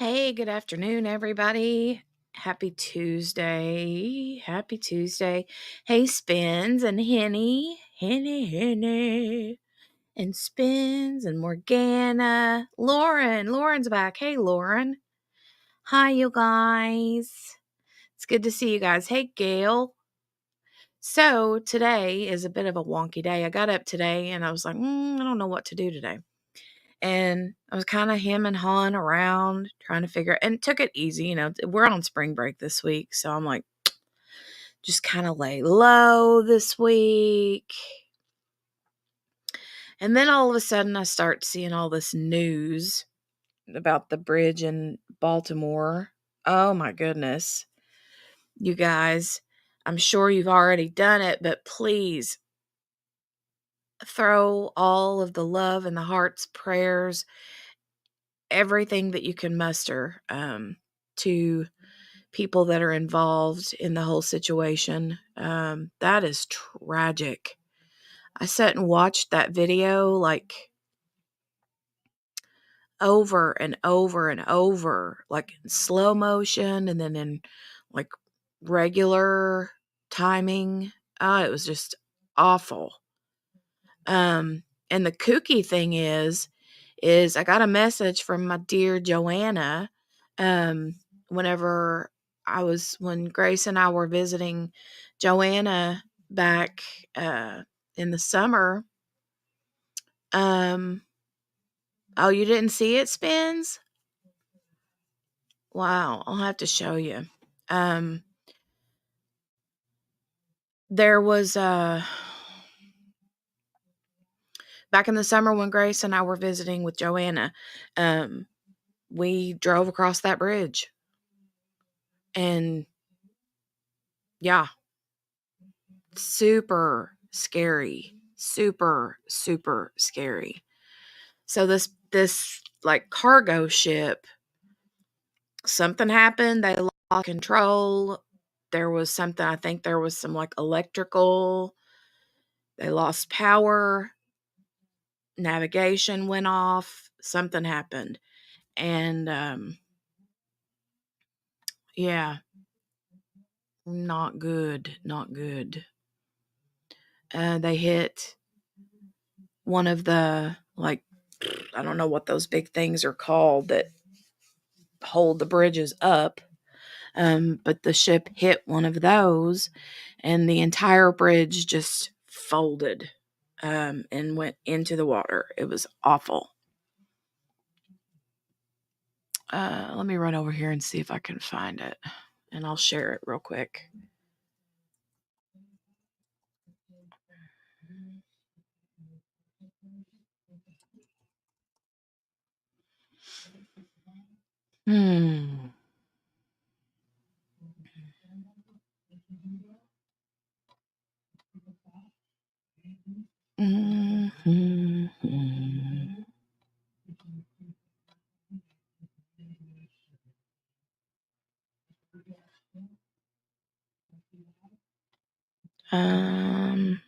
Hey, good afternoon, everybody. Happy Tuesday. Happy Tuesday. Hey, Spins and Henny, and Spins and Morgana. Lauren's back. Hey, Lauren. Hi, you guys. It's good to see you guys. Hey, Gail. So, today is a bit of a wonky day. I got up today and I was like, I don't know what to do today. And I was kind of him and hawing around trying to figure and took it easy. We're on spring break this week. So I'm like, just kind of lay low this week. And then all of a sudden I start seeing all this news about the bridge in Baltimore. Oh my goodness. You guys, I'm sure you've already done it, but please throw all of the love and the hearts, prayers, everything that you can muster to people that are involved in the whole situation. That is tragic. I sat and watched that video like over and over and over, like in slow motion and then in like regular timing. It was just awful. And the kooky thing is I got a message from my dear Joanna whenever when Grace and I were visiting Joanna back in the summer. Oh, you didn't see it, Spins? Wow, I'll have to show you. There was back in the summer when Grace and I were visiting with Joanna, we drove across that bridge. And yeah, super scary. Super, super scary. So this like cargo ship, something happened. They lost control. There was something, I think there was some like electrical. They lost power. Navigation went off. Something happened. And yeah, not good. Not good. They hit one of the, like, I don't know what those big things are called that hold the bridges up. But the ship hit one of those and the entire bridge just folded and went into the water. It was awful. Let me run over here and see if I can find it, and I'll share it real quick. Hmm. Mm-hmm. Um.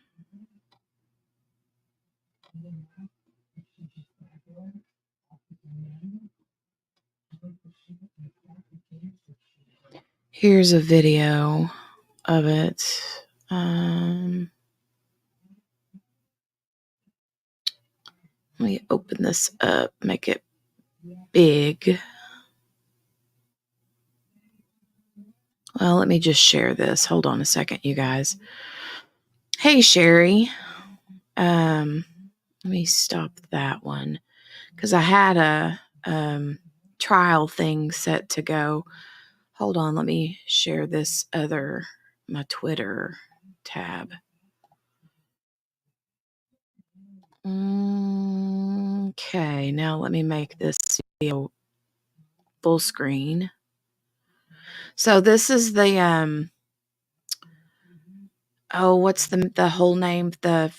Here's a video of it. Let me open this up, make it big. Well, let me just share this. Hold on a second, you guys. Hey, Sherry. Let me stop that one because I had a trial thing set to go. Hold on, let me share this my Twitter tab. Okay, now let me make this video full screen. So this is the what's the whole name? The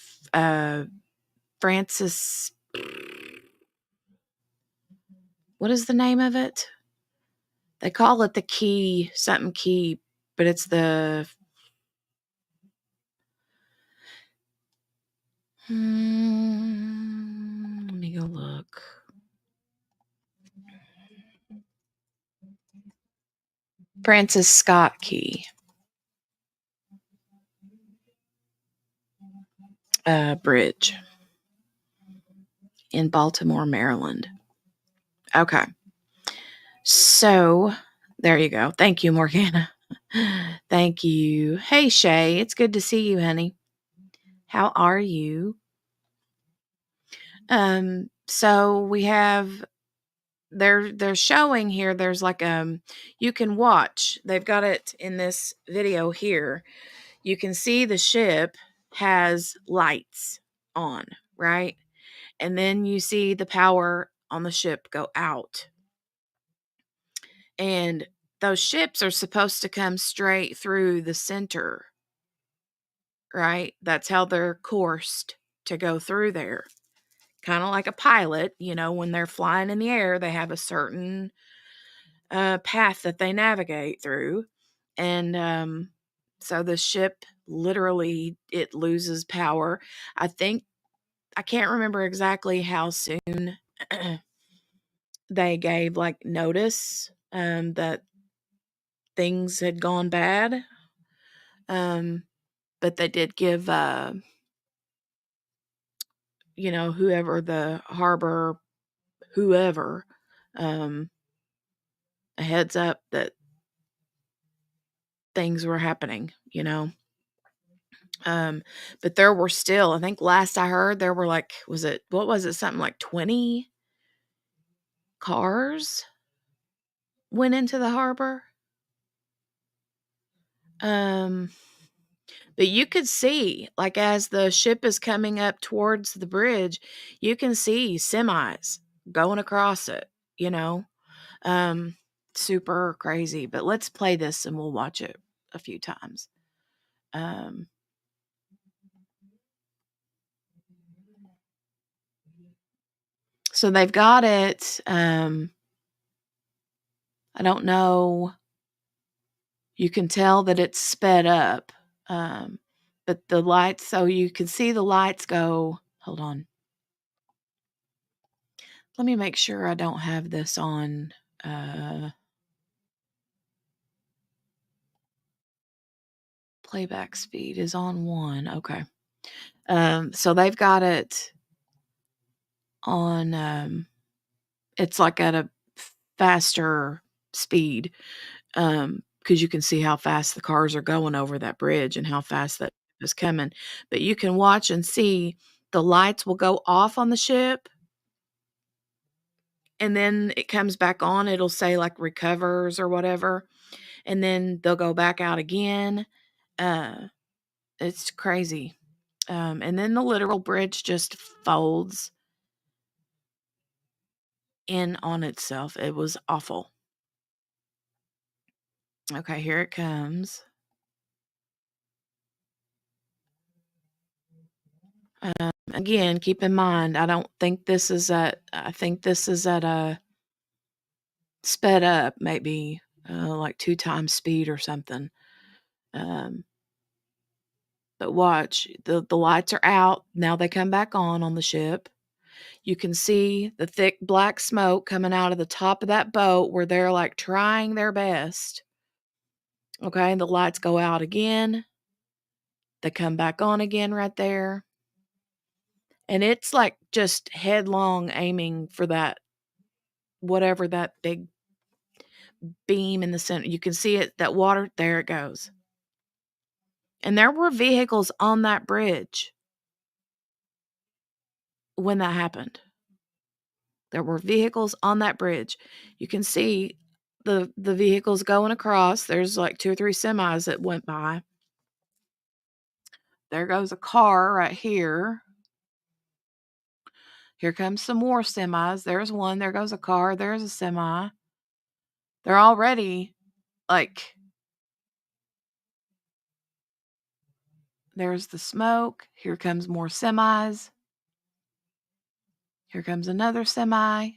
Francis, what is the name of it? They call it the key, something key, but it's the let me go look. Francis Scott Key Bridge in Baltimore, Maryland. Okay. So there you go. Thank you, Morgana. Thank you. Hey, Shay. It's good to see you, honey. How are you? So we have they're showing here, there's like you can watch. They've got it in this video here. You can see the ship has lights on, right? And then you see the power on the ship go out. And those ships are supposed to come straight through the center, right? That's how they're coursed to go through there. Kind of like a pilot, when they're flying in the air, they have a certain path that they navigate through. And so the ship literally, it loses power. I can't remember exactly how soon they gave like notice that things had gone bad. But they did give whoever the harbor, whoever, a heads up that things were happening. But there were still, I think last I heard, there were like, something like 20 cars went into the harbor. But you could see, like, as the ship is coming up towards the bridge, you can see semis going across it, you know. Super crazy. But let's play this and we'll watch it a few times. So they've got it. I don't know. You can tell that it's sped up. But the lights, so you can see the lights go. Hold on. Let me make sure I don't have this on. Playback speed is on 1. Okay. So they've got it on, it's like at a faster speed, because you can see how fast the cars are going over that bridge and how fast that is coming. But you can watch and see the lights will go off on the ship, and then it comes back on. It'll say like recovers or whatever, and then they'll go back out again. It's crazy. And then the literal bridge just folds in on itself. It was awful. Okay, here it comes. Again, keep in mind, I think this is at a sped up, maybe like 2 times speed or something. But watch, the lights are out. Now they come back on the ship. You can see the thick black smoke coming out of the top of that boat where they're like trying their best. Okay, the lights go out again. They come back on again right there. And it's like just headlong aiming for that, whatever that big beam in the center. You can see it, that water, there it goes. And there were vehicles on that bridge when that happened. There were vehicles on that bridge. You can see the vehicles going across. There's like 2 or 3 semis that went by. There goes a car right here. Here comes some more semis. There's one. There goes a car. There's a semi. They're already like, there's the smoke. Here comes more semis. Here comes another semi.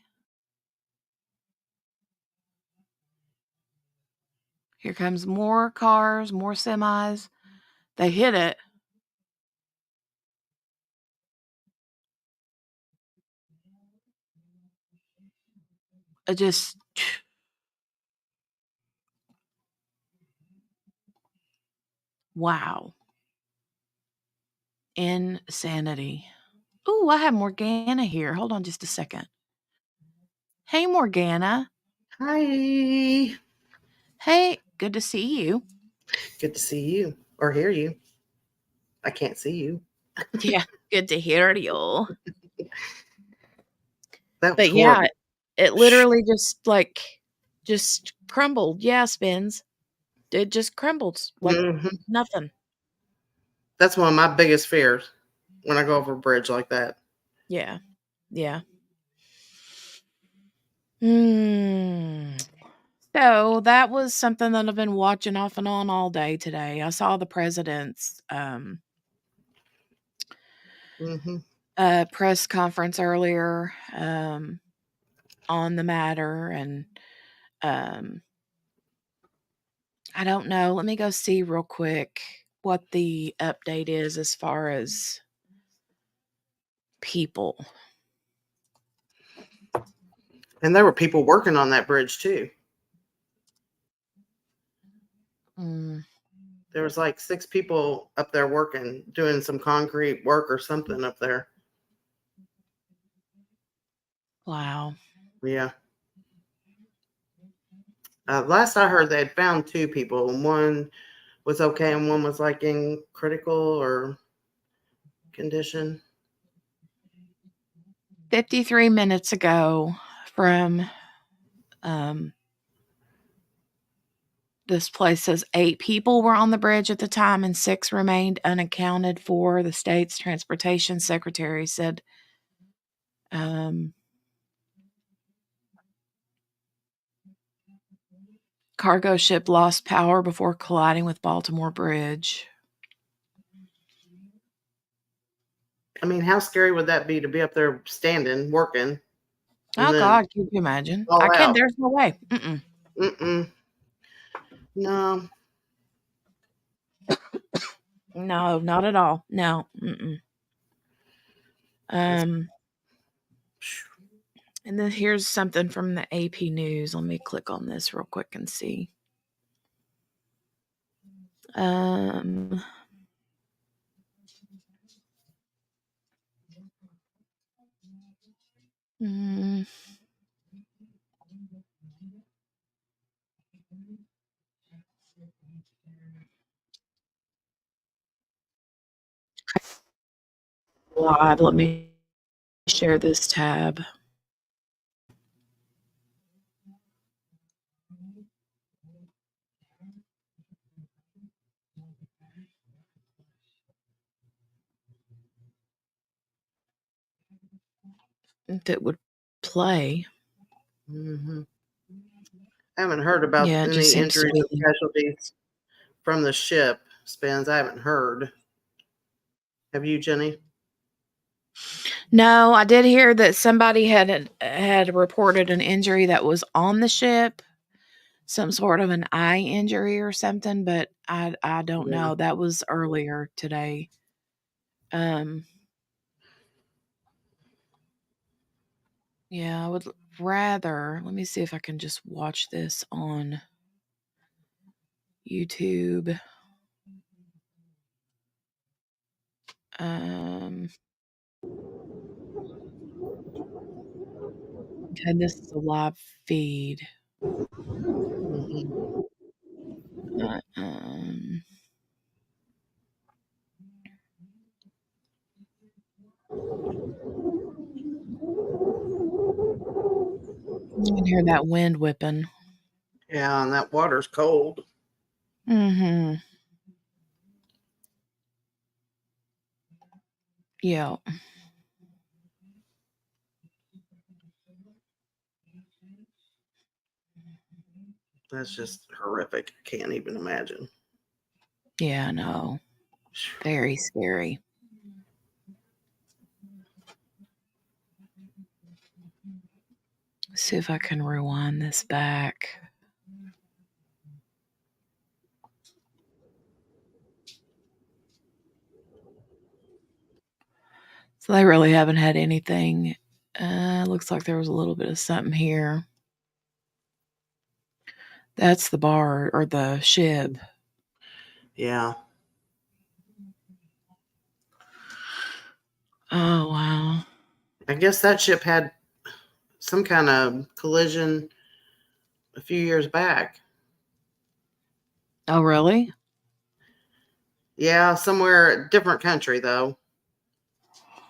Here comes more cars, more semis. They hit it. It just, Wow. Insanity. Ooh, I have Morgana here. Hold on just a second. Hey, Morgana. Hi. Hey, good to see you. Good to see you or hear you. I can't see you. Yeah, good to hear you. That was But yeah, horrible. it literally just crumbled. Yeah, Spins. It just crumbled like Hmm. nothing. That's one of my biggest fears when I go over a bridge like that. Yeah. Yeah. Hmm. So that was something that I've been watching off and on all day today. I saw the president's Hmm. press conference earlier on the matter, and um, I don't know. Let me go see real quick what the update is as far as people. And there were people working on that bridge too. Mm, There was like 6 people up there working, doing some concrete work or something up there. wow. Yeah. Last I heard, they had found 2 people, and one was okay, and one was like in critical or condition. 53 minutes ago from this place says 8 people were on the bridge at the time and 6 remained unaccounted for. The state's transportation secretary said um, cargo ship lost power before colliding with Baltimore Bridge. I mean, how scary would that be to be up there standing, working, and Oh then God, can you imagine? I fall can't. out? There's no way. Mm-mm. Mm-mm. No. No, not at all. No. Mm-mm. That's, Um, and then here's something from the AP News. Let me click on this real quick and see. Um, mm, live. Let me share this tab. If it would play. hmm I haven't heard about Yeah, it just any seems to injuries or be. casualties from the ship. Spins. I haven't heard. Have you, Jenny? No, I did hear that somebody had reported an injury that was on the ship, some sort of an eye injury or something, but I don't Yeah. know. That was earlier today. Um, yeah, I would rather. Let me see if I can just watch this on YouTube. Um, okay, this is a live feed. Hmm. Uh, um, you can hear that wind whipping. Yeah, and that water's cold. Mm-hmm. Yeah. That's just horrific. I can't even imagine. Yeah, no. Very scary. See if I can rewind this back. So they really haven't had anything. Looks like there was a little bit of something here. That's the bar or the ship. Yeah. Oh, wow. I guess that ship had some kind of collision a few years back. Oh, really? Yeah, somewhere different country though.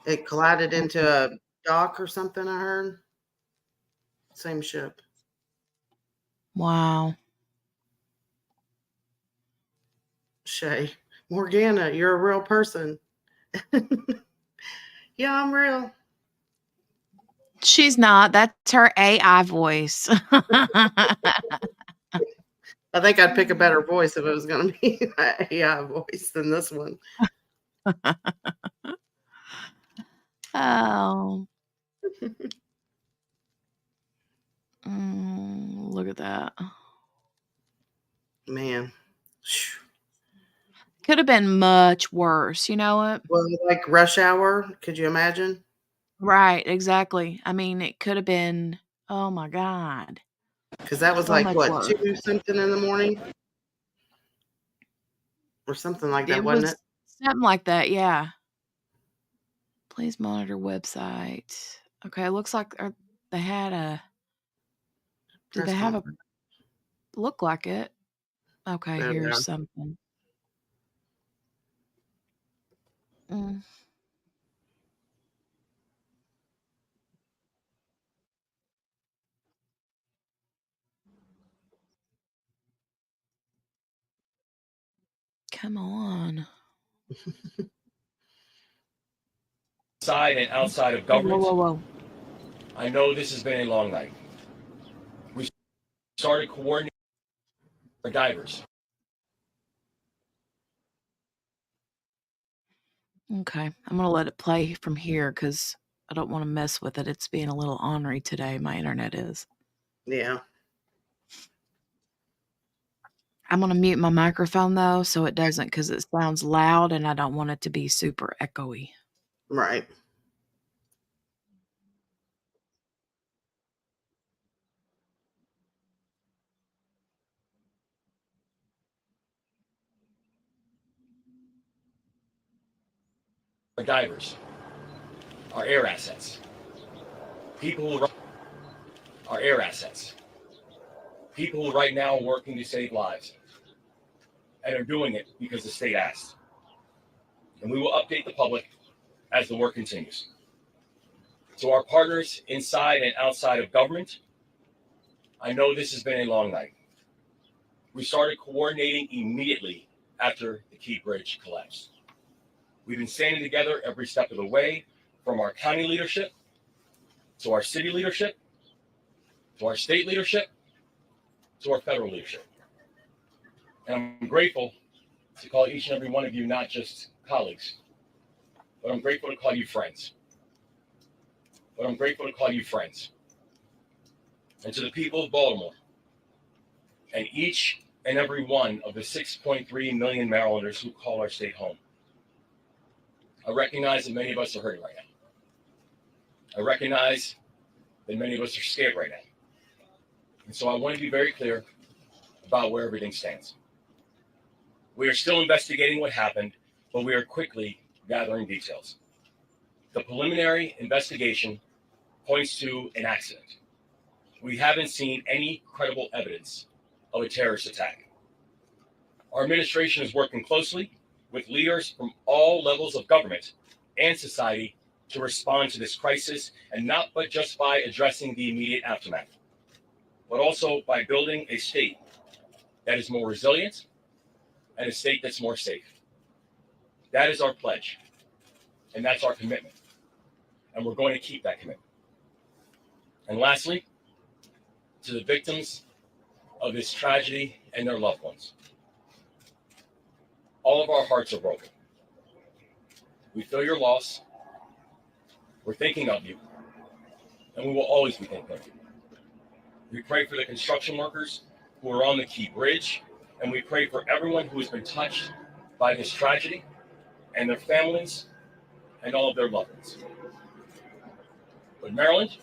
It collided into Mm. a dock or something, I heard. Same ship. Wow. Shay. Morgana, you're a real person. Yeah, I'm real. She's not. That's her AI voice. I think I'd pick a better voice if it was going to be an AI voice than this one. Oh. Look at that. Man. Could have been much worse. You know what? Well, like rush hour, could you imagine? Right. Exactly. I mean, it could have been, oh my God, Because that was so like much what, worse. 2 something in the morning or something like that, It wasn't was it? something like that. Yeah. Please monitor website. Okay. It looks like they had a, did Press they have a conference. look like it? Okay. Oh, yeah. Here's something. Mm, come on. Inside and outside of Whoa, whoa, government, whoa, whoa. I know this has been a long night. We started coordinating our divers. Okay. I'm going to let it play from here because I don't want to mess with it. It's being a little ornery today. My internet is. Yeah. I'm going to mute my microphone though so it doesn't because it sounds loud and I don't want it to be super echoey. Right. Our divers, our air assets, people who our air assets, people who right now are working to save lives and are doing it because the state asked. And we will update the public as the work continues. To our partners inside and outside of government, I know this has been a long night. We started coordinating immediately after the Key Bridge collapsed. We've been standing together every step of the way, from our county leadership to our city leadership to our state leadership to our federal leadership. And I'm grateful to call each and every one of you not just colleagues, but I'm grateful to call you friends. And to the people of Baltimore and each and every one of the 6.3 million Marylanders who call our state home, I recognize that many of us are hurting right now. I recognize that many of us are scared right now. And so I want to be very clear about where everything stands. We are still investigating what happened, but we are quickly gathering details. The preliminary investigation points to an accident. We haven't seen any credible evidence of a terrorist attack. Our administration is working closely with leaders from all levels of government and society to respond to this crisis, and not but just by addressing the immediate aftermath, but also by building a state that is more resilient and a state that's more safe. That is our pledge, and that's our commitment, and we're going to keep that commitment. And lastly, to the victims of this tragedy and their loved ones, all of our hearts are broken. We feel your loss, we're thinking of you, and we will always be thinking of you. We pray for the construction workers who are on the Key Bridge, and we pray for everyone who has been touched by this tragedy and their families and all of their loved ones. But Maryland,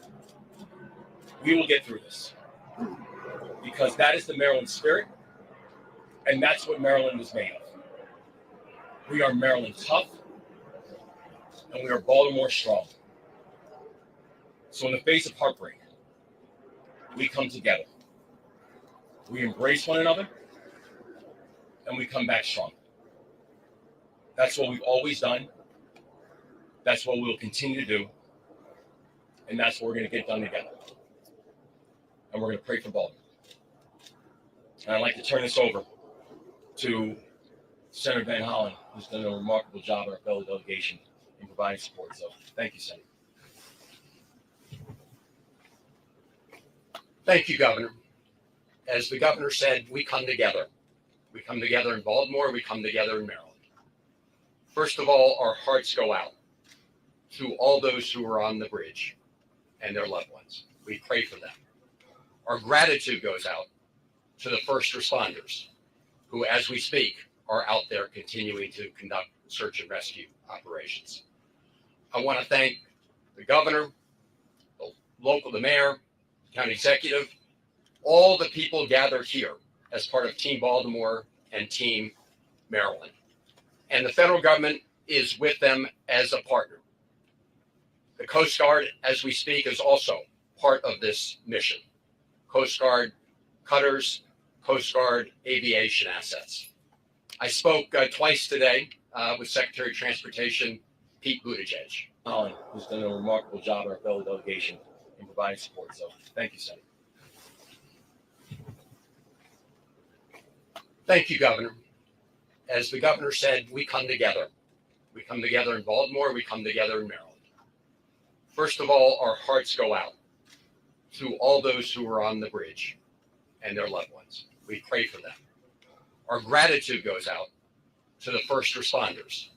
we will get through this, because that is the Maryland spirit, and that's what Maryland was made of. We are Maryland tough, and we are Baltimore strong. So in the face of heartbreak, we come together. We embrace one another, and we come back strong. That's what we've always done. That's what we'll continue to do. And that's what we're going to get done together. And we're going to pray for Baltimore. And I'd like to turn this over to Senator Van Hollen, who's done a remarkable job in our fellow delegation in providing support. So thank you, Senator. Thank you, Governor. As the governor said, we come together. We come together in Baltimore. We come together in Maryland. First of all, our hearts go out to all those who are on the bridge and their loved ones. We pray for them. Our gratitude goes out to the first responders who, as we speak, are out there continuing to conduct search and rescue operations. I want to thank the governor, the mayor, county executive, all the people gathered here as part of Team Baltimore and Team Maryland. And the federal government is with them as a partner. The Coast Guard, as we speak, is also part of this mission. Coast Guard cutters, Coast Guard aviation assets. I spoke twice today with Secretary of Transportation Pete Buttigieg. Holland, who's done a remarkable job in our fellow delegation in providing support. So thank you, Senator. Thank you, Governor. As the governor said, we come together. We come together in Baltimore. We come together in Maryland. First of all, our hearts go out to all those who are on the bridge and their loved ones. We pray for them. Our gratitude goes out to the first responders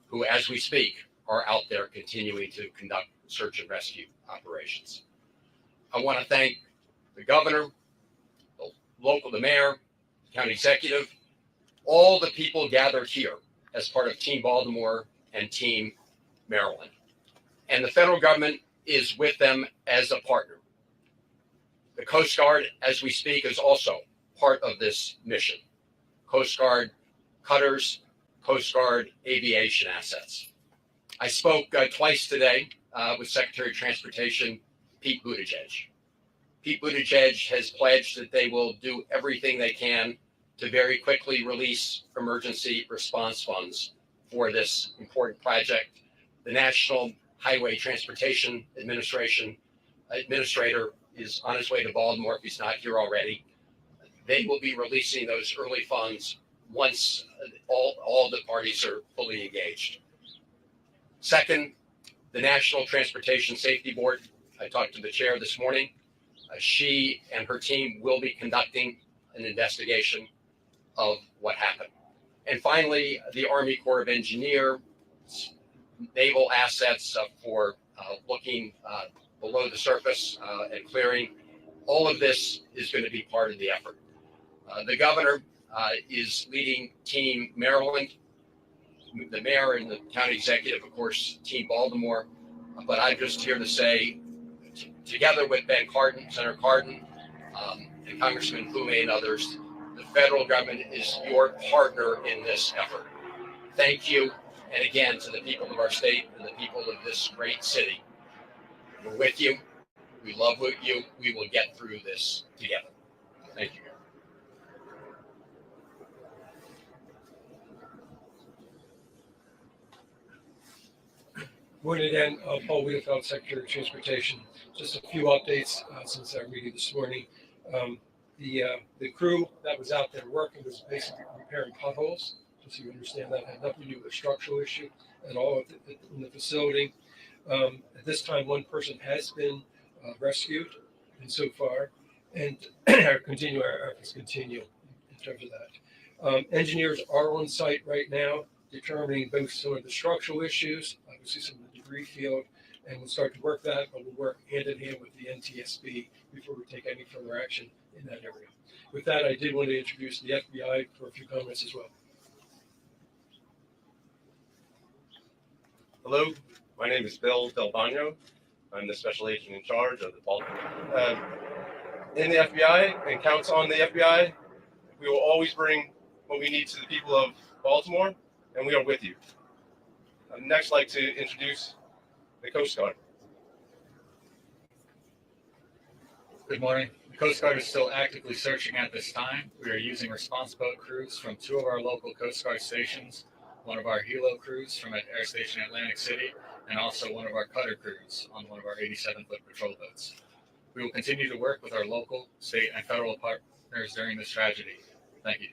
who, as we speak, are out there continuing to conduct search and rescue operations. I want to thank the governor, the mayor, county executive, all the people gathered here as part of Team Baltimore and Team Maryland. And the federal government is with them as a partner. The Coast Guard, as we speak, is also part of this mission. Coast Guard cutters, Coast Guard aviation assets. I spoke twice today with Secretary of Transportation Pete Buttigieg. Pete Buttigieg has pledged that they will do everything they can to very quickly release emergency response funds for this important project. The National Highway Transportation Administrator is on his way to Baltimore if he's not here already. They will be releasing those early funds once all the parties are fully engaged. Second, the National Transportation Safety Board. I talked to the chair this morning. She and her team will be conducting an investigation of what happened. And finally, the Army Corps of Engineers, naval assets for looking below the surface and clearing. All of this is going to be part of the effort. The governor is leading Team Maryland, the mayor and the county executive, of course, Team Baltimore. But I'm just here to say, together with Ben Cardin, Senator Cardin, and Congressman Fume and others, the federal government is your partner in this effort. Thank you. And again, to the people of our state and the people of this great city, we're with you. We love you. We will get through this together. Thank you. Morning again, Paul Wiedefeld, Secretary of Transportation. Just a few updates since our meeting this morning. The crew that was out there working was basically repairing potholes. Just so you understand, that had nothing to do with a structural issue at all in the facility. At this time, one person has been rescued, and so far, and our efforts continue in terms of that. Engineers are on site right now, determining both some of the structural issues, obviously some of the debris field, and we'll start to work that, but we'll work hand in hand with the NTSB before we take any further action in that area. With that, I did want to introduce the FBI for a few comments as well. Hello, my name is Bill Del Bagno. I'm the special agent in charge of the Baltimore. In the FBI and counts on the FBI, we will always bring what we need to the people of Baltimore, and we are with you. I'd next like to introduce the Coast Guard. Good morning. The Coast Guard is still actively searching at this time. We are using response boat crews from 2 of our local Coast Guard stations, one of our helo crews from at Air Station Atlantic City, and also one of our cutter crews on one of our 87-foot patrol boats. We will continue to work with our local, state, and federal partners during this tragedy. Thank you.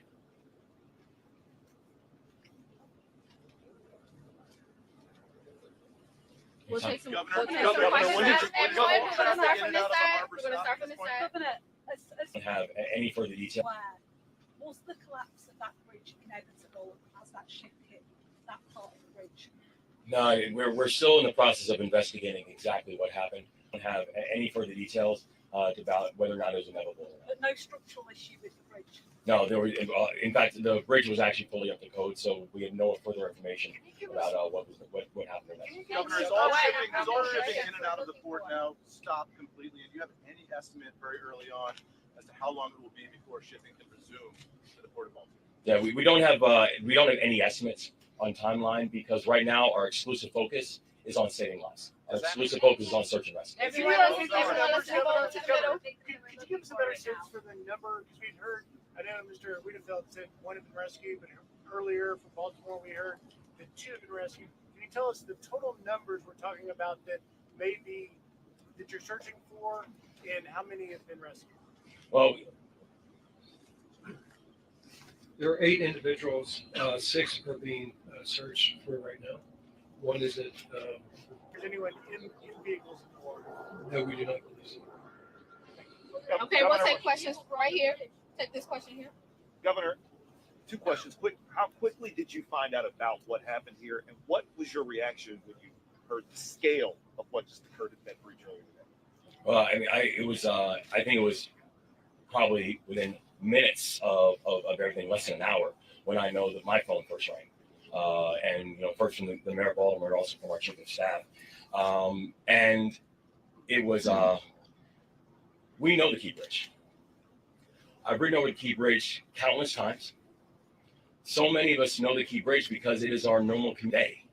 We'll take some. Governor, We'll take Governor, some questions. when did you- Everyone, we're gonna start in from and this out of the side. harbor We're gonna stop start at from this this point? side. Governor, as Have any further detail? aware, was the collapse of that bridge inevitable as that ship hit that part of the bridge? No, we're still in the process of investigating exactly what happened. Don't have any further details about whether or not it was inevitable or not. But no structural issue with the bridge. No, there was. In fact, the bridge was actually fully up to code, so we had no further information about what happened. Governor, is all shipping in and out of the port now stopped completely? And do you have any estimate very early on as to how long it will be before shipping can resume to the port of Baltimore? Yeah, we don't have any estimates on timeline because right now our exclusive focus is on saving lives. Our exclusive focus is on search and rescue. Everyone, let's move over to the middle. Could you give us a better sense for the number? Because we'd heard, I know Mr. Wiedefeld said one had been rescued, but earlier from Baltimore we heard that 2 had been rescued. Can you tell us the total numbers we're talking about that maybe that you're searching for, and how many have been rescued? Well, There are 8 individuals. 6 are being searched for right now. One is at, Is anyone in vehicles in the water? no, we do not believe so. Okay, we'll take questions right here. Take this question here. Governor, 2 questions. How quickly did you find out about what happened here, and what was your reaction when you heard the scale of what just occurred at that bridge earlier today? well, I mean, I think it was probably within minutes of everything, less than an hour, when I know that my phone first rang. And first from the mayor of Baltimore, also from our chief of staff, and it was we know the Key Bridge. I've ridden over the Key Bridge countless times. So many of us know the Key Bridge because it is our normal day,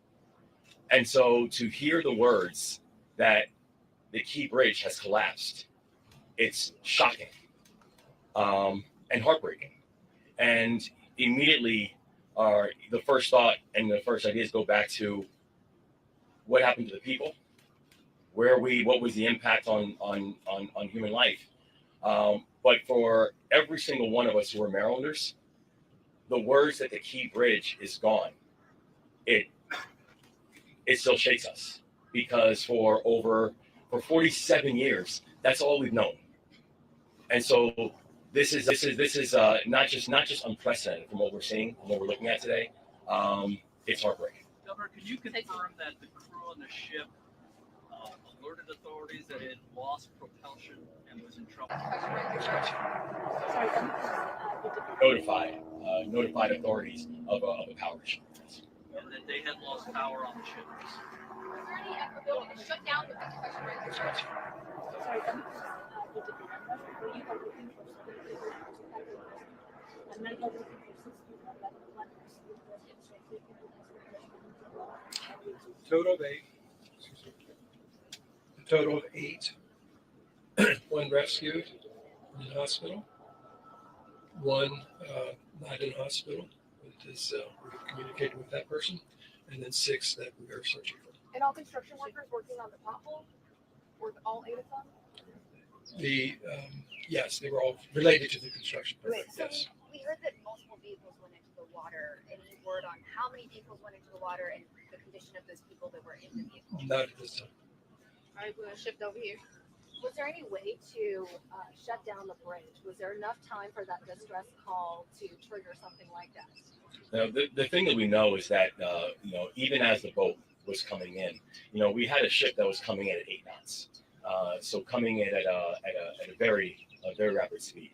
and so to hear the words that the Key Bridge has collapsed, it's shocking and heartbreaking, and immediately. The first thought and the first ideas go back to what happened to the people, what was the impact on human life. But for every single one of us who are Marylanders, the words that the Key Bridge is gone, it still shakes us because for 47 years, that's all we've known. And so this is not just unprecedented from what we're seeing, from what we're looking at today. It's heartbreaking. Governor, could you confirm that the crew on the ship alerted authorities that it lost propulsion and was in trouble? Notified authorities of a power issue. And that they had lost power on the ship. Was there any ability to shut down the question right there? Total of 8. A total of 8. 1 rescued in hospital. 1 not in hospital. It is we're communicating with that person, and then 6 that we are searching for. And all construction workers working on the pothole? Were all 8 of them? Yes, they were all related to the construction project. So Yes. we heard that multiple vehicles went into the water. Any word on how many vehicles went into the water and the condition of those people that were in the vehicle? Not at this time. All right, we're gonna shift over here. Was there any way to shut down the bridge? Was there enough time for that distress call to trigger something like that? Now, the thing that we know is that even as the boat was coming in, we had a ship that was coming in at 8 knots, so coming in at a very rapid speed.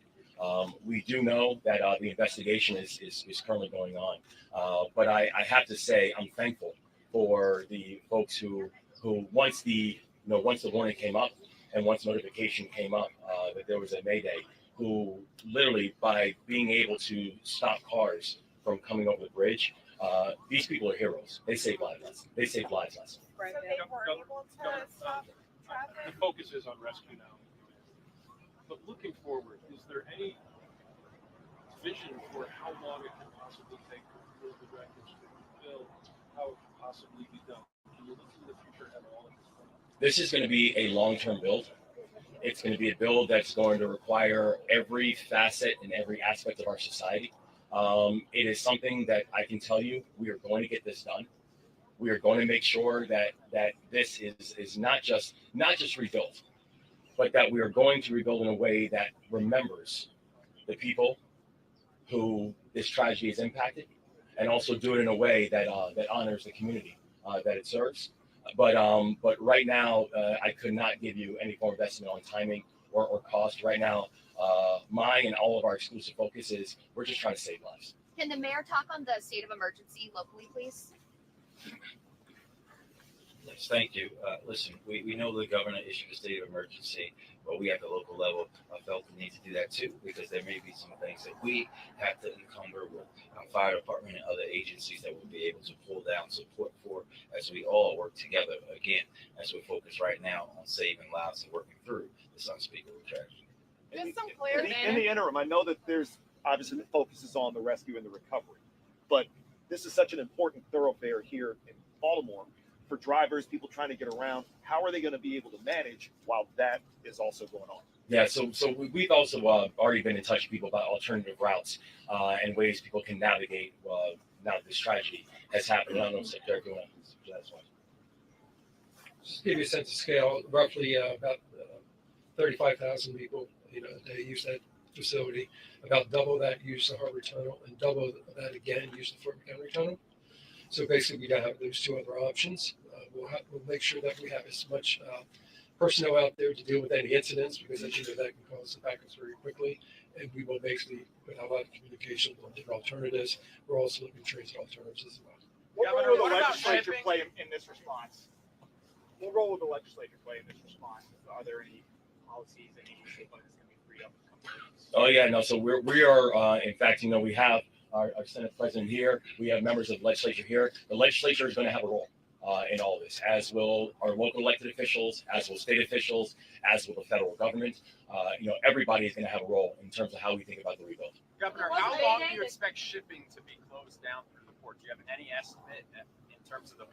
We do know that the investigation is currently going on, but I have to say I'm thankful for the folks who once the warning came up and once notification came up that there was a mayday, who literally by being able to stop cars from coming over the bridge, These people are heroes. They save lives. They save lives last night. So they were able to stop traffic. The focus is on rescue now. But looking forward, is there any vision for how long it can possibly take for the wreckage to be built, how it can possibly be done? Can you look into the future at all at this point? This is going to be a long-term build. It's going to be a build that's going to require every facet and every aspect of our society. It is something that I can tell you we are going to get this done. We are going to make sure that this is not just rebuilt, but that we are going to rebuild in a way that remembers the people who this tragedy has impacted, and also do it in a way that that honors the community that it serves. But right now, I could not give you any form of estimate on timing or cost. Right now, mine and all of our exclusive focus is we're just trying to save lives. Can the mayor talk on the state of emergency locally, please? Yes, thank you. Listen, we know the governor issued a state of emergency, but we at the local level felt the need to do that too, because there may be some things that we have to encumber with our fire department and other agencies that we'll be able to pull down support for as we all work together, again, as we focus right now on saving lives and working through this unspeakable tragedy. Just some clear In the interim, I know that there's obviously the focus is on the rescue and the recovery, but this is such an important thoroughfare here in Baltimore for drivers, people trying to get around. How are they going to be able to manage while that is also going on? Yeah, so we've also already been in touch with people about alternative routes and ways people can navigate now that this tragedy has happened. I don't know if Derek, you want to that as well. Just to give you a sense of scale, roughly about 35,000 people, a day use that facility. About double that use the Harbor Tunnel, and double that again use the Fort McHenry Tunnel. So basically, we don't have those two other options. We'll make sure that we have as much personnel out there to deal with any incidents, because as you know, that can cause some backups very quickly. And we will basically put a lot of communication on different alternatives. We're also looking at transit alternatives as well. What role will the legislature play in this response? What role will the legislature play in this response? Are there any policies, any state money that's going to be freed up in a couple of weeks? Oh yeah, no. So we are in fact, we have our Senate president here. We have members of the legislature here. The legislature is going to have a role in all this, as will our local elected officials, as will state officials, as will the federal government. Everybody is going to have a role in terms of how we think about the rebuild. Governor, how long do you expect shipping to be closed down through the port? Do you have any estimate in terms of the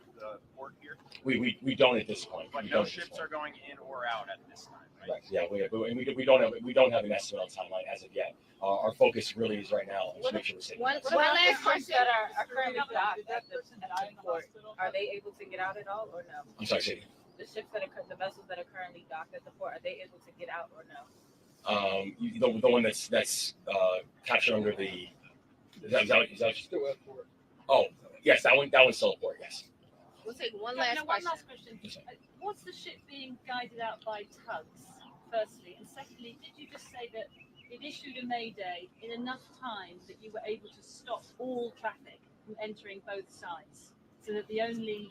port here? We don't at this point. But no ships are going in or out at this time, right? Right. Yeah, we don't have an estimate on timeline as of yet. Our focus really is right now on make sure we're safe. One last question. That are currently docked at the port, are they able to get out at all or no? I'm sorry, say the ships the vessels that are currently docked at the port, are they able to get out or no? The one that's captured under the is that still at port? Oh yes, that one's still at port. Yes. We'll take one last question. One last question. Was the ship being guided out by tugs, firstly? And secondly, did you just say that it issued a mayday in enough time that you were able to stop all traffic from entering both sides, so that the only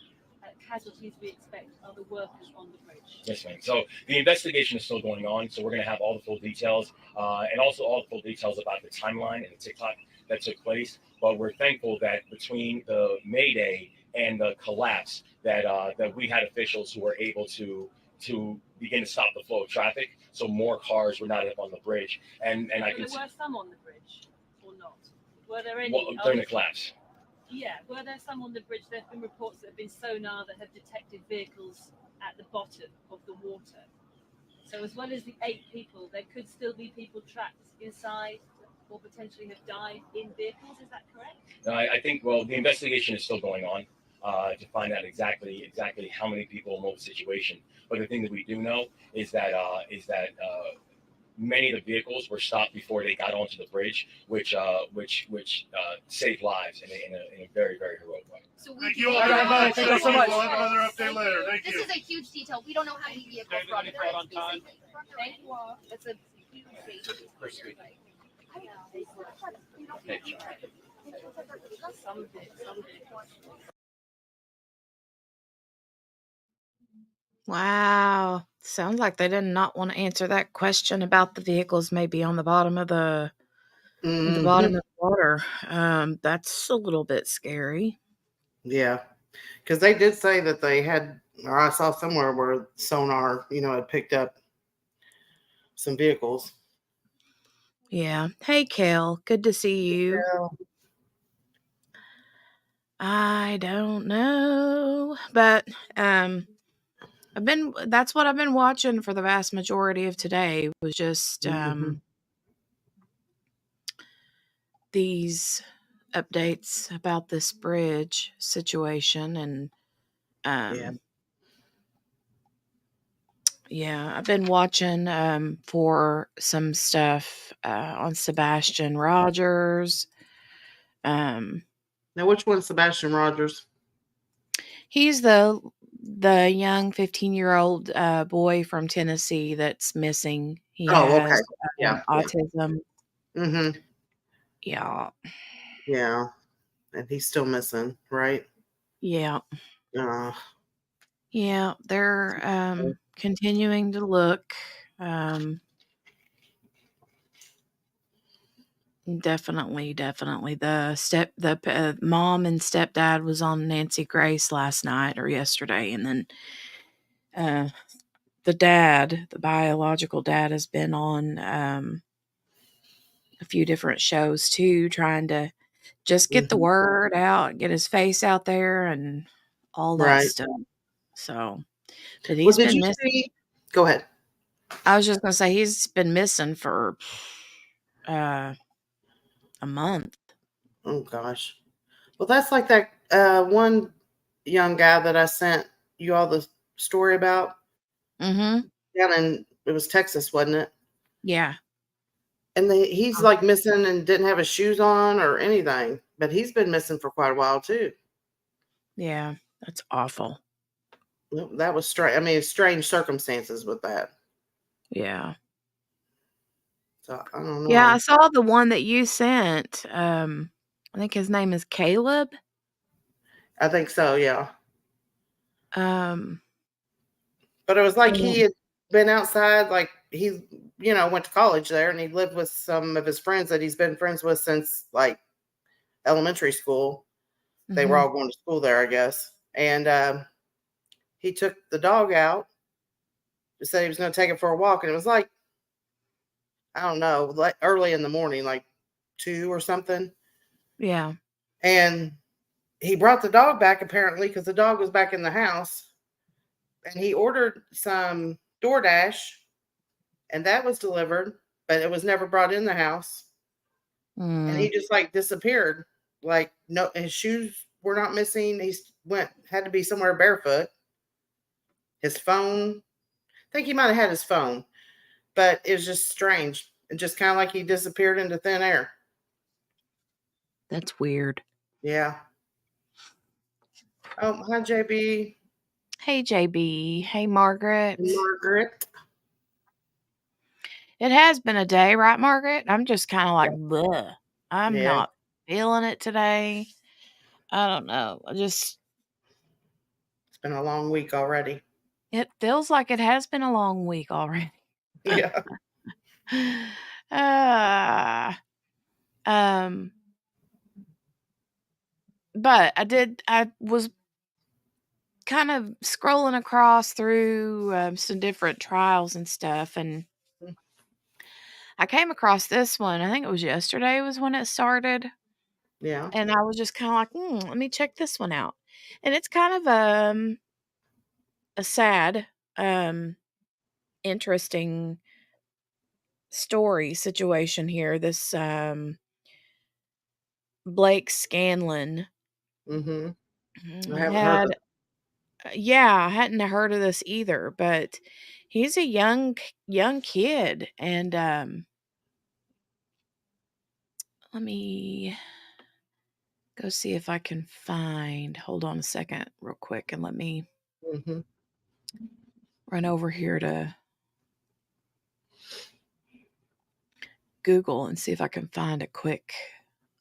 casualties we expect are the workers on the bridge? Yes, ma'am. So the investigation is still going on. So we're going to have all the full details and also all the full details about the timeline and the TikTok that took place. But we're thankful that between the mayday and the collapse that we had officials who were able to begin to stop the flow of traffic, so more cars were not up on the bridge. And I can there were some on the bridge or not? Were there any during the collapse? Yeah, were there some on the bridge? There have been reports that have been sonar that have detected vehicles at the bottom of the water. So as well as the 8 people, there could still be people trapped inside or potentially have died in vehicles. Is that correct? No, I think, the investigation is still going on to find out exactly how many people in what situation. But the thing that we do know is that many of the vehicles were stopped before they got onto the bridge, which saved lives in a very, very heroic way. So Thank you all very much. Thank you so much. We'll have another update later. Thank This you. is a huge detail. We don't know how many vehicles were on the bridge. Thank you all. That's a huge safety. Some of it. Wow. Sounds like they did not want to answer that question about the vehicles maybe on the bottom of the water. either. That's a little bit scary. Yeah, because they did say that they had, or I saw somewhere where sonar, had picked up some vehicles. Yeah. Hey, Kel. Good to see you. Yeah. I don't know, but that's what I've been watching for the vast majority of today was just these updates about this bridge situation and Yeah. yeah, I've been watching for some stuff on Sebastian Rogers. Now, which one's Sebastian Rogers? He's the young 15-year-old boy from Tennessee that's missing. He Oh, okay. has Yeah. autism. Mm-hmm. Yeah. Yeah. And he's still missing, right? Yeah. Uh, Yeah, they're continuing to look. Definitely, definitely. The mom and stepdad was on Nancy Grace last night or yesterday, and then the biological dad, has been on a few different shows too, trying to just get the mhm. word out, get his face out there, and all that Right. stuff. So, but Well, he's did been you missing. see? Go ahead. I was just gonna say he's been missing for uh, a month. Oh gosh. Well, that's like that one young guy that I sent you all the story about Mm-hmm. down in it was Texas, wasn't it? Yeah. And he's like missing and didn't have his shoes on or anything, but he's been missing for quite a while too. Yeah, that's awful. That was strange. I mean, it's strange circumstances with that. Yeah. So I don't Yeah, I know. saw the one that you sent. I think his name is Caleb. I think so. Yeah. Um, But it was like he and had been outside, like he, went to college there and he lived with some of his friends that he's been friends with since like elementary school. They were mhm. all going to school there, I guess. And he took the dog out, said he was going to take it for a walk. And it was like, I don't know, like early in the morning, like 2 or something. Yeah. And he brought the dog back apparently because the dog was back in the house. And he ordered some DoorDash and that was delivered, but it was never brought in the house. And he Mm, just like disappeared. Like no, his shoes were not missing. Had to be somewhere barefoot. His phone, I think he might have had his phone, but it was just strange. And just kind of like he disappeared into thin air. that's weird. Yeah. Oh, hi JB. Hey, JB. Hey, Margaret. Margaret. It has been a day, right, Margaret? I'm just kind of like, Yeah. bleh. I'm Yeah. not feeling it today. I don't know. It's been a long week already. It feels like it has been a long week already. Yeah. uh, um, but I was kind of scrolling across through some different trials and stuff, and I came across this one. I think it was yesterday was when it started, Yeah. and I was just kind of like, let me check this one out. And it's kind of a sad, um, interesting story situation here. This Blake Scanlon Mm-hmm. I haven't heard had of yeah, I hadn't heard of this either, but he's a young kid, and let me go see if I can find. Hold on a second, real quick, and let me Mm-hmm. run over here to Google and see if I can find a quick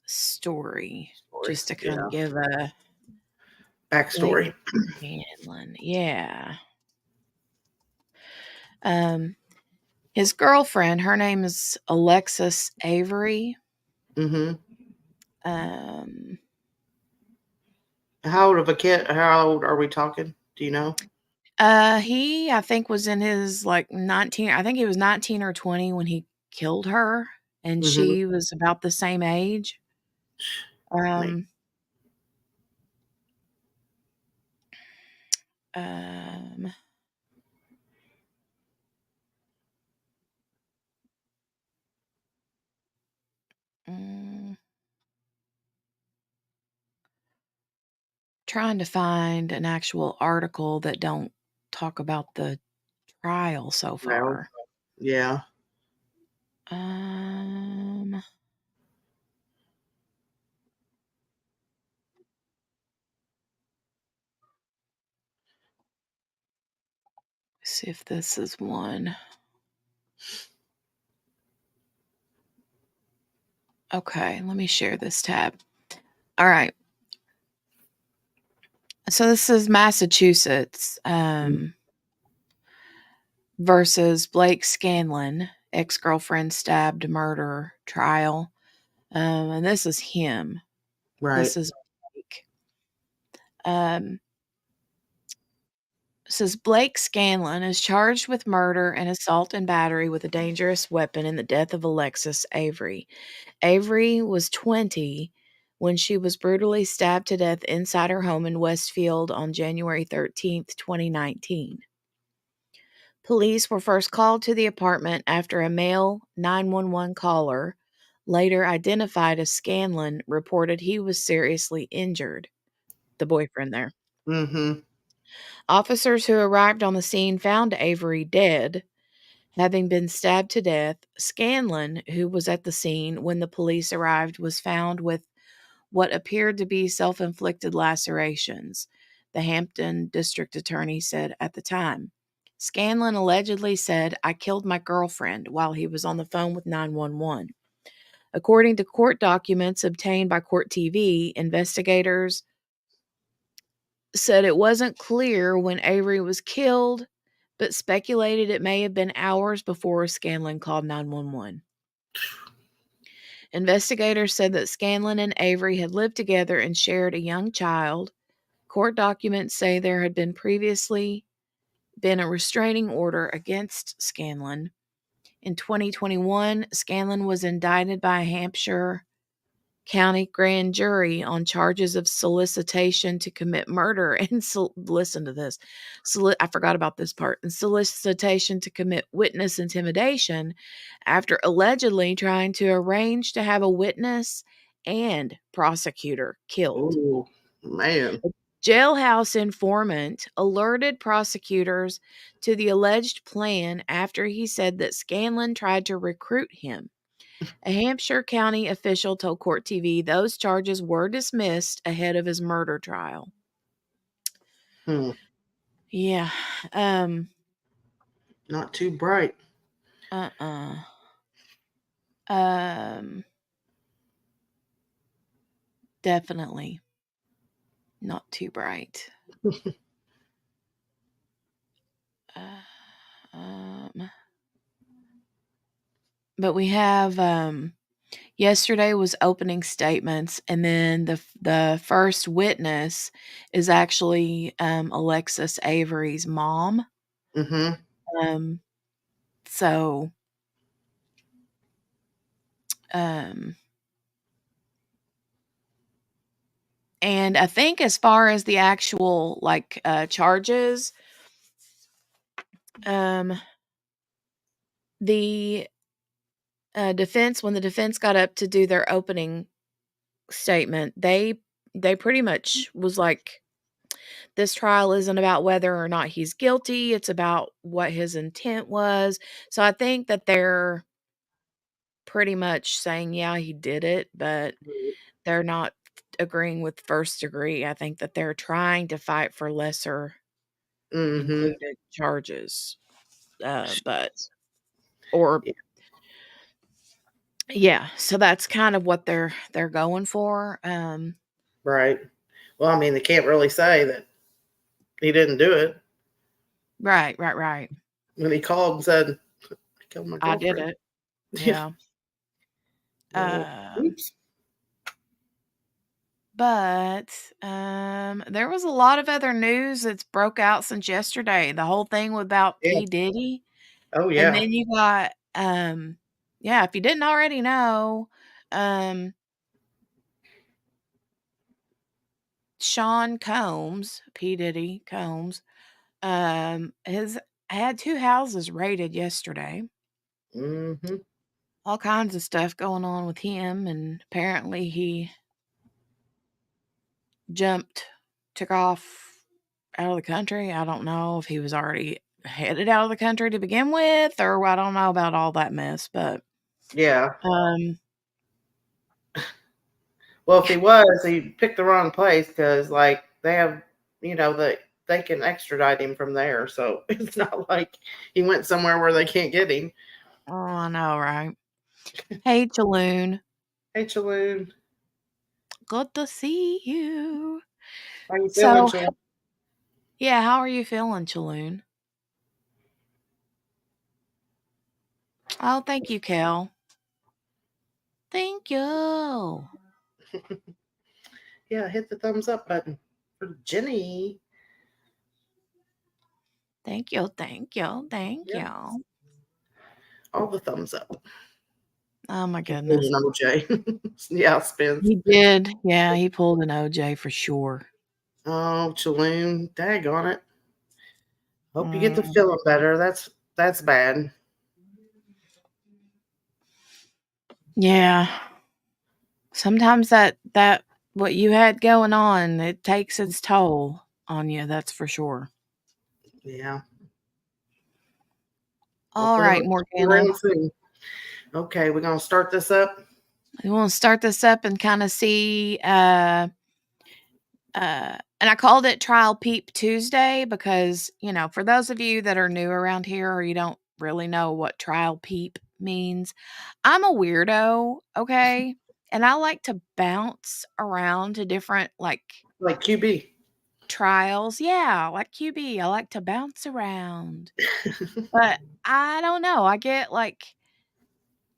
story just to kind of Yeah. give a Blake Backstory. Scanlon. Yeah. Um, his girlfriend, her name is Alexis Avery. Mm-hmm. Um, How old of a kid? How old are we talking? Do you know? he I think was in his like 19. I think he was 19 or 20 when he killed her, and Mm-hmm. she was about the same age. Um, um, mm, trying to find an actual article that don't talk about the trial so Well, far. yeah. Um, see if this is one. Okay, let me share this tab. All right. So this is Massachusetts versus Blake Scanlon, ex-girlfriend stabbed murder trial. And this is him. Right. This is Blake. Says Blake Scanlon is charged with murder and assault and battery with a dangerous weapon in the death of Alexis Avery. Avery was 20 when she was brutally stabbed to death inside her home in Westfield on January 13th, 2019. Police were first called to the apartment after a male 911 caller, later identified as Scanlon, reported he was seriously injured. The boyfriend there. Mm-hmm. Officers who arrived on the scene found Avery dead, having been stabbed to death. Scanlon, who was at the scene when the police arrived, was found with what appeared to be self-inflicted lacerations, the Hampton district attorney said at the time. Scanlon allegedly said, "I killed my girlfriend," while he was on the phone with 911. According to court documents obtained by Court TV, investigators said it wasn't clear when Avery was killed, but speculated it may have been hours before Scanlon called 911. Investigators said that Scanlon and Avery had lived together and shared a young child. Court documents say there had been previously been a restraining order against Scanlon. In 2021, Scanlon was indicted by a Hampshire County grand jury on charges of solicitation to commit murder and listen to this. I forgot about this part. And solicitation to commit witness intimidation after allegedly trying to arrange to have a witness and prosecutor killed. Oh, man. Jailhouse informant alerted prosecutors to the alleged plan after he said that Scanlon tried to recruit him. A Hampshire County official told Court TV those charges were dismissed ahead of his murder trial. Yeah. Not too bright. Definitely not too bright. But we have yesterday was opening statements, and then the first witness is actually Alexis Avery's mom. Mm-hmm. So and I think as far as the actual like charges, the defense, when the defense got up to do their opening statement, they pretty much was like, this trial isn't about whether or not he's guilty, it's about what his intent was. So I think that they're pretty much saying, yeah, he did it, but they're not agreeing with first degree. I think that they're trying to fight for lesser included charges. But or yeah, so that's kind of what they're going for. Right. Well, I mean, they can't really say that he didn't do it. Right. When he called and said, "I killed my I did girlfriend." it. Yeah. Oops. But there was a lot of other news that's broke out since yesterday. The whole thing about Yeah. P. Diddy. Oh And yeah. then you got yeah, if you didn't already know, Sean Combs, P. Diddy Combs, has had 2 houses raided yesterday. Mm-hmm. All kinds of stuff going on with him, and apparently he took off out of the country. I don't know if he was already headed out of the country to begin with, or I don't know about all that mess, but Yeah. um Well, if he was, he picked the wrong place because, like, they have, they can extradite him from there. So it's not like he went somewhere where they can't get him. oh, I know, right? Hey, Chaloon. Hey, Chaloon. Good to see you. How you feeling, So, Chaloon? yeah, how are you feeling, Chaloon? Oh, thank you, Kel. Thank you. Yeah, hit the thumbs up button for Jenny. Thank you, thank you, thank Yeah. you. All the thumbs up. Oh my goodness. Including OJ. Yeah, Spence. He did. Yeah, he pulled an OJ for sure. Oh, Chaloon. Daggone it. Hope you get to Mm. feeling better. That's bad. Yeah. Sometimes that what you had going on, it takes its toll on you, that's for sure. Yeah. All Hopefully right, it'll be Morgana. rain soon. Okay, we're gonna start this up. We want to start this up and kind of see and I called it Trial Peep Tuesday because, for those of you that are new around here or you don't really know what Trial Peep means, I'm a weirdo, okay? And I like to bounce around to different Like QB. trials. Yeah, like QB. I like to bounce around. But I don't know.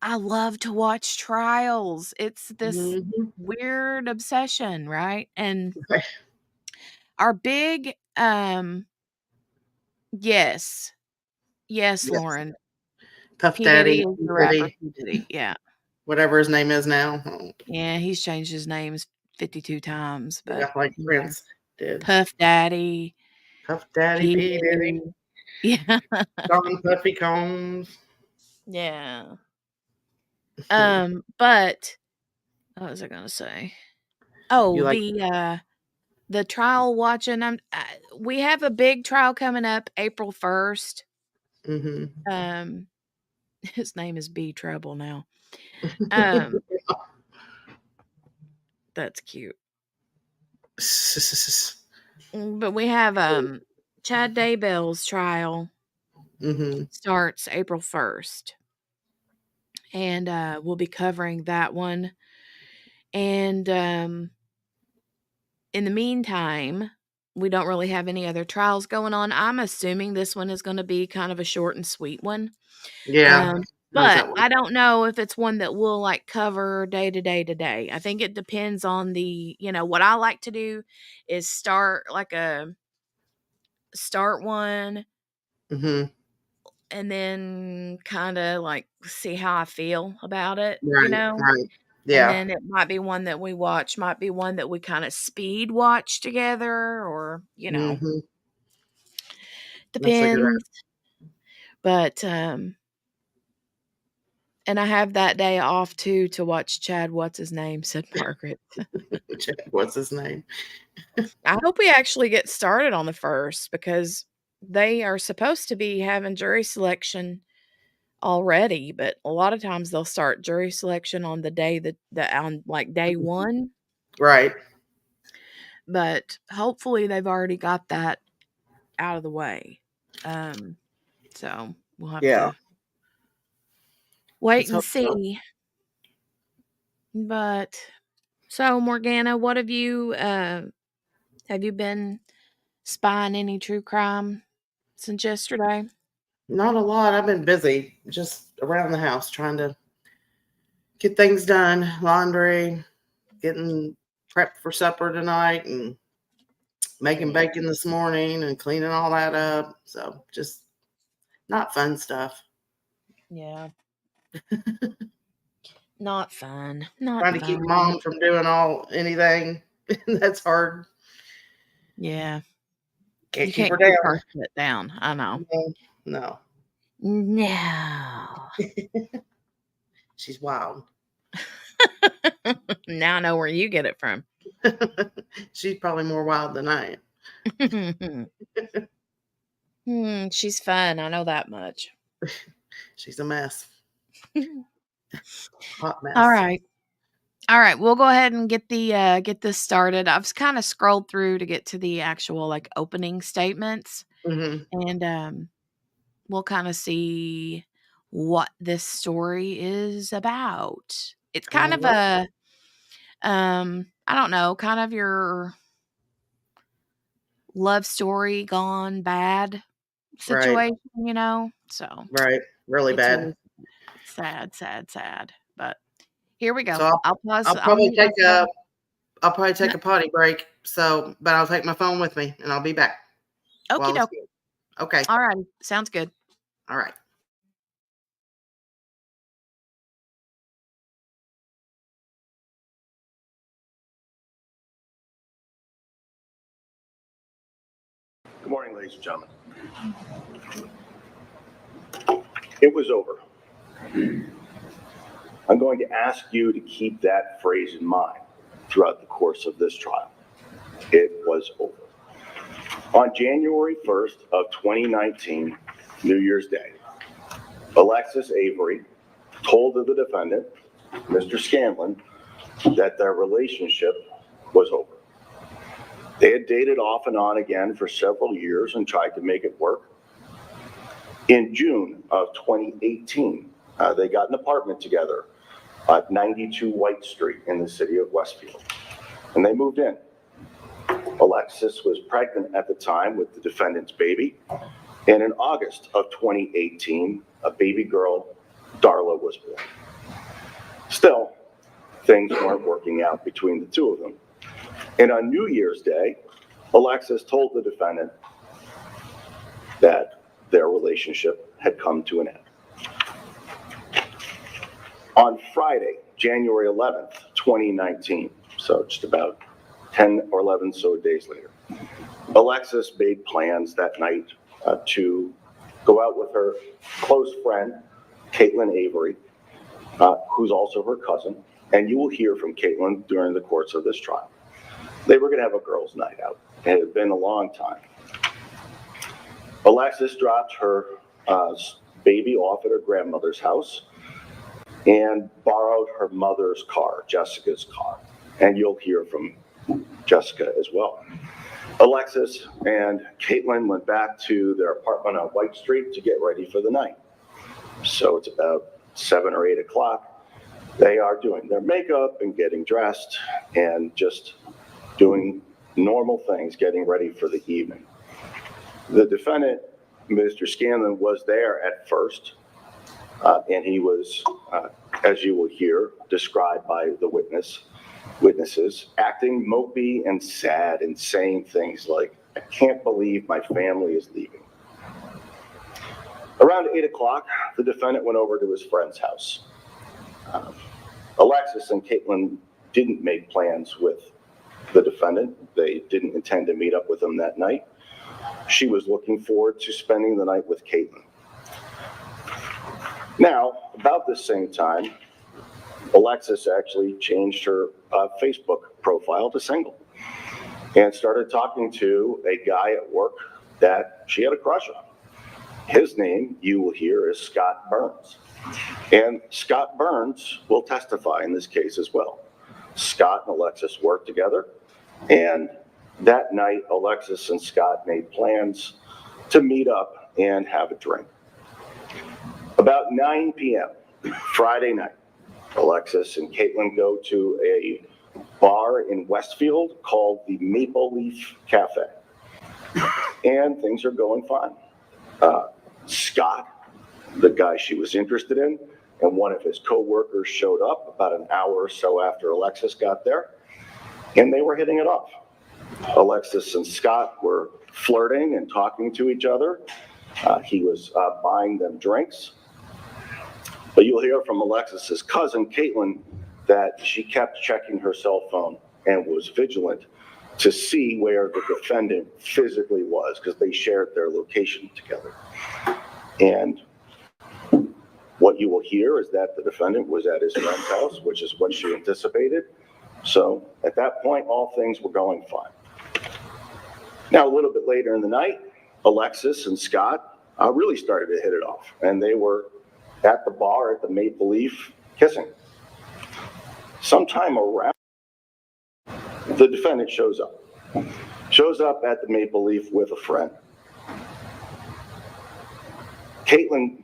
I love to watch trials. It's this Mhm. weird obsession, right? And Right. our big yes. Yes, Yes. Lauren. Puff P. Diddy Daddy, is P. the rapper Diddy, P. Diddy. Yeah. whatever his name is now. Oh, Yeah, he's changed his names 52 times, but yeah, like Prince did. Puff Daddy, Puff Daddy, P. P. Diddy, Diddy. Yeah. Sean Puffy Combs. Yeah. But what was I gonna say? You Oh, like? the trial watching. We have a big trial coming up April 1st. Mm-hmm. His name is B Trouble now. Um, that's cute. But we have Chad Daybell's trial Mm-hmm. starts April 1st. And we'll be covering that one. And in the meantime, we don't really have any other trials going on. I'm assuming this one is going to be kind of a short and sweet one. Yeah, mine's But that one. I don't know if it's one that we'll like cover day to day to day. I think it depends on what I like to do is start one Mm-hmm. and then kind of like see how I feel about it, Right, right. and Yeah. then it might be one that we watch, might be one that we kind of speed watch together, or Mm-hmm. That's a good depends. But and I have that day off too to watch Chad. What's his name? Said Margaret. What's his name? I hope we actually get started on the 1st because they are supposed to be having jury selection already, but a lot of times they'll start jury selection on the day that on like day 1. Right. But hopefully they've already got that out of the way. So we'll have Yeah. to wait Let's and hope so. see. But so Morgana, what have you been spying any true crime since yesterday? Not a lot. I've been busy just around the house trying to get things done, laundry, getting prep for supper tonight and making bacon this morning and cleaning all that up. So just not fun stuff. Yeah. Not fun. Not Trying to fun. keep mom from doing anything. That's hard. Yeah. Can't You keep can't her keep down. her shit down. I know. No. No. She's wild. Now I know where you get it from. She's probably more wild than I am. She's fun. I know that much. She's a mess. Hot mess. All right. All right. We'll go ahead and get this started. I've kind of scrolled through to get to the actual like opening statements, and we'll kind of see what this story is about. It's kind of a I don't know, kind of your love story gone bad situation, you know? So Right. Really it's bad. really sad, sad, sad. But here we go. So I'll pause. I'll I'll probably mute take myself. a potty break. So, but I'll take my phone with me and I'll be back. Okie doke. Okay. All right. Sounds good. All right. Good morning, ladies and gentlemen. It was over. I'm going to ask you to keep that phrase in mind throughout the course of this trial. It was over. On January 1st of 2019, New Year's Day, Alexis Avery told the defendant, Mr. Scanlon, that their relationship was over. They had dated off and on again for several years and tried to make it work. In June of 2018, they got an apartment together at 92 White Street in the city of Westfield, and they moved in. Alexis was pregnant at the time with the defendant's baby, and in August of 2018, a baby girl, Darla, was born. Still, things weren't working out between the two of them. And on New Year's Day, Alexis told the defendant that their relationship had come to an end. On Friday, January 11th, 2019, so just about 10 or 11 so days later, Alexis made plans that night to go out with her close friend, Caitlin Avery, who's also her cousin, and you will hear from Caitlin during the course of this trial. They were going to have a girls' night out. It had been a long time. Alexis dropped her baby off at her grandmother's house and borrowed her mother's car, Jessica's car. And you'll hear from Jessica as well. Alexis and Caitlin went back to their apartment on White Street to get ready for the night. So it's about 7 or 8 o'clock. They are doing their makeup and getting dressed and just doing normal things, getting ready for the evening. The defendant, Mr. Scanlon, was there at first, and he was, as you will hear, described by the witnesses, acting mopey and sad and saying things like, "I can't believe my family is leaving." Around 8 o'clock, the defendant went over to his friend's house. Alexis and Caitlin didn't make plans with the defendant. They didn't intend to meet up with him that night. She was looking forward to spending the night with Caitlin. Now, about the same time, Alexis actually changed her Facebook profile to single and started talking to a guy at work that she had a crush on. His name, you will hear, is Scott Burns. And Scott Burns will testify in this case as well. Scott and Alexis worked together, and that night, Alexis and Scott made plans to meet up and have a drink. About 9 p.m. Friday night, Alexis and Caitlin go to a bar in Westfield called the Maple Leaf Cafe. And things are going fine. Scott, the guy she was interested in, and one of his co-workers showed up about an hour or so after Alexis got there. and they were hitting it off. Alexis and Scott were flirting and talking to each other. He was buying them drinks. But you'll hear from Alexis's cousin, Caitlin, that she kept checking her cell phone and was vigilant to see where the defendant physically was, because they shared their location together. And what you will hear is that the defendant was at his friend's house, which is what she anticipated. So at that point, all things were going fine. Now, a little bit later in the night, Alexis and Scott really started to hit it off, and they were at the bar at the Maple Leaf kissing. Sometime around, the defendant shows up at the Maple Leaf with a friend. Caitlin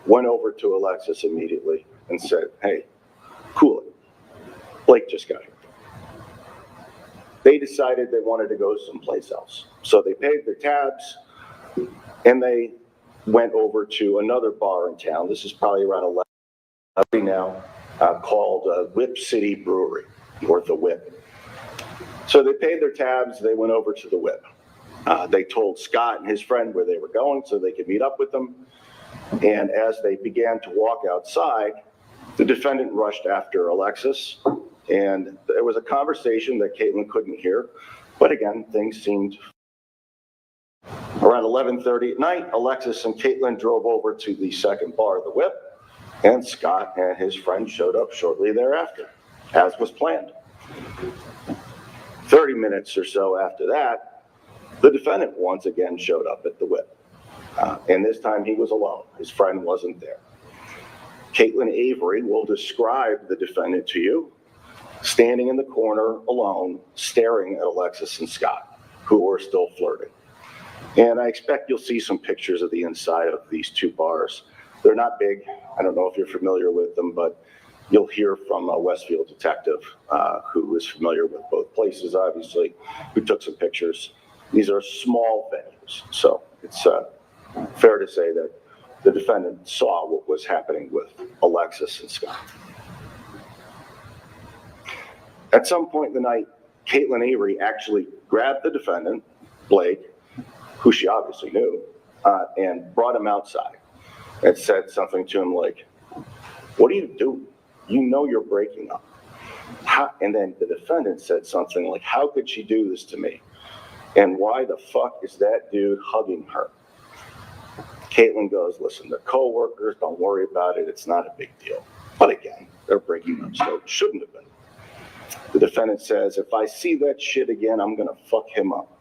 went over to Alexis immediately and said, "Hey, cool it. Blake just got here." They decided they wanted to go someplace else. So they paid their tabs and they went over to another bar in town. This is probably around 11 now, called Whip City Brewery, or the Whip. So they paid their tabs, they went over to the Whip. They told Scott and his friend where they were going so they could meet up with them. And as they began to walk outside, the defendant rushed after Alexis, and there was a conversation that Caitlin couldn't hear. But again, things seemed. Around 11:30 at night, Alexis and Caitlin drove over to the second bar, the Whip, and Scott and his friend showed up shortly thereafter, as was planned. 30 minutes or so after that, the defendant once again showed up at the Whip. And this time he was alone. His friend wasn't there. Caitlin Avery will describe the defendant to you, standing in the corner alone, staring at Alexis and Scott, who were still flirting. And I expect you'll see some pictures of the inside of these two bars. They're not big. I don't know if you're familiar with them, but you'll hear from a Westfield detective who is familiar with both places, obviously, who took some pictures. These are small venues, so it's fair to say that the defendant saw what was happening with Alexis and Scott. At some point in the night, Caitlin Avery actually grabbed the defendant, Blake, who she obviously knew, and brought him outside and said something to him like, "What are you doing? You know you're breaking up." And then the defendant said something like, "How could she do this to me? And why the fuck is that dude hugging her?" Caitlin goes, "Listen, they're co-workers, don't worry about it, it's not a big deal." But again, they're breaking up, so it shouldn't have been. The defendant says, "If I see that shit again, I'm gonna fuck him up."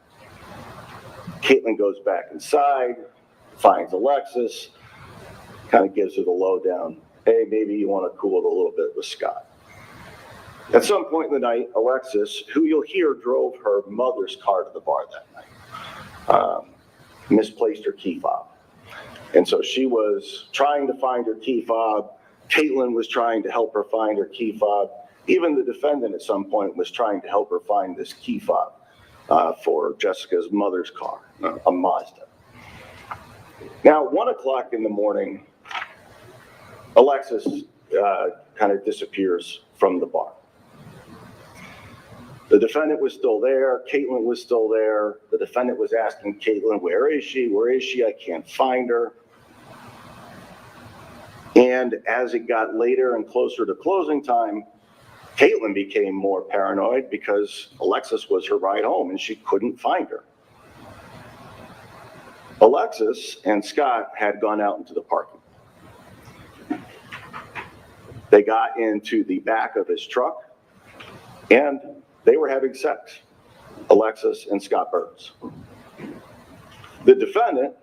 Caitlin goes back inside, finds Alexis, kind of gives her the lowdown. "Hey, maybe you want to cool it a little bit with Scott." At some point in the night, Alexis, who you'll hear drove her mother's car to the bar that night, misplaced her key fob. And so she was trying to find her key fob. Caitlin was trying to help her find her key fob. Even the defendant at some point was trying to help her find this key fob for Jessica's mother's car, a Mazda. Now, 1 o'clock in the morning, Alexis kind of disappears from the bar. The defendant was still there. Caitlin was still there. The defendant was asking Caitlin, "Where is she? Where is she? I can't find her." And as it got later and closer to closing time, Caitlin became more paranoid because Alexis was her ride home and she couldn't find her. Alexis and Scott had gone out into the parking. They got into the back of his truck and they were having sex, Alexis and Scott Burns. The defendant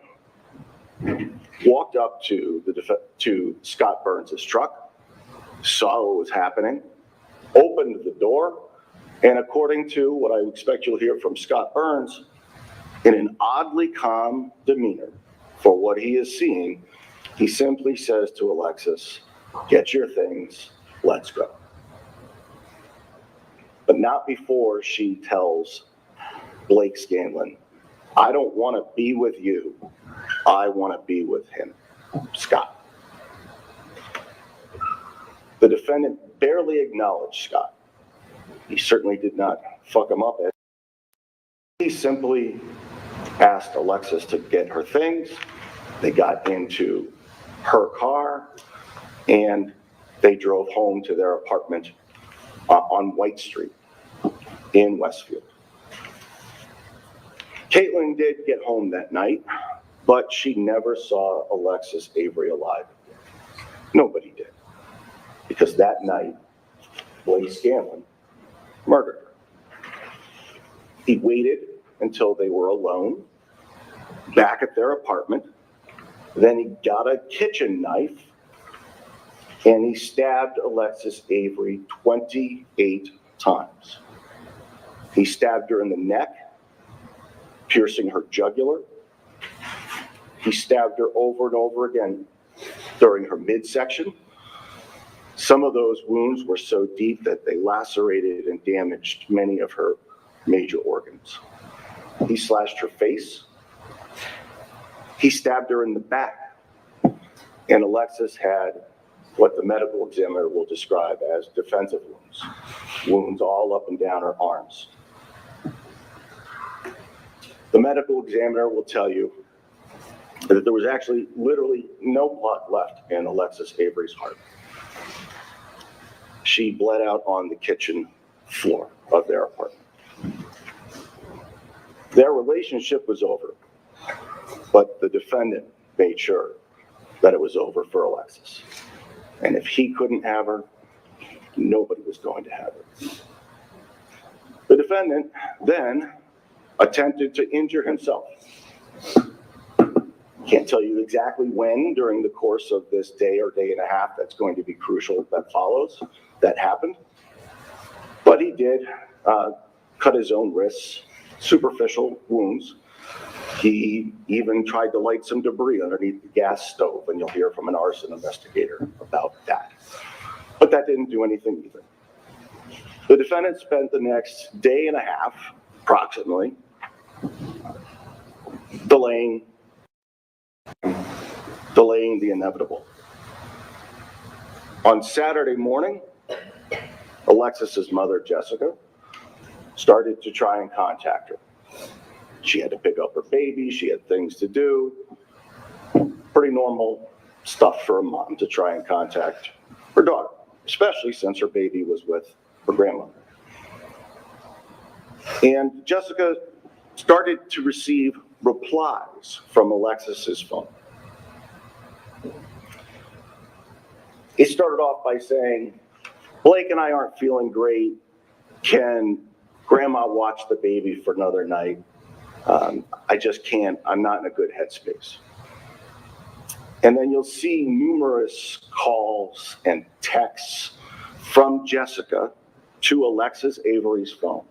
walked up to Scott Burns' truck, saw what was happening, opened the door, and according to what I expect you'll hear from Scott Burns, in an oddly calm demeanor for what he is seeing, he simply says to Alexis, "Get your things, let's go." But not before she tells Blake Scanlon, "I don't want to be with you. I want to be with him, Scott." The defendant barely acknowledged Scott. He certainly did not fuck him up. He simply asked Alexis to get her things. They got into her car and they drove home to their apartment on White Street in Westfield. Caitlin did get home that night, but she never saw Alexis Avery alive. Nobody did. Because that night, Blake Scanlon murdered her. He waited until they were alone, back at their apartment. Then he got a kitchen knife and he stabbed Alexis Avery 28 times. He stabbed her in the neck, piercing her jugular. He stabbed her over and over again during her midsection. Some of those wounds were so deep that they lacerated and damaged many of her major organs. He slashed her face. He stabbed her in the back. And Alexis had what the medical examiner will describe as defensive wounds, wounds all up and down her arms. The medical examiner will tell you that there was actually literally no blood left in Alexis Avery's heart. She bled out on the kitchen floor of their apartment. Their relationship was over, but the defendant made sure that it was over for Alexis. And if he couldn't have her, nobody was going to have her. The defendant then attempted to injure himself. Can't tell you exactly when during the course of this day or day and a half that's going to be crucial that follows that happened. But he did cut his own wrists, superficial wounds. He even tried to light some debris underneath the gas stove, and you'll hear from an arson investigator about that. But that didn't do anything either. The defendant spent the next day and a half, approximately, delaying the inevitable. On Saturday morning, Alexis's mother, Jessica, started to try and contact her. She had to pick up her baby, she had things to do. Pretty normal stuff for a mom to try and contact her daughter, especially since her baby was with her grandmother. And Jessica started to receive replies from Alexis's phone. He started off by saying, Blake and I aren't feeling great. Can grandma watch the baby for another night? I just can't. I'm not in a good headspace. And then you'll see numerous calls and texts from Jessica to Alexis Avery's phone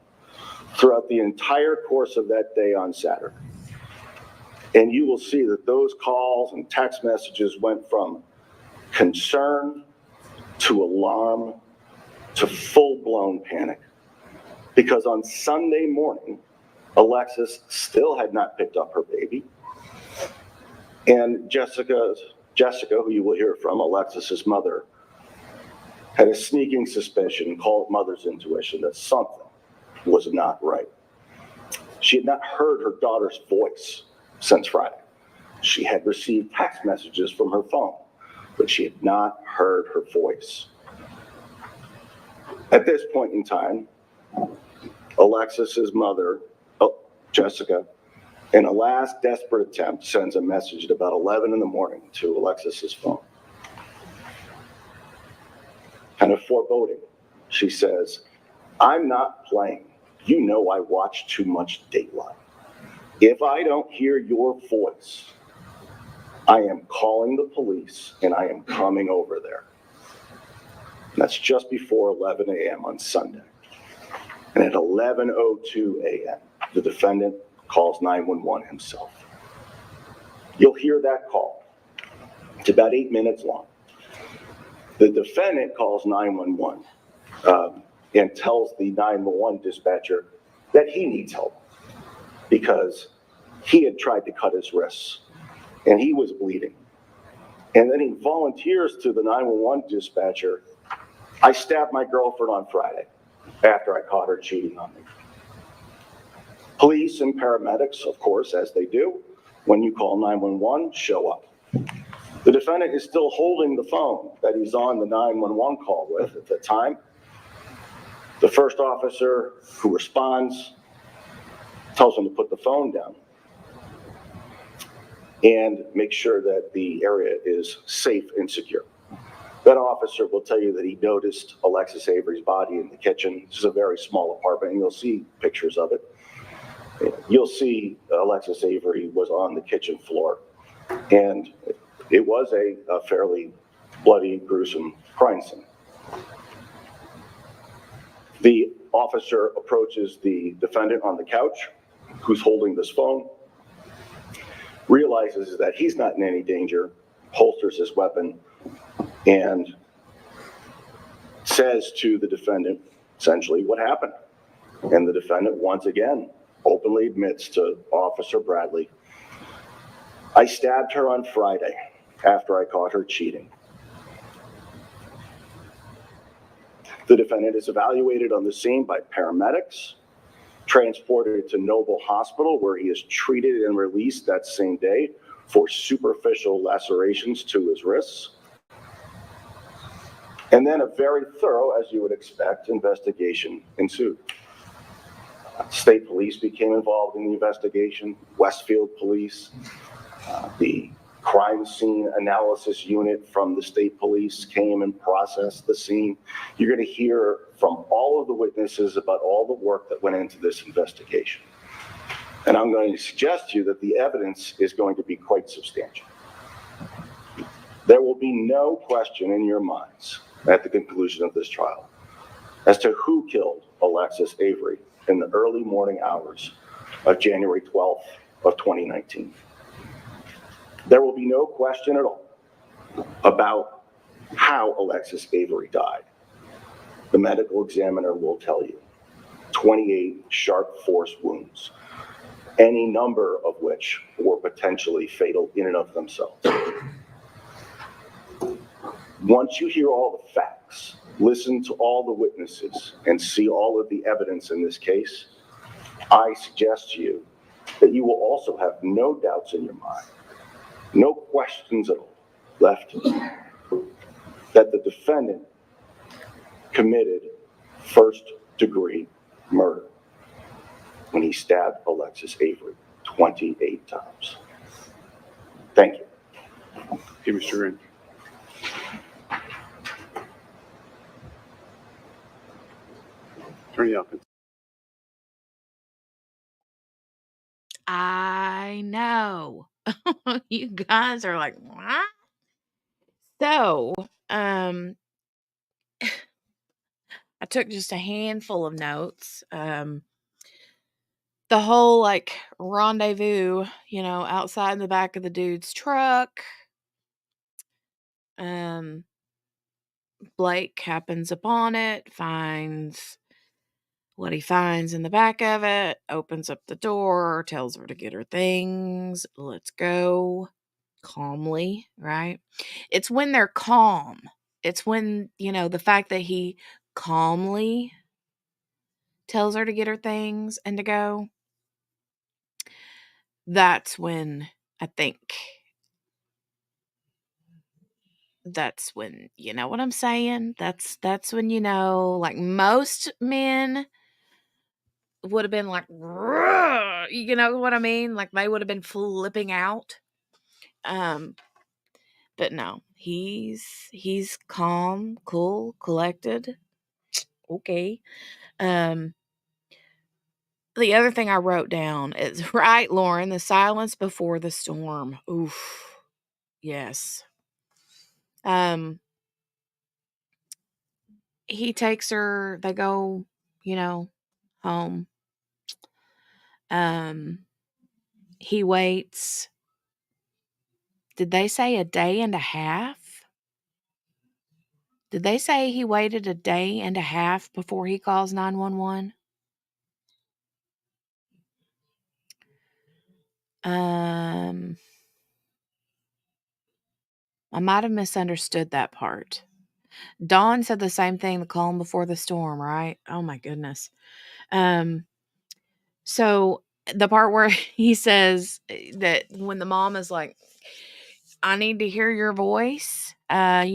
throughout the entire course of that day on Saturday. And you will see that those calls and text messages went from concern to alarm to full-blown panic. Because on Sunday morning, Alexis still had not picked up her baby. And Jessica, who you will hear from, Alexis's mother, had a sneaking suspicion, called mother's intuition, that something was not right. She had not heard her daughter's voice since Friday. She had received text messages from her phone, but she had not heard her voice. At this point in time, Alexis's mother, Jessica, in a last desperate attempt, sends a message at about 11 in the morning to Alexis's phone. Kind of foreboding. She says, I'm not playing. You know I watch too much Dateline. If I don't hear your voice, I am calling the police and I am coming over there. And that's just before 11 a.m. on Sunday. And at 11:02 a.m., the defendant calls 911 himself. You'll hear that call. It's about 8 minutes long. The defendant calls 911 and tells the 911 dispatcher that he needs help because he had tried to cut his wrists and he was bleeding. And then he volunteers to the 911 dispatcher, I stabbed my girlfriend on Friday. after I caught her cheating on me. Police and paramedics, of course, as they do, when you call 911, show up. The defendant is still holding the phone that he's on the 911 call with at the time. The first officer who responds tells him to put the phone down and make sure that the area is safe and secure. That officer will tell you that he noticed Alexis Avery's body in the kitchen. This is a very small apartment, and you'll see pictures of it. You'll see Alexis Avery was on the kitchen floor, and it was a fairly bloody, gruesome crime scene. The officer approaches the defendant on the couch, who's holding this phone, realizes that he's not in any danger, holsters his weapon, and says to the defendant, essentially, what happened? And the defendant, once again, openly admits to Officer Bradley, I stabbed her on Friday after I caught her cheating. The defendant is evaluated on the scene by paramedics, transported to Noble Hospital, where he is treated and released that same day for superficial lacerations to his wrists. And then a very thorough, as you would expect, investigation ensued. State police became involved in the investigation, Westfield police, the crime scene analysis unit from the state police came and processed the scene. You're going to hear from all of the witnesses about all the work that went into this investigation. And I'm going to suggest to you that the evidence is going to be quite substantial. There will be no question in your minds at the conclusion of this trial as to who killed Alexis Avery in the early morning hours of January 12th of 2019. There will be no question at all about how Alexis Avery died. The medical examiner will tell you 28 sharp force wounds, any number of which were potentially fatal in and of themselves. Once you hear all the facts, listen to all the witnesses, and see all of the evidence in this case, I suggest to you that you will also have no doubts in your mind, no questions at all left, that the defendant committed first-degree murder when he stabbed Alexis Avery 28 times. Thank you. Okay, Mr. Green. Attorney Elkins. I know. You guys are like, what? So, I took just a handful of notes. The whole like rendezvous, outside in the back of the dude's truck. Blake happens upon it, finds what he finds in the back of it, opens up the door, tells her to get her things. Let's go. Calmly, right? It's when they're calm. It's when, the fact that he calmly tells her to get her things and to go. That's when I think that's when, you know what I'm saying? That's when, like most men would have been like, you know what I mean? Like they would have been flipping out. But no, he's calm, cool, collected. Okay. The other thing I wrote down is right, Lauren, the silence before the storm. Oof. Yes. He takes her, they go, home. He waits. Did they say a day and a half? Did they say he waited a day and a half before he calls 911? I might have misunderstood that part. Dawn said the same thing, the calm before the storm, right? Oh my goodness. So the part where he says that when the mom is like, I need to hear your voice. I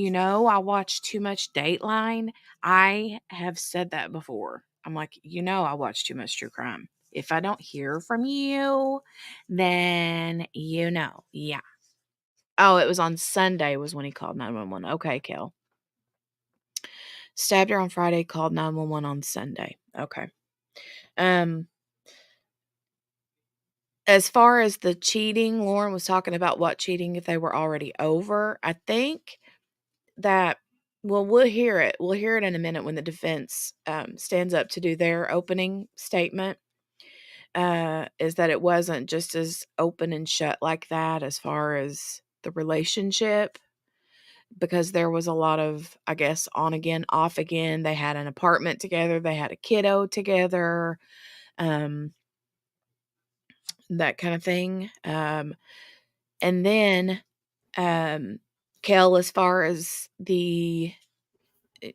watch too much Dateline. I have said that before. I'm like, I watch too much true crime. If I don't hear from you, then yeah. Oh, it was on Sunday was when he called 911. Okay, Kel. Stabbed her on Friday, called 911 on Sunday. Okay. As far as the cheating, Lauren was talking about what cheating if they were already over. I think that, well, we'll hear it. We'll hear it in a minute when the defense stands up to do their opening statement. Is that it wasn't just as open and shut like that as far as the relationship, because there was a lot of, I guess, on again, off again. They had an apartment together. They had a kiddo together. That kind of thing. And then Kel, as far as I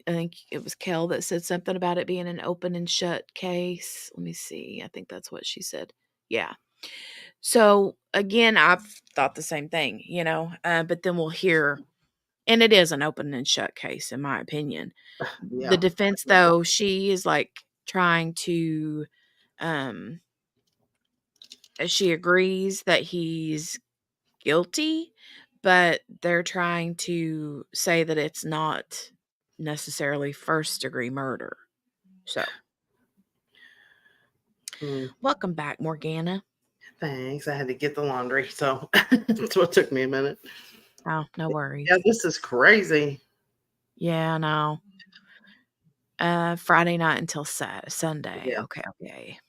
think it was Kel that said something about it being an open and shut case. Let me see. I think that's what she said. Yeah. So again, I've thought the same thing, but then we'll hear, and it is an open and shut case, in my opinion. The Yeah. defense, though, she is like trying to, she agrees that he's guilty, but they're trying to say that it's not necessarily first degree murder. So, welcome back, Morgana. Thanks. I had to get the laundry, so that's what took me a minute. Oh, no worries. Yeah, this is crazy. Yeah, I know. Friday night until Sunday. Yeah. Okay.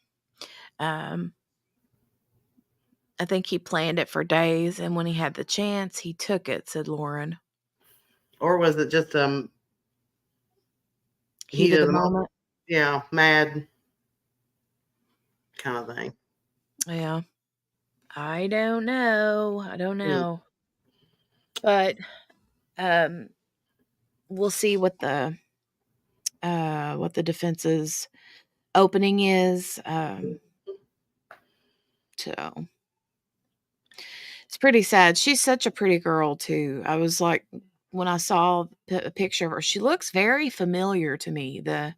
I think he planned it for days, and when he had the chance, he took it, said Lauren. Or was it just Heat of the moment? Yeah, mad kind of thing. Yeah. I don't know. But we'll see what the defense's opening is. So it's pretty sad. She's such a pretty girl too. I was like, when I saw a picture of her, she looks very familiar to me. The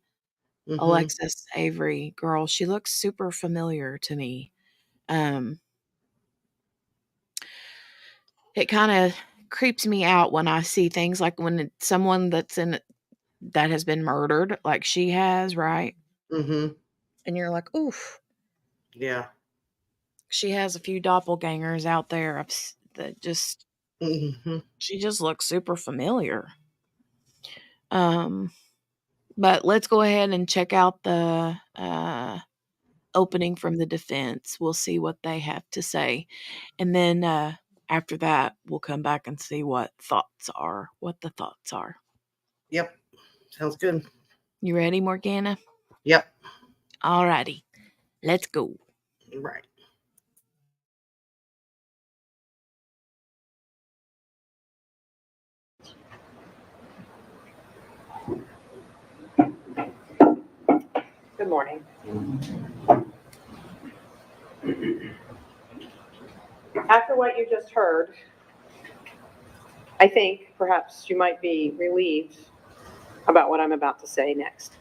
Alexis Avery girl, she looks super familiar to me. It kind of creeps me out when I see things like when someone that has been murdered, like she has, right? Mm-hmm. And you're like, oof. Yeah. She has a few doppelgangers out there that just, she just looks super familiar. But let's go ahead and check out the opening from the defense. We'll see what they have to say. And then after that, we'll come back and see what the thoughts are. Yep. Sounds good. You ready, Morgana? Yep. All righty. Let's go. Right. Good morning. After what you just heard, I think perhaps you might be relieved about what I'm about to say next.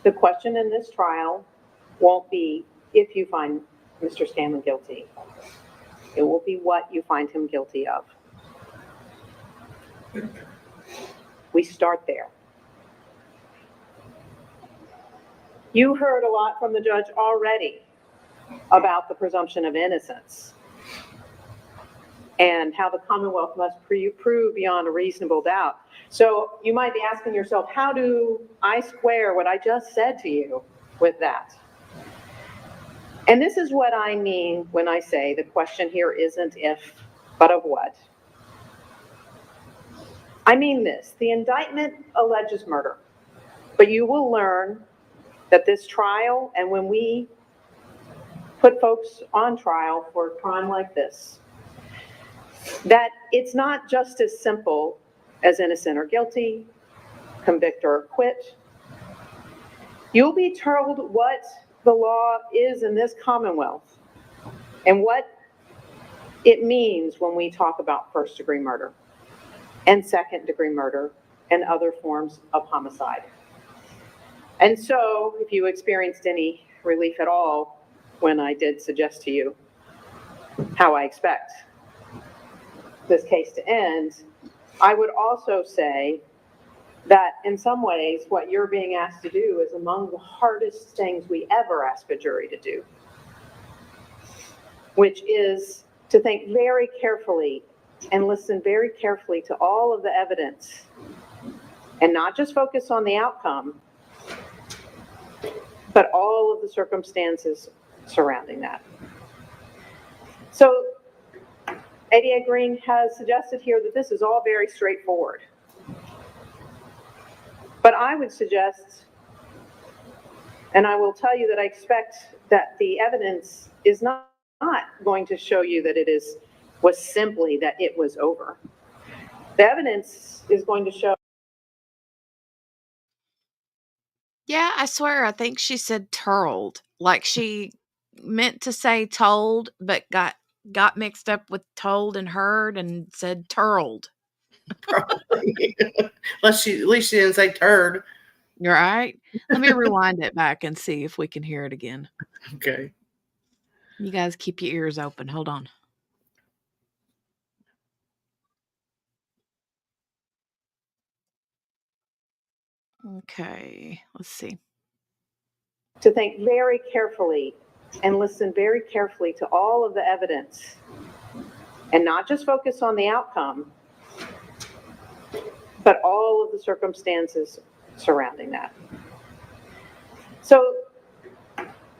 The question in this trial won't be if you find Mr. Scanlon guilty. It will be what you find him guilty of. We start there. You heard a lot from the judge already about the presumption of innocence and how the Commonwealth must prove beyond a reasonable doubt. So you might be asking yourself, how do I square what I just said to you with that? And this is what I mean when I say the question here isn't if, but of what. I mean this, the indictment alleges murder, but you will learn that this trial, and when we put folks on trial for a crime like this, that it's not just as simple as innocent or guilty, convict or acquit. You'll be told what the law is in this Commonwealth and what it means when we talk about first-degree murder and second-degree murder and other forms of homicide. And so, if you experienced any relief at all when I did suggest to you how I expect this case to end, I would also say that in some ways, what you're being asked to do is among the hardest things we ever ask a jury to do, which is to think very carefully and listen very carefully to all of the evidence and not just focus on the outcome, but all of the circumstances surrounding that. So ADA Green has suggested here that this is all very straightforward. But I would suggest, and I will tell you that I expect that the evidence is not going to show you that was simply that it was over. The evidence is going to show. Yeah, I swear, I think she said turled. Like she meant to say told, but got mixed up with told and heard and said turled. Probably. At least she didn't say turd. You're right. Let me rewind it back and see if we can hear it again. Okay. You guys keep your ears open. Hold on. Okay, let's see. To think very carefully and listen very carefully to all of the evidence and not just focus on the outcome, but all of the circumstances surrounding that. So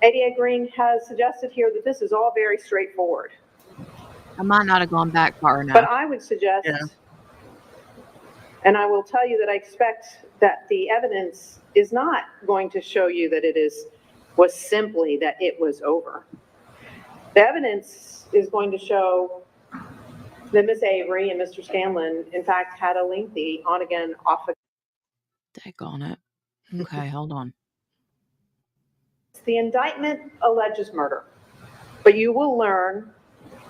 ADA Green has suggested here that this is all very straightforward. I might not have gone back far enough. But I would suggest, and I will tell you that I expect that the evidence is not going to show you that was simply that it was over. The evidence is going to show that Miss Avery and Mr. Scanlon, in fact, had a lengthy on-again, off-again. Daggone it. Okay, hold on. The indictment alleges murder, but you will learn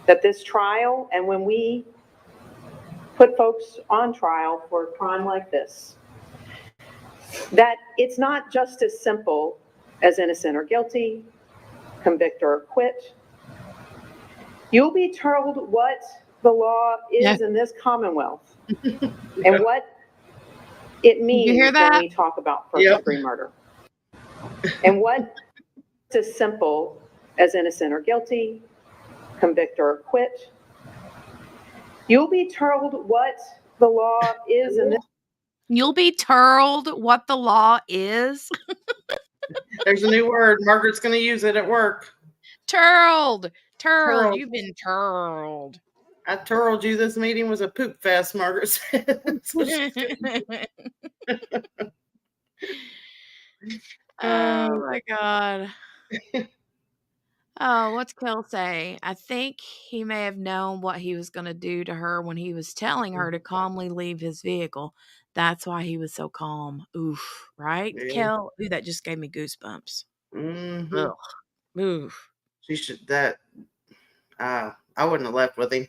that this trial, and when we put folks on trial for a crime like this, that it's not just as simple as innocent or guilty, convict or acquit. You'll be told what the law is in this Commonwealth and what it means when we talk about first-degree murder. And what is as simple as innocent or guilty, convict or acquit. You'll be told what the law is in this. You'll be told what the law is. There's a new word. Margaret's going to use it at work. Turled. Turled. You've been turled. I told you this meeting was a poop fest, Margaret said. Oh my God. Oh, what's Kel say? I think he may have known what he was going to do to her when he was telling her to calmly leave his vehicle. That's why he was so calm. Oof, right? Yeah. Kel? Ooh, that just gave me goosebumps. Mm-hmm. Ugh. Oof. She should I wouldn't have left with him.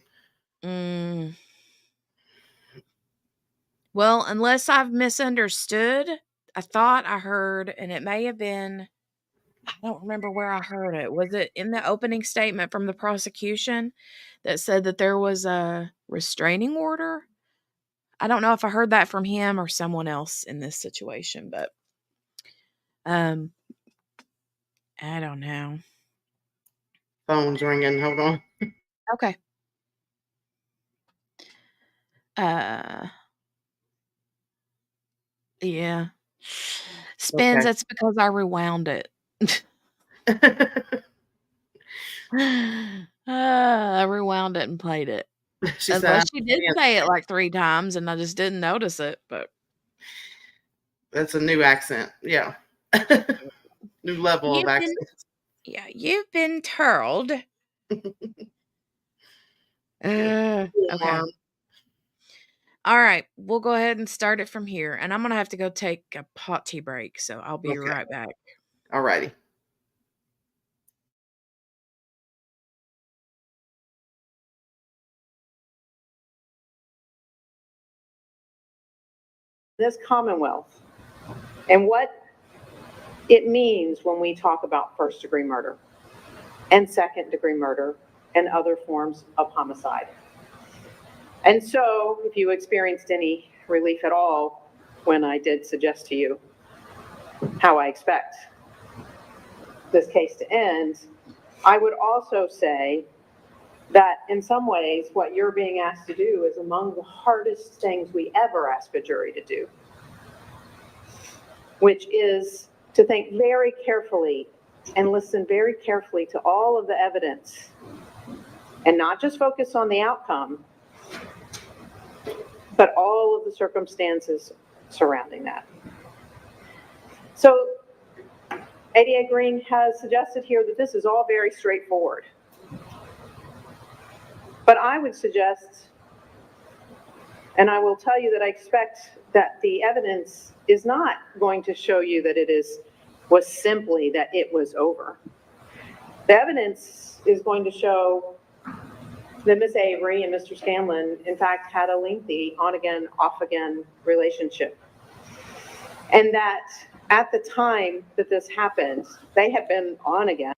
Well, unless I've misunderstood, I thought I heard, and it may have been, I don't remember where I heard it. Was it in the opening statement from the prosecution that said that there was a restraining order? I don't know if I heard that from him or someone else in this situation, but I don't know. Phone's ringing. Hold on. Okay. Yeah. Spins, that's because I rewound it. I rewound it and played it. Unless she did say it like 3 times and I just didn't notice it, but that's a new accent. Yeah. New level of accent. Yeah, you've been told. Okay. All right, we'll go ahead and start it from here. And I'm going to have to go take a potty break, so I'll be Okay. right back. All righty. This Commonwealth and what it means when we talk about first-degree murder and second-degree murder and other forms of homicide. And so, if you experienced any relief at all when I did suggest to you how I expect this case to end, I would also say that in some ways, what you're being asked to do is among the hardest things we ever ask a jury to do, which is to think very carefully and listen very carefully to all of the evidence and not just focus on the outcome, but all of the circumstances surrounding that. So ADA Green has suggested here that this is all very straightforward. But I would suggest, and I will tell you that I expect that the evidence is not going to show you that was simply that it was over. The evidence is going to show that Ms. Avery and Mr. Scanlon, in fact, had a lengthy on-again, off-again relationship. And that at the time that this happened, they had been on again.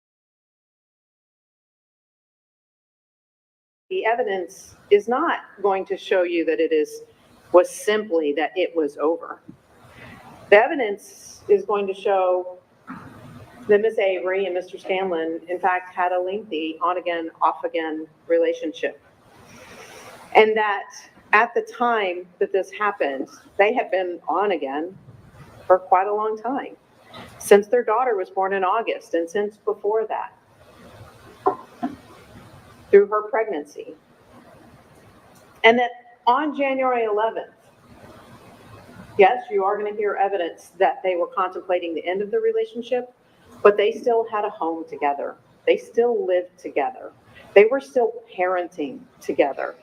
The evidence is not going to show you that was simply that it was over. The evidence is going to show that Ms. Avery and Mr. Scanlon, in fact, had a lengthy on-again, off-again relationship. And that at the time that this happened, they had been on again for quite a long time, since their daughter was born in August and since before that, through her pregnancy. And that on January 11th, yes, you are going to hear evidence that they were contemplating the end of the relationship, but they still had a home together. They still lived together. They were still parenting together.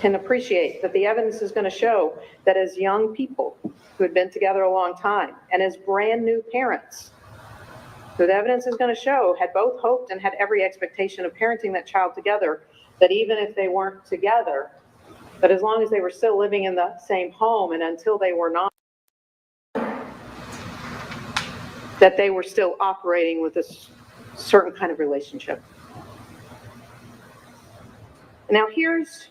Can appreciate that the evidence is going to show that as young people who had been together a long time and as brand new parents, so the evidence is going to show had both hoped and had every expectation of parenting that child together, that even if they weren't together, that as long as they were still living in the same home and until they were not, that they were still operating with this certain kind of relationship. Now here's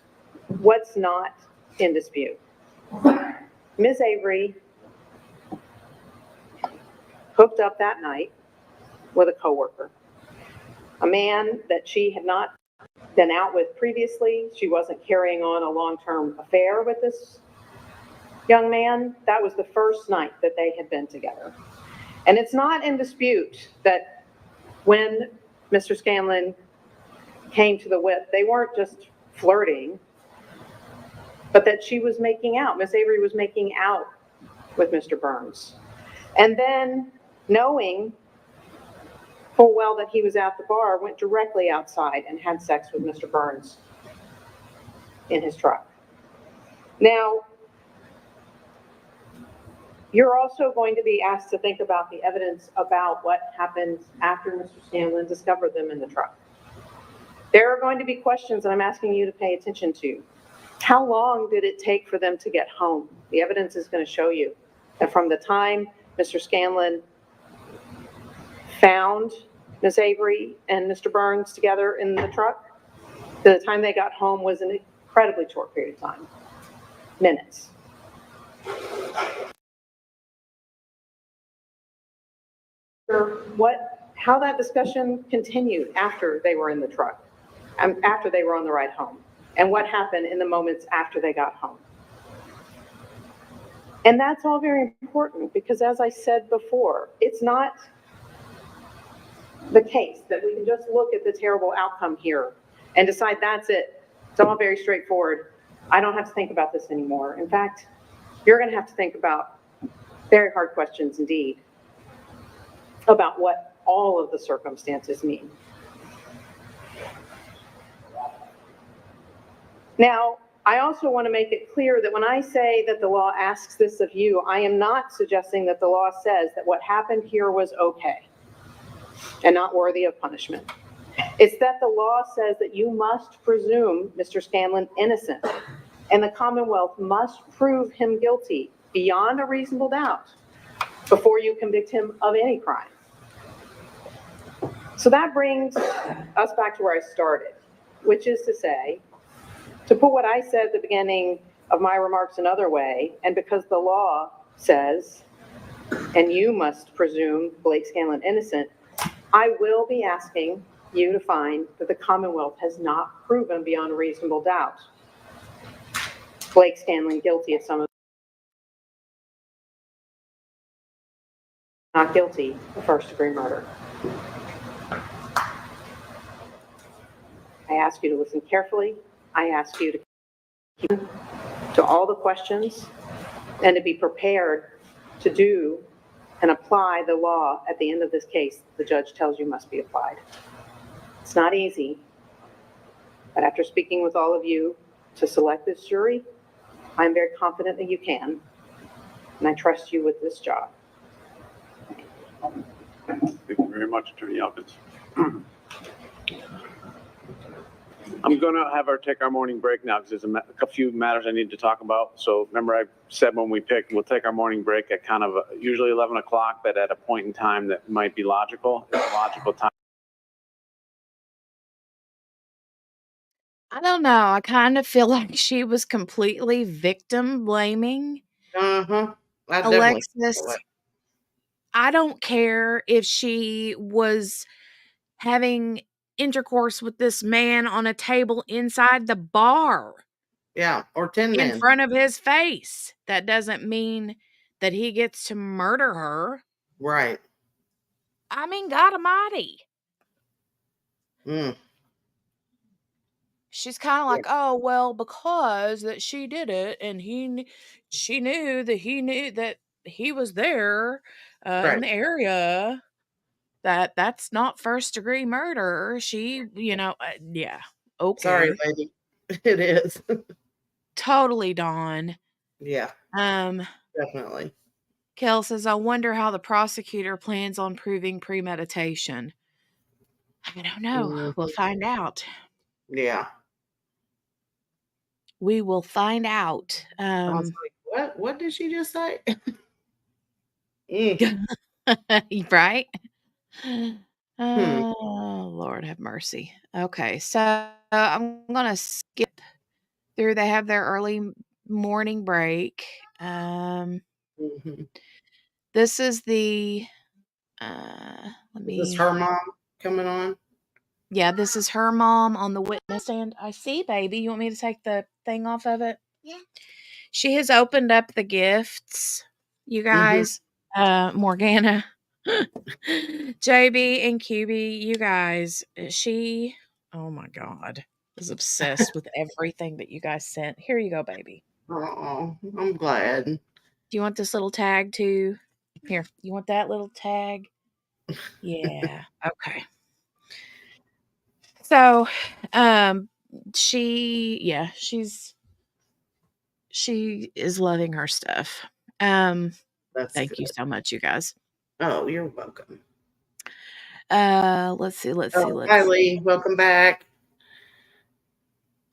what's not in dispute. Ms. Avery hooked up that night with a coworker, a man that she had not been out with previously. She wasn't carrying on a long-term affair with this young man. That was the first night that they had been together. And it's not in dispute that when Mr. Scanlon came to the whip, they weren't just flirting, but that she was making out. Miss Avery was making out with Mr. Burns. And then, knowing full well that he was at the bar, went directly outside and had sex with Mr. Burns in his truck. Now, you're also going to be asked to think about the evidence about what happened after Mr. Scanlon discovered them in the truck. There are going to be questions that I'm asking you to pay attention to. How long did it take for them to get home? The evidence is going to show you that from the time Mr. Scanlon found Ms. Avery and Mr. Burns together in the truck to the time they got home was an incredibly short period of time, minutes. How that discussion continued after they were in the truck, after they were on the ride home, and what happened in the moments after they got home. And that's all very important because, as I said before, it's not the case that we can just look at the terrible outcome here and decide that's it. It's all very straightforward. I don't have to think about this anymore. In fact, you're going to have to think about very hard questions indeed about what all of the circumstances mean. Now, I also want to make it clear that when I say that the law asks this of you, I am not suggesting that the law says that what happened here was okay and not worthy of punishment. It's that the law says that you must presume Mr. Scanlon innocent, and the Commonwealth must prove him guilty beyond a reasonable doubt before you convict him of any crime. So that brings us back to where I started, which is to say, to put what I said at the beginning of my remarks another way, and because the law says, and you must presume Blake Scanlon innocent, I will be asking you to find that the Commonwealth has not proven beyond a reasonable doubt Blake Scanlon guilty of some of not guilty of first-degree murder. I ask you to listen carefully. I ask you to keep to all the questions and to be prepared to do and apply the law at the end of this case the judge tells you must be applied. It's not easy, but after speaking with all of you to select this jury, I'm very confident that you can, and I trust you with this job. Thank you very much, Attorney Elkins. I'm going to have her take our morning break now because there's a few matters I need to talk about. So remember I said when we pick, we'll take our morning break at kind of usually 11 o'clock, but at a point in time that might be logical. It's a logical time. I don't know. I kind of feel like she was completely victim blaming I definitely feel Alexis. that way. I don't care if she was having intercourse with this man on a table inside the bar. Yeah, or 10 in men. front of his face. That doesn't mean that he gets to murder her. Right. I mean, God almighty. She's kind of like, oh, well, because that she did it and she knew that he was there in Right. the area, that's not first degree murder. She, yeah. Okay. Sorry, lady. It is. Totally, Dawn. Yeah. Definitely. Kel says, I wonder how the prosecutor plans on proving premeditation. I don't know. We'll find out. Yeah. We will find out. I was like, what did she just say? Right? Oh, Lord have mercy. Okay, so I'm going to skip through. They have their early morning break. This is the, Is this her mom coming on? Yeah, this is her mom on the witness stand. I see, baby. You want me to take the thing off of it? Yeah. She has opened up the gifts, you guys. Morgana, JB, and QB, you guys. She, oh my God, is obsessed with everything that you guys sent. Here you go, baby. Oh, I'm glad. Do you want this little tag too? Here, you want that little tag? Yeah. Okay. So, she is loving her stuff. Thank you so much, you guys. Oh, you're welcome. Let's see. Hi, Lee. Welcome back.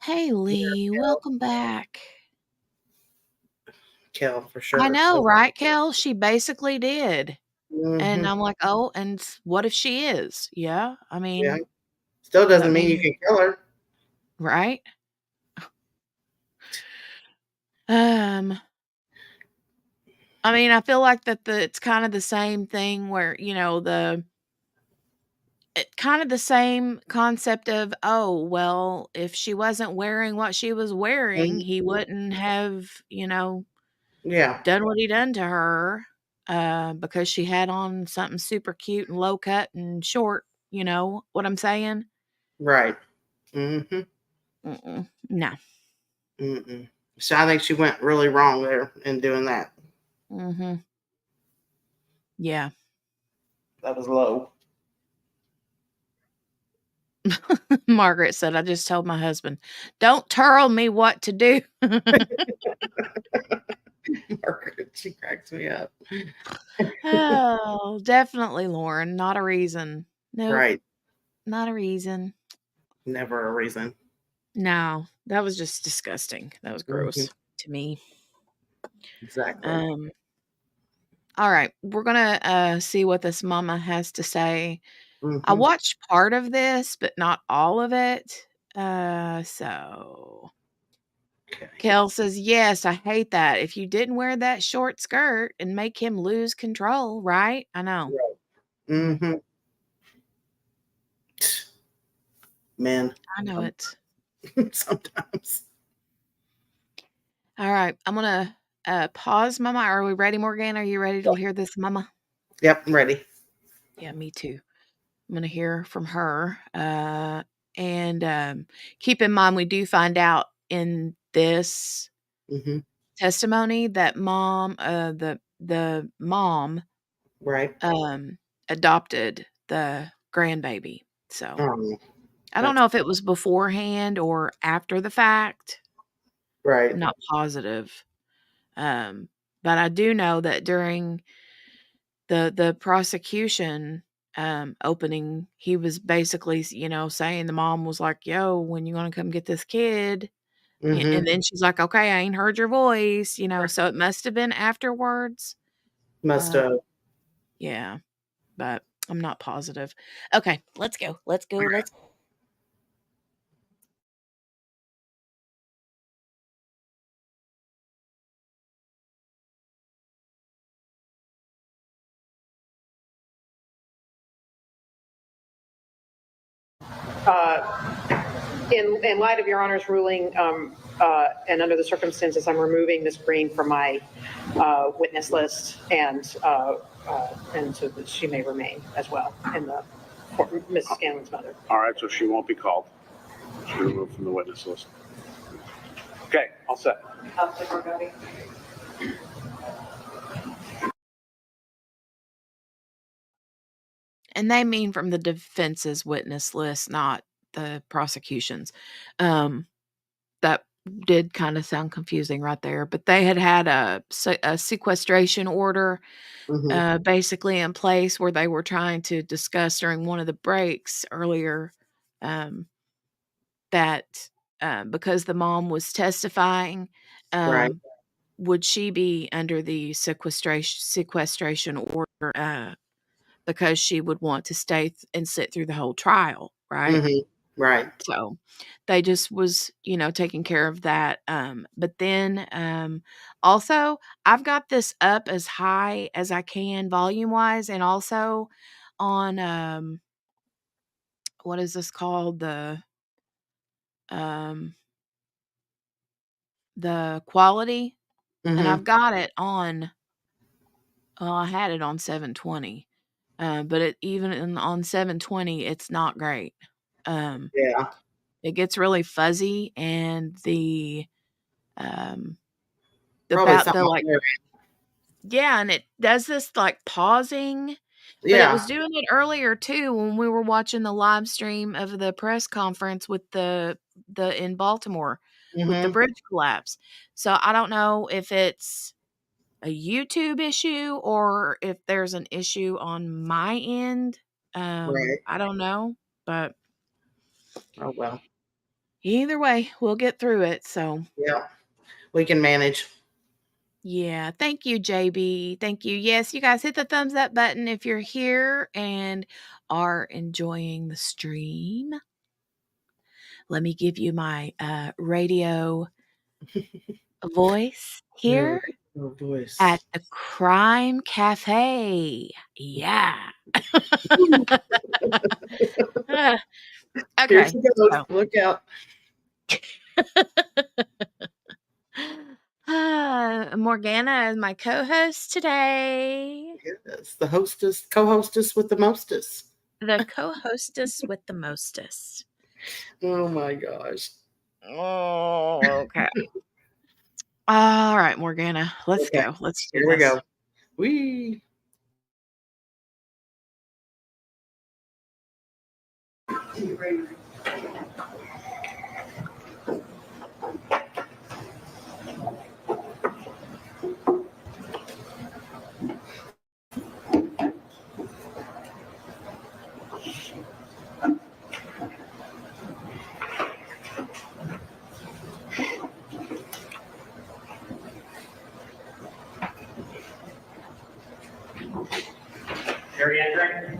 Hey, Lee. Welcome back. Kel, for sure. I know, right, Kel? She basically did. And Mhm. I'm like, oh, and what if she is? Yeah, I mean, Yeah. Still doesn't mean you can kill her. right? I mean, I feel like that it's kind of the same thing where, kind of the same concept of, oh, well, if she wasn't wearing what she was wearing, he wouldn't have, Yeah. done what he done to her, because she had on something super cute and low cut and short. You know what I'm saying? Right. Mm-hmm. No. Mm-mm. So I think she went really wrong there in doing that. Mm-hmm. Yeah. That was low. Margaret said, I just told my husband, don't tell me what to do. Margaret, she cracks me up. Oh, definitely, Lauren. Not a reason. Nope. Right. Not a reason. Never a reason. No, that was just disgusting. That was gross to me. Exactly. All right, we're gonna see what this mama has to say. I Mhm. watched part of this, but not all of it. So Kel says, yes, I hate that. If you didn't wear that short skirt and make him lose control, right? I know. Mm-hmm. Man. I know it. Sometimes. All right, I'm gonna pause, Mama. Are we ready, Morgan? Are you ready to hear this, Mama? Yep, I'm ready. Yeah, me too. I'm gonna hear from her. And keep in mind, we do find out in this Mm-hmm. testimony that the mom Right. adopted the grandbaby. So I don't that's- know if it was beforehand or after the fact. Right. I'm not positive. But I do know that during the prosecution opening, he was basically, saying the mom was like, yo, when you gonna come get this kid? Mhm. And then she's like, okay, I ain't heard your voice, so it must have been afterwards. Must have. Yeah, but I'm not positive. Okay, let's go. Let's go. Let's go. In light of Your Honor's ruling, and under the circumstances, I'm removing Ms. Green from my witness list, and so that she may remain as well in the Ms. Scanlon's mother. All right, so she won't be called. She's removed from the witness list. Okay, all set. And they mean from the defense's witness list, not the prosecution's. That did kind of sound confusing right there, but they had a sequestration order basically in place where they were trying to discuss during one of the breaks earlier that because the mom was testifying, Right. would she be under the sequestration order because she would want to stay and sit through the whole trial, right? Right. So they just was, taking care of that. But then also I've got this up as high as I can volume wise, and also on what is this called? Um the quality. And I've got it on I had it on 720. But even on 720, it's not great. Yeah. It gets really fuzzy, and the Probably about the something like there. yeah, and it does this like pausing, but it Yeah. was doing it earlier too when we were watching the live stream of the press conference with the in Baltimore with the Mhm. bridge collapse. So I don't know if it's a YouTube issue or if there's an issue on my end. Right. I don't know, but Oh well. either way, we'll get through it. So Yeah. We can manage. yeah, thank you, JB. Thank you. Yes, you guys hit the thumbs up button if you're here and are enjoying the stream. Let me give you my radio voice Your here voice. at the Crime Cafe. Yeah. Here Okay. she goes. So. Look out. Morgana is my co-host today. Yes, the hostess, co-hostess with the mostest. The co-hostess with the mostest. Oh my gosh. Oh, okay. All right, Morgana. Let's Okay. go. Let's do Here we this. go. Wee. Security entering.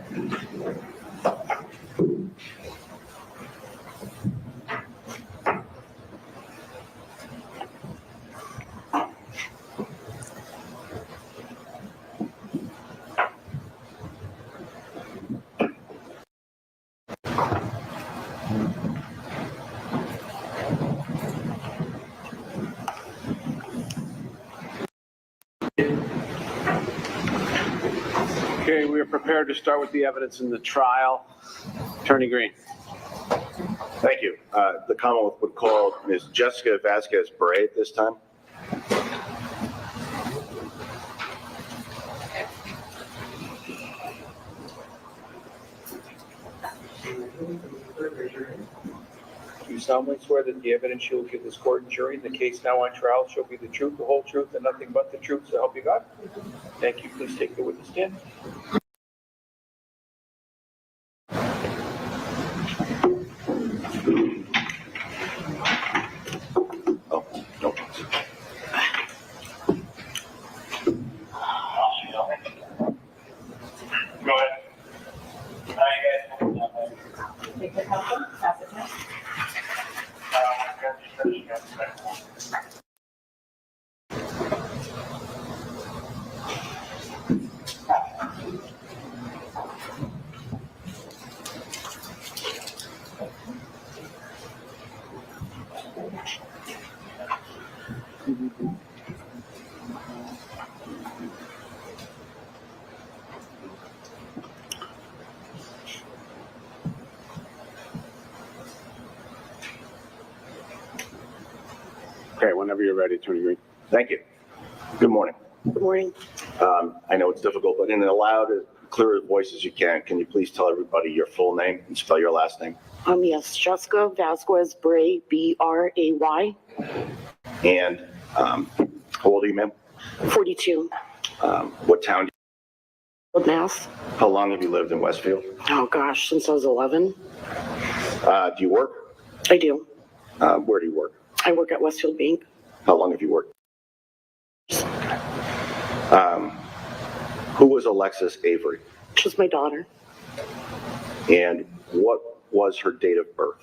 Okay, we are prepared to start with the evidence in the trial. Attorney Green. Thank you. The Commonwealth would call Ms. Jessica Vasquez Bray at this time. Do you solemnly swear that the evidence you will give this court and jury in the case now on trial shall be the truth, the whole truth, and nothing but the truth, so help you God? Thank you. Please take the witness stand. Go ahead. Take the pencil, pass it down. Okay, whenever you're ready, Attorney Green. Thank you. Good morning. Good morning. I know it's difficult, but in a loud, clear voice as you can you please tell everybody your full name and spell your last name? Yes, Jessica Vasquez Bray, B-R-A-Y. And how old are you, ma'am? 42. What town? Mass. How long have you lived in Westfield? Oh gosh, since I was 11. Do you work? I do. Where do you work? I work at Westfield Bank. How long have you worked? Who was Alexis Avery? She's my daughter. And what was her date of birth?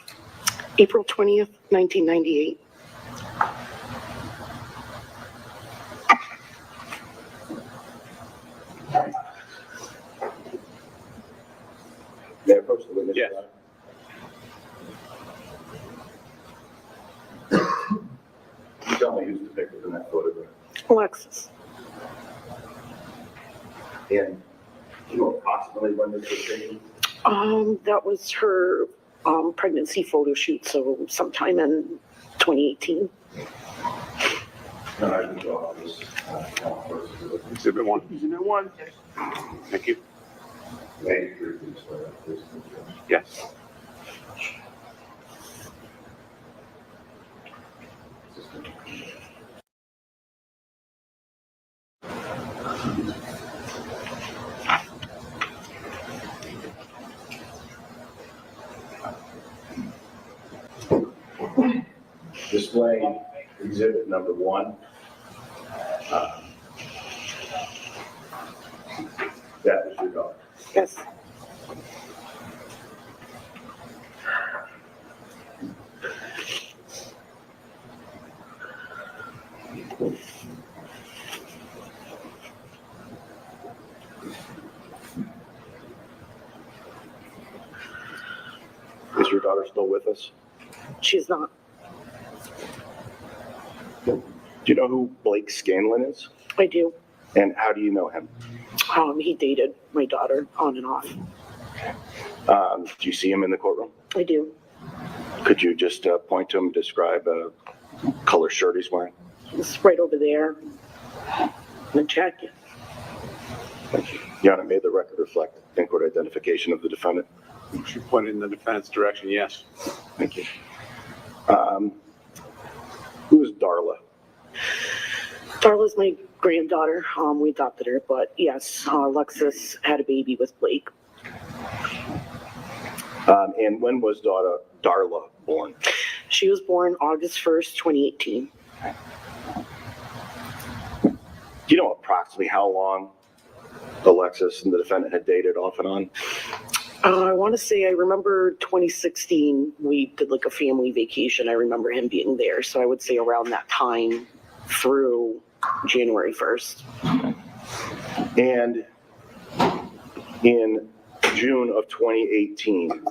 April 20th, 1998. May I approach the witness? Yes. Tell me who's depicted in that photograph. Alexis. And you know approximately when this was taken? That was her pregnancy photo shoot, so sometime in 2018. No, I can go on this. Exhibit 1. Exhibit 1. Thank you. May I briefly swear that this is the truth? Yes. Displaying exhibit number 1. That was your daughter. Yes. Is your daughter still with us? She's not. Do you know who Blake Scanlon is? I do. And how do you know him? He dated my daughter on and off. Do you see him in the courtroom? I do. Could you just point to him, describe color shirt he's wearing? It's right over there. The jacket. Thank you. Your Honor, may the record reflect in-court identification of the defendant? She pointed in the defendant's direction, yes. Thank you. Who is Darla? Darla's my granddaughter. We adopted her, but yes, Alexis had a baby with Blake. And when was Darla born? She was born August 1st, 2018. Do you know approximately how long Alexis and the defendant had dated off and on? I want to say I remember 2016, we did like a family vacation. I remember him being there. So I would say around that time through January 1st. And in June of 2018,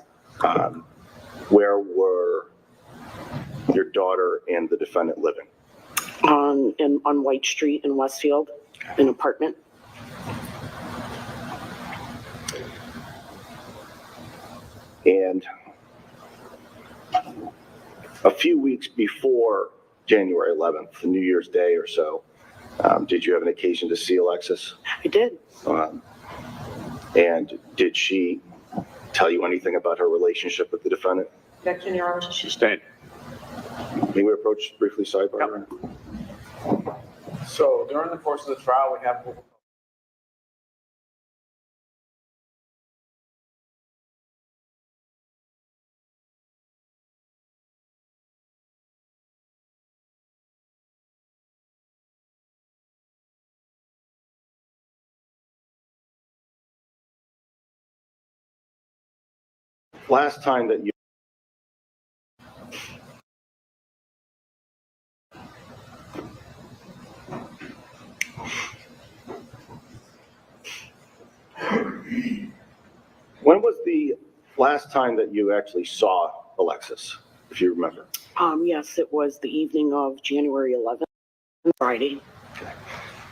where were your daughter and the defendant living? On White Street in Westfield, an apartment. And a few weeks before January 11th, New Year's Day or so, did you have an occasion to see Alexis? I did. And did she tell you anything about her relationship with the defendant? Objection, Your Honor. Sustained. May we approach briefly sidebar? Yep. So during the course of the trial, we have Last time that you When was the last time that you actually saw Alexis, if you remember? Yes, it was the evening of January 11th, Friday,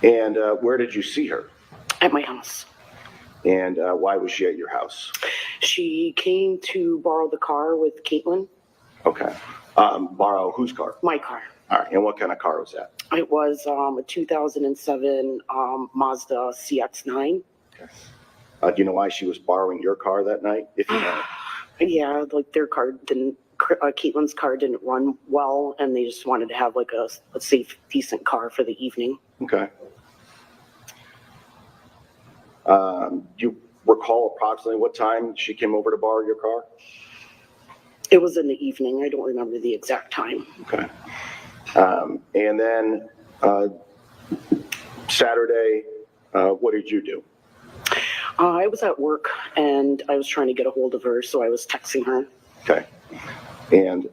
And where did you see her? at my house. And why was she at your house? She came to borrow the car with Caitlin. Okay. Borrow whose car? My car. All right. And what kind of car was that? It was a 2007 Mazda CX-9. Do you know why she was borrowing your car that night, if you know? Yeah, like their car didn't, Caitlin's car didn't run well, and they just wanted to have like a safe, decent car for the evening. Okay. Do you recall approximately what time she came over to borrow your car? It was in the evening. I don't remember the exact time. Okay. And then Saturday, what did you do? I was at work, and I was trying to get a hold of her, so I was texting her. Okay. And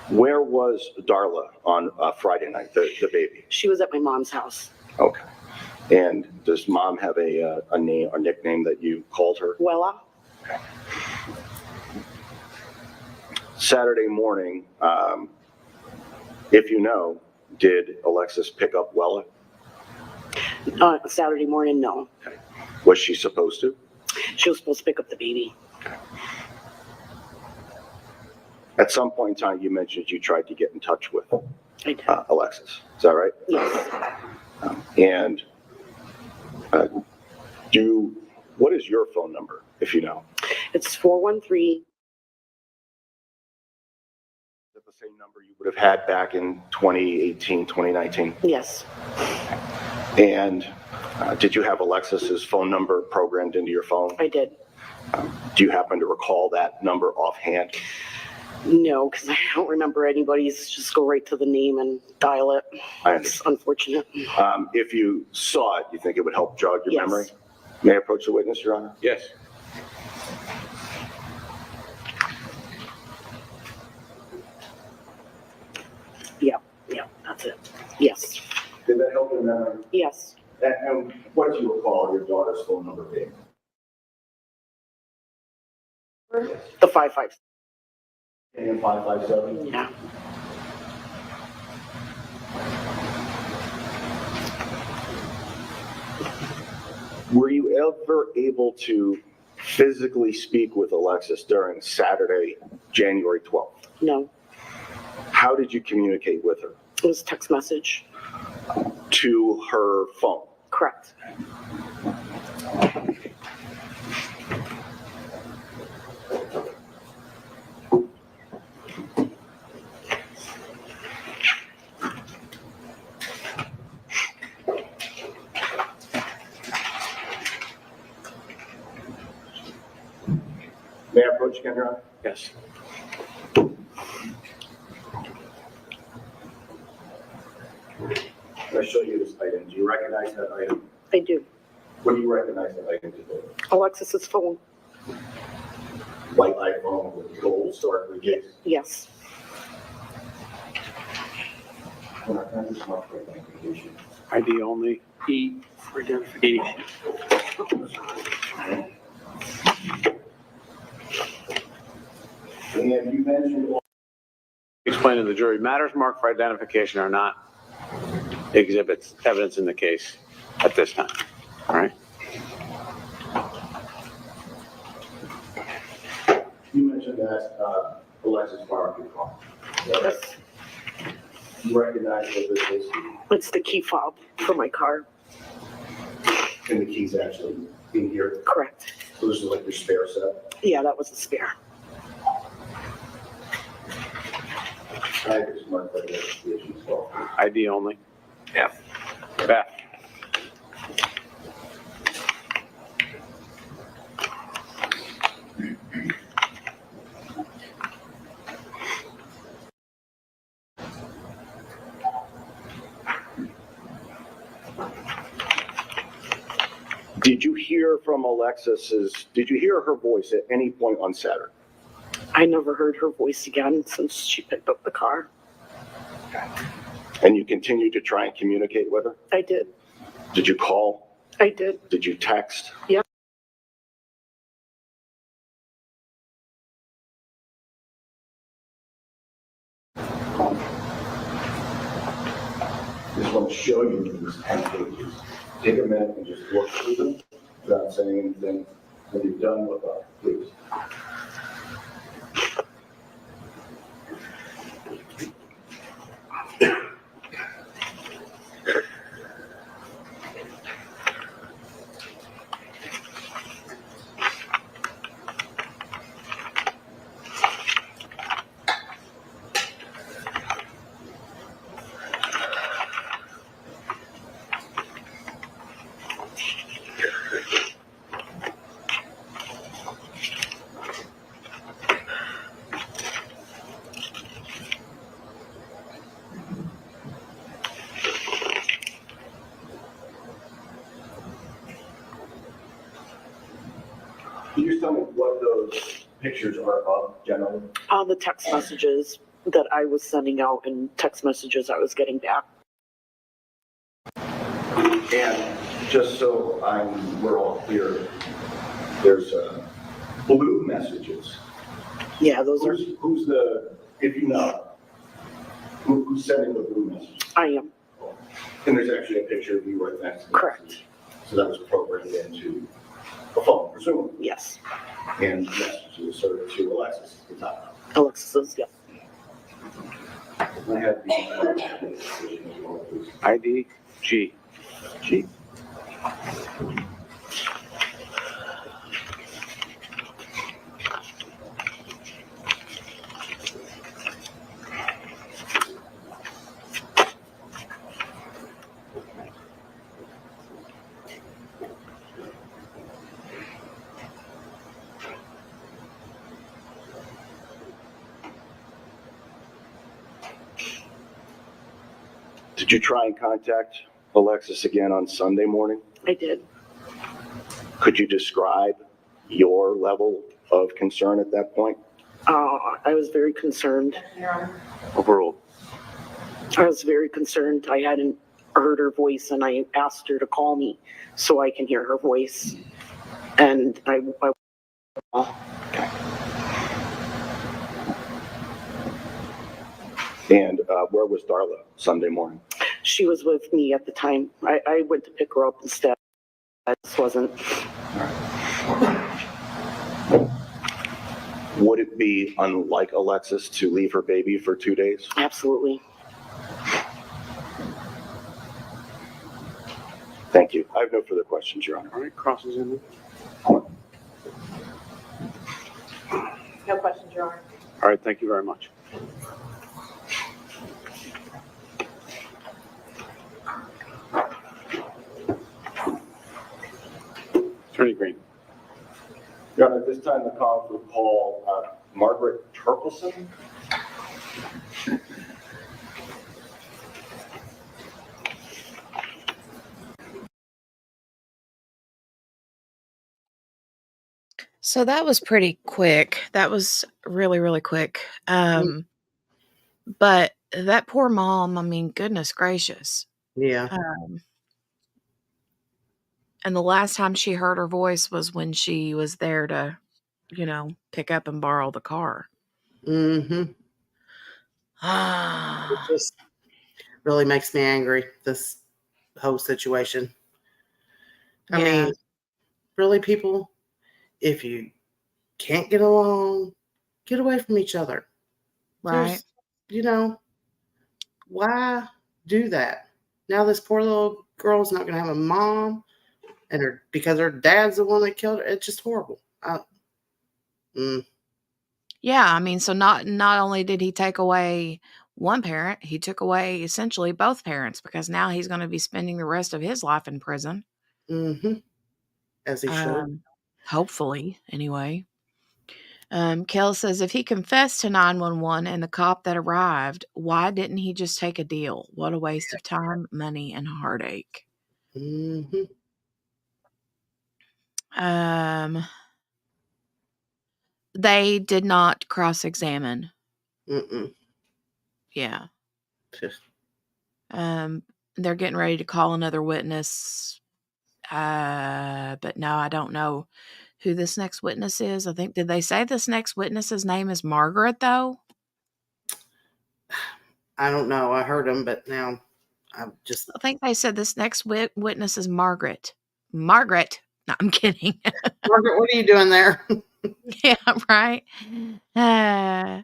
where was Darla on Friday night, the baby? She was at my mom's house. Okay. And does mom have a name or nickname that you called her? Wella. Okay. Saturday morning, if you know, did Alexis pick up Wella? Saturday morning, no. Okay. Was she supposed to? She was supposed to pick up the baby. Okay. At some point in time, you mentioned you tried to get in touch with Alexis. Is that right? Yes. And what is your phone number, if you know? It's 413. Is that the same number you would have had back in 2018, 2019? Yes. And did you have Alexis's phone number programmed into your phone? I did. Do you happen to recall that number offhand? No, because I don't remember anybody's. Just go right to the name and dial it. It's unfortunate. If you saw it, you think it would help jog your Yes. memory? May I approach the witness, Your Honor? Yes. Yeah, that's it. Yes. Did that help your memory? Yes. And what do you recall your daughter's phone number being? The 55. And 557? Yeah. Were you ever able to physically speak with Alexis during Saturday, January 12th? No. How did you communicate with her? It was text message. To her phone? Correct. May I approach again, Your Honor? Yes. I'm going to show you this item. Do you recognize that item? I do. What do you recognize the item to be? Alexis's phone. White iPhone with gold sparkly case? Yes. ID only. E for identification. And you mentioned. Explain to the jury, matters marked for identification are not exhibits, evidence in the case at this time. All right? You mentioned that Alexis borrowed your car. Yes. You recognize what this is? It's the key fob for my car. And the key's actually in here? Correct. So this is like your spare set? Yeah, that was the spare. I just marked that identification as well. ID only. Yeah. Beth. Did you hear from did you hear her voice at any point on Saturday? I never heard her voice again since she picked up the car. And you continued to try and communicate with her? I did. Did you call? I did. Did you text? Yeah. Just want to show you these 10 pages. Take a minute and just look through them without saying anything when you're done with them, please. Can you just tell me what those pictures are of generally? The text messages that I was sending out and text messages I was getting back. And just so we're all clear, there's blue messages. Yeah, those are. Who's if you know, who's sending the blue messages? I am. And there's actually a picture of you right next to it. Correct. So that was programmed into a phone, presumably. Yes. And messages are to Alexis at the top. Alexis's, yeah. I have the ID G. G. Did you try and contact Alexis again on Sunday morning? I did. Could you describe your level of concern at that point? I was very concerned. Overruled. I was very concerned. I hadn't heard her voice, and I asked her to call me so I can hear her voice. And And where was Darla Sunday morning? She was with me at the time. I went to pick her up instead. I just wasn't. Would it be unlike Alexis to leave her baby for 2 days? Absolutely. Thank you. I have no further questions, Your Honor. All right, crosses in. No questions, Your Honor. All right, thank you very much. Attorney Green. Your Honor, at this time the call would call Margaret Turkelson. So that was pretty quick. That was really, really quick. But that poor mom, I mean, goodness gracious. Yeah. And the last time she heard her voice was when she was there to, pick up and borrow the car. Mm-hmm. It just really makes me angry, this whole situation. I mean, really, people, if you can't get along, get away from each other. Right. Why do that? Now this poor little girl's not going to have a mom, and because her dad's the one that killed her. It's just horrible. Yeah, I mean, so not only did he take away one parent, he took away essentially both parents because now he's going to be spending the rest of his life in prison. Mm-hmm. As he should. Hopefully, anyway. Kel says if he confessed to 911 and the cop that arrived, why didn't he just take a deal? What a waste of time, money, and heartache. Mm-hmm. They did not cross-examine. Mm-mm. Yeah. They're getting ready to call another witness. But no, I don't know who this next witness is. Did they say this next witness's name is Margaret, though? I don't know. I heard him, but now I think they said this next witness is Margaret. Margaret. No, I'm kidding. Margaret, what are you doing there? Yeah, right. I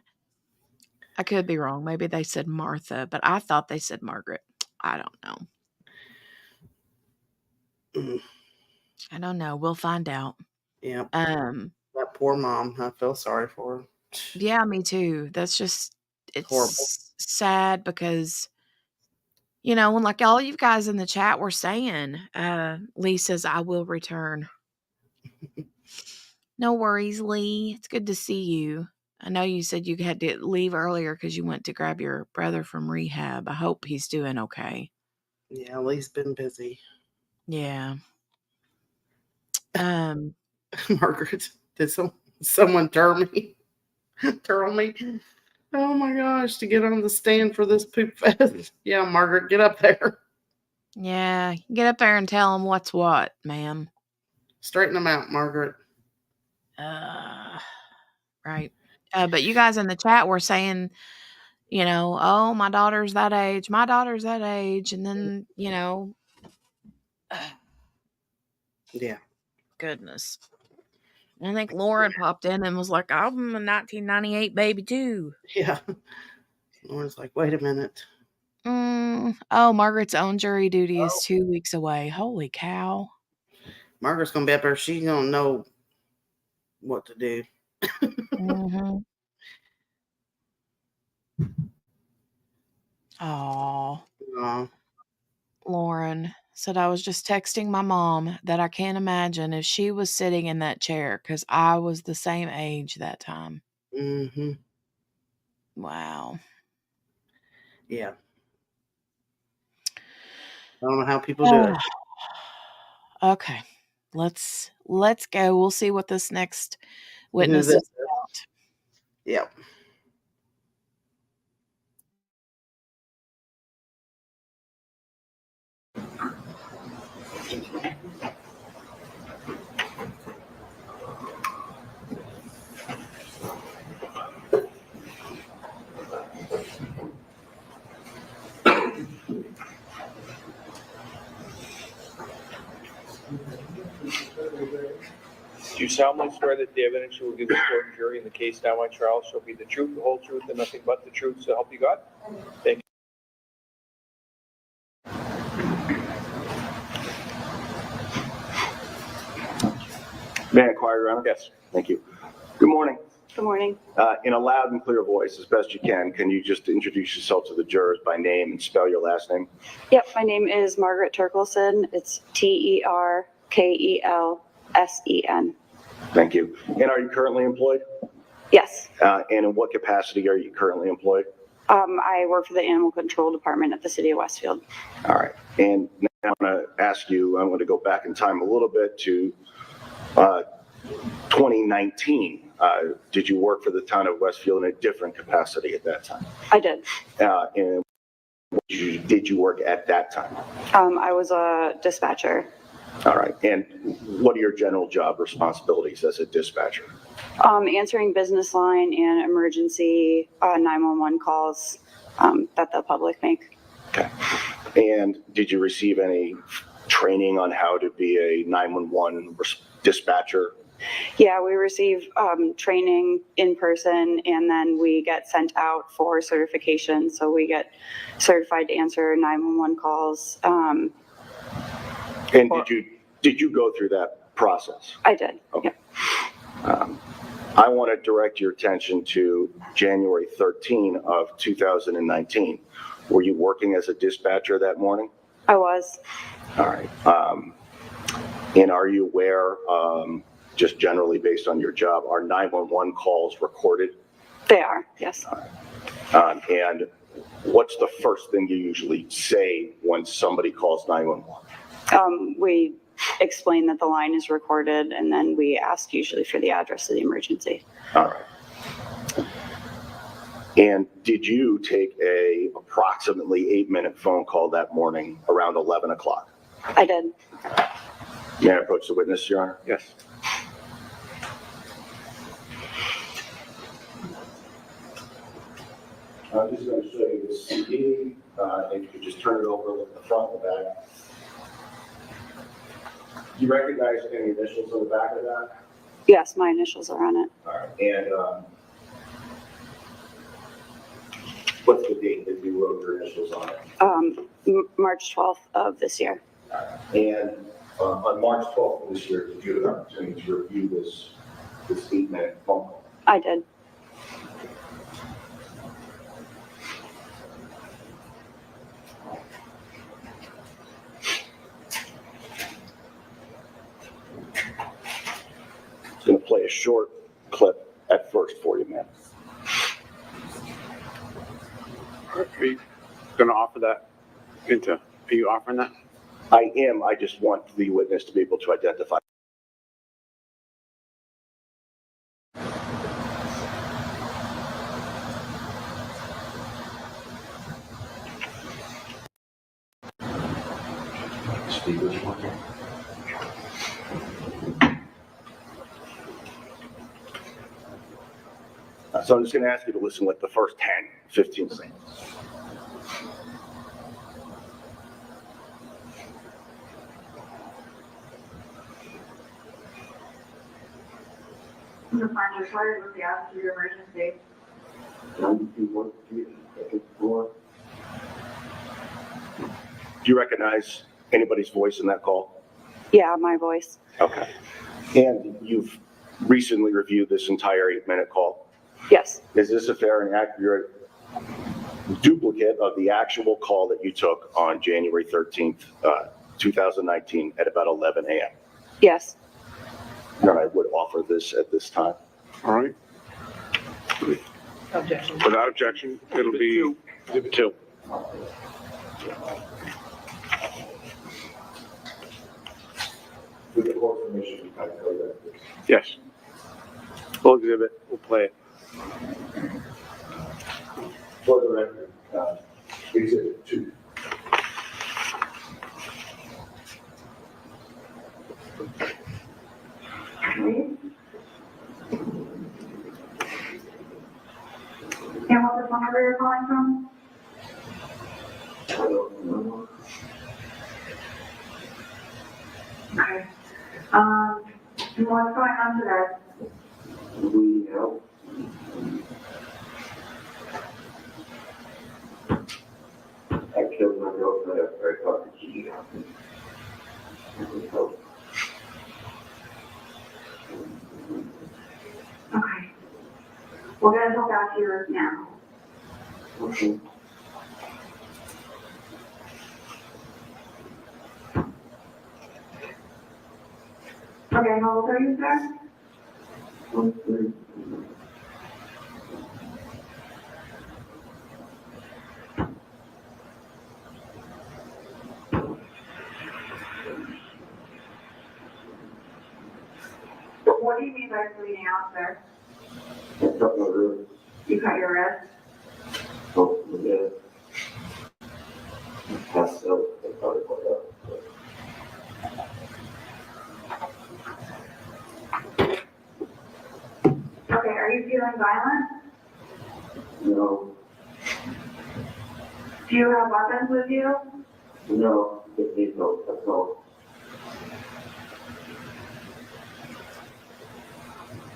could be wrong. Maybe they said Martha, but I thought they said Margaret. I don't know. I don't know. We'll find out. Yeah. That poor mom. I feel sorry for her. Yeah, me too. That's just, it's horrible. Sad because, when like all you guys in the chat were saying, Lee says, I will return. No worries, Lee. It's good to see you. I know you said you had to leave earlier because you went to grab your brother from rehab. I hope he's doing okay. Yeah, Lee's been busy. Yeah. Margaret, did someone turn me? Oh my gosh, to get on the stand for this poop fest. Yeah, Margaret, get up there. Yeah, get up there and tell him what's what, ma'am. Straighten them out, Margaret. Right. But you guys in the chat were saying, oh, my daughter's that age. My daughter's that age. And then, yeah. Goodness. I think Lauren popped in and was like, I'm a 1998 baby too. Yeah. Lauren's like, wait a minute. Oh, Margaret's own jury duty is 2 weeks away. Holy cow. Margaret's going to be up there. She's going to know what to do. Mm-hmm. Oh. Lauren said, I was just texting my mom that I can't imagine if she was sitting in that chair because I was the same age that time. Mm-hmm. Wow. Yeah. I don't know how people do it. Okay. Let's go. We'll see what this next witness is about. Yep. Do you solemnly swear that the evidence you will give the court and jury in the case now on trial shall be the truth, the whole truth, and nothing but the truth, so help you God? Thank you. May I inquire, Your Honor? Yes. Thank you. Good morning. Good morning. In a loud and clear voice, as best you can you just introduce yourself to the jurors by name and spell your last name? Yep, my name is Margaret Turkelson. It's Terkelsen. Thank you. And are you currently employed? Yes. And in what capacity are you currently employed? I work for the Animal Control Department at the City of Westfield. All right. And now I'm going to go back in time a little bit to 2019, did you work for the town of Westfield in a different capacity at that time? I did. And did you work at that time? I was a dispatcher. All right. And what are your general job responsibilities as a dispatcher? Answering business line and emergency 911 calls that the public make. Okay. And did you receive any training on how to be a 911 dispatcher? Yeah, we receive training in person, and then we get sent out for certification. So we get certified to answer 911 calls. And did you go through that process? I did. Okay. I want to direct your attention to January 13 of 2019. Were you working as a dispatcher that morning? I was. All right. And are you aware, just generally based on your job, are 911 calls recorded? They are, yes. And what's the first thing you usually say when somebody calls 911? We explain that the line is recorded, and then we ask usually for the address of the emergency. All right. And did you take a approximately 8-minute phone call that morning around 11 o'clock? I did. May I approach the witness, Your Honor? Yes. I'm just going to show you the CD. If you could just turn it over, look at the front and the back. Do you recognize any initials on the back of that? Yes, my initials are on it. All right. And what's the date that you wrote your initials on it? March 12th of this year. And on March 12th of this year, did you have an opportunity to review this 8-minute phone call? I did. I'm going to play a short clip at first for you, man. Are you going to offer that are you offering that? I am. I just want the witness to be able to identify. So I'm just going to ask you to listen like the first 10, 15 seconds. You'll find your card with the address of your emergency. Do you recognize anybody's voice in that call? Yeah, my voice. Okay. And you've recently reviewed this entire 8-minute call? Yes. Is this a fair and accurate duplicate of the actual call that you took on January 13th, 2019 at about 11 a.m.? Yes. And I would offer this at this time. All right. Objection. Without objection, it'll be 2. With the court permission, I can go there. Yes. We'll exhibit. We'll play it. For the record, exhibit 2. And what the phone number you're calling from? Okay. And what's going on today? We help. I killed my girlfriend after I talked to you. Okay. We're gonna go back here now. Okay. Okay, how old are you, sir? what do you mean by bleeding out, sir? I cut my wrist. You cut your wrist? Oh, yeah. Passed out. I thought it went up. Okay, are you feeling violent? No, Do you have weapons with you? no, it needs no, that's all.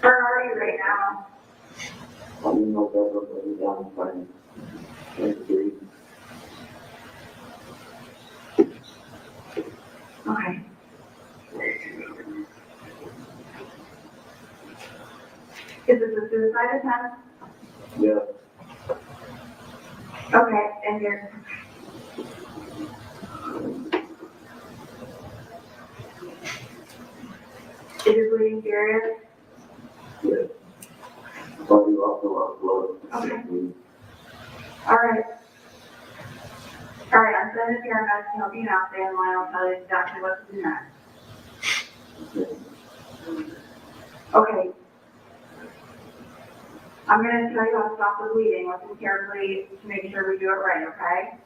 Where are you right now? I'm in my bedroom, laying down, trying to breathe. Okay. Is this a suicide attempt? Yeah, Okay, and you're... Is your bleeding serious? yeah. Body lost a lot of blood. Okay. Alright. Alright, I'm sending paramedics to help you now. Stay in line, I'll tell you exactly what to do next. Okay. I'm gonna tell you how to stop the bleeding. Listen carefully to make sure we do it right, okay?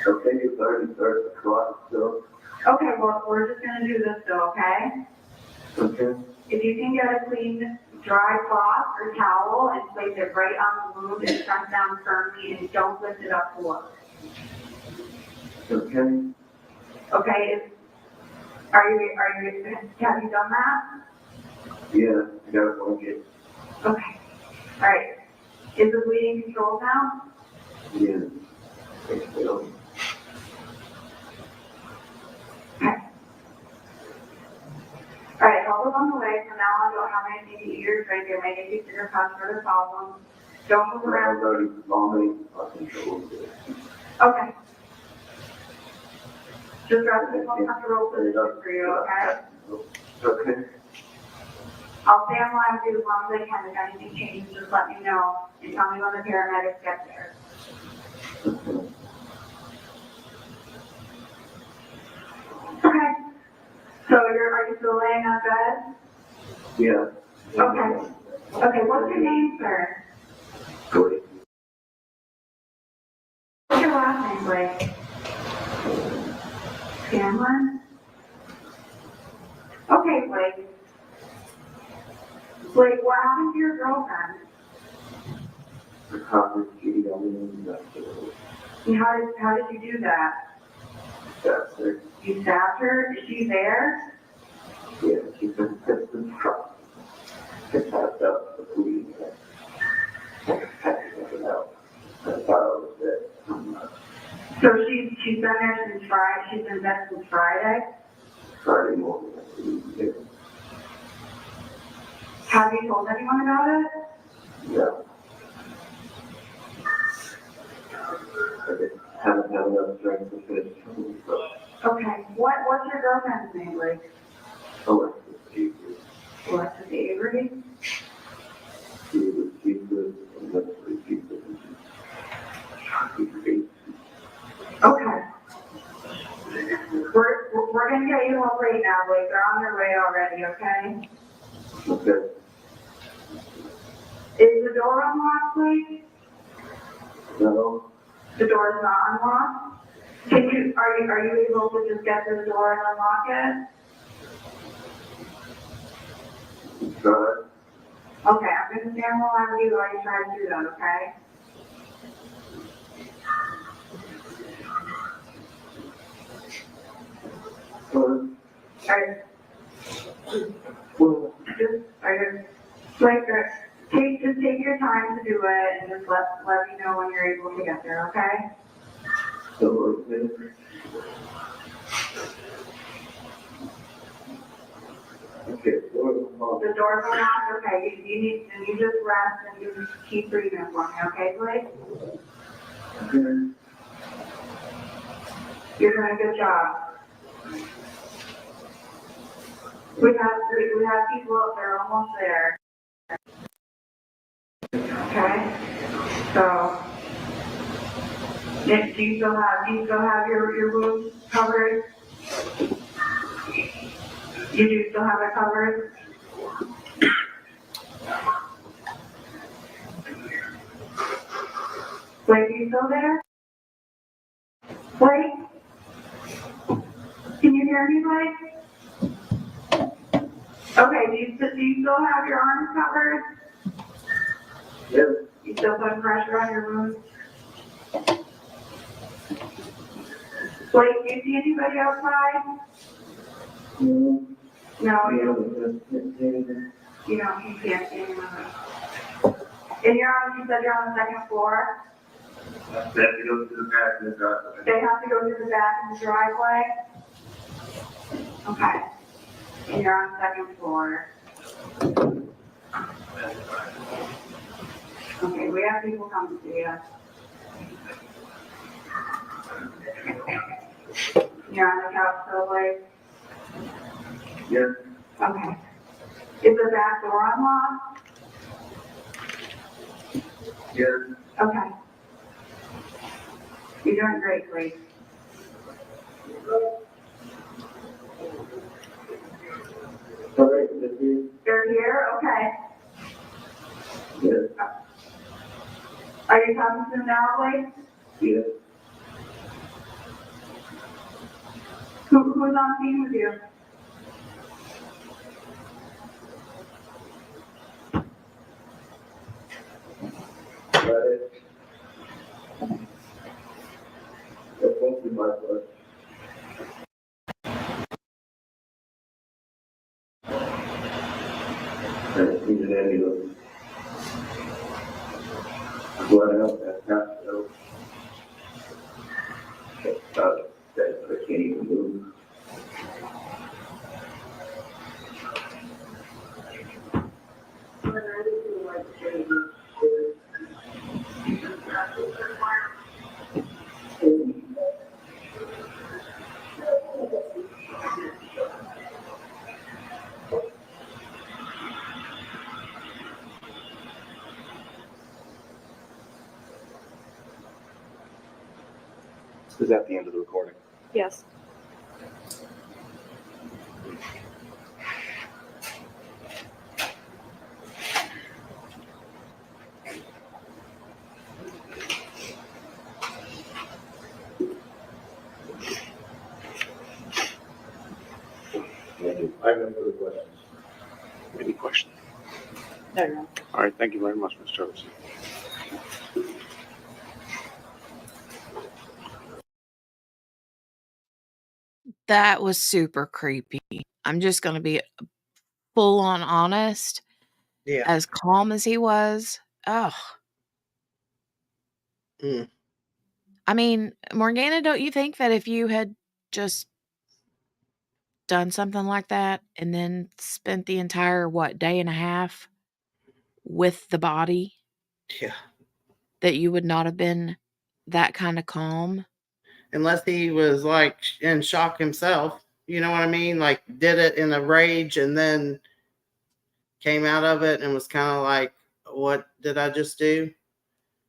Okay, you already started the clock, so. Okay, well, we're just gonna do this though, okay? Okay. If you can get a clean, dry cloth or towel and place it right on the wound and press down firmly and don't lift it up to look. Okay. Okay, have you done that? Yeah, I got a blanket. Okay. Alright. Is the bleeding controlled now? Yeah. Thanks, Bill. Alright, help along the way. From now on, don't have anything to eat or drink. It may give you sugar cuts for the problems. Don't move around. I'm already vomiting. I control it. Okay. Just rest it on the rope for you, okay? Okay. I'll stay on line with you as long as I can. If anything changes, just let me know and tell me when the paramedics get there. Okay. So are you still laying on bed? Yeah. Okay. Okay, what's your name, sir? Blake. What's your last name, Blake? Scanlon? Okay, Blake. Blake, what happened to your girlfriend? The coppers cheated on me and that's it. And how did you do that? That's it. You stabbed her? Is she there? Yeah, she's been pissed and truck. It's passed out the police. I packed something out. I thought I was dead. So she's been there since Friday. She's been dead since Friday. Friday morning. Yeah. Have you told anyone about it? Yeah. I just haven't had enough strength to finish school, so. Okay. What's your girlfriend's name, Blake? Alexis Avery. Alexis Avery? She was Jesus and Leslie Jesus. Okay. We're gonna get you home right now, Blake. They're on their way already, okay? Okay. Is the door unlocked, Blake? No. The door is not unlocked? Are you able to just get to the door and unlock it? Good. Okay, I'm gonna stand while with you while you try to do that, okay? Alright. Just take your time to do it and just let me know when you're able to get there, okay? Okay, The door's unlocked, okay, you just rest and you just keep breathing for me, okay, Blake? Okay. You're doing a good job. We have people up there almost there. Okay? So, do you still have your wounds covered? You do still have it covered? Blake, are you still there? Blake? Can you hear me, Blake? Okay, do you still have your arms covered? Yes. You still put pressure on your wounds? Blake, do you see anybody outside? No, you don't. You can't see anyone. And you said you're on the second floor? They have to go to the back of the driveway. They have to go to the back of the driveway? Okay. And you're on the second floor. Okay, we have people come to see you. You're on the couch still, Blake? Yes. Okay. Is the back door unlocked? Yes. Okay. You're doing great, Blake. All right, they're here? Okay. Yes. Are you talking to them now, Blake? Yes. Who's on scene with you? That's mostly my blood. I need an ambulance. Blood out, that's not so. I can't even move. Is that the end of the recording? Yes. I have no further questions. Any questions? There you go. All right, thank you very much, Mr. Travis. That was super creepy. I'm just going to be full on honest. Yeah. As calm as he was. Oh. I mean, Morgana, don't you think that if you had just done something like that and then spent the entire, day and a half with the body? Yeah. That you would not have been that kind of calm? Unless he was like in shock himself. You know what I mean? Like did it in a rage and then came out of it and was kind of like, what did I just do?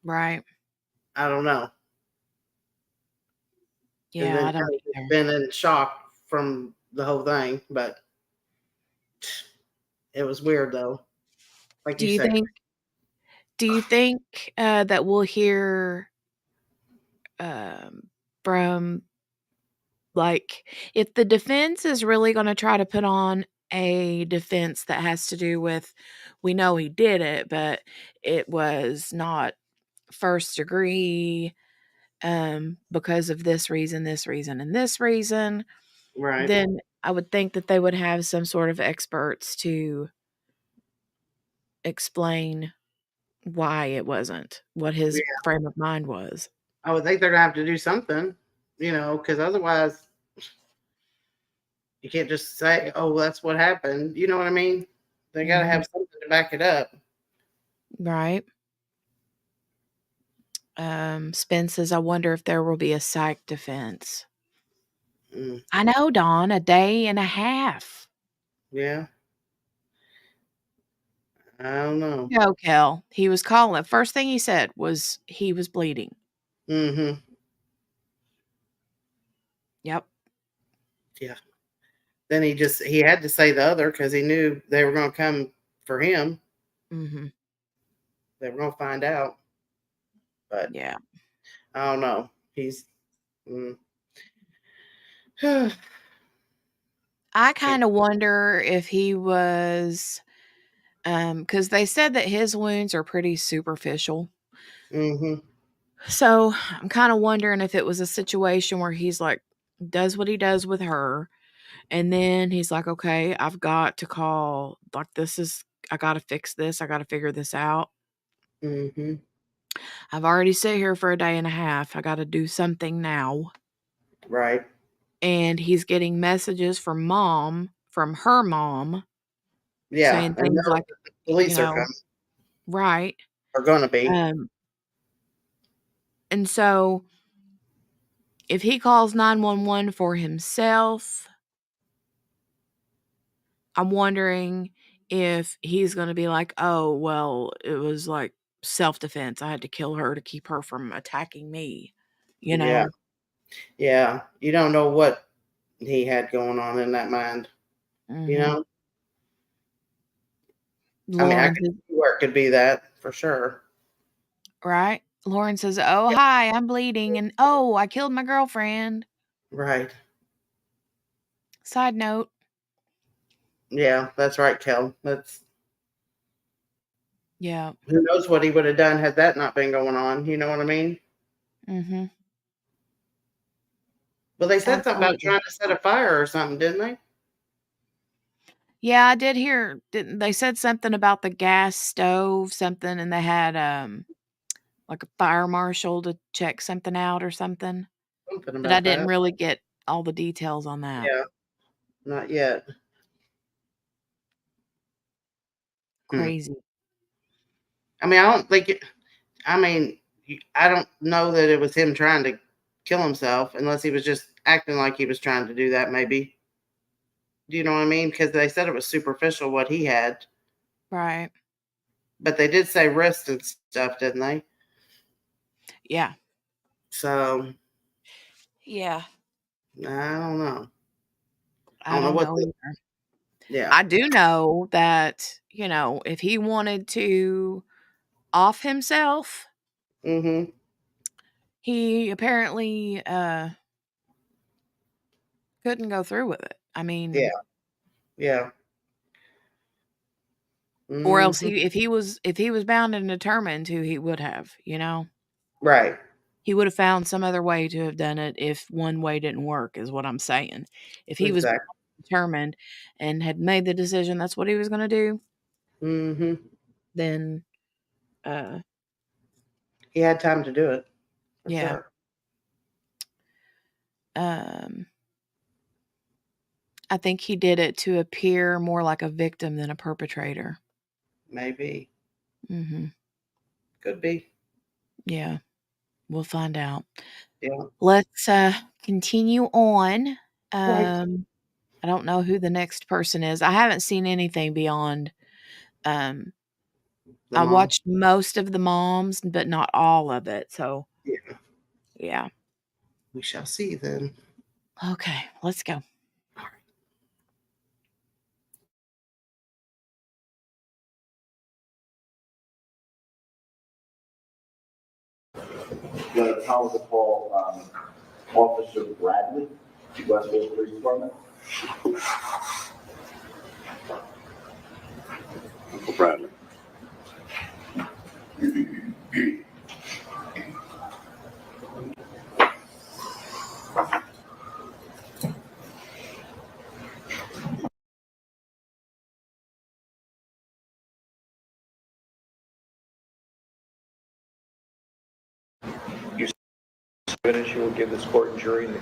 Right. I don't know. Yeah, and then I don't kind of either. been in shock from the whole thing, but it was weird though. Like Do you you said. think that we'll hear from, like, if the defense is really going to try to put on a defense that has to do with, we know he did it, but it was not first degree because of this reason, and this reason, Right. then I would think that they would have some sort of experts to explain why it wasn't, what his Yeah. frame of mind was. I would think they're gonna have to do something, because otherwise you can't just say, "Oh, that's what happened." You know what I mean? They got to have something to back it up. Right. Spence says, I wonder if there will be a psych defense. I know, Dawn, a day and a half. Yeah. I don't know. Go, Kel. He was calling. First thing he said was he was bleeding. Mm-hmm. Yep. Yeah. then he had to say the other because he knew they were going to come for him. Mm-hmm. They were going to find out. But yeah, I don't know. He's. Mm. I kind of wonder if he was, because they said that his wounds are pretty superficial. Mm-hmm. So I'm kind of wondering if it was a situation where he's like, does what he does with her. And then he's like, okay, I've got to call, like, I got to fix this. I got to figure this out. Mm-hmm. I've already sat here for a day and a half. I got to do something now. Right. And he's getting messages from her mom, Yeah. saying And things like, the police are coming. right. Are going to be. And so if he calls 911 for himself, I'm wondering if he's going to be like, oh, well, it was like self-defense. I had to kill her to keep her from attacking me, you know? Yeah. Yeah. You don't know what he had going on in that mind. Mm-hmm. You know? I mean, I Lauren could see where it could be that for sure. Right? Lauren says, oh, hi, I'm bleeding. And oh, I killed my girlfriend. Right. Side note. Yeah, that's right, Kel. Yeah. Who knows what he would have done had that not been going on? You know what I mean? Mm-hmm. Well, they said something about Absolutely. trying to set a fire or something, didn't they? Yeah, I did hear. They said something about the gas stove, something, and they had like a fire marshal to check something out or something. Something But I about didn't that. really get all the details on that. Yeah, not yet. Crazy. I mean, I don't think it. I mean, I don't know that it was him trying to kill himself, unless he was just acting like he was trying to do that. Maybe. Do you know what I mean? Because they said it was superficial what he had, Right. but they did say wrist and stuff, didn't they? Yeah. So Yeah. I don't know. I don't know either. Yeah. I do know that, if he wanted to off himself, Mm-hmm. he apparently couldn't go through with it. I Yeah. mean, Yeah. or else Mm-hmm. if he was bound and determined to, he would have, Right. He would have found some other way to have done it if one way didn't work, is what I'm saying. If he was Exactly. determined and had made the decision that's what he was going to do, Mm-hmm. then He had time to do it. For yeah. sure. I think he did it to appear more like a victim than a perpetrator. Maybe. Mm-hmm. Could be. Yeah. We'll find out. Yeah. Let's continue on. Right. I don't know who the next person is. I haven't seen anything beyond. I mom. watched most of the moms, but not all of it. So yeah. We shall see then. Okay, let's go. How was it called? Officer Bradley, Westfield Police Department. Uncle Bradley. Evidence you will give this court and jury in the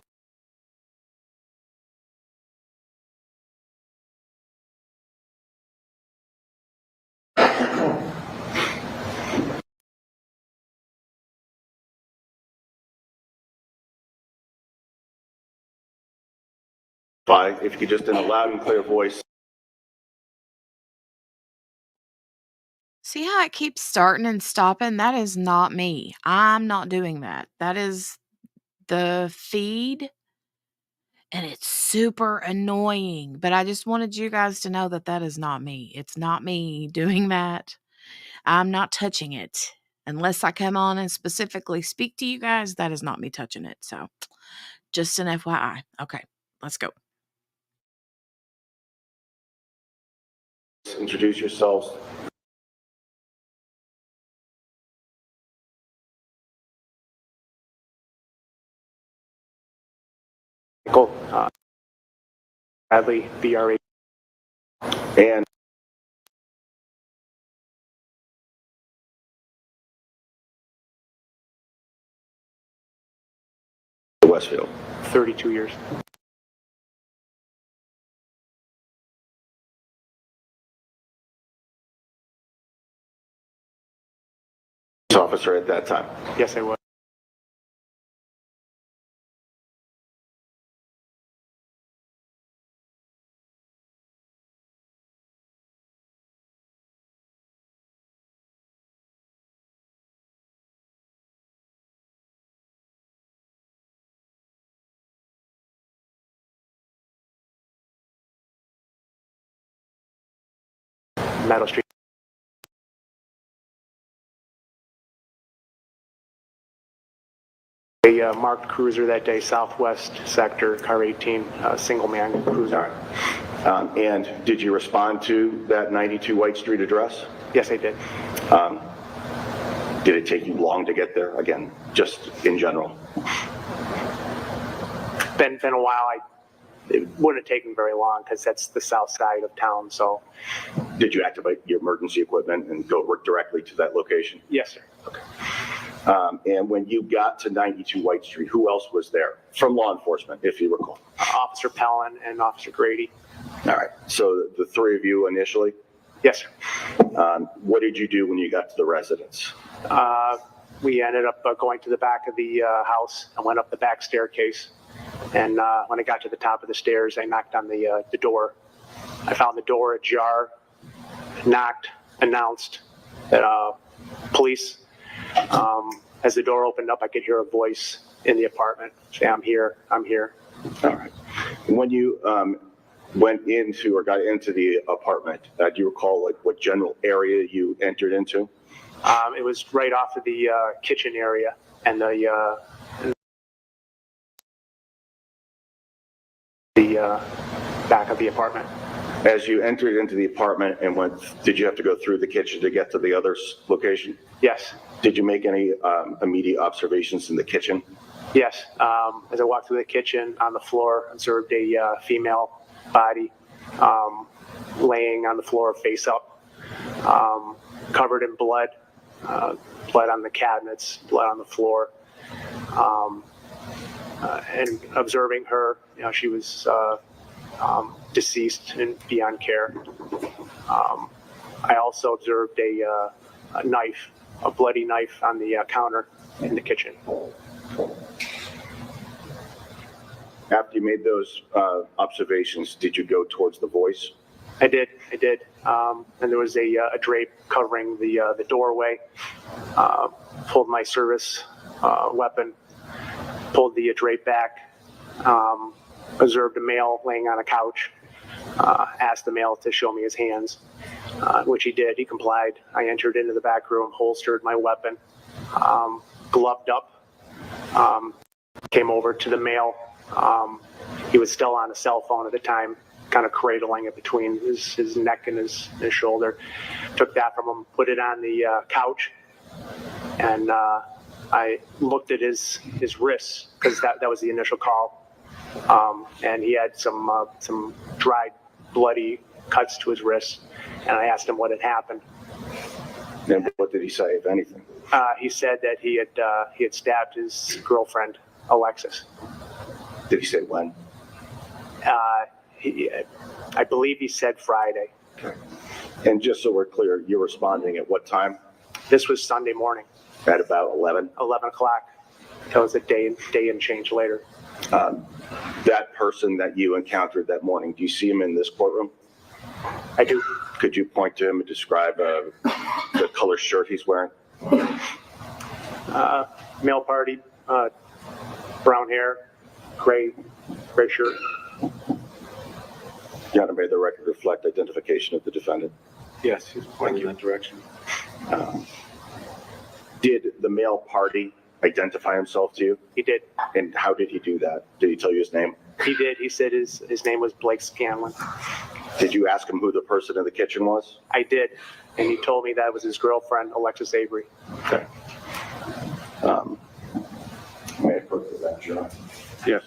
If you could just in a loud and clear voice. See how it keeps starting and stopping? That is not me. I'm not doing that. That is the feed. and it's super annoying. But I just wanted you guys to know that that is not me. It's not me doing that. I'm not touching it. Unless I come on and specifically speak to you guys, that is not me touching it. So just an FYI. Okay, let's go. Introduce yourselves. Michael, Bradley, BRA. And Westfield. 32 years. Officer at that time. Yes, I was. Meadow Street. A marked cruiser that day, southwest sector, car 18, single man cruiser. And did you respond to that 92 White Street address? Yes, I did. Did it take you long to get there? Again, just in general. Been a while. It wouldn't have taken very long because that's the south side of town. So, did you activate your emergency equipment and go directly to that location? Yes, sir. Okay. And when you got to 92 White Street, who else was there from law enforcement, if you recall? Officer Pellin and Officer Grady. All right. So the three of you initially? Yes, sir. What did you do when you got to the residence? We ended up going to the back of the house and went up the back staircase. And when I got to the top of the stairs, I knocked on the door. I found the door ajar, knocked, announced that police. As the door opened up, I could hear a voice in the apartment say, "I'm here, I'm here." All right. When you went into or got into the apartment, do you recall like what general area you entered into? It was right off of the kitchen area and the back of the apartment. As you entered into the apartment and went, did you have to go through the kitchen to get to the other location? Yes. Did you make any immediate observations in the kitchen? Yes. As I walked through the kitchen, on the floor, observed a female body laying on the floor face up, covered in blood, blood on the cabinets, blood on the floor. And observing her, she was deceased and beyond care. I also observed a knife, a bloody knife on the counter in the kitchen. After you made those observations, did you go towards the voice? I did. And there was a drape covering the doorway. Pulled my service weapon, pulled the drape back, observed a male laying on a couch, asked the male to show me his hands, which he did. He complied. I entered into the back room, holstered my weapon, gloved up, came over to the male. He was still on a cell phone at the time, kind of cradling it between his neck and his shoulder. Took that from him, put it on the couch, and I looked at his wrists because that was the initial call. And he had some dried, bloody cuts to his wrists, and I asked him what had happened. And what did he say, if anything? He said that he had stabbed his girlfriend, Alexis. Did he say when? I believe he said Friday. Okay. And just so we're clear, you're responding at what time? This was Sunday morning. At about 11? 11 o'clock. That was a day and change later. That person that you encountered that morning, do you see him in this courtroom? I do. Could you point to him and describe the color shirt he's wearing? Male party, brown hair, gray Gray shirt. Your Honor, may the record reflect identification of the defendant. Yes, he's pointing in that direction. Did the male party identify himself to you? He did. And how did he do that? Did he tell you his name? He did. He said his name was Blake Scanlon. Did you ask him who the person in the kitchen was? I did. And he told me that was his girlfriend, Alexis Avery. Okay. May I approach the bench, Your Honor? Yes.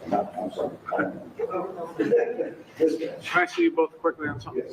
No, I'm sorry. Can I see you both quickly on something?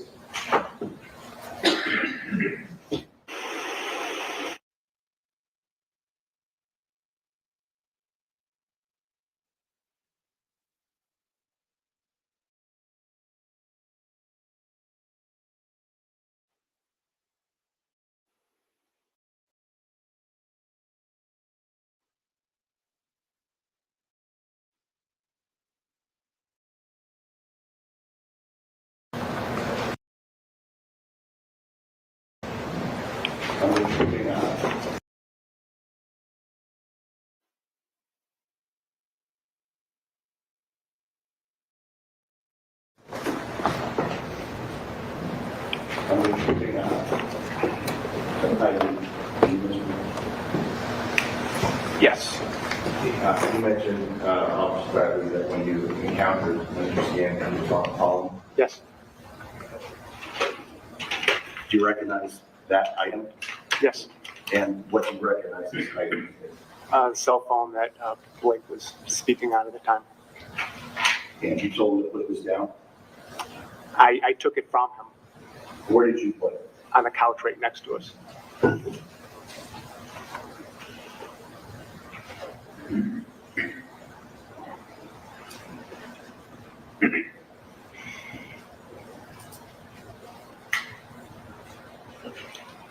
Yes. Yes. You mentioned, Officer Bradley, that when you encountered Mr. Scanlon, you saw a column. Yes. Do you recognize that item? Yes. And what do you recognize this item is? The cell phone that Blake was speaking on at the time. And you told him to put this down? I took it from him. Where did you put it? On the couch right next to us.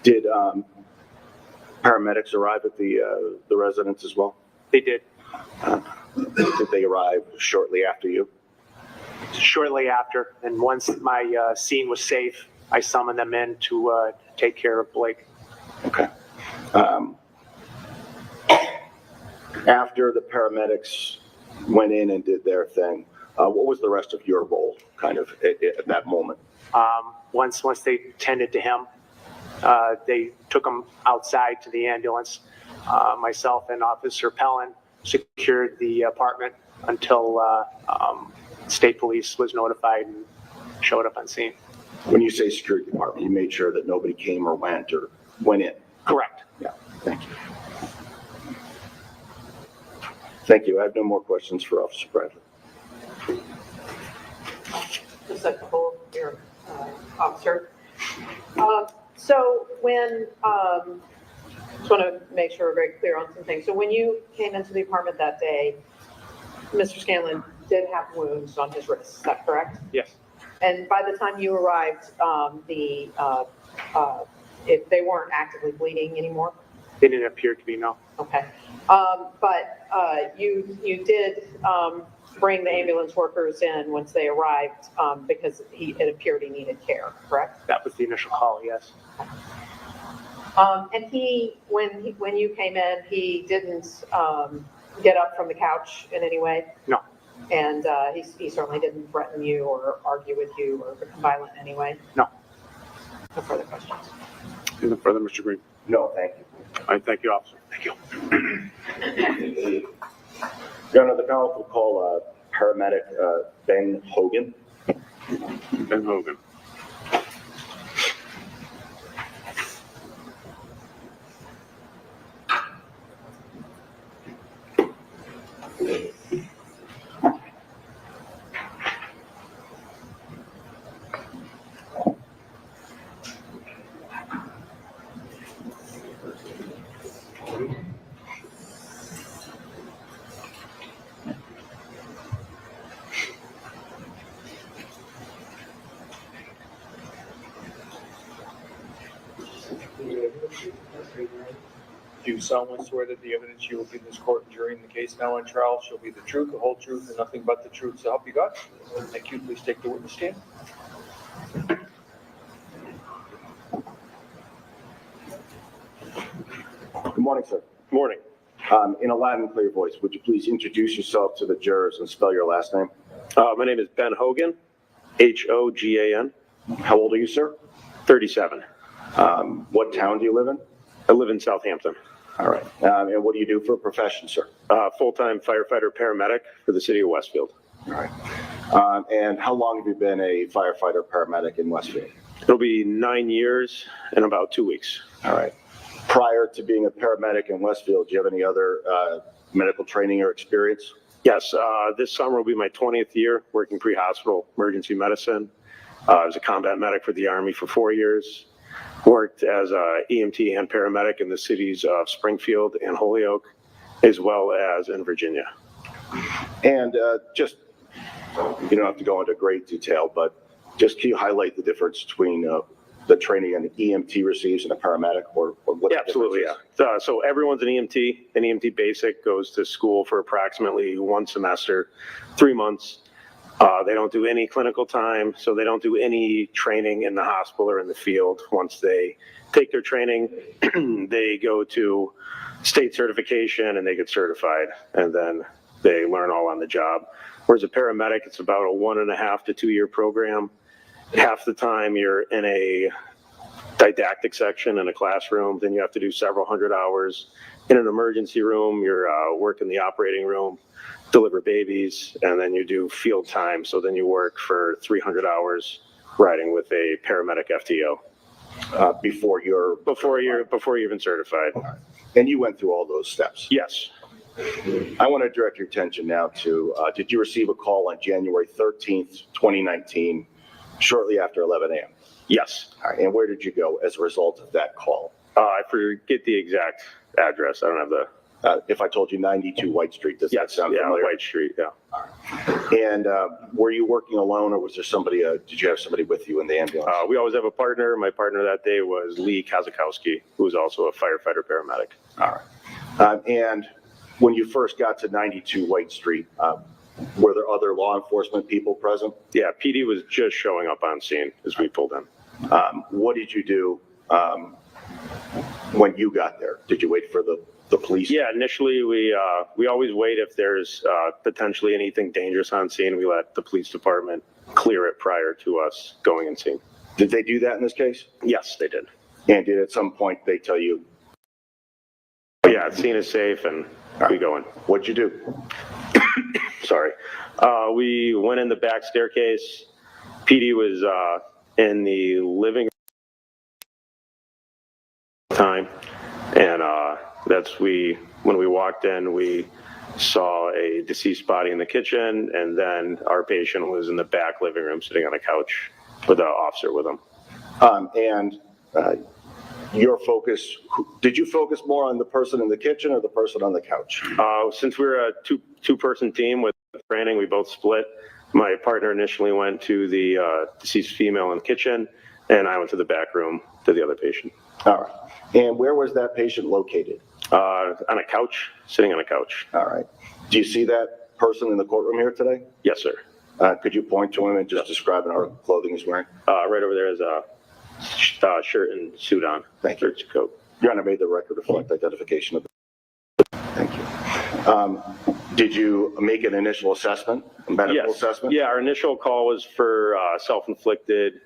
Did paramedics arrive at the residence as well? They did. Did they arrive shortly after you? Shortly after, and once my scene was safe, I summoned them in to take care of Blake. Okay. After the paramedics went in and did their thing, what was the rest of your role, kind of, at that moment? Once they tended to him, they took him outside to the ambulance. Myself and Officer Pellin secured the apartment until state police was notified and showed up on scene. When you say security department, you made sure that nobody came or went in? Correct. Yeah, thank you. Thank you. I have no more questions for Officer Bradley. Just a couple here, officer. So when, just want to make sure we're very clear on some things. So when you came into the apartment that day, Mr. Scanlon did have wounds on his wrists, is that correct? Yes. And by the time you arrived, if they weren't actively bleeding anymore? They didn't appear to be, no. Okay. But you did bring the ambulance workers in once they arrived because it appeared he needed care, correct? That was the initial call, yes. And when you came in, he didn't get up from the couch in any way? No. And he certainly didn't threaten you or argue with you or become violent in any way? No. No further questions? Anything further, Mr. Green? No, thank you. All right, thank you, officer. Thank you. Your Honor, the count will call paramedic Ben Hogan. Ben Hogan. Do you solemnly swear that the evidence you will give this court and jury in the case now on trial shall be the truth, the whole truth, and nothing but the truth, so help you God? Thank you. Please take the witness stand. Good morning, sir. Good morning. In a loud and clear voice, would you please introduce yourself to the jurors and spell your last name? My name is Ben Hogan, Hogan. How old are you, sir? 37. What town do you live in? I live in Southampton. All right. And what do you do for a profession, sir? Full-time firefighter paramedic for the city of Westfield. All right. And how long have you been a firefighter paramedic in Westfield? It'll be 9 years and about 2 weeks. All right. Prior to being a paramedic in Westfield, do you have any other medical training or experience? Yes, this summer will be my 20th year working pre-hospital emergency medicine. I was a combat medic for the Army for 4 years. Worked as a EMT and paramedic in the cities of Springfield and Holyoke, as well as in Virginia. And just, you don't have to go into great detail, but just can you highlight the difference between the training an EMT receives and a paramedic, or what? Yeah, absolutely, yeah. So everyone's an EMT. An EMT basic goes to school for approximately 1 semester, 3 months. They don't do any clinical time, so they don't do any training in the hospital or in the field. Once they take their training, they go to state certification and they get certified, and then they learn all on the job. Whereas a paramedic, it's about a 1.5 to 2 year program. Half the time you're in a didactic section in a classroom, then you have to do several hundred hours in an emergency room. You're work in the operating room, deliver babies, and then you do field time. So then you work for 300 hours riding with a paramedic FTO. Before you're even certified. And you went through all those steps? Yes. I want to direct your attention now to, did you receive a call on January 13th, 2019, shortly after 11 a.m.? Yes. All right, and where did you go as a result of that call? I forget the exact address. I don't have the... if I told you 92 White Street, does that sound familiar? White Street, yeah. All right. And were you working alone, or was there somebody, did you have somebody with you in the ambulance? We always have a partner. My partner that day was Lee Kazakowski, who was also a firefighter paramedic. All right. And when you first got to 92 White Street, were there other law enforcement people present? Yeah, PD was just showing up on scene as we pulled in. What did you do when you got there? Did you wait for the police? Yeah, initially we always wait if there's potentially anything dangerous on scene. We let the police department clear it prior to us going and seeing. Did they do that in this case? Yes, they did. And did at some point they tell you? Yeah, scene is safe and we go in. What'd you do? Sorry. We went in the back staircase. PD was in the living room time, and when we walked in, we saw a deceased body in the kitchen, and then our patient was in the back living room sitting on a couch with an officer with him. Your focus, did you focus more on the person in the kitchen or the person on the couch? Since we're a two-person team with training, we both split. My partner initially went to the deceased female in the kitchen, and I went to the back room to the other patient. All right. And where was that patient located? On a couch, sitting on a couch. All right. Do you see that person in the courtroom here today? Yes, sir. Could you point to him and just describe our clothing he's wearing? Right over there is a shirt and suit on. Thank you. Coat. Your Honor, may the record reflect identification of the... Thank you. Did you make an initial assessment, a medical assessment? Yeah, our initial call was for self-inflicted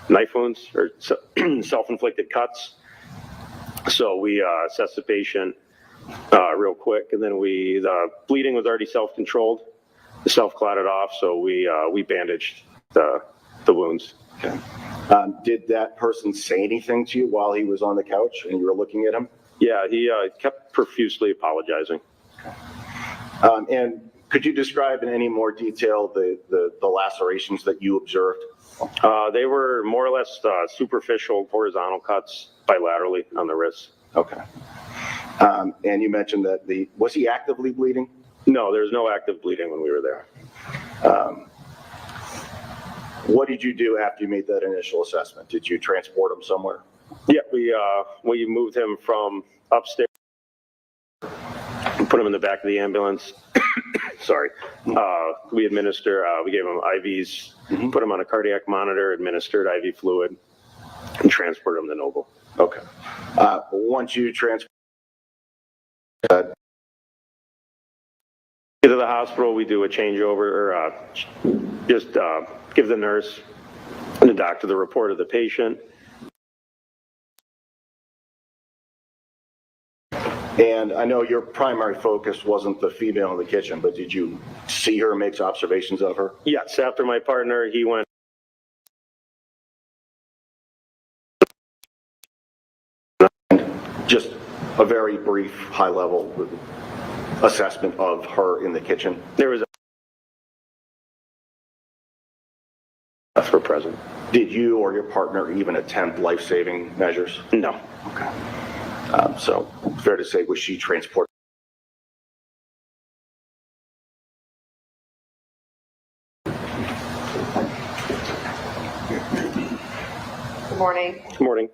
knife wounds or self-inflicted cuts. So we assessed the patient real quick, and then the bleeding was already self-controlled, self-clotted off, so we bandaged the wounds. Okay. Did that person say anything to you while he was on the couch and you were looking at him? Yeah, he kept profusely apologizing. Okay. And could you describe in any more detail the lacerations that you observed? They were more or less superficial horizontal cuts bilaterally on the wrists. Okay. And you mentioned that was he actively bleeding? No, there's no active bleeding when we were there. What did you do after you made that initial assessment? Did you transport him somewhere? Yeah, we moved him from upstairs, put him in the back of the ambulance. Sorry. We gave him IVs, put him on a cardiac monitor, administered IV fluid, and transported him to Noble. Okay. Once you transport, Get to the hospital, we do a changeover, or just give the nurse and the doctor the report of the patient. And I know your primary focus wasn't the female in the kitchen, but did you see her, make observations of her? Yes, after my partner, he went. Just a very brief, high-level assessment of her in the kitchen. There was a for present. Did you or your partner even attempt life-saving measures? No. Okay. So fair to say, was she transported? Good morning. Good morning.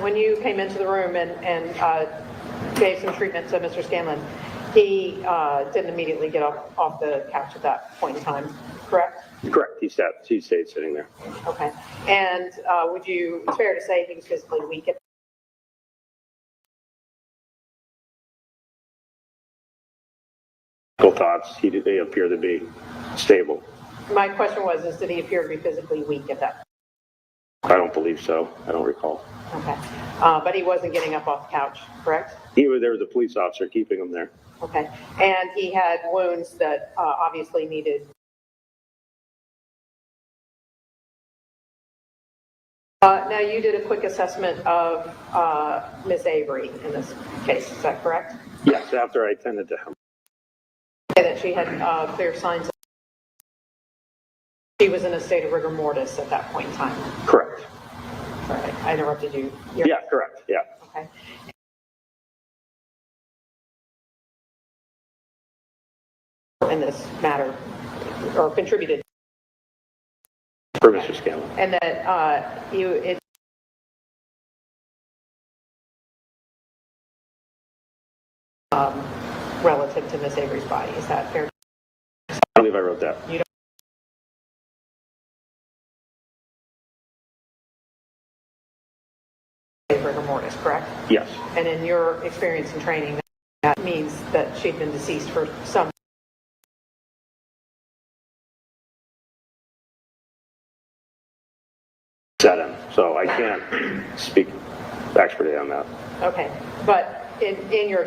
When you came into the room and gave some treatment to Mr. Scanlon, he didn't immediately get off the couch at that point in time, correct? Correct. He stayed sitting there. Okay. And it's fair to say he was physically weak at Thoughts, they appear to be stable. My question was, did he appear to be physically weak at that point? I don't believe so. I don't recall. Okay. But he wasn't getting up off the couch, correct? There was a police officer keeping him there. Okay. And he had wounds that obviously needed. Now, you did a quick assessment of Miss Avery in this case, is that correct? Yes, after I attended to him. That she had clear signs. She was in a state of rigor mortis at that point in time. Correct. All right. I interrupted you. Yeah, correct. Yeah. Okay. In this matter, or contributed. For Mr. Scanlon. And that it's relative to Miss Avery's body. Is that fair? I believe I wrote that. You don't rigor mortis, correct? Yes. And in your experience and training, that means that she'd been deceased for some. So I can't speak expertly on that. Okay, but in your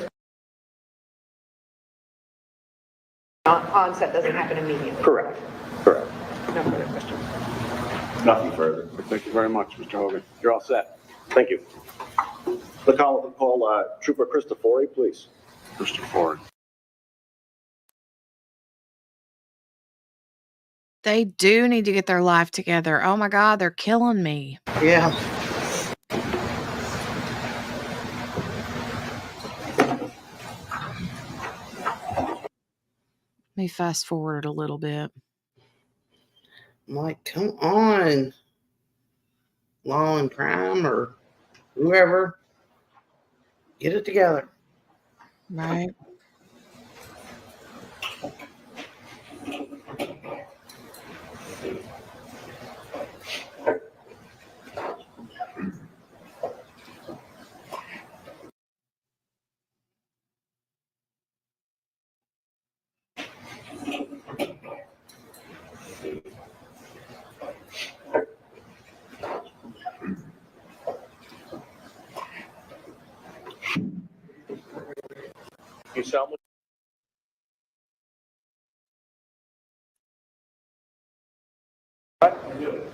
onset doesn't happen immediately. Correct. Correct. No further questions. Nothing further. Thank you very much, Mr. Hogan. You're all set. Thank you. The call Trooper Christofori, please. Christofori. They do need to get their life together. Oh my God, they're killing me. Yeah. Let me fast forward a little bit. I'm like, come on. Law and crime or whoever. Get it together. Right. You sound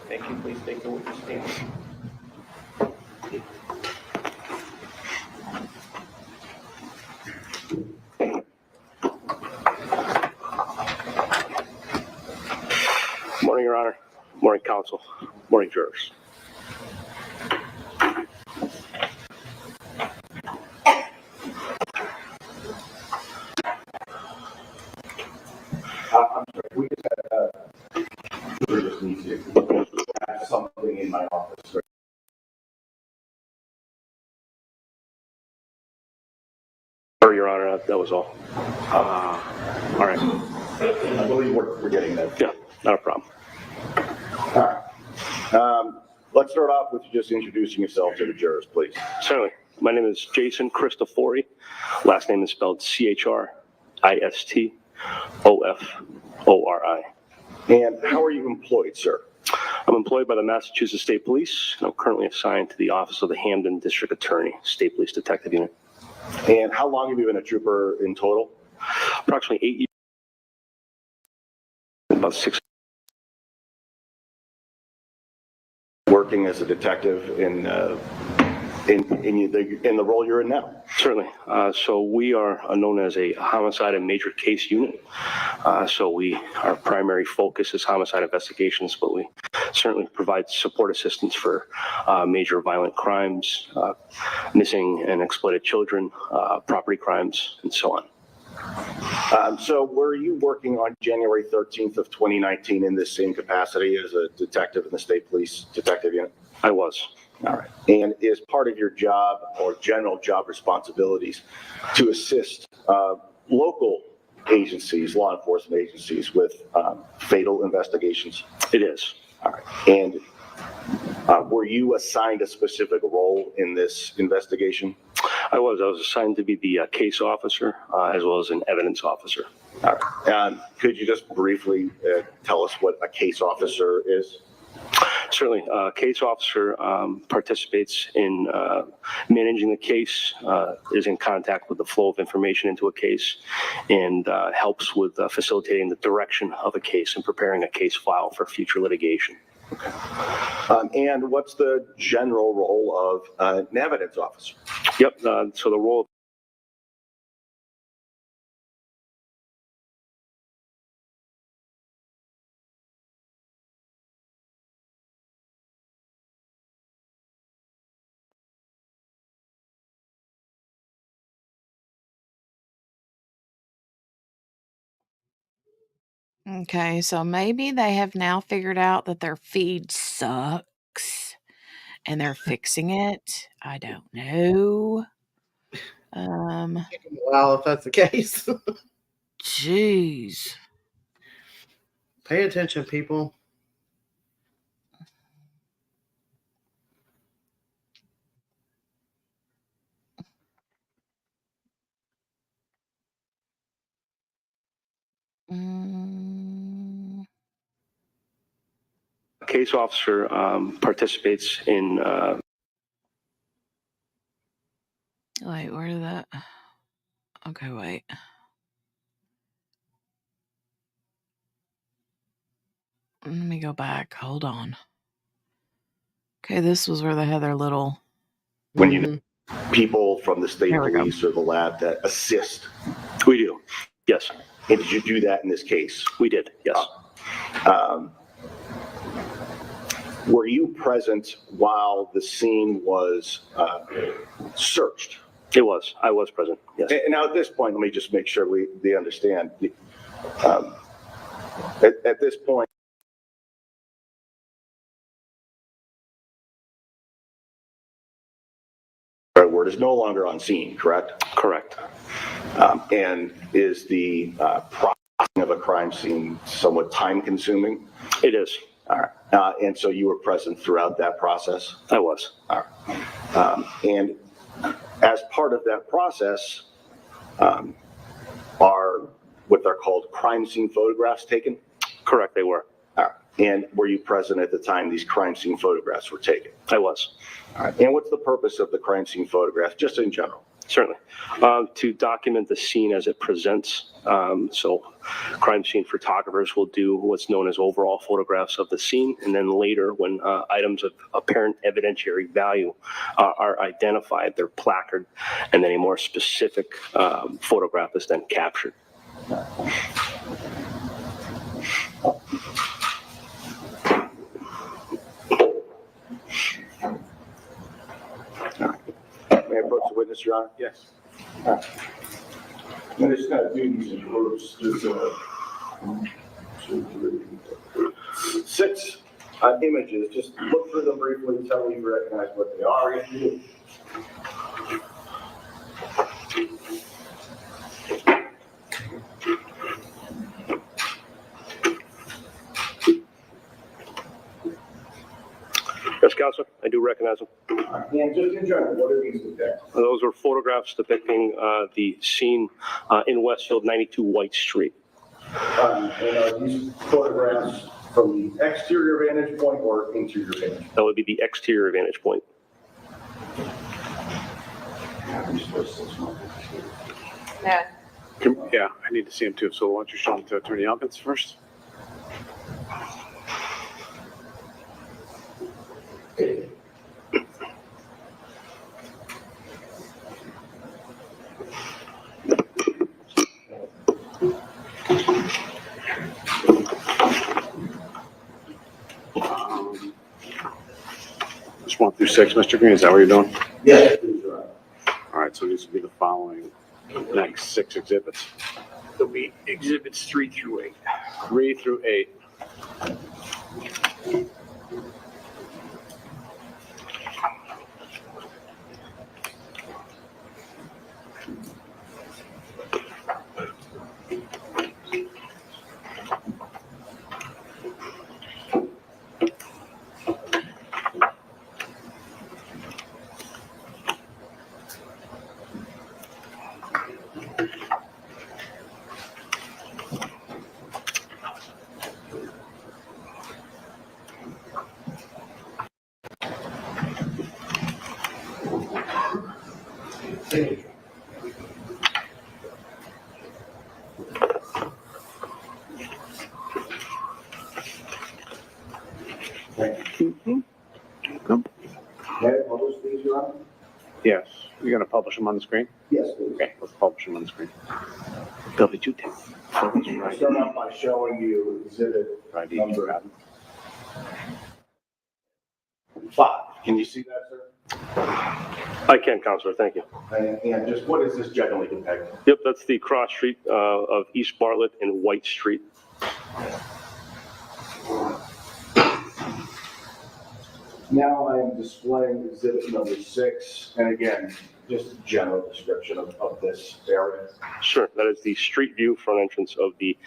Thank you. Please take the witness stand. Morning, Your Honor. Morning, counsel. Morning, jurors. I'm sorry. We just need to have something in my office. Your Honor, that was all. All right. I believe we're getting that. Yeah, not a problem. All right. Let's start off with you just introducing yourself to the jurors, please. Certainly. My name is Jason Christofori. Last name is spelled Christofori. And how are you employed, sir? I'm employed by the Massachusetts State Police, and I'm currently assigned to the Office of the Hamden District Attorney, State Police Detective Unit. And how long have you been a trooper in total? Approximately 8 years. About 6. Working as a detective in the role you're in now? Certainly. So we are known as a homicide and major case unit. So our primary focus is homicide investigations, but we certainly provide support assistance for major violent crimes, missing and exploited children, property crimes, and so on. So were you working on January 13th of 2019 in this same capacity as a detective in the State Police Detective Unit? I was. All right. And is part of your job or general job responsibilities to assist local agencies, law enforcement agencies with fatal investigations? It is. All right. And were you assigned a specific role in this investigation? I was assigned to be the case officer as well as an evidence officer. All right. Could you just briefly tell us what a case officer is? Certainly. A case officer participates in managing the case, is in contact with the flow of information into a case, and helps with facilitating the direction of a case and preparing a case file for future litigation. And what's the general role of an evidence officer? Yep. So the role Okay, so maybe they have now figured out that their feed sucks and they're fixing it. I don't know. Well, if that's the case. Jeez. Pay attention, people. case officer participates in. Wait, where did that? Okay, wait. Let me go back. Hold on. Okay, this was where they had their little. When you know people from the state police or the lab that assist. We do. Yes. And did you do that in this case? We did. Yes. Were you present while the scene was searched? It was. I was present. Yes. And now at this point, let me just make sure they understand. At this point, word is no longer on scene, correct? Correct. And is the processing of a crime scene somewhat time consuming? It is. All right. And so you were present throughout that process? I was. All right. And as part of that process, are what they're called crime scene photographs taken? Correct, they were. All right. And were you present at the time these crime scene photographs were taken? I was. All right. And what's the purpose of the crime scene photograph, just in general? Certainly. To document the scene as it presents. So crime scene photographers will do what's known as overall photographs of the scene. And then later, when items of apparent evidentiary value are identified, they're placarded, and then a more specific photograph is then captured. May I approach the witness, Your Honor? Yes. I'm just going to do these in groups. Just 6 images. Just look through them briefly and tell me if you recognize what they are. If you do. Yes, Counselor. I do recognize them. And just in general, what are these depicting? Those were photographs depicting the scene in Westfield, 92 White Street. And are these photographs from the exterior vantage point or interior vantage point? That would be the exterior vantage point. Yeah, I need to see him too. So why don't you show him to Attorney Elkins first? Just 1 through 6, Mr. Green, is that what you're doing? Yes, please, Your Honor. All right, so these will be the following next 6 exhibits. There'll be exhibits 3 through 8. 3 through 8. May I publish these, Your Honor? Yes. You're going to publish them on the screen? Yes, please. Okay, let's publish them on the screen. W210. I'll start off by showing you exhibit number 5. Can you see that, sir? I can, Counselor, thank you. And just what is this generally depicting? Yep, that's the cross street of East Bartlett and White Street. Now I am displaying exhibit number 6, and again, just a general description of this area. Sure, that is the street view front entrance of the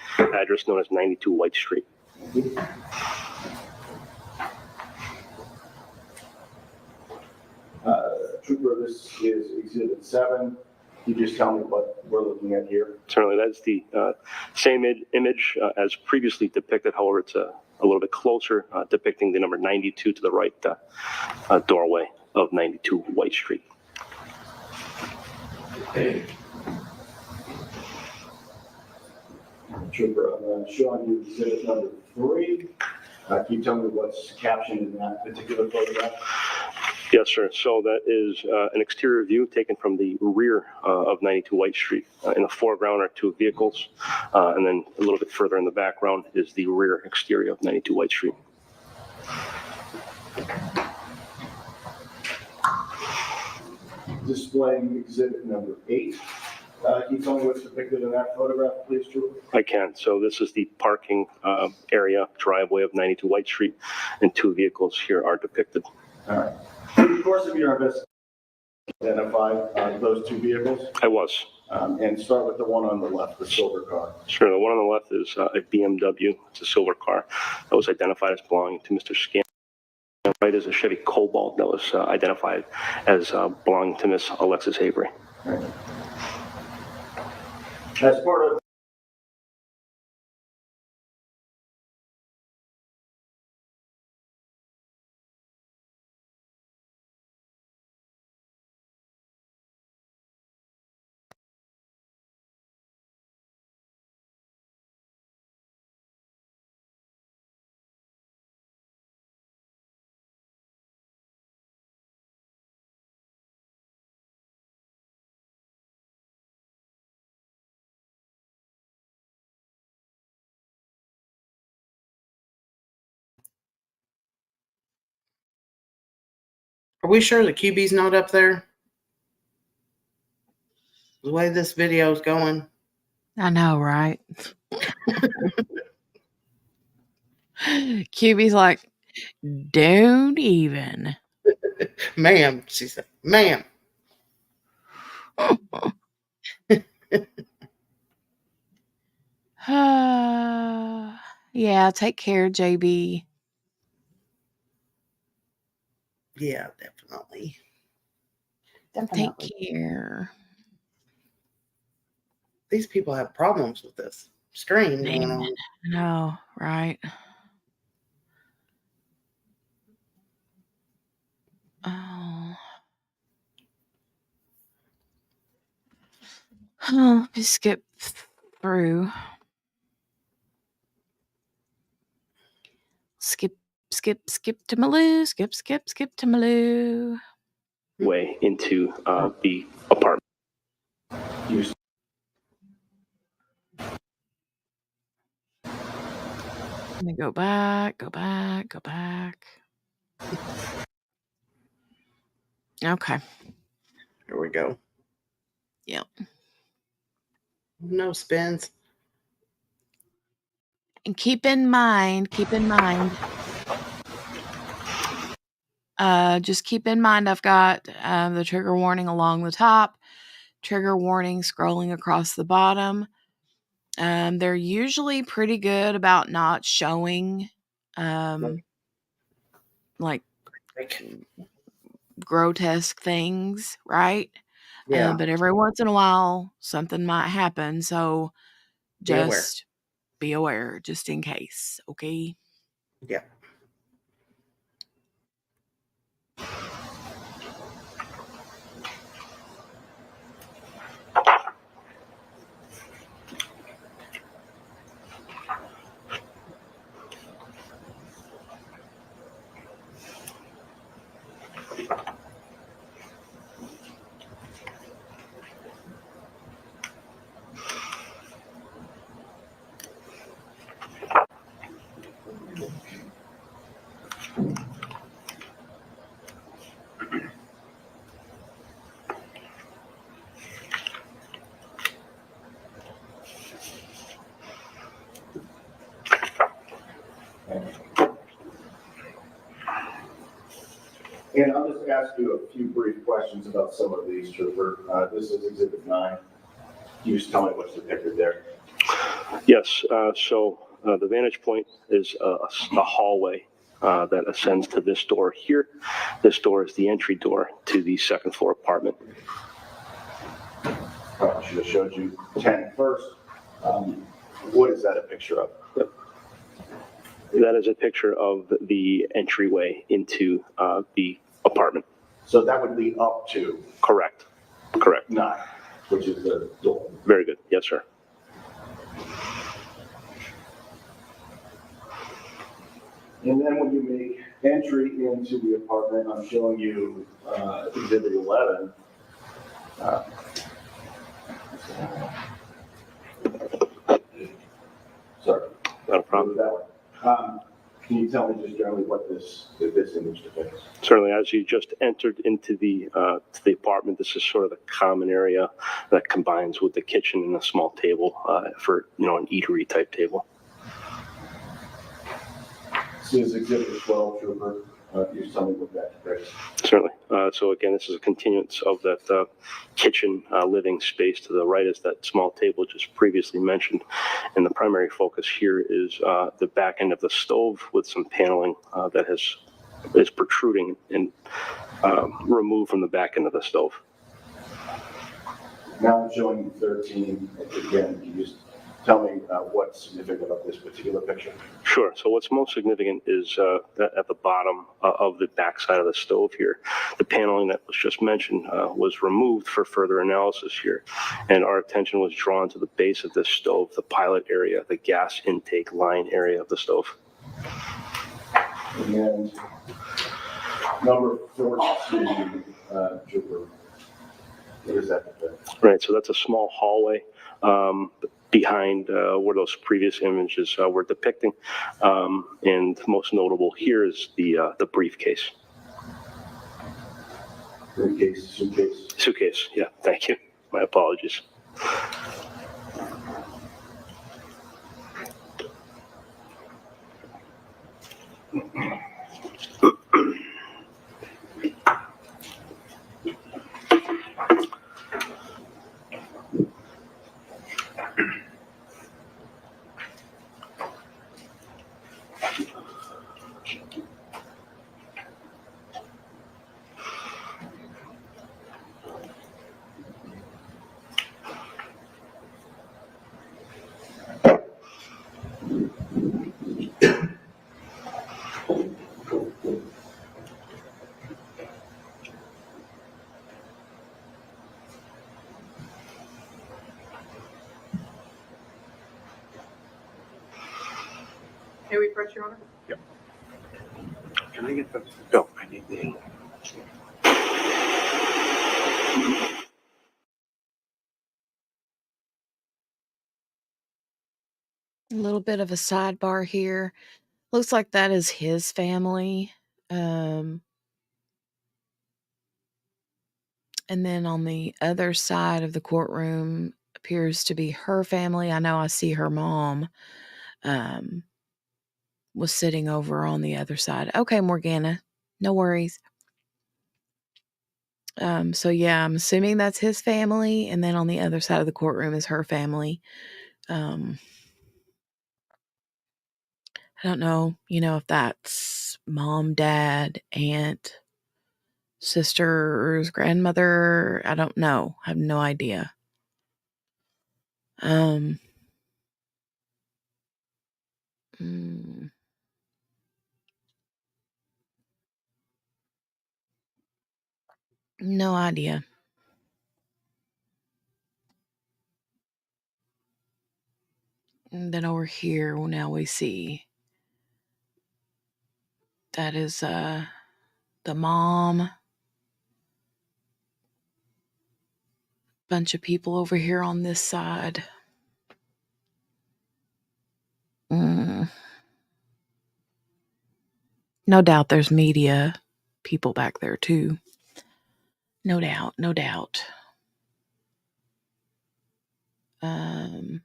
address known as 92 White Street. Trooper, this is exhibit 7. Can you just tell me what we're looking at here? Certainly, that's the same image as previously depicted. However, it's a little bit closer, depicting the number 92 to the right doorway of 92 White Street. Trooper, I'm showing you exhibit number 3. Can you tell me what's captioned in that particular photograph? Yes, sir. So that is an exterior view taken from the rear of 92 White Street. In the foreground are 2 vehicles, and then a little bit further in the background is the rear exterior of 92 White Street. Displaying exhibit number 8. Can you tell me what's depicted in that photograph, please, Trooper? I can. So this is the parking area, driveway of 92 White Street, and 2 vehicles here are depicted. All right. In the course of your investigation, identify those 2 vehicles? I was. And start with the one on the left, the silver car. Sure. The one on the left is a BMW. It's a silver car that was identified as belonging to Mr. Scanlon. Right is a Chevy Cobalt that was identified as belonging to Miss Alexis Avery. Right. As part of Are we sure the QB's not up there? The way this video is going. I know, right? QB's like, don't even. Ma'am, she said, ma'am. Yeah, take care, JB. Yeah, definitely. Take care. These people have problems with this strain going Man, on. no, right? Oh. Let me skip through. Skip to Maloo. Skip to Maloo. Way into the apartment. Let me go back. Okay. Here we go. Yep. No spins. And keep in mind, just keep in mind I've got the trigger warning along the top, trigger warning scrolling across the bottom. They're usually pretty good about not showing like grotesque things, right? Yeah. But every once in a while something might happen, so just be aware just in case, okay? Yeah. And I'll just ask you a few brief questions about some of these, Trooper. This is Exhibit 9. Can you just tell me what's depicted there? Yes, so the vantage point is a hallway that ascends to this door here. This door is the entry door to the second floor apartment. I should have showed you 10 first. What is that a picture of? Yep. That is a picture of the entryway into the apartment. So that would lead up to? Correct. 9, which is the door. Very good. Yes, sir. And then when you make entry into the apartment, I'm showing you Exhibit 11. Sorry. Not a problem. Can you tell me just generally what this image depicts? Certainly, as you just entered into the apartment, this is sort of the common area that combines with the kitchen and a small table for an eatery type table. This is Exhibit 12, Trooper. Can you tell me what that depicts? Certainly. So again, this is a continuance of that kitchen living space. To the right is that small table just previously mentioned. And the primary focus here is the back end of the stove with some paneling that is protruding and removed from the back end of the stove. Now I'm showing you 13. Again, can you just tell me what's significant about this particular picture? Sure. So what's most significant is that at the bottom of the backside of the stove here, the paneling that was just mentioned was removed for further analysis here. And our attention was drawn to the base of this stove, the pilot area, the gas intake line area of the stove. And number 14, Trooper. What is that? Right. So that's a small hallway behind where those previous images were depicting. And most notable here is the briefcase. Briefcase, suitcase? Suitcase, yeah, thank you. My apologies. May we press, Your Honor? Yep. Can I get the bill? I need the. A little bit of a sidebar here. Looks like that is his family. And then on the other side of the courtroom appears to be her family. I know I see her mom was sitting over on the other side. Okay, Morgana, no worries. So yeah, I'm assuming that's his family, and then on the other side of the courtroom is her family. I don't know, if that's mom, dad, aunt, sister's grandmother. I don't know. I have no idea. No idea. And then over here, now we see that is the mom. Bunch of people over here on this side. No doubt there's media people back there too. No doubt, no doubt. But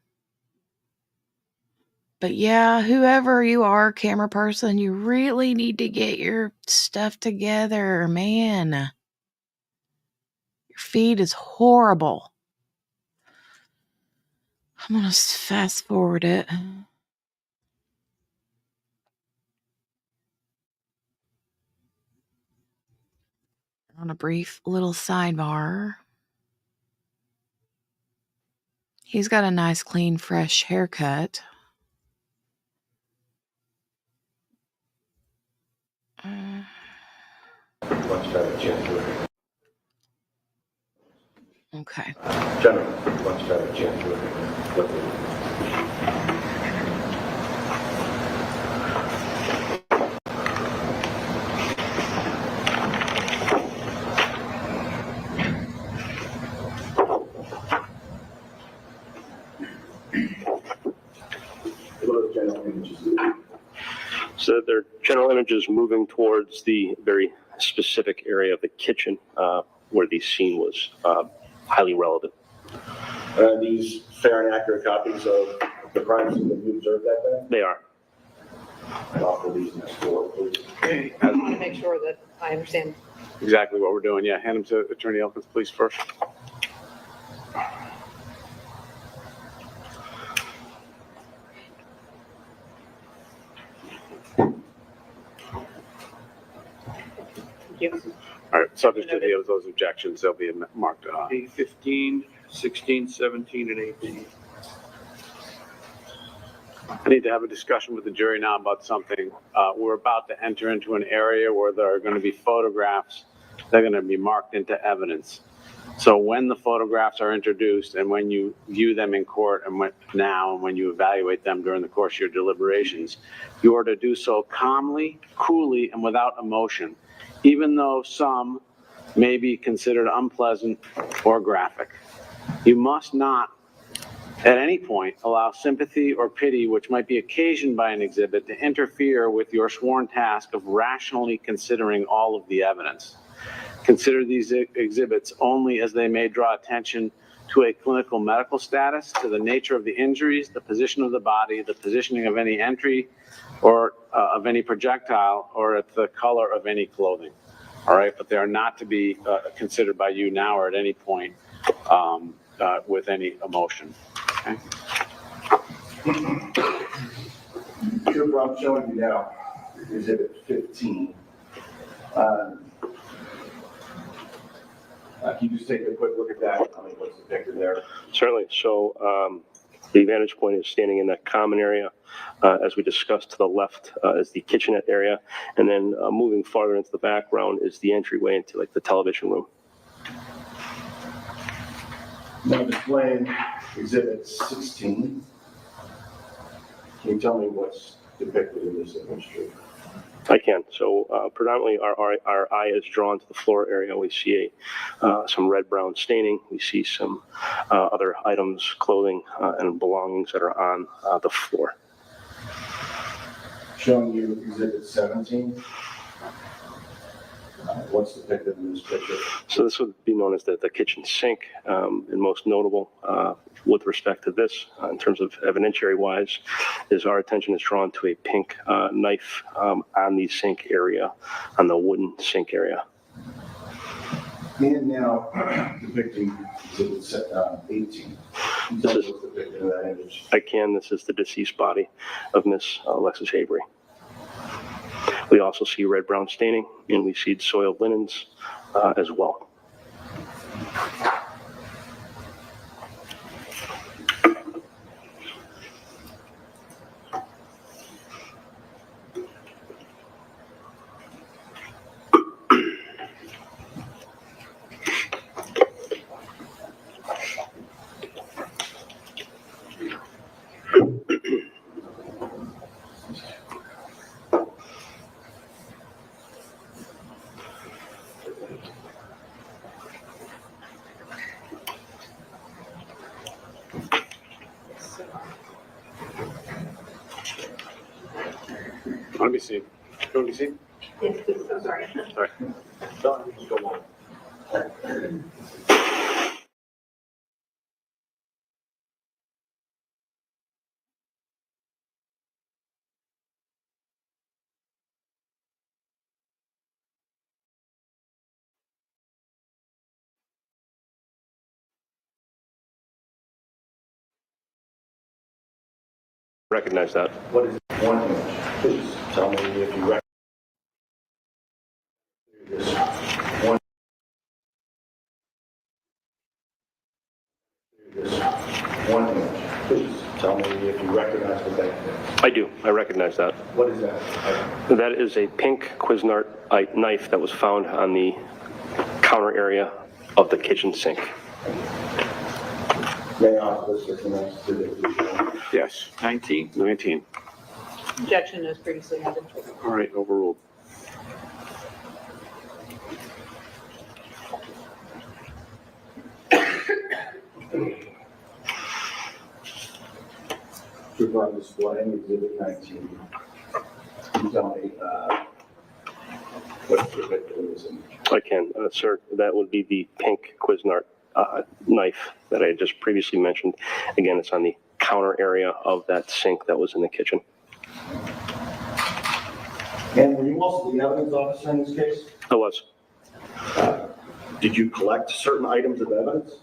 yeah, whoever you are, camera person, you really need to get your stuff together, man. Your feed is horrible. I'm going to fast forward it. On a brief little sidebar. He's got a nice, clean, fresh haircut. Okay. Gentlemen, much better chance. So their general images moving towards the very specific area of the kitchen where the scene was highly relevant. These fair and accurate copies of the crime scene that you observed that day? They are. I'd offer these next door, please. I want to make sure that I understand. Exactly what we're doing. Yeah, hand them to Attorney Elkins, please, first. Thank you. All right, subject to those objections, they'll be marked. 15, 16, 17, and 18. I need to have a discussion with the jury now about something. We're about to enter into an area where there are going to be photographs that are going to be marked into evidence. So when the photographs are introduced and when you view them in court and when you evaluate them during the course of your deliberations, you are to do so calmly, coolly, and without emotion, even though some may be considered unpleasant or graphic. You must not at any point allow sympathy or pity which might be occasioned by an exhibit to interfere with your sworn task of rationally considering all of the evidence. Consider these exhibits only as they may draw attention to a clinical medical status, to the nature of the injuries, the position of the body, the positioning of any entry or of any projectile, or at the color of any clothing. All right, but they are not to be considered by you now or at any point with any emotion. Okay. Here's what I'm showing you now, exhibit 15. Can you just take a quick look at that? I mean, what's depicted there? Certainly. So the vantage point is standing in that common area. As we discussed, to the left is the kitchenette area. And then moving farther into the background is the entryway into like the television room. Now displaying exhibit 16. Can you tell me what's depicted in this image, Chief? I can. So predominantly our eye is drawn to the floor area. We see some red-brown staining. We see some other items, clothing, and belongings that are on the floor. Showing you Exhibit 17. What's depicted in this picture? So this would be known as the kitchen sink, and most notable with respect to this, in terms of evidentiary-wise, is our attention is drawn to a pink knife on the sink area, on the wooden sink area. And now depicting Exhibit 18. This is depicted in that image. I can. This is the deceased body of Miss Alexis Avery. We also see red-brown staining, and we see soiled linens as well. Want to be seen? You want to be seen? Yes, please. I'm sorry. Sorry. Recognize that. What is one image? Please tell me if you recognize this. One. This one image. Please tell me if you recognize what that is. I do. I recognize that. What is that? That is a pink Cuisinart knife that was found on the counter area of the kitchen sink. May I ask this next to the Yes. 19. Objection as previously noted. All right, overruled. Provide displaying Exhibit 19. Can you tell me what's depicted in this image? I can, sir. That would be the pink Cuisinart knife that I just previously mentioned. Again, it's on the counter area of that sink that was in the kitchen. And were you also the evidence officer in this case? I was. Did you collect certain items of evidence?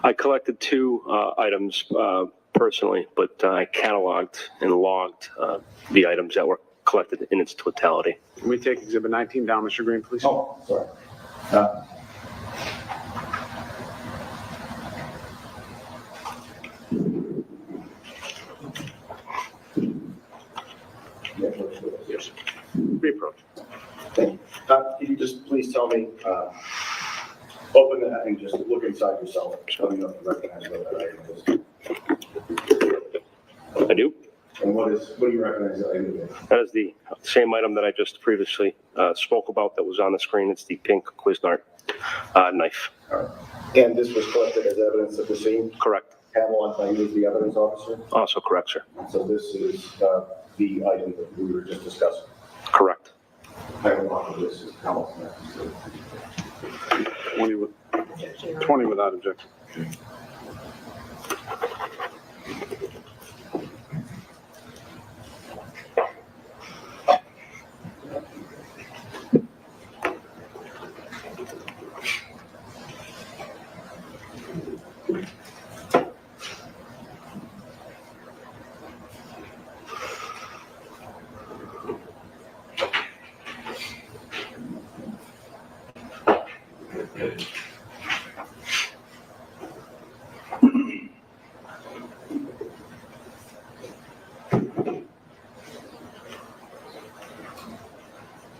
I collected two items personally, but I cataloged and logged the items that were collected in its totality. Can we take Exhibit 19 down, Mr. Green, please? Oh, sorry. Yes. Reapproach. Thank you. Can you just please tell me, open that and just look inside yourself. Tell me if you recognize what that item is. I do. And what do you recognize that item is? That is the same item that I just previously spoke about that was on the screen. It's the pink Cuisinart knife. All right. And this was collected as evidence at the scene? Correct. Cataloged by you as the evidence officer? Also correct, sir. So this is the item that we were just discussing? Correct. I don't know if this is how it's 20 without objection.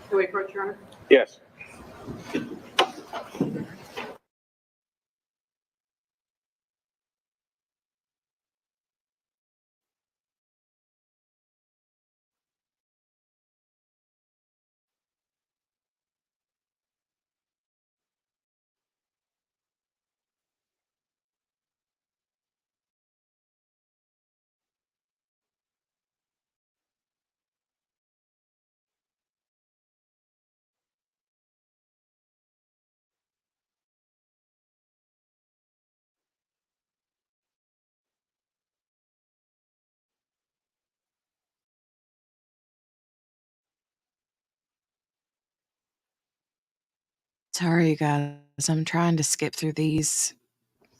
Can we approach, Your Honor? Yes. Sorry, you guys. I'm trying to skip through these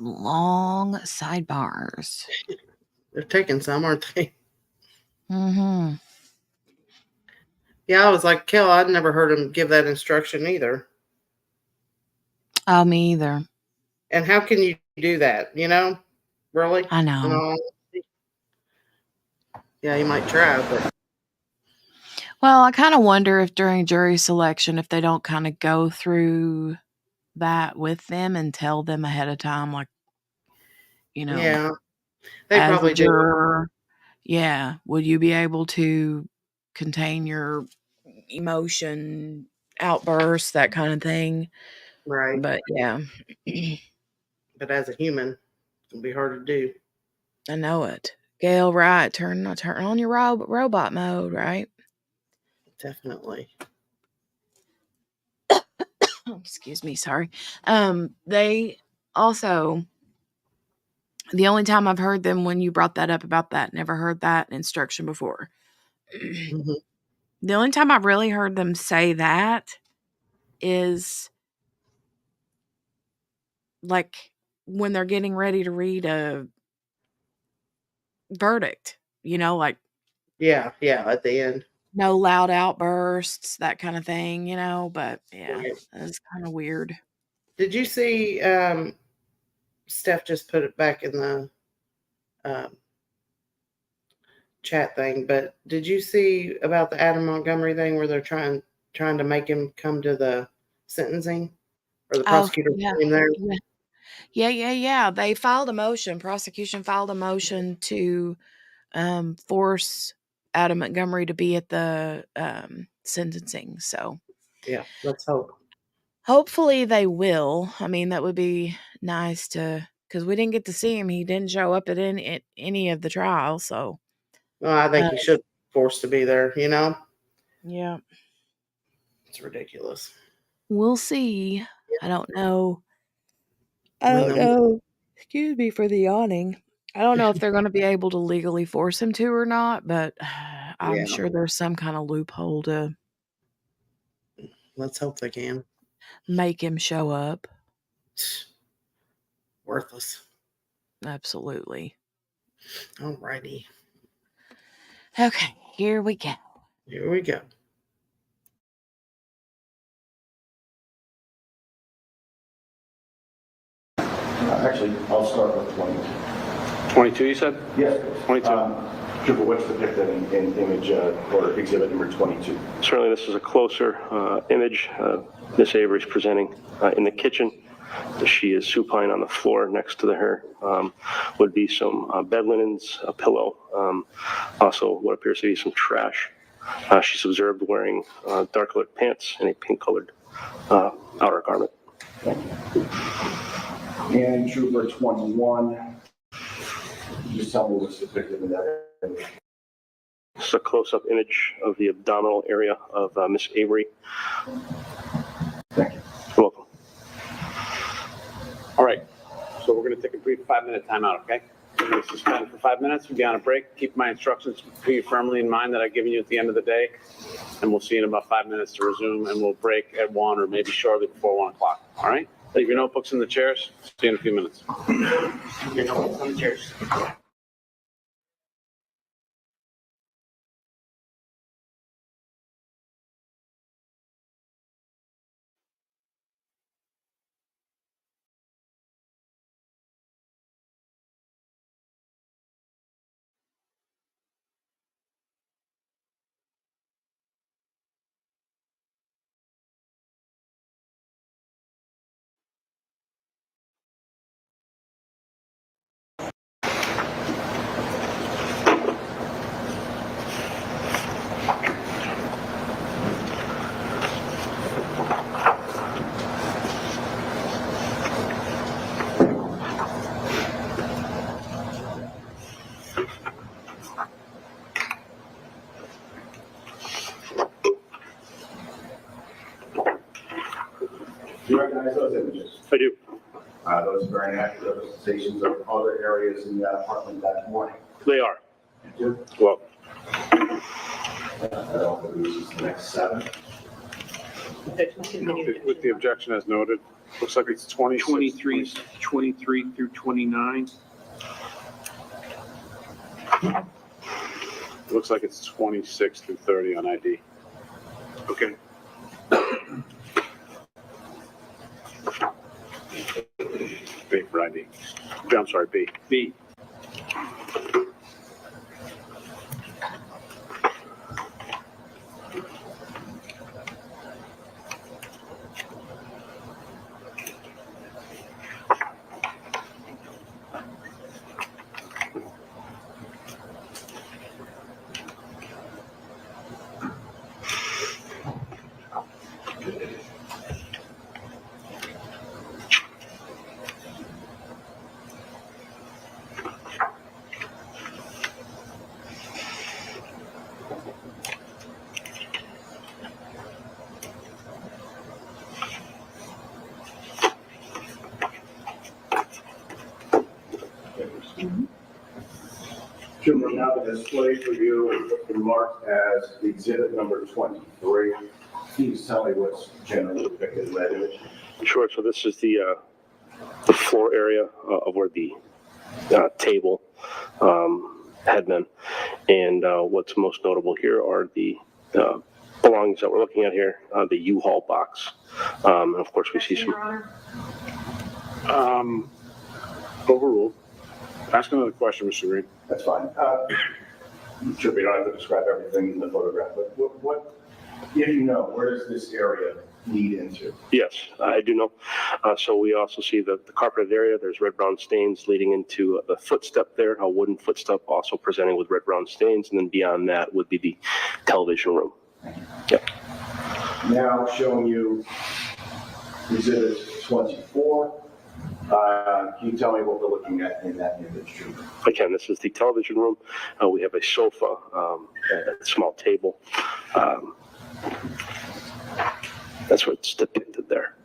long sidebars. They're taking some, aren't they? Mm-hmm. Yeah, I was like, Kel, I'd never heard him give that instruction either. Oh, me either. And how can you do that? Really? I know. No. Yeah, you might try, but Well, I kind of wonder if during jury selection, if they don't kind of go through that with them and tell them ahead of time, like, yeah, they as a probably do. juror, yeah, would you be able to contain your emotion outbursts, that kind of thing? Right. But yeah, But as a human, it'll be hard to do. I know it. Gail, right? Turn on your robot mode, right? Definitely. Excuse me, sorry. They also, the only time I've heard them when you brought that up about that, never heard that instruction before. Mm-hmm. The only time I've really heard them say that is like when they're getting ready to read a verdict, like Yeah, at the end. no loud outbursts, that kind of thing, but yeah, Right. that's kind of weird. Did you see Steph just put it back in the chat thing, but did you see about the Adam Montgomery thing where they're trying to make him come to the sentencing, or the Oh, prosecutor yeah. came there? Yeah. They filed a motion. Prosecution filed a motion to force Adam Montgomery to be at the sentencing. So Yeah, let's hope. hopefully they will. I mean, that would be nice because we didn't get to see him. He didn't show up at any of the trials. So Well, I think he should be forced to be there. yeah, It's ridiculous. we'll see. I don't know. When Excuse me for the yawning. I don't know if they're going to be able to legally force him to or not, but I'm Yeah. sure there's some kind of loophole to Let's hope they can. make him show up. Worthless. Absolutely. Alrighty. Okay, here we go. Here we go. Actually, I'll start with 22. 22, you said? Yes. 22. Trooper, what's depicted in image or exhibit number 22? Certainly, this is a closer image. Miss Avery's presenting in the kitchen. She is supine on the floor. Next to her would be some bed linens, a pillow, also what appears to be some trash. She's observed wearing dark-colored pants and a pink-colored outer garment. Thank you. And Trooper 21, just tell me what's depicted in that image. This is a close-up image of the abdominal area of Miss Avery. Thank you. You're welcome. All right. So we're going to take a brief 5-minute timeout, okay? We're going to suspend for 5 minutes. We'll be on a break. Keep my instructions firmly in mind that I've given you at the end of the day. And we'll see you in about 5 minutes to resume, and we'll break at 1 or maybe shortly before 1 o'clock. All right? Leave your notebooks in the chairs. See you in a few minutes. Your notebooks on the chairs. Do you recognize those images? I do. Those are very accurate representations of other areas in that apartment that morning. They are. Thank you. Well, That all produces the next 7. With the objection as noted, looks like it's 23 through 29. Looks like it's 26 through 30 on ID. Okay. B for ID. I'm sorry, B. B. Jim, we have a display for you marked as exhibit number 23. Please tell me what's generally depicted in that image. Sure. So this is the floor area of where the table had been. And what's most notable here are the belongings that we're looking at here, the U-Haul box. And of course, we see some. Overruled. Ask another question, Mr. Green. That's fine. Sure, we don't have to describe everything in the photograph, but what if you know, where does this area lead into? Yes, I do know. So we also see the carpeted area. There's red-brown stains leading into the footstep there, a wooden footstep also presenting with red-brown stains. And then beyond that would be the television room. Yep. Now showing you exhibit 24. Can you tell me what we're looking at in that image? Again, this is the television room. We have a sofa, a small table. That's what's depicted there.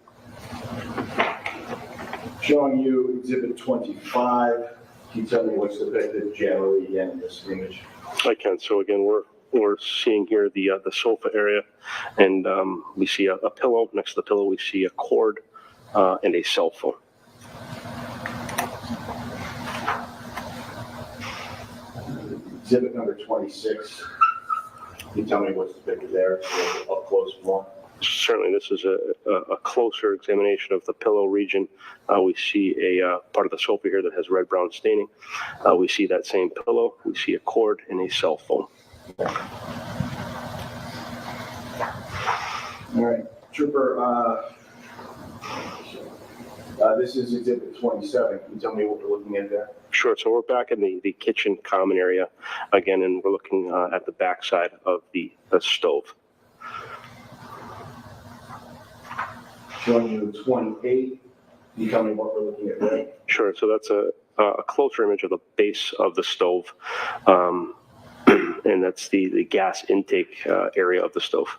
Showing you exhibit 25. Can you tell me what's depicted generally again in this image? I can. So again, we're seeing here the sofa area, and we see a pillow. Next to the pillow, we see a cord and a cell phone. Exhibit number 26. Can you tell me what's depicted there? Up close more. Certainly, this is a closer examination of the pillow region. We see a part of the sofa here that has red-brown staining. We see that same pillow. We see a cord and a cell phone. All right, Trooper. This is exhibit 27. Can you tell me what we're looking at there? Sure. So we're back in the kitchen common area again, and we're looking at the back side of the stove. Showing you 28. Can you tell me what we're looking at there? Sure. So that's a closer image of the base of the stove, and that's the gas intake area of the stove.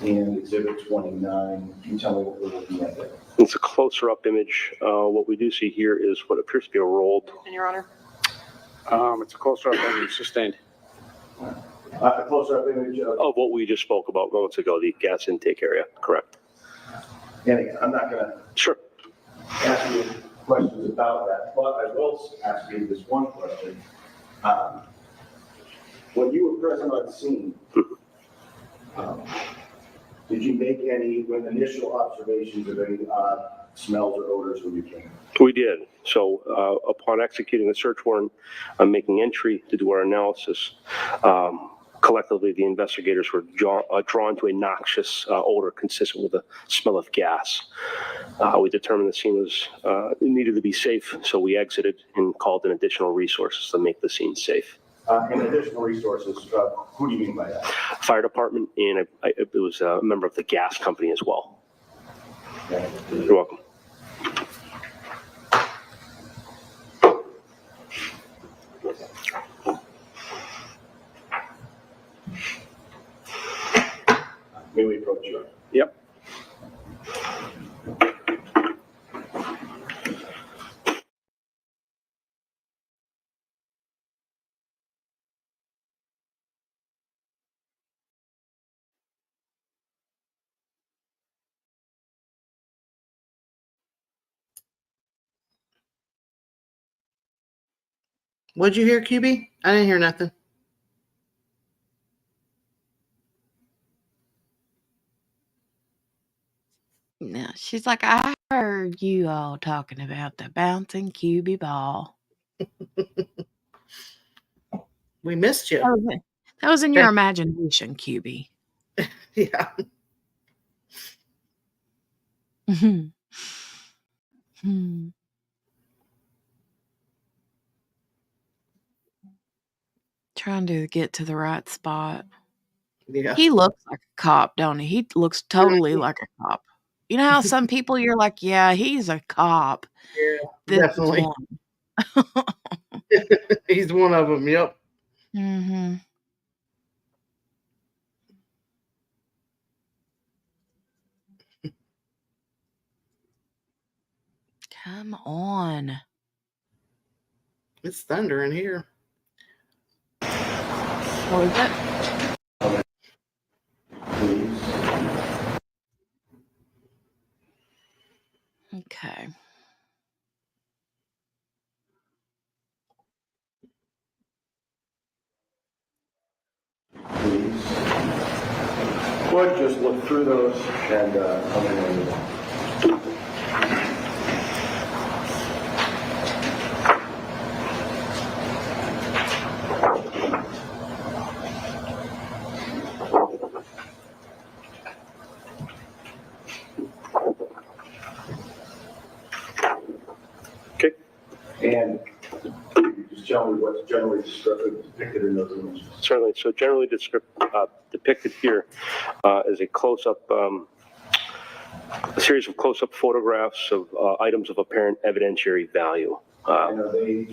And exhibit 29. Can you tell me what we're looking at there? It's a closer up image. What we do see here is what appears to be a rolled. And Your Honor. It's a closer up image, sustained. A closer up image of what we just spoke about moments ago, the gas intake area. Correct. And again, I'm not going to ask you questions about that, but I will ask you this one question. When you were present on scene, did you make any initial observations of any smells or odors when you came? We did. So upon executing the search warrant, making entry to do our analysis, collectively the investigators were drawn to a noxious odor consistent with the smell of gas. We determined the scene was needed to be safe, so we exited and called in additional resources to make the scene safe. And additional resources, who do you mean by that? Fire department, and it was a member of the gas company as well. Okay. You're welcome. May we approach you? Yep. What'd you hear, QB? I didn't hear nothing. No, she's like, I heard you all talking about the bouncing QB ball. We missed you. That was in your imagination, QB. Yeah. Trying to get to the right spot. Yeah. He looks like a cop, don't he? He looks totally like a cop. You know how some people you're like, yeah, he's a cop. Yeah, This definitely. is one. He's one of them. Yep. Mm-hmm. Come on. It's thunder in here. Oh, is it? Okay. Would just look through those and come in. Okay. And just tell me what's generally depicted in those images. Certainly. So generally depicted here is a close-up, a series of close-up photographs of items of apparent evidentiary value. And are they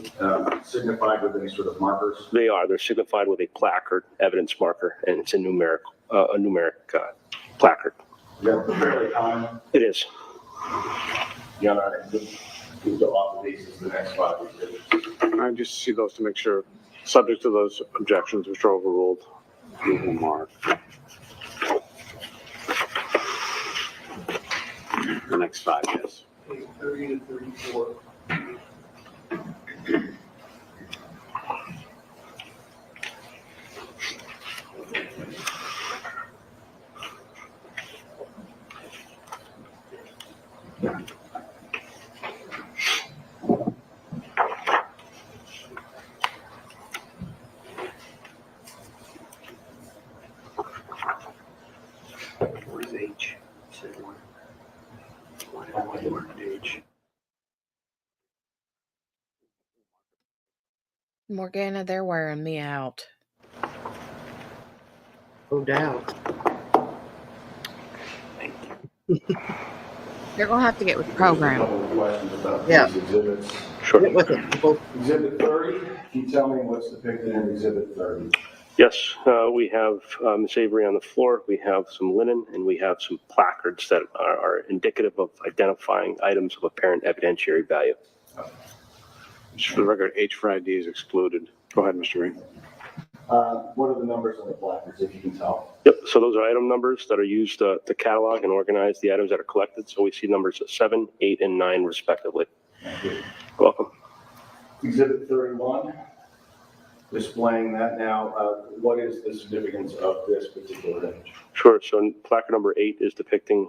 signified with any sort of markers? They are. They're signified with a placard, evidence marker, and it's a numeric placard. Is that fairly common? It is. Yeah, move to off the basis of the next 5 exhibits. I just see those to make sure, subject to those objections which are overruled. Mark. The next 5, yes. 30 to 34. Where's H? Said one. Why did I mark H? Morgana, they're wearing me out. No doubt. You're going to have to get with the program. Yeah. Exhibits. Sure. Get with it, people. Exhibit 30, can you tell me what's depicted in Exhibit 30? Yes, we have Ms. Avery on the floor. We have some linen, and we have some placards that are indicative of identifying items of apparent evidentiary value. Just for the record, H for ID is excluded. Go ahead, Mr. Green. What are the numbers on the placards, if you can tell? Yep, so those are item numbers that are used to catalog and organize the items that are collected. So we see numbers 7, 8, and 9 respectively. Thank you. You're welcome. Exhibit 31, displaying that now. What is the significance of this particular image? Sure, so placard number 8 is depicting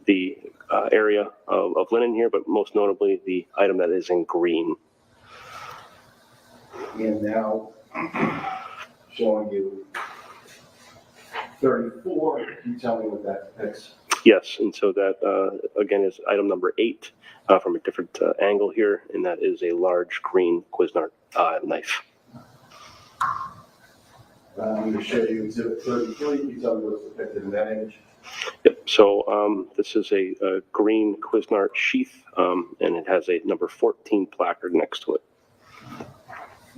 the area of linen here, but most notably the item that is in green. And now showing you 34, can you tell me what that depicts? Yes, and so that again is item number 8 from a different angle here, and that is a large green Cuisinart knife. I'm going to show you Exhibit 33. Can you tell me what's depicted in that image? Yep, so this is a green Cuisinart sheath, and it has a number 14 placard next to it.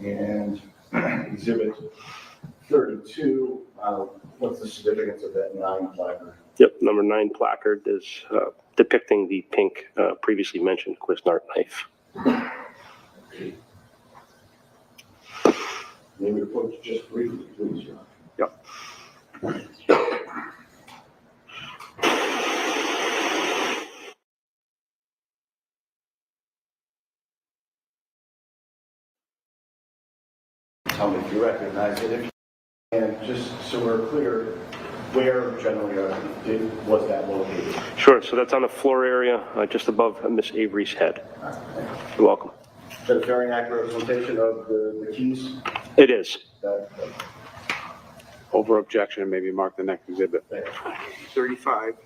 And Exhibit 32, what's the significance of that 9 placard? Yep, number 9 placard is depicting the pink previously mentioned Cuisinart knife. Maybe report just briefly, please. Yep. You recognize it. If you can, just so we're clear, where generally was that located? Sure, so that's on the floor area just above Miss Avery's head. You're welcome. Is that a very accurate representation of the keys? It is. Over objection, maybe mark the next exhibit. 35.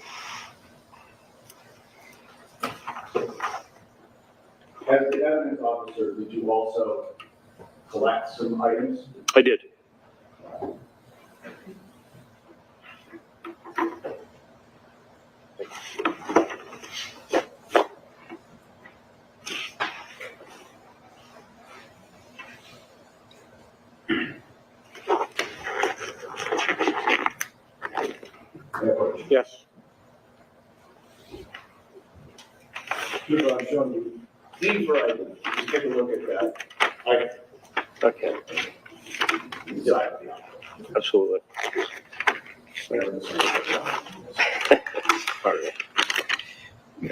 As the evidence officer, did you also collect some items? I did. Yes. Here, I'm showing you these are items. Just take a look at that. Okay. Absolutely. All right. You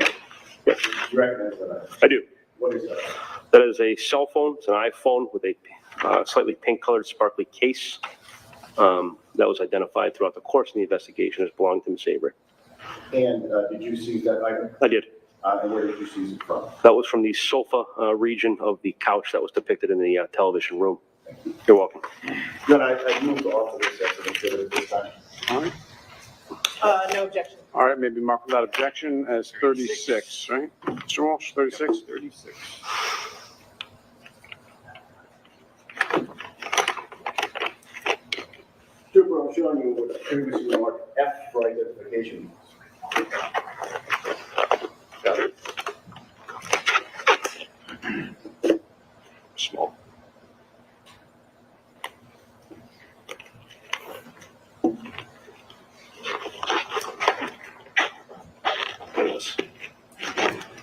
recognize that? I do. What is that? That is a cell phone. It's an iPhone with a slightly pink-colored sparkly case. That was identified throughout the course of the investigation as belonging to Ms. Avery. And did you seize that item? I did. And where did you seize it from? That was from the sofa region of the couch that was depicted in the television room. You're welcome. Then I moved off of this as an exhibit at this time. All right. No objection. All right, maybe mark without objection as 36, right? Mr. Walsh, 36? 36. Super, I'm showing you what previously marked F for identification. Got it. Small. Yes.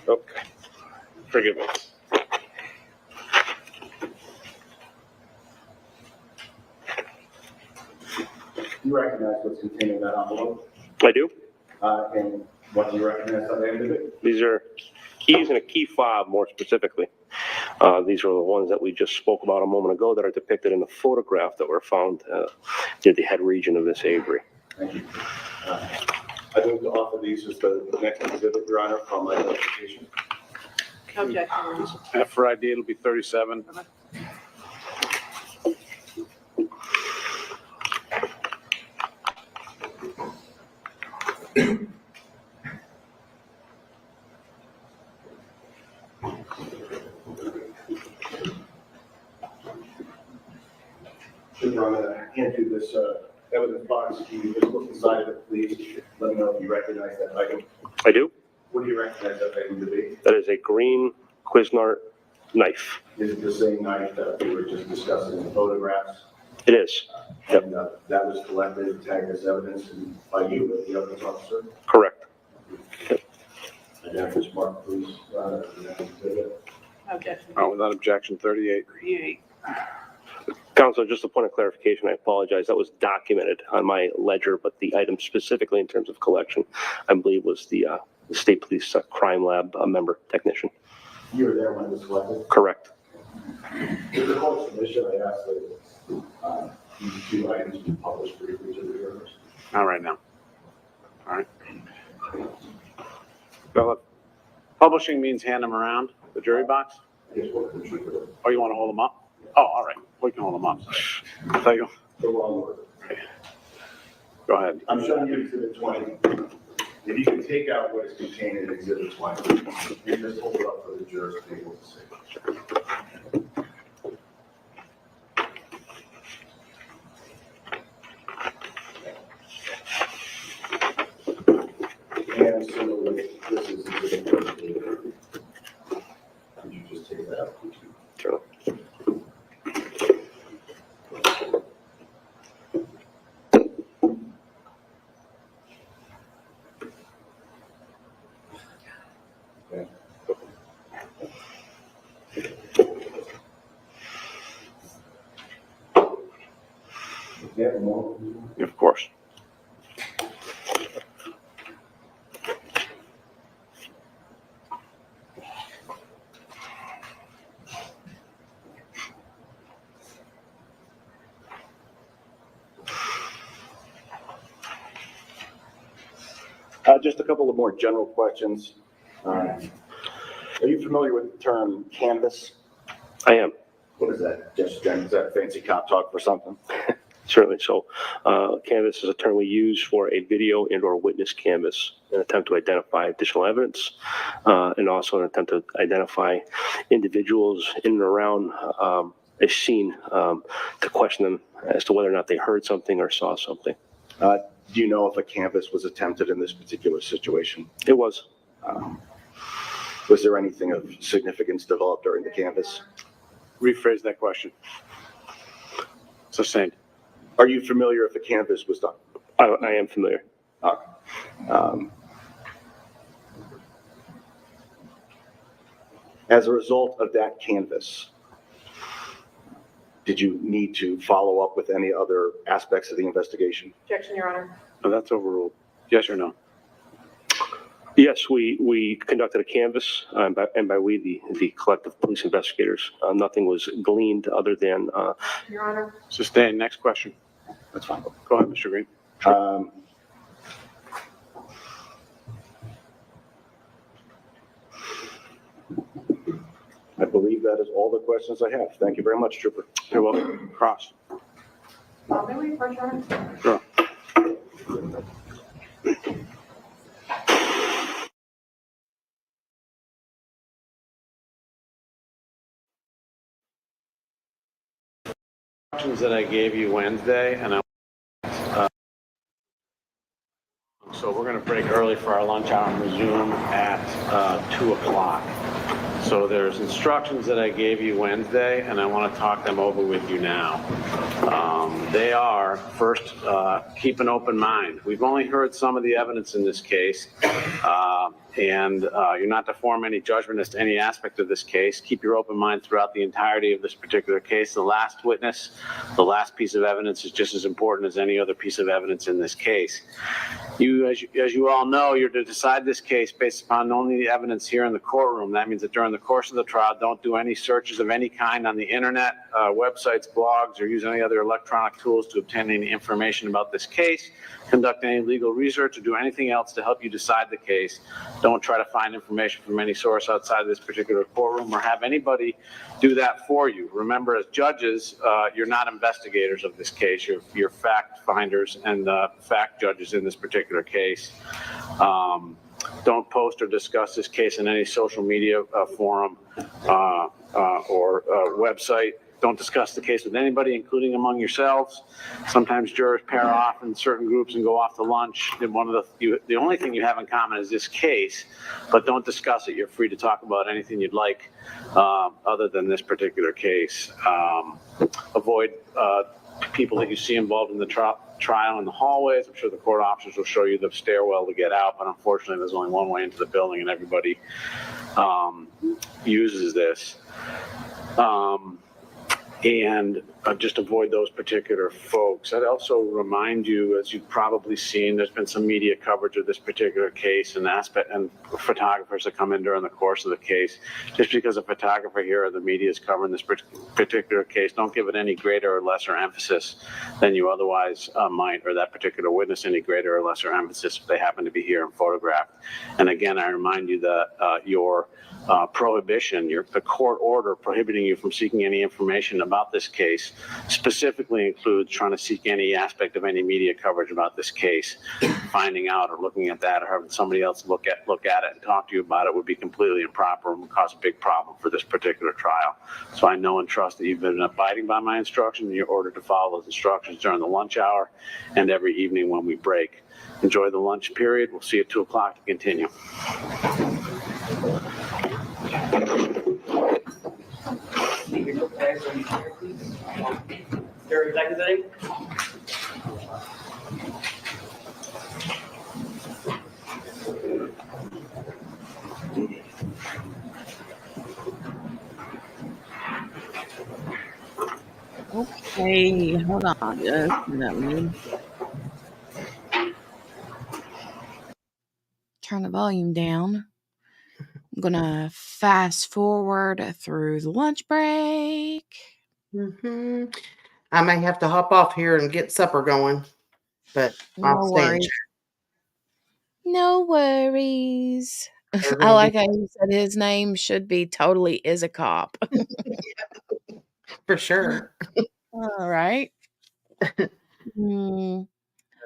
Okay. Forgive me. You recognize what's contained in that envelope? I do. And what do you recognize at the end of it? These are keys and a key fob, more specifically. These are the ones that we just spoke about a moment ago that are depicted in the photograph that were found near the head region of Miss Avery. Thank you. I move to offer these as the next exhibit, Your Honor, from my identification. Objection. F for ID, it'll be 37. Your Honor, I'm going to hand you this evidence box. Can you just look inside of it, please? Let me know if you recognize that item. I do. What do you recognize that item to be? That is a green Cuisinart knife. Is it the same knife that we were just discussing in the photographs? It is. And that was collected and tagged as evidence by you, the evidence officer? Correct. Identify mark, please. Objection. Oh, without objection, 38. Counselor, just a point of clarification, I apologize. That was documented on my ledger, but the item specifically in terms of collection, I believe was the State Police Crime Lab member technician. You were there when it was collected? Correct. With the court's permission, I asked that these two items be published briefly to the jurors. Not right now. All right. Philip, publishing means hand them around, the jury box? I just want to contribute. Oh, you want to hold them up? Oh, all right. We can hold them up. Thank you. The wrong word. Go ahead. I'm showing you exhibit 20. If you can take out what is contained in exhibit 20, and just hold it up for the jurors to be able to see. And similarly, this is exhibit 13. Could you just take that out? Sure. Yeah, more. Of course. Just a couple of more general questions. Are you familiar with the term canvas? I am. What is that? Just is that fancy cop talk for something? Certainly. So canvas is a term we use for a video and or witness canvas, an attempt to identify additional evidence, and also an attempt to identify individuals in and around a scene to question them as to whether or not they heard something or saw something. Do you know if a canvas was attempted in this particular situation? It was. Was there anything of significance developed during the canvas? Rephrase that question. Sustained. Are you familiar if a canvas was done? I am familiar. As a result of that canvas, did you need to follow up with any other aspects of the investigation? Objection, Your Honor. No, that's overruled. Yes or no? Yes, we conducted a canvas, and by we, the collective police investigators. Nothing was gleaned other than... Your Honor. Sustained. Next question. That's fine. Go ahead, Mr. Green. I believe that is all the questions I have. Thank you very much, Trooper. You're welcome. Cross. May we approach, Your Honor? Sure. That I gave you Wednesday, and so we're going to break early for our lunch hour and resume at 2 o'clock. So there's instructions that I gave you Wednesday, and I want to talk them over with you now. They are, first, keep an open mind. We've only heard some of the evidence in this case, and you're not to form any judgment as to any aspect of this case. Keep your open mind throughout the entirety of this particular case. The last witness, the last piece of evidence is just as important as any other piece of evidence in this case. As you all know, you're to decide this case based upon only the evidence here in the courtroom. That means that during the course of the trial, don't do any searches of any kind on the internet, websites, blogs, or use any other electronic tools to obtain any information about this case. Conduct any legal research or do anything else to help you decide the case. Don't try to find information from any source outside this particular courtroom or have anybody do that for you. Remember, as judges, you're not investigators of this case. You're fact finders and fact judges in this particular case. Don't post or discuss this case in any social media forum or website. Don't discuss the case with anybody, including among yourselves. Sometimes jurors pair off in certain groups and go off to lunch. And the only thing you have in common is this case, but don't discuss it. You're free to talk about anything you'd like other than this particular case. Avoid people that you see involved in the trial in the hallways. I'm sure the court officers will show you the stairwell to get out, but unfortunately there's only one way into the building and everybody uses this. And just avoid those particular folks. I'd also remind you, as you've probably seen, there's been some media coverage of this particular case and photographers that come in during the course of the case. Just because a photographer here or the media is covering this particular case, don't give it any greater or lesser emphasis than you otherwise might, or that particular witness any greater or lesser emphasis if they happen to be here and photographed. And again, I remind you that your prohibition, the court order prohibiting you from seeking any information about this case specifically includes trying to seek any aspect of any media coverage about this case. Finding out or looking at that or having somebody else look at it and talk to you about it would be completely improper and would cause a big problem for this particular trial. So I know and trust that you've been abiding by my instructions and you're ordered to follow those instructions during the lunch hour and every evening when we break. Enjoy the lunch period. We'll see you at 2 o'clock to continue. Okay, hold on just a minute. Turn the volume down. I'm gonna fast forward through the lunch break. I may have to hop off here and get supper going, but No I'll stay in worries. chat. No worries. They're I gonna be like how you said his name should be totally is a cop. for sure. All right. Mm,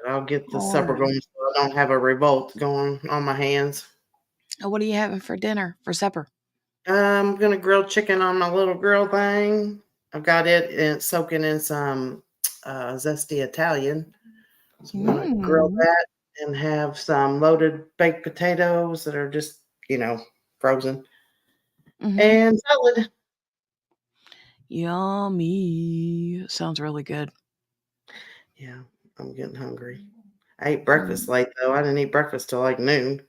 But I'll get the all supper right. going so I don't have a revolt going on my hands. What are you having for dinner, for supper? I'm gonna grill chicken on my little grill thing. I've got it and soaking in some zesty Italian. So I'm gonna grill Mm, that and have some loaded baked potatoes that are just, frozen. hmm And salad. Yummy. Sounds really good. Yeah, I'm getting hungry. I ate breakfast Mm, late though. I didn't eat breakfast till like noon.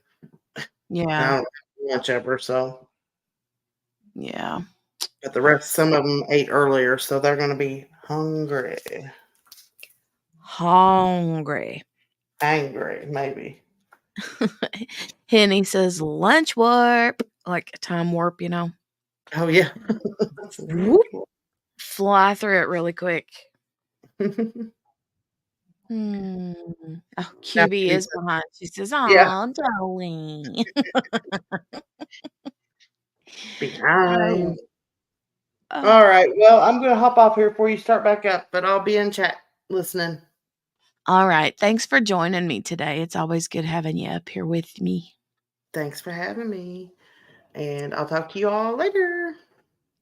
And I yeah. don't have lunch ever, so Yeah. but some of them ate earlier, so they're gonna be hungry. Hungry. Angry, maybe. Henny says lunch warp. Like a time warp, you know? Oh yeah. That's a good Whoop. Fly through it really quick. one. Hmm. Oh, Now QB she's is behind. She says, yeah, "Aw, Joey." behind. Oh, oh. All right. Well, I'm gonna hop off here before you start back up, but I'll be in chat listening. All right. Thanks for joining me today. It's always good having you up here with me. Thanks for having me. And I'll talk to you all later.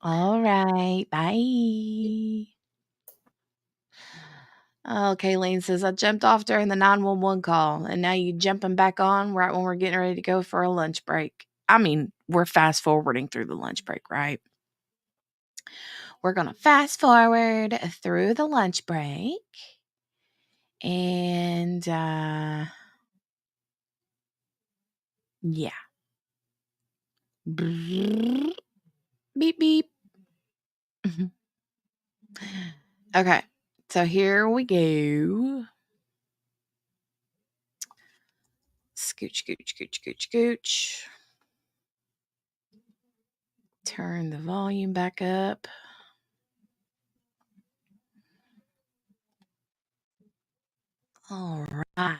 All right. Bye. Oh, Kayleen says, I jumped off during the 911 call, and now you jumping back on right when we're getting ready to go for a lunch break. I mean, we're fast forwarding through the lunch break, right? We're going to fast forward through the lunch break. And, yeah. Beep, beep. Okay. So here we go. Scooch, scooch, scooch, scooch, scooch. Turn the volume back up. All right.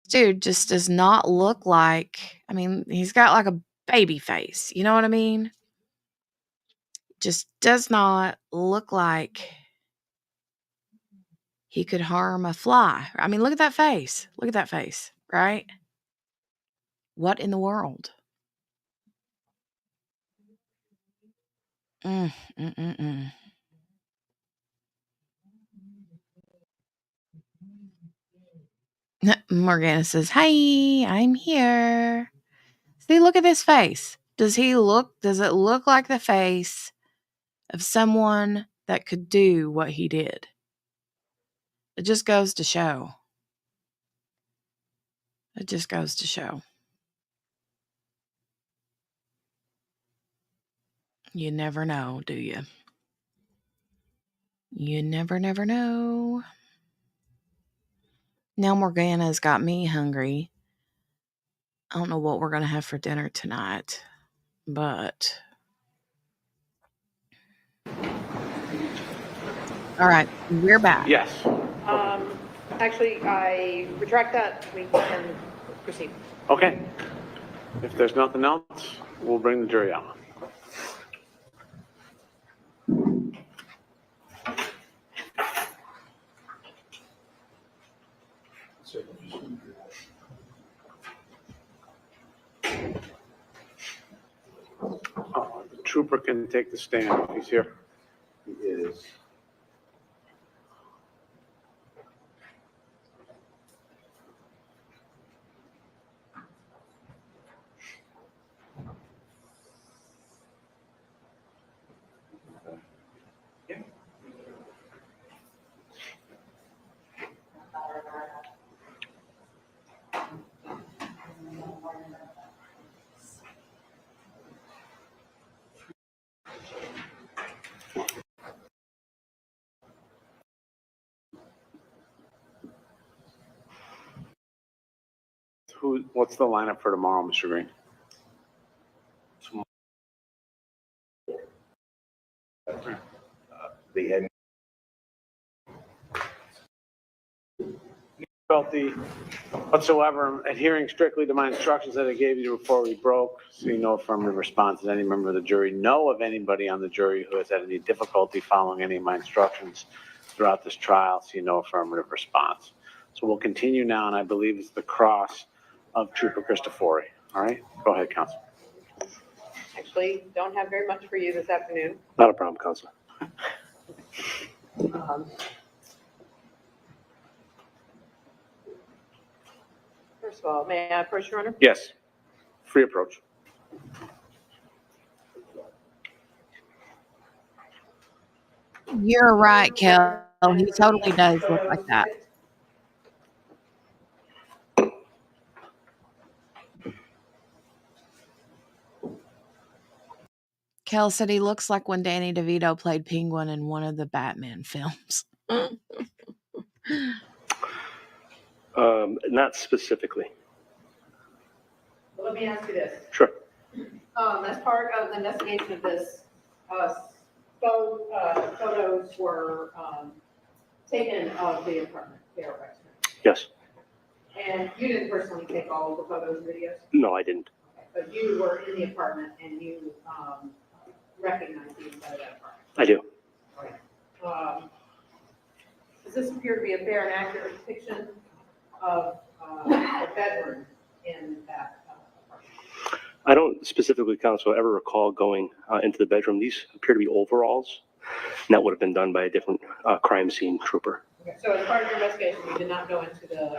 Dude just does not look like, I mean, he's got like a baby face. You know what I mean? Just does not look like he could harm a fly. I mean, look at that face. Look at that face, right? What in the world? Mm, mm, mm, mm. Morgana says, "Hi, I'm here." See, look at this face. Does it look like the face of someone that could do what he did? It just goes to show. It just goes to show. You never know, do you? You never know. Now Morgana's got me hungry. I don't know what we're going to have for dinner tonight, but all right, we're back. Yes. Actually, I retract that. We can proceed. Okay. If there's nothing else, we'll bring the jury on. The trooper can take the stand if he's here. He is. What's the lineup for tomorrow, Mr. Green? They had difficulty whatsoever adhering strictly to my instructions that I gave you before we broke, so you know affirmative response. Does any member of the jury know of anybody on the jury who has had any difficulty following any of my instructions throughout this trial? So you know affirmative response. So we'll continue now, and I believe it's the cross of Trooper Cristofori. All right, go ahead, Counsel. Actually, don't have very much for you this afternoon. Not a problem, Counsel. First of all, may I approach, Your Honor? Yes. Free approach. You're right, Kel. He totally does look like that. Kel said he looks like when Danny DeVito played Penguin in one of the Batman films. Not specifically. Well, let me ask you this. Sure. As part of the investigation of this, photos were taken of the apartment there, right? Yes. And you didn't personally take all of the photos and videos? No, I didn't. But you were in the apartment and you recognized the inside of that apartment? I do. Does this appear to be a fair and accurate depiction of the bedroom in that apartment? I don't specifically, Counsel, ever recall going into the bedroom. These appear to be overalls, and that would have been done by a different crime scene trooper. Okay. So as part of your investigation, you did not go into the...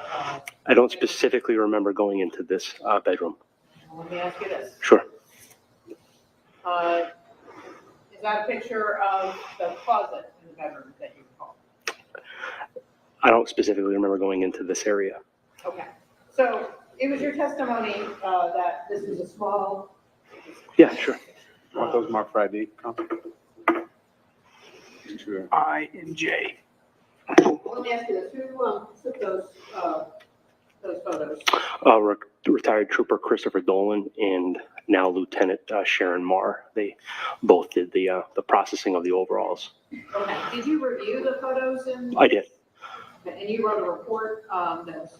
I don't specifically remember going into this bedroom. Let me ask you this. Sure. Is that a picture of the closet in the bedroom that you recall? I don't specifically remember going into this area. Okay. So it was your testimony that this was a small... Yeah, sure. Want those marked for ID, Counsel? I and J. Let me ask you this. Who took those photos? Retired Trooper Christopher Dolan and now Lieutenant Sharon Marr. They both did the processing of the overalls. Okay. Did you review the photos? I did. And you wrote a report that was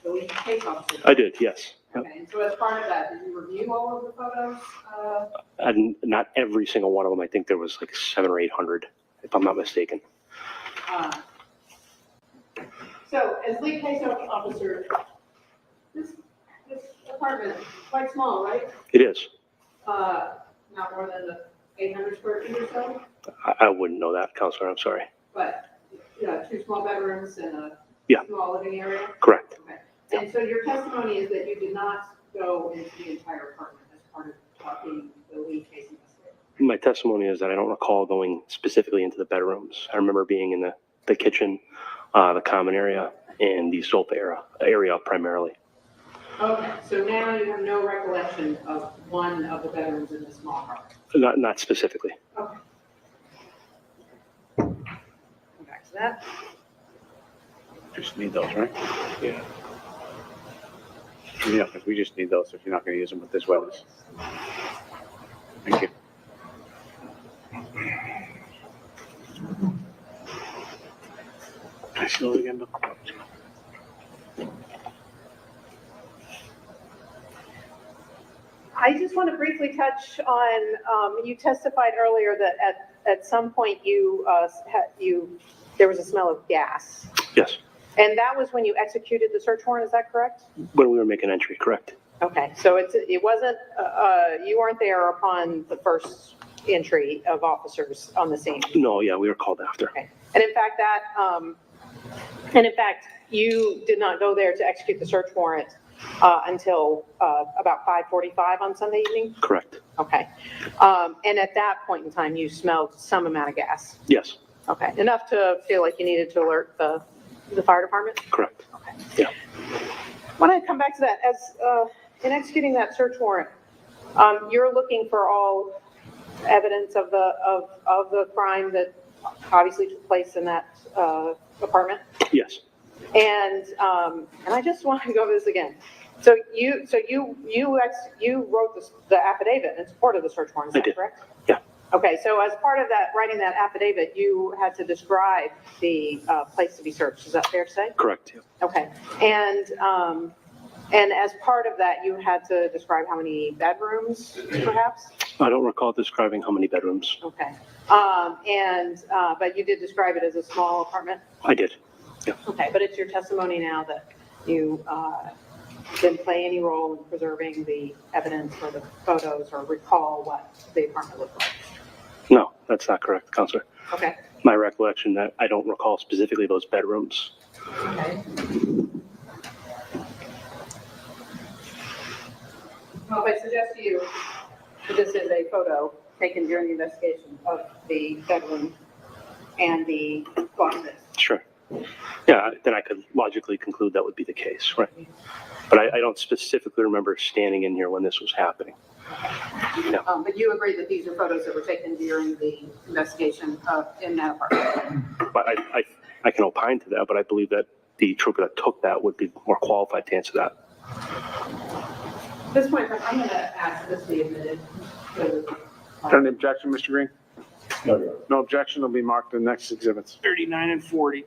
the lead case officer? I did, yes. Yep. Okay. And so as part of that, did you review all of the photos? And not every single one of them. I think there was like 700 or 800, if I'm not mistaken. So as lead case officer, this apartment is quite small, right? It is. Not more than the 800 square feet or so, I wouldn't know that, Counselor. I'm sorry. but two small bedrooms and a small living area? Correct. Okay. And so your testimony is that you did not go into the entire apartment as part of being the lead case investigator? My testimony is that I don't recall going specifically into the bedrooms. I remember being in the kitchen, the common area, and the sofa area primarily. Okay, so now you have no recollection of one of the bedrooms in the small apartment? Not specifically. Okay. Come back to that. Just need those, right? Yeah. Yeah, because we just need those if you're not going to use them with this witness. Thank you. Can I see those again, Bill? I just want to briefly touch on, you testified earlier that at some point there was a smell of gas. Yes. And that was when you executed the search warrant, is that correct? When we were making entry, correct. Okay, so it wasn't, you weren't there upon the first entry of officers on the scene? No, yeah, we were called after. Okay. And in fact, you did not go there to execute the search warrant until about 5:45 on Sunday evening? Correct. Okay. And at that point in time, you smelled some amount of gas? Yes. Okay, enough to feel like you needed to alert the fire department? Correct. Okay. Yeah. I want to come back to that. As in executing that search warrant, you're looking for all evidence of the crime that obviously took place in that apartment? Yes. And I just want to go over this again. So you wrote the affidavit in support of the search warrant, is that correct? Yeah. Okay, so as part of that, writing that affidavit, you had to describe the place to be searched. Is that fair to say? Correct. Okay, and as part of that, you had to describe how many bedrooms, perhaps? I don't recall describing how many bedrooms. Okay, but you did describe it as a small apartment? I did. Yeah. Okay, but it's your testimony now that you didn't play any role in preserving the evidence or the photos or recall what the apartment looked like? No, that's not correct, Counselor. Okay. My recollection that I don't recall specifically those bedrooms. Okay. Well, if I suggest to you that this is a photo taken during the investigation of the bedroom and the closet. Sure. Yeah, then I could logically conclude that would be the case, right? But I don't specifically remember standing in here when this was happening. No. But you agree that these are photos that were taken during the investigation in that apartment? But I can opine to that, but I believe that the trooper that took that would be more qualified to answer that. At this point, I'm going to ask this to be admitted. Any objection, Mr. Green? No. No objection, will be marked in the next exhibits. 39 and 40.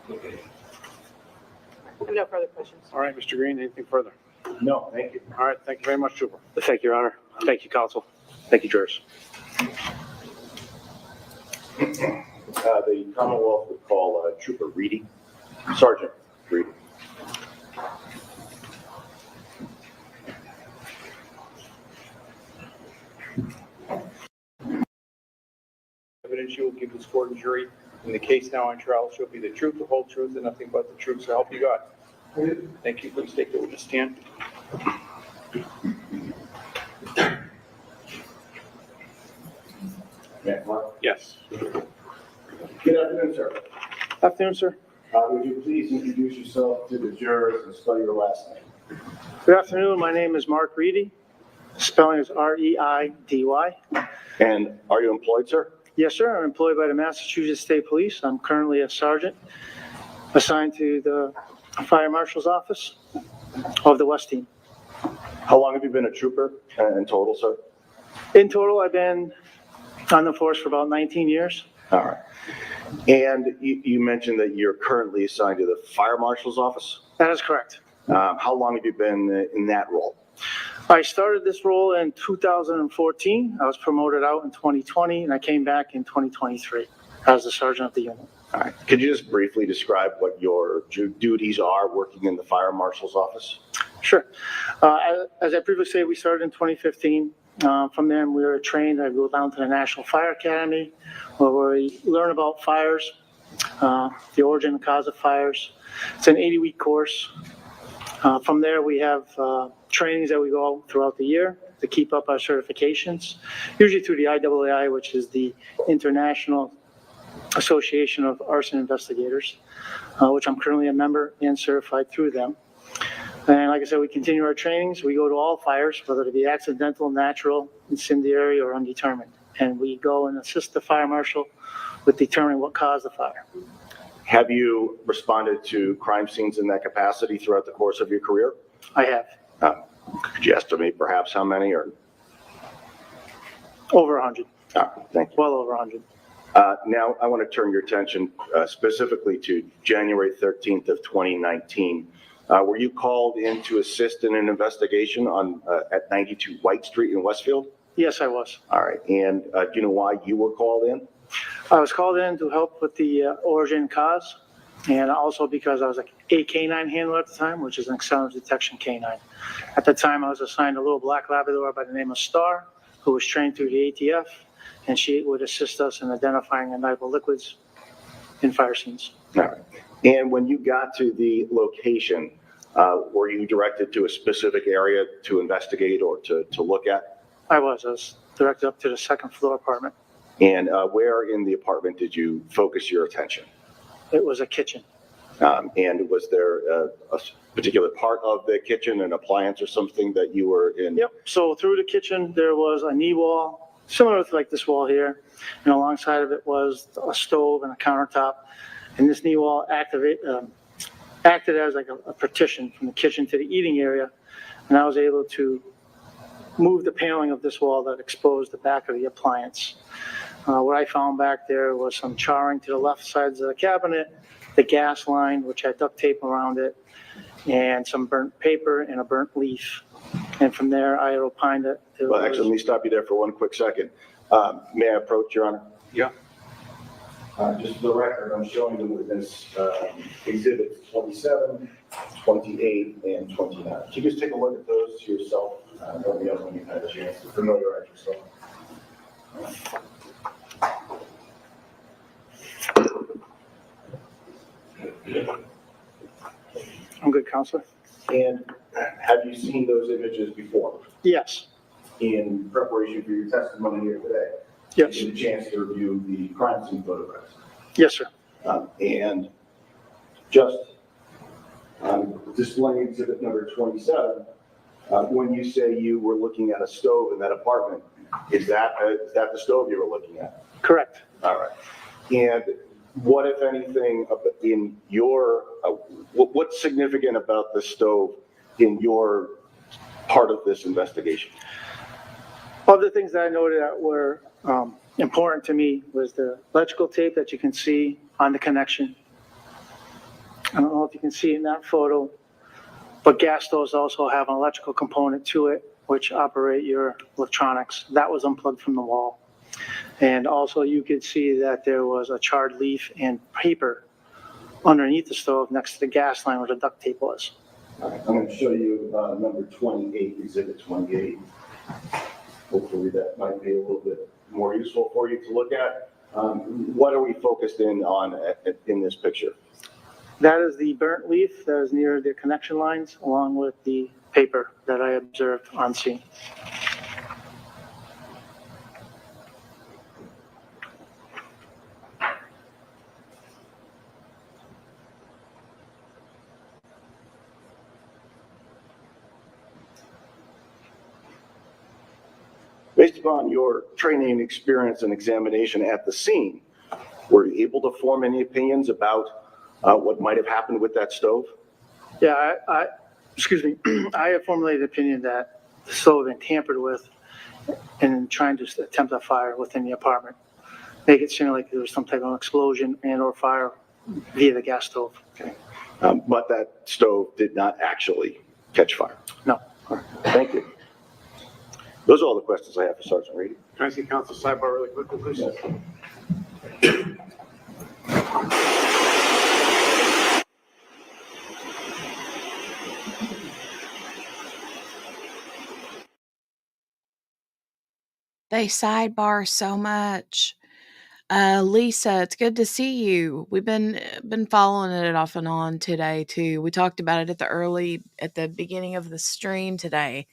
I have no further questions. All right, Mr. Green, anything further? No, thank you. All right, thank you very much, Trooper. Thank you, Your Honor. Thank you, Counsel. Thank you, jurors. The Commonwealth would call Trooper Reedy, Sergeant Reedy. Evidence you will give this court and jury in the case now on trial shall be the truth, the whole truth, and nothing but the truth, so help you God. Thank you. Please take the witness stand. Yes. Good afternoon, sir. Afternoon, sir. Would you please introduce yourself to the jurors and spell your last name? Good afternoon. My name is Mark Reedy. Spelling is R-E-I-D-Y. And are you employed, sir? Yes, sir. I'm employed by the Massachusetts State Police. I'm currently a sergeant assigned to the Fire Marshal's Office of the West Team. How long have you been a trooper in total, sir? In total, I've been on the force for about 19 years. All right. And you mentioned that you're currently assigned to the Fire Marshal's Office? That is correct. How long have you been in that role? I started this role in 2014. I was promoted out in 2020, and I came back in 2023 as the sergeant of the unit. All right. Could you just briefly describe what your duties are working in the Fire Marshal's Office? Sure. As I previously said, we started in 2015. From there, we were trained. I go down to the National Fire Academy, where we learn about fires, the origin and cause of fires. It's an 80-week course. From there, we have trainings that we go throughout the year to keep up our certifications, usually through the IAAI, which is the International Association of Arson Investigators, which I'm currently a member and certified through them. And like I said, we continue our trainings. We go to all fires, whether it be accidental, natural, incendiary, or undetermined. And we go and assist the fire marshal with determining what caused the fire. Have you responded to crime scenes in that capacity throughout the course of your career? I have. Could you estimate perhaps how many? Or over 100. Thank you. Well over 100. Now, I want to turn your attention specifically to January 13th of 2019. Were you called in to assist in an investigation at 92 White Street in Westfield? Yes, I was. All right. And do you know why you were called in? I was called in to help with the origin cause, and also because I was a canine handler at the time, which is an accident detection canine. At the time, I was assigned a little black Labrador by the name of Star, who was trained through the ATF, and she would assist us in identifying inedible liquids in fire scenes. All right. And when you got to the location, were you directed to a specific area to investigate or to look at? I was directed up to the second floor apartment. And where in the apartment did you focus your attention? It was a kitchen. And was there a particular part of the kitchen, an appliance or something that you were in? Yep. So through the kitchen, there was a knee wall, similar to like this wall here, and alongside of it was a stove and a countertop. And this knee wall acted as like a partition from the kitchen to the eating area, and I was able to move the paneling of this wall that exposed the back of the appliance. What I found back there was some charring to the left sides of the cabinet, the gas line, which had duct tape around it, and some burnt paper and a burnt leaf. And from there, I opined that it Well, was... actually, let me stop you there for one quick second. May I approach, Your Honor? Yeah. Just for the record, I'm showing the witness exhibits 27, 28, and 29. Can you just take a look at those yourself? Nobody else when you've had a chance to familiarize yourself. I'm good, Counselor. And have you seen those images before? Yes. In preparation for your testimony here today? Yes. You had a chance to review the crime scene photographs? Yes, sir. And just displaying exhibit number 27, when you say you were looking at a stove in that apartment, is that the stove you were looking at? Correct. All right. And what, if anything, in your, what's significant about the stove in your part of this investigation? Other things that I noted that were important to me was the electrical tape that you can see on the connection. I don't know if you can see in that photo, but gas stoves also have an electrical component to it, which operate your electronics. That was unplugged from the wall. And also you could see that there was a charred leaf and paper underneath the stove next to the gas line where the duct tape was. All right, I'm going to show you number 28, exhibit 28. Hopefully that might be a little bit more useful for you to look at. What are we focused in on in this picture? That is the burnt leaf that is near the connection lines, along with the paper that I observed on scene. Based upon your training, experience, and examination at the scene, were you able to form any opinions about what might have happened with that stove? Yeah, excuse me, I have formulated the opinion that the stove had been tampered with and trying to attempt a fire within the apartment. Make it seem like there was some type of explosion and or fire via the gas stove. Okay. But that stove did not actually catch fire? No. All right. Thank you. Those are all the questions I have for Sergeant Reedy. Can I see counsel sidebar really quickly, please? Yes. They sidebar so much. Lisa, it's good to see you. We've been following it off and on today too. We talked about it at the beginning of the stream today.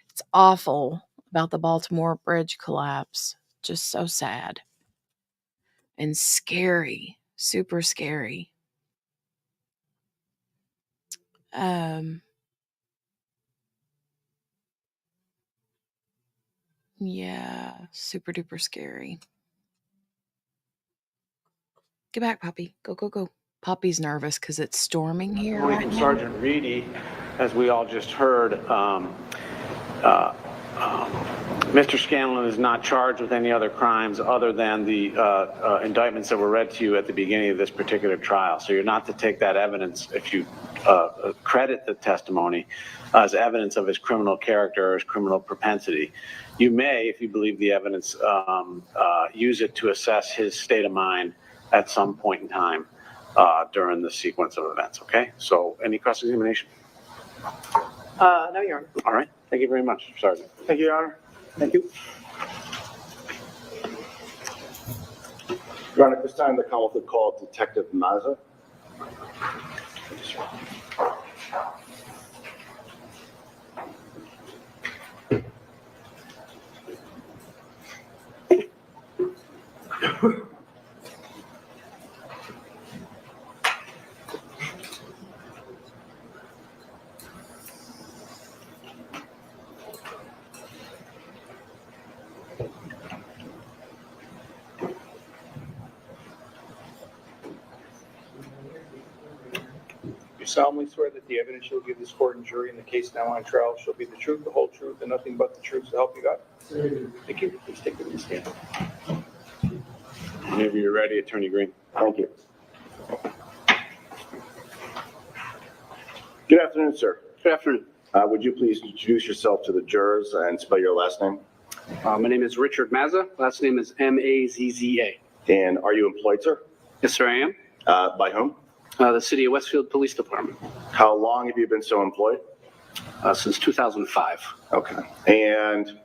It's awful about the Baltimore bridge collapse. Just so sad. And scary. Super scary. Yeah, super duper scary. Get back, Poppy. Go, go, go. Poppy's nervous because it's storming here right From now. Sergeant Reedy, as we all just heard, Mr. Scanlon is not charged with any other crimes other than the indictments that were read to you at the beginning of this particular trial. So you're not to take that evidence, if you credit the testimony, as evidence of his criminal character or his criminal propensity. You may, if you believe the evidence, use it to assess his state of mind at some point in time during the sequence of events, okay? So any cross-examination? No, Your Honor. All right, thank you very much, Sergeant. Thank you, Your Honor. Thank you. Your Honor, at this time, the call will call Detective Mazza. solemnly swear that the evidence you'll give this court and jury in the case now on trial shall be the truth, the whole truth, and nothing but the truth, so help you God? Thank you. Please take the witness stand. Whenever you're ready, Attorney Green. Thank you. Good afternoon, sir. Good afternoon. Would you please introduce yourself to the jurors and spell your last name? My name is Richard Mazza. Last name is Mazza. And are you employed, sir? Yes, sir, I am. By whom? The City of Westfield Police Department. How long have you been so employed? Since 2005. Okay. And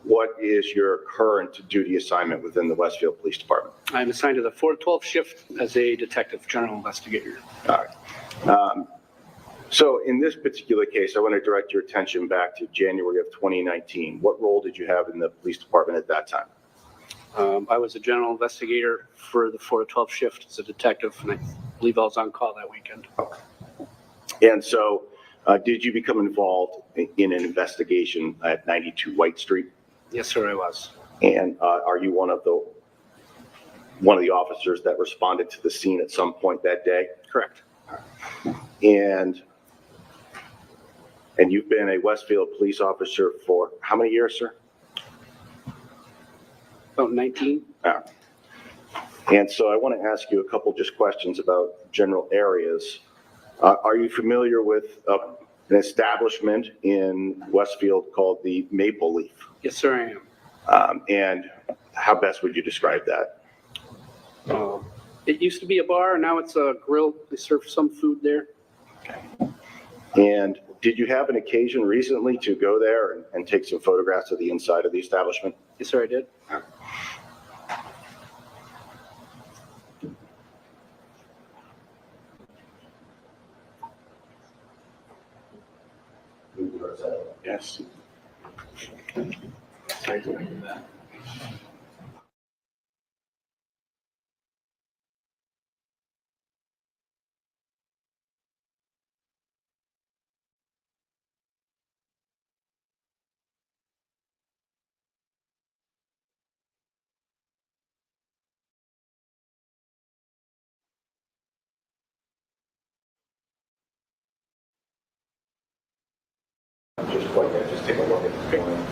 what is your current duty assignment within the Westfield Police Department? I'm assigned to the 412 shift as a detective general investigator. All right. So in this particular case, I want to direct your attention back to January of 2019. What role did you have in the police department at that time? I was a general investigator for the 412 shift as a detective, and I believe I was on call that weekend. Okay. And so did you become involved in an investigation at 92 White Street? Yes, sir, I was. And are you one of the officers that responded to the scene at some point that day? Correct. And you've been a Westfield police officer for how many years, sir? About 19. And so I want to ask you a couple just questions about general areas. Are you familiar with an establishment in Westfield called the Maple Leaf? Yes, sir, I am. And how best would you describe that? It used to be a bar, and now it's a grill. They serve some food there. And did you have an occasion recently to go there and take some photographs of the inside of the establishment? Yes, sir, I did. Yes. Just like that, just take a look at the picture.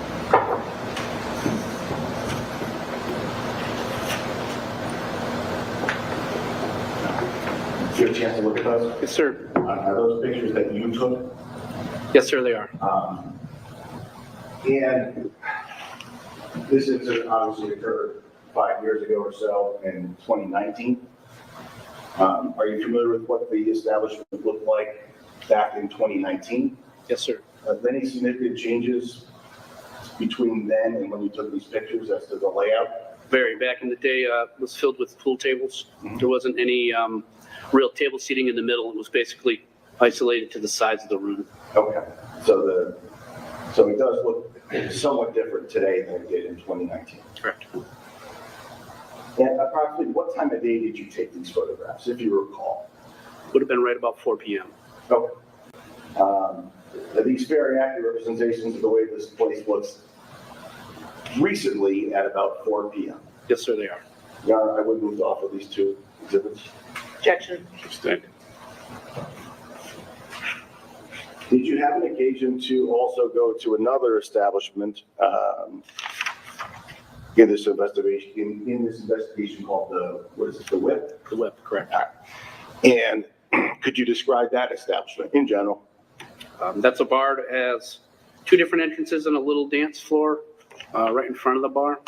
Did you have a chance to look at those? Yes, sir. Are those pictures that you took? Yes, sir, they are. And this incident obviously occurred 5 years ago or so in 2019. Are you familiar with what the establishment looked like back in 2019? Yes, sir. Are there any significant changes between then and when you took these pictures as to the layout? Very. Back in the day, it was filled with pool tables. There wasn't any real table seating in the middle. It was basically isolated to the sides of the room. Okay. So it does look somewhat different today than it did in 2019. Correct. And approximately what time of day did you take these photographs, if you recall? Would have been right about 4 p.m. Okay. Are these very accurate representations of the way this place looks recently at about 4 p.m.? Yes, sir, they are. Your Honor, I would move off of these two exhibits. Objection. Abstain. Did you have an occasion to also go to another establishment in this investigation called the Whip? The Whip, correct. And could you describe that establishment in general? That's a bar that has 2 different entrances and a little dance floor right in front of the bar.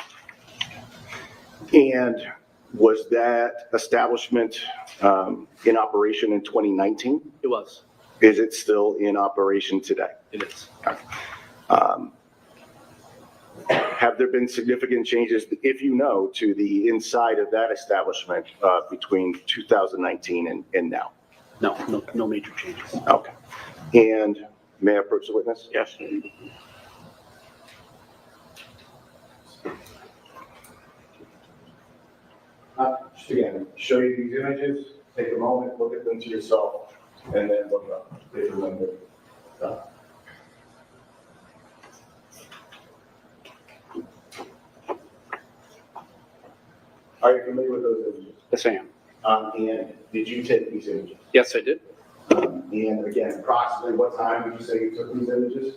And was that establishment in operation in 2019? It was. Is it still in operation today? It is. Have there been significant changes, if you know, to the inside of that establishment between 2019 and now? No major changes. Okay. And may I approach the witness? Yes. Just again, show you these images, take a moment, look at them to yourself, and then look up. If you remember. Are you familiar with those images? Yes, I am. And did you take these images? Yes, I did. And again, approximately what time would you say you took these images?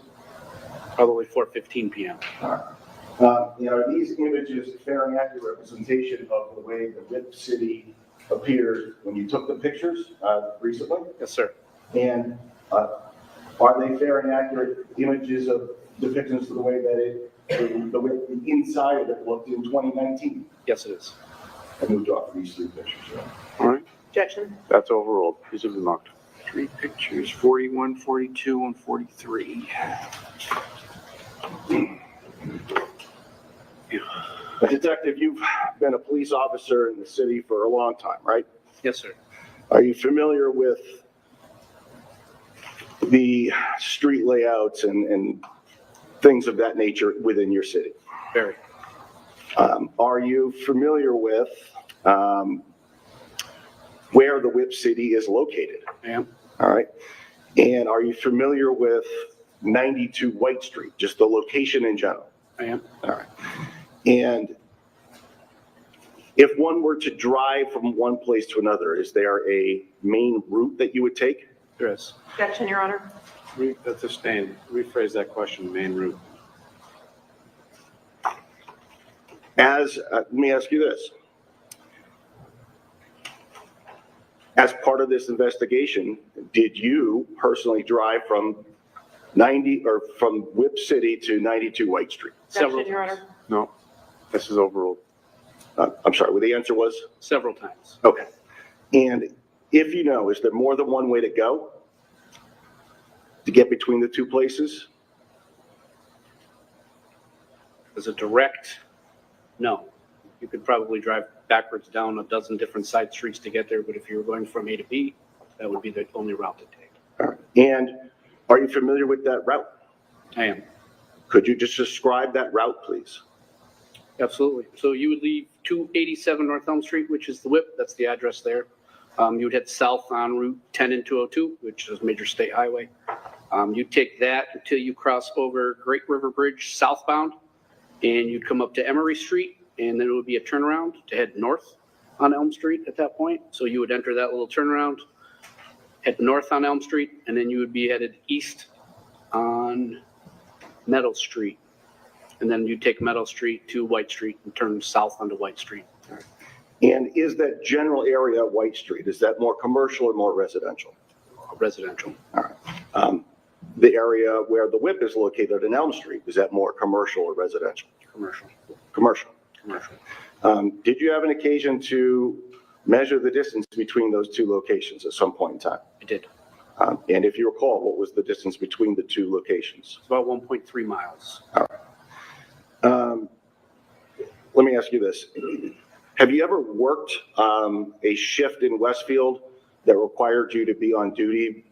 Probably 4:15 p.m. Are these images fair and accurate representation of the way the Whip City appeared when you took the pictures recently? Yes, sir. And are they fair and accurate images of depictions of the way that the inside of it looked in 2019? Yes, it is. I moved off these three pictures. All right, Objection. that's overruled. These have been marked. 3 pictures, 41, 42, and 43. Detective, you've been a police officer in the city for a long time, right? Yes, sir. Are you familiar with the street layouts and things of that nature within your city? Very. Are you familiar with where the Whip City is located? I am. All right. And are you familiar with 92 White Street, just the location in general? I am. All right. And if one were to drive from one place to another, is there a main route that you would take? There is. Objection, Your Honor. That's a stand. Rephrase that question, main route. Let me ask you this. As part of this investigation, did you personally drive from from Whip City to 92 White Street? Objection, Your Honor. No, this is overruled. I'm sorry, what the answer was? Several times. Okay. And if you know, is there more than one way to go to get between the two places? As a direct, no. You could probably drive backwards down a dozen different side streets to get there, but if you were going from A to B, that would be the only route to take. All right. And are you familiar with that route? I am. Could you just describe that route, please? Absolutely. So you would leave 287 North Elm Street, which is the Whip. That's the address there. You would head south on Route 10 and 202, which is a major state highway. You take that until you cross over Great River Bridge southbound, and you'd come up to Emery Street, and then it would be a turnaround to head north on Elm Street at that point. So you would enter that little turnaround, head north on Elm Street, and then you would be headed east on Meadow Street. And then you take Meadow Street to White Street and turn south onto White Street. And is that general area White Street, is that more commercial or more residential? Residential. All right. The area where the Whip is located in Elm Street, is that more commercial or residential? Commercial. Commercial. Commercial. Did you have an occasion to measure the distance between those two locations at some point in time? I did. And if you recall, what was the distance between the two locations? It's about 1.3 miles. All right. Let me ask you this. Have you ever worked a shift in Westfield that required you to be on duty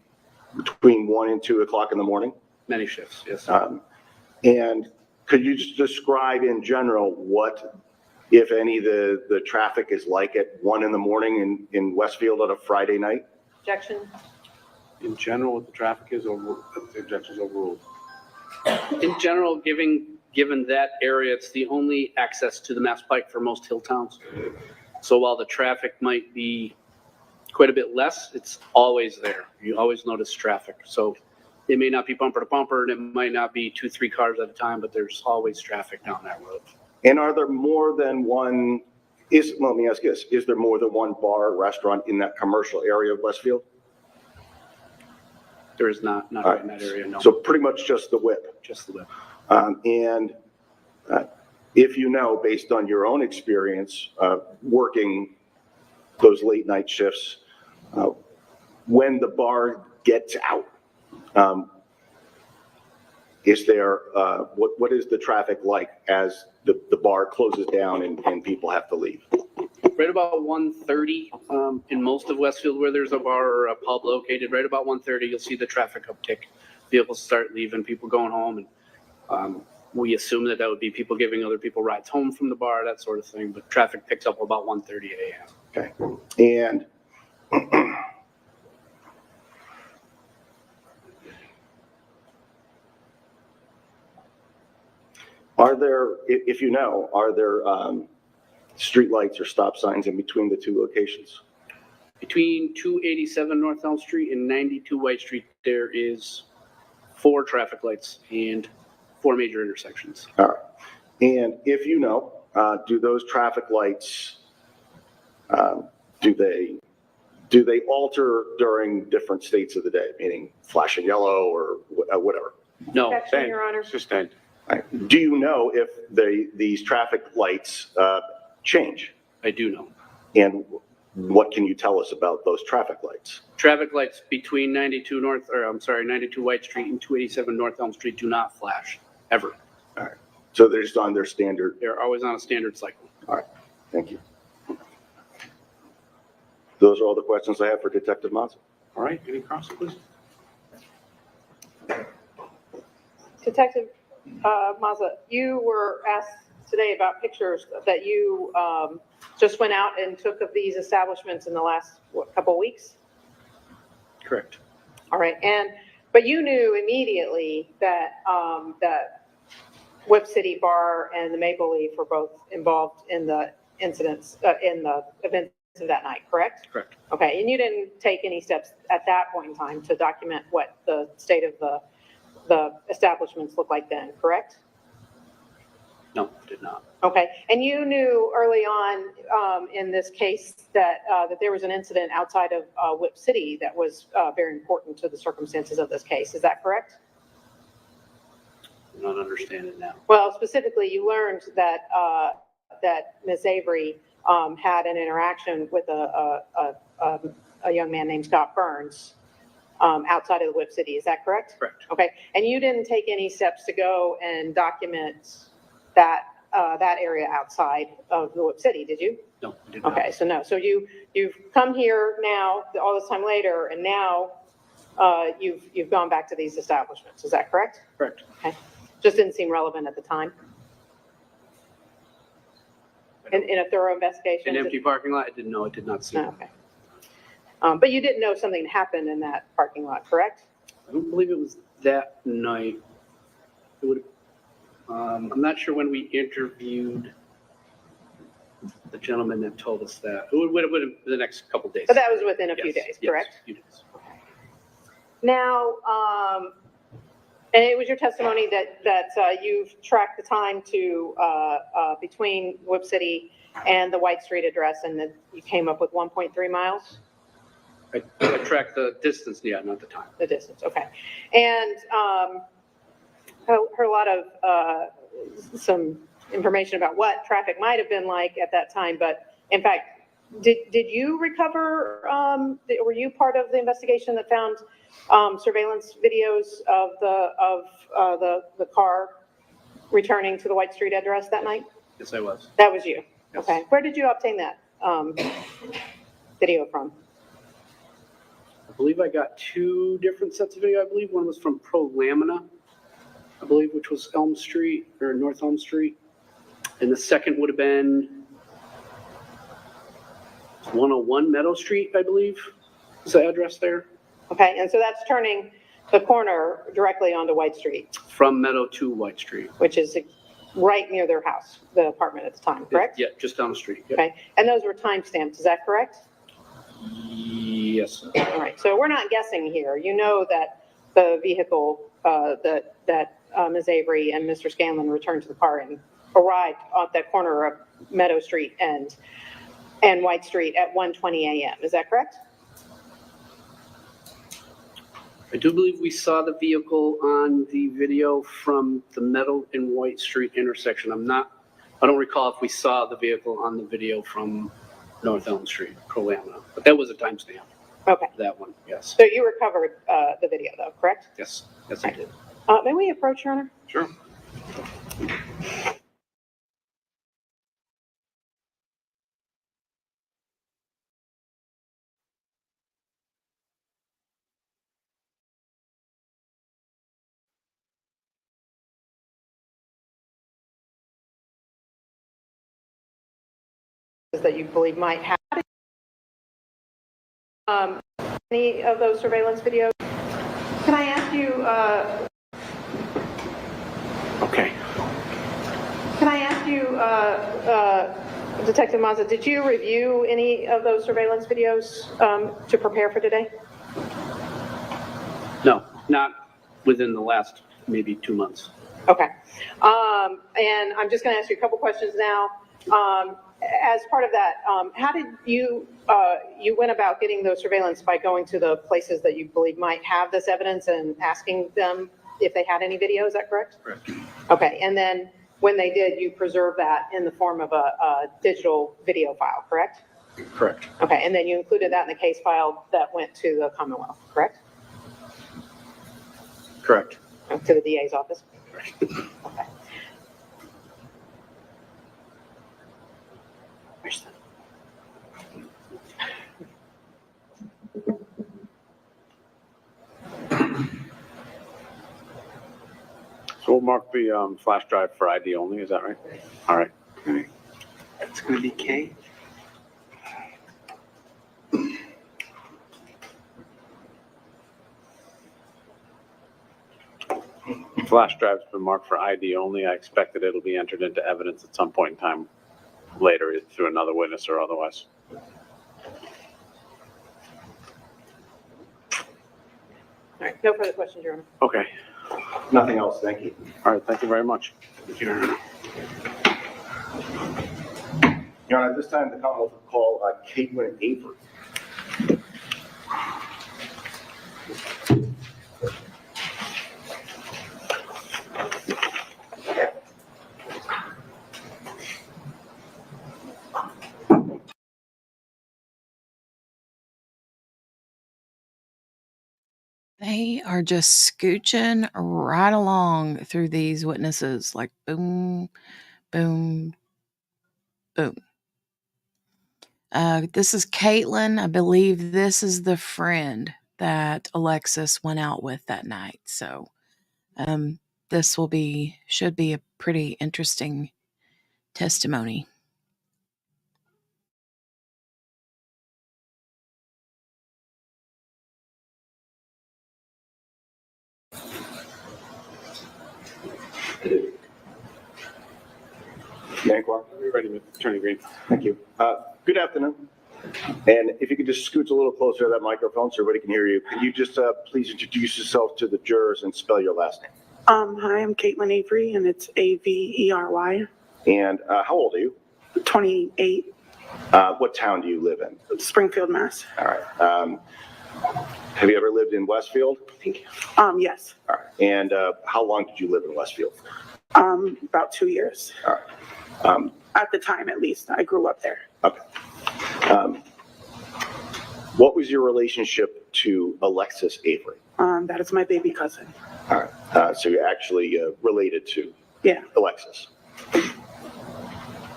between 1 and 2 o'clock in the morning? Many shifts, yes. And could you just describe in general what, if any, the traffic is like at 1 in the morning in Westfield on a Friday night? Objection. In general, what the traffic is overruled, the objection is overruled. In general, given that area, it's the only access to the Mass Pike for most hill towns. So while the traffic might be quite a bit less, it's always there. You always notice traffic. So it may not be bumper to bumper, and it might not be 2-3 cars at a time, but there's always traffic down that road. And are there more than one, let me ask this, is there more than one bar or restaurant in that commercial area of Westfield? There is not right in that area, no. So pretty much just the Whip? Just the Whip. And if you know, based on your own experience working those late night shifts, when the bar gets out, is there, what is the traffic like as the bar closes down and people have to leave? Right about 1:30 in most of Westfield where there's a bar or a pub located, right about 1:30, you'll see the traffic uptick. Vehicles start leaving, people going home, and we assume that would be people giving other people rides home from the bar, that sort of thing, but traffic picks up about 1:30 a.m. Okay. And are there, if you know, are there street lights or stop signs in between the two locations? Between 287 North Elm Street and 92 White Street, there is 4 traffic lights and 4 major intersections. All right. And if you know, do those traffic lights, do they alter during different states of the day, meaning flashing yellow or whatever? No. Objection, Your Honor. Sustained. Right. Do you know if these traffic lights change? I do know. And what can you tell us about those traffic lights? Traffic lights between 92 White Street and 287 North Elm Street do not flash, ever. All right. So they're just on their standard? They're always on a standard cycle. All right. Thank you. Those are all the questions I have for Detective Mazza. All right. Any cross, please? Detective Mazza, you were asked today about pictures that you just went out and took of these establishments in the last, couple weeks? Correct. All right, but you knew immediately that that Whip City Bar and the Maple Leaf were both involved in the incidents, in the events of that night, correct? Correct. Okay, and you didn't take any steps at that point in time to document what the state of the establishments looked like then, correct? No, did not. Okay, and you knew early on in this case that that there was an incident outside of Whip City that was very important to the circumstances of this case. Is that correct? I don't understand it now. Well, specifically, you learned that that Ms. Avery had an interaction with a young man named Scott Burns outside of the Whip City. Is that correct? Correct. Okay, and you didn't take any steps to go and document that that area outside of the Whip City, did you? No, I did not. Okay, so no. So you've come here now, all this time later, and now you've gone back to these establishments. Is that correct? Correct. Okay. Just didn't seem relevant at the time. In a thorough investigation. An empty parking lot? I didn't know. I did not see it. Okay. But you didn't know something happened in that parking lot, correct? I don't believe it was that night. It would. I'm not sure when we interviewed the gentleman that told us that. It would have been the next couple days. But that was within a few Yes, days, yes, correct? a few days. Now, and it was your testimony that you've tracked the time to between Whip City and the White Street address, and that you came up with 1.3 miles? I tracked the distance, yeah, not the time. The distance, okay. And heard a lot of some information about what traffic might have been like at that time, but in fact, did you recover, were you part of the investigation that found surveillance videos of the car returning to the White Street address that night? Yes, I was. That was you? Yes. Okay. Where did you obtain that video from? I believe I got 2 different sets of video. I believe one was from Pro Lamina, I believe, which was Elm Street or North Elm Street. And the second would have been 101 Meadow Street, I believe, is the address there. Okay, and so that's turning the corner directly onto White Street, From Meadow to White Street. which is right near their house, the apartment at the time, correct? Yeah, just down the street. Yep. Okay, and those were timestamped, is that correct? Yes. All right, so we're not guessing here. You know that the vehicle that Ms. Avery and Mr. Scanlon returned to the car and arrived at that corner of Meadow Street and White Street at 1:20 a.m. Is that correct? I do believe we saw the vehicle on the video from the Meadow and White Street intersection. I don't recall if we saw the vehicle on the video from North Elm Street, Pro Lamina, but that was a timestamp. Okay. That one, yes. So you recovered the video though, correct? Yes, yes, I did. May we approach, Your Honor? Sure. That you believe might have any of those surveillance videos. Can I ask you? Okay. Can I ask you, Detective Mazza, did you review any of those surveillance videos to prepare for today? No, not within the last maybe 2 months. Okay. And I'm just going to ask you a couple questions now. As part of that, how did you went about getting those surveillance by going to the places that you believe might have this evidence and asking them if they had any video? Is that correct? Correct. Okay. And then when they did, you preserved that in the form of a digital video file, correct? Correct. Okay. And then you included that in the case file that went to the Commonwealth, correct? Correct. To the DA's office? Okay. Where's the... So we'll mark the flash drive for ID only, is that right? All right. It's going to be K. Flash drive's been marked for ID only. I expect that it'll be entered into evidence at some point in time later through another witness or otherwise. All right, no further questions, Your Honor. Okay. Nothing else, thank you. All right, thank you very much. Your Honor, at this time, the Commonwealth will call Caitlin Avery. They are just scooching right along through these witnesses, like boom, boom, boom. This is Caitlin. I believe this is the friend that Alexis went out with that night. So this should be a pretty interesting testimony. Manquar? We're ready, Attorney Green. Thank you. Good afternoon. And if you could just scooch a little closer to that microphone so everybody can hear you. Could you just please introduce yourself to the jurors and spell your last name? Hi, I'm Caitlin Avery, and it's Avery. And how old are you? 28. What town do you live in? Springfield, Mass. All right. Have you ever lived in Westfield? Thank you. Yes. All right. And how long did you live in Westfield? About 2 years. All right. At the time, at least, I grew up there. Okay. What was your relationship to Alexis Avery? That is my baby cousin. All right. So you're actually related to Alexis.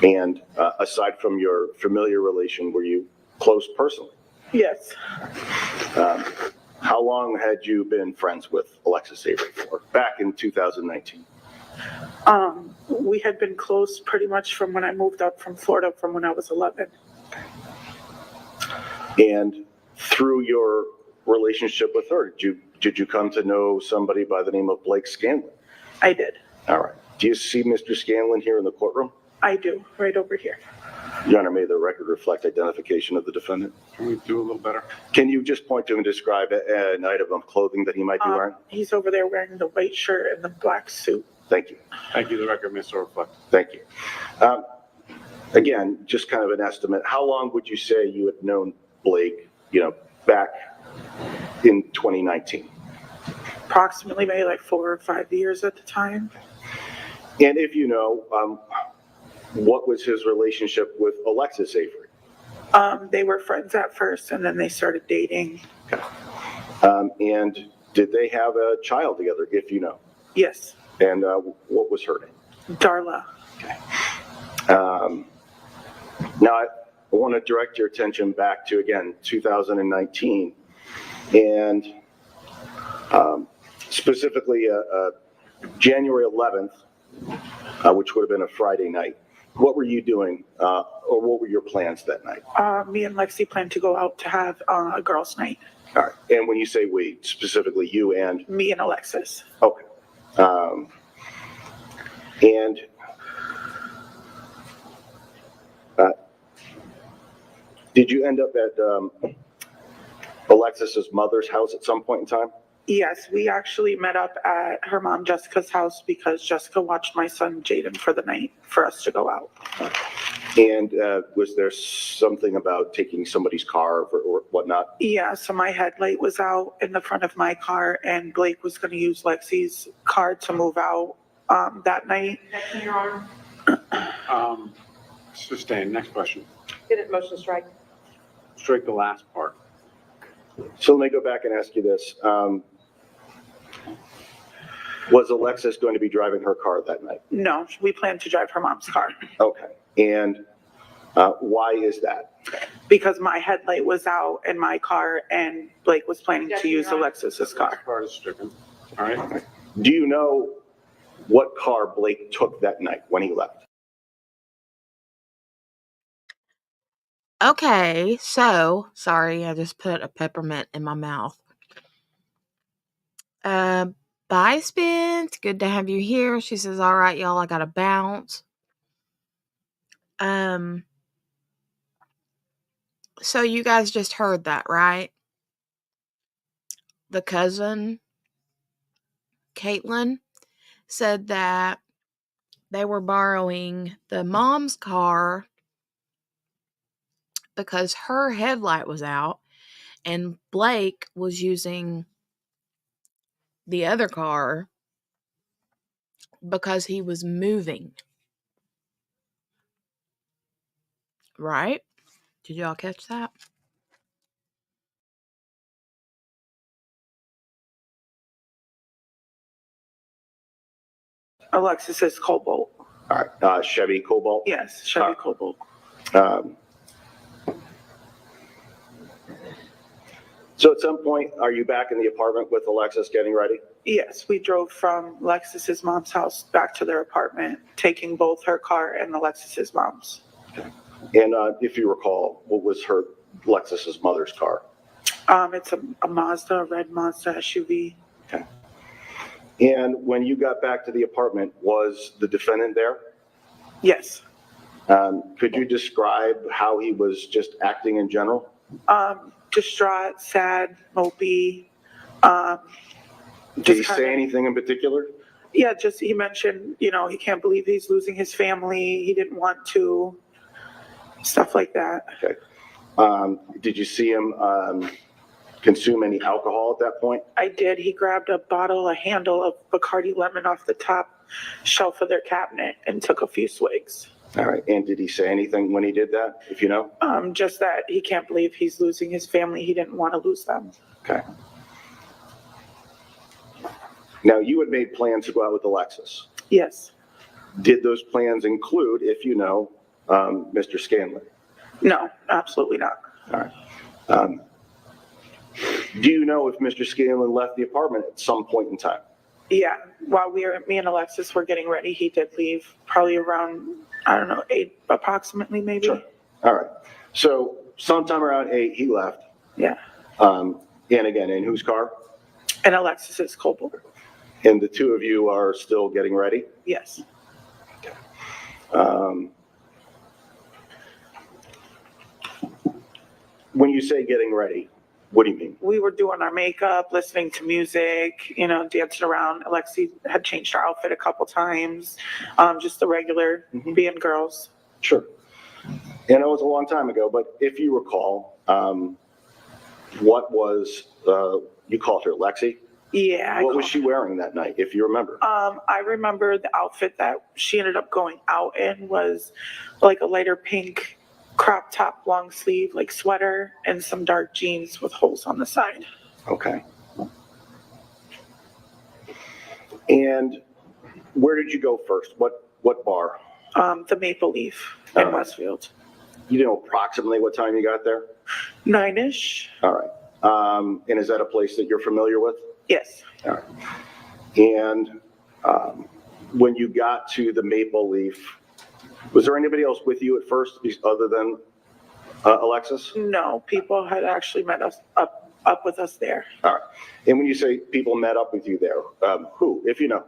And aside from your familiar relation, were you close personally? Yes. How long had you been friends with Alexis Avery for? Back in 2019. We had been close pretty much from when I moved up from Florida from when I was 11. And through your relationship with her, did you come to know somebody by the name of Blake Scanlon? I did. All right. Do you see Mr. Scanlon here in the courtroom? I do, right over here. Your Honor, may the record reflect identification of the defendant? Can we do a little better? Can you just point to him and describe an item of clothing that he might be wearing? He's over there wearing the white shirt and the black suit. Thank you. Thank you. The record may so reflect. Thank you. Again, just kind of an estimate. How long would you say you had known Blake, back in 2019? Approximately maybe like 4 or 5 years at the time. And if you know, what was his relationship with Alexis Avery? They were friends at first, and then they started dating. Okay. And did they have a child together, if you know? Yes. And what was her name? Darla. Okay. Now, I want to direct your attention back to, again, 2019, and specifically January 11th, which would have been a Friday night. What were you doing, or what were your plans that night? Me and Lexi planned to go out to have a girls' night. All right. And when you say we, specifically you and? Me and Alexis. Okay. And Did you end up at Alexis's mother's house at some point in time? Yes, we actually met up at her mom Jessica's house because Jessica watched my son Jaden for the night for us to go out. And was there something about taking somebody's car or whatnot? Yeah, so my headlight was out in the front of my car, and Blake was going to use Lexi's car to move out that night. Sustained. Next question. Get it, motion strike. Strike the last part. So let me go back and ask you this. Was Alexis going to be driving her car that night? No, we planned to drive her mom's car. Okay. And why is that? Because my headlight was out in my car, and Blake was planning to use Alexis's car. Part is stricken. All right. Do you know what car Blake took that night when he left? Okay, so sorry, I just put a peppermint in my mouth. Bye, Spence. Good to have you here. She says, all right, y'all, I gotta bounce. So you guys just heard that, right? The cousin, Caitlin, said that they were borrowing the mom's car because her headlight was out, and Blake was using the other car because he was moving. Right? Did y'all catch that? Alexis's Cobalt. All right. Chevy Cobalt? Yes, Chevy Cobalt. So at some point, are you back in the apartment with Alexis getting ready? Yes, we drove from Alexis's mom's house back to their apartment, taking both her car and Alexis's mom's. And if you recall, what was Alexis's mother's car? It's a Mazda, a red Mazda SUV. Okay. And when you got back to the apartment, was the defendant there? Yes. Could you describe how he was just acting in general? Distraught, sad, mopey. Did he say anything in particular? Yeah, just he mentioned, he can't believe he's losing his family. He didn't want to, stuff like that. Okay. Did you see him consume any alcohol at that point? I did. He grabbed a handle of Bacardi Lemon off the top shelf of their cabinet and took a few swigs. All right. And did he say anything when he did that, if you know? Just that he can't believe he's losing his family. He didn't want to lose them. Okay. Now, you had made plans to go out with Alexis. Yes. Did those plans include, if you know, Mr. Scanlon? No, absolutely not. All right. Do you know if Mr. Scanlon left the apartment at some point in time? Yeah. While me and Alexis were getting ready, he did leave probably around, 8 approximately, maybe. Sure. All right. So sometime around 8, he left. Yeah. And again, in whose car? And Alexis's Cobalt. And the two of you are still getting ready? Yes. Okay. When you say getting ready, what do you mean? We were doing our makeup, listening to music, dancing around. Alexi had changed her outfit a couple times, just the regular being girls. Sure. And it was a long time ago, but if you recall, what was, you called her Lexi? Yeah. What was she wearing that night, if you remember? I remember the outfit that she ended up going out in was like a lighter pink crop top, long sleeve, like sweater, and some dark jeans with holes on the side. Okay. And where did you go first? What bar? The Maple Leaf in Westfield. You know approximately what time you got there? 9-ish. All right. And is that a place that you're familiar with? Yes. All right. And when you got to the Maple Leaf, was there anybody else with you at first other than Alexis? No, people had actually met us up with us there. All right. And when you say people met up with you there, who, if you know?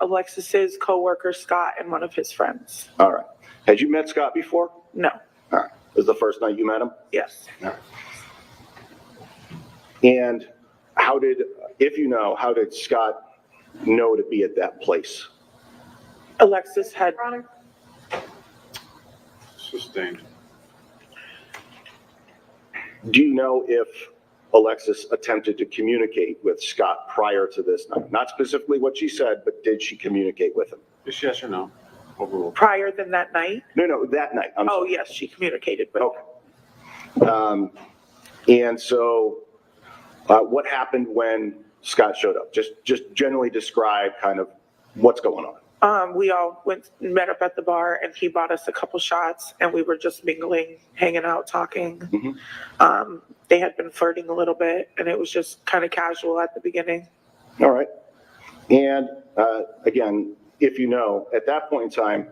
Alexis's coworker, Scott, and one of his friends. All right. Had you met Scott before? No. All right. Was the first night you met him? Yes. And how did, if you know, how did Scott know to be at that place? Alexis had. Sustained. Do you know if Alexis attempted to communicate with Scott prior to this night? Not specifically what she said, but did she communicate with him? Just yes or no? Overruled. Prior than that night? No, that night. I'm sorry. Yes, she communicated with him. And so what happened when Scott showed up? Just generally describe kind of what's going on. We all met up at the bar, and he bought us a couple shots, and we were just mingling, hanging out, talking. They had been flirting a little bit, and it was just kind of casual at the beginning. All right. And again, if you know, at that point in time,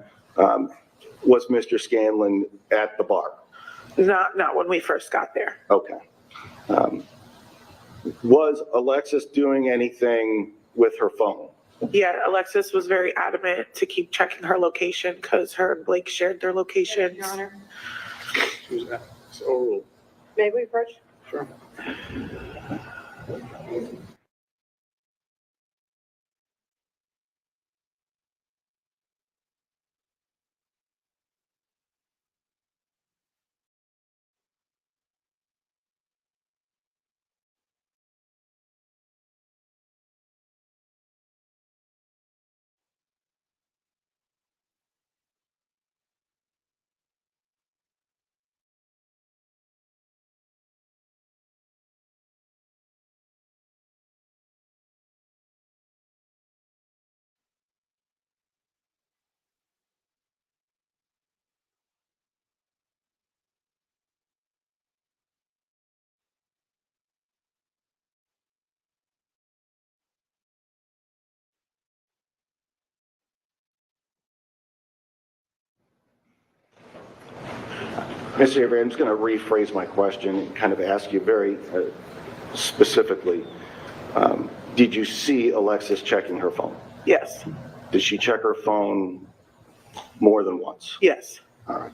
was Mr. Scanlon at the bar? Not when we first got there. Okay. Was Alexis doing anything with her phone? Yeah, Alexis was very adamant to keep checking her location because her and Blake shared their locations. Your Honor, It's overruled. may we approach? Sure. Mr. Avery, I'm just going to rephrase my question and kind of ask you very specifically. Did you see Alexis checking her phone? Yes. Did she check her phone more than once? Yes. All right.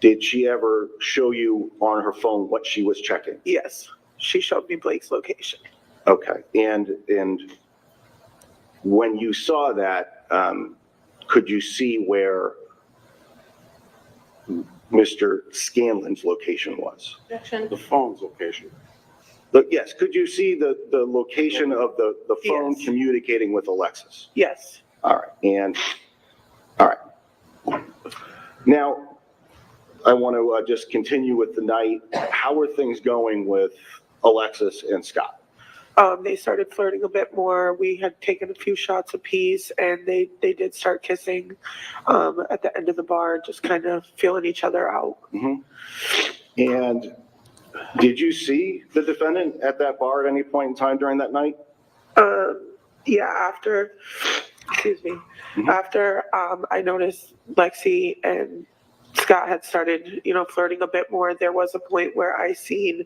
Did she ever show you on her phone what she was checking? Yes. She showed me Blake's location. Okay. And when you saw that, could you see where Mr. Scanlon's location was? The phone's location. Yes, could you see the location of the phone Yes. communicating with Alexis? Yes. All right, all right. Now, I want to just continue with the night. How are things going with Alexis and Scott? They started flirting a bit more. We had taken a few shots apiece, and they did start kissing at the end of the bar, just kind of feeling each other out. And did you see the defendant at that bar at any point in time during that night? Yeah, after I noticed Lexi and Scott had started, flirting a bit more. There was a point where I seen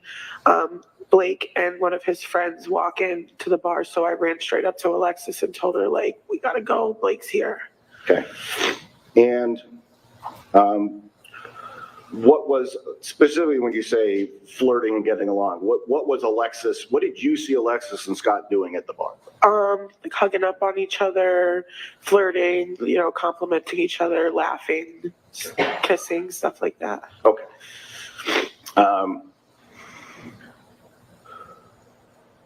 Blake and one of his friends walk in to the bar, so I ran straight up to Alexis and told her, like, we gotta go, Blake's here. Okay. And what was, specifically when you say flirting and getting along, what was Alexis, what did you see Alexis and Scott doing at the bar? Like hugging up on each other, flirting, complimenting each other, laughing, kissing, stuff like that. Okay.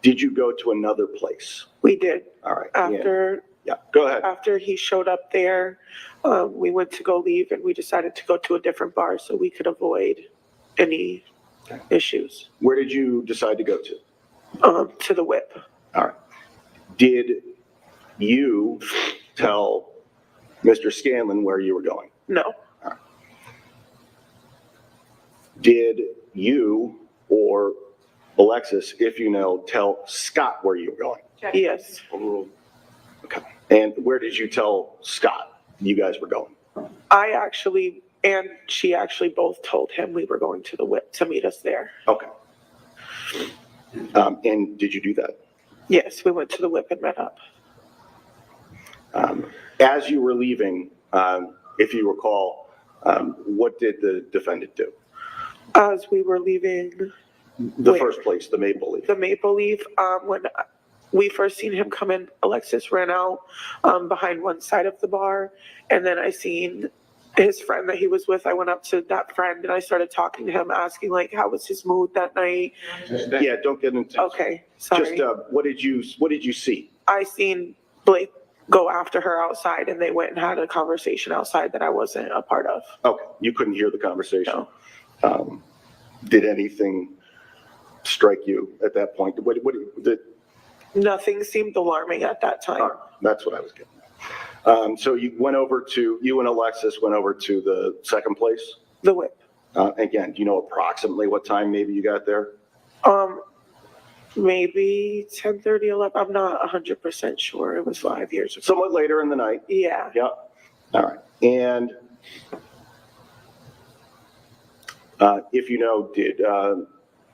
Did you go to another place? We did. All right. Yeah, go ahead. After he showed up there, we went to go leave, and we decided to go to a different bar so we could avoid any issues. Where did you decide to go to? To the Whip. All right. Did you tell Mr. Scanlon where you were going? No. All right. Did you or Alexis, if you know, tell Scott where you were going? Yes. Okay. And where did you tell Scott you guys were going? I actually, and she actually both told him we were going to the Whip to meet us there. Okay. And did you do that? Yes, we went to the Whip and met up. As you were leaving, if you recall, What did the defendant do? As we were leaving The first place, the Maple Leaf. the Maple Leaf, when we first seen him come in, Alexis ran out behind one side of the bar, and then I seen his friend that he was with. I went up to that friend and I started talking to him, asking like, how was his mood that night? Yeah, don't get into. Okay, sorry. Just what did you see? I seen Blake go after her outside, and they went and had a conversation outside that I wasn't a part of. Okay, you couldn't hear the conversation. No. Did anything strike you at that point? Nothing seemed alarming at that time. That's what I was getting at. So you and Alexis went over to the second place? The Whip. Again, do you know approximately what time maybe you got there? Maybe 10:30, 11. I'm not 100% sure. It was 5 years ago. Somewhat later in the night? Yeah. Yeah. All right. And if you know, did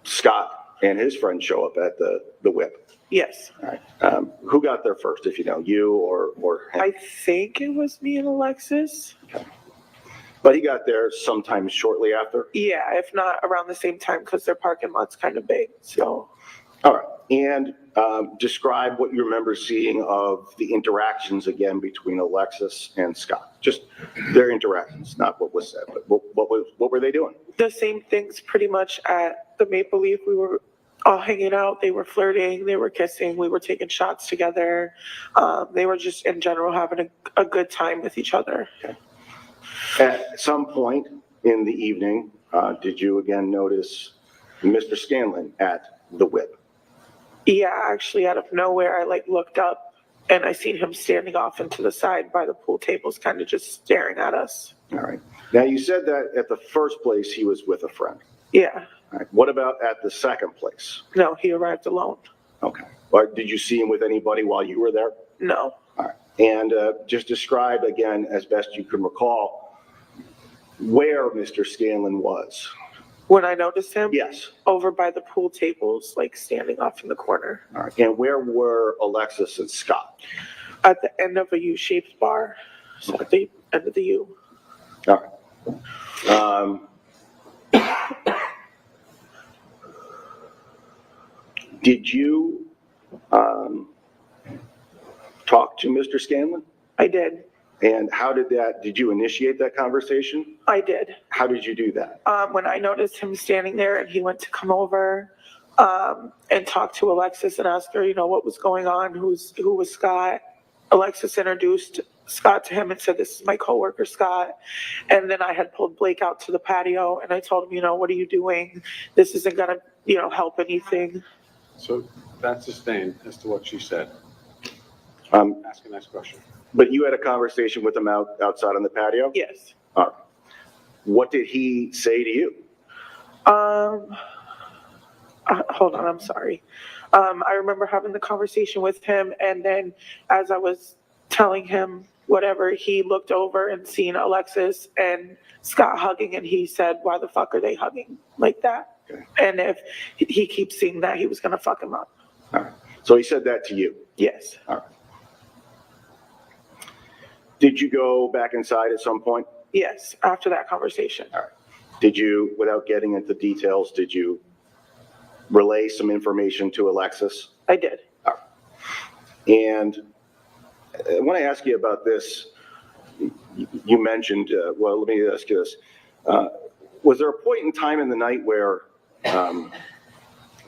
Scott and his friend show up at the Whip? Yes. All right. Who got there first, if you know, you or him? I think it was me and Alexis. Okay. But he got there sometime shortly after? Yeah, if not around the same time, because their parking lot's kind of big. So. All right. And describe what you remember seeing of the interactions again between Alexis and Scott. Just their interactions, not what was said, but what were they doing? The same things pretty much at the Maple Leaf. We were all hanging out. They were flirting. They were kissing. We were taking shots together. They were just in general having a good time with each other. Okay. At some point in the evening, did you again notice Mr. Scanlon at the Whip? Yeah, actually out of nowhere, I looked up and I seen him standing off into the side by the pool tables, kind of just staring at us. All right. Now you said that at the first place he was with a friend. Yeah. All right. What about at the second place? No, he arrived alone. Okay. Or did you see him with anybody while you were there? No. All right. And just describe again, as best you can recall, where Mr. Scanlon was. When I noticed him? Yes. Over by the pool tables, standing off in the corner. All right. And where were Alexis and Scott? At the end of a U-shaped bar. So at the end of the U. All right. Did you talk to Mr. Scanlon? I did. And how did you initiate that conversation? I did. How did you do that? When I noticed him standing there and he went to come over and talk to Alexis and ask her, what was going on, who was Scott. Alexis introduced Scott to him and said, this is my coworker, Scott. And then I had pulled Blake out to the patio and I told him, what are you doing? This isn't going to, help anything. So that's sustained as to what she said. Ask a next question. But you had a conversation with him outside on the patio? Yes. All right. What did he say to you? Hold on, I'm sorry. I remember having the conversation with him, and then as I was telling him whatever, he looked over and seen Alexis and Scott hugging, and he said, why the fuck are they hugging like that? Okay. And if he keeps seeing that, he was going to fuck him up. All right. So he said that to you? Yes. All right. Did you go back inside at some point? Yes, after that conversation. All right. Did you, without getting into details, did you relay some information to Alexis? I did. All right. And I want to ask you about this. You mentioned, well, let me ask you this. Was there a point in time in the night where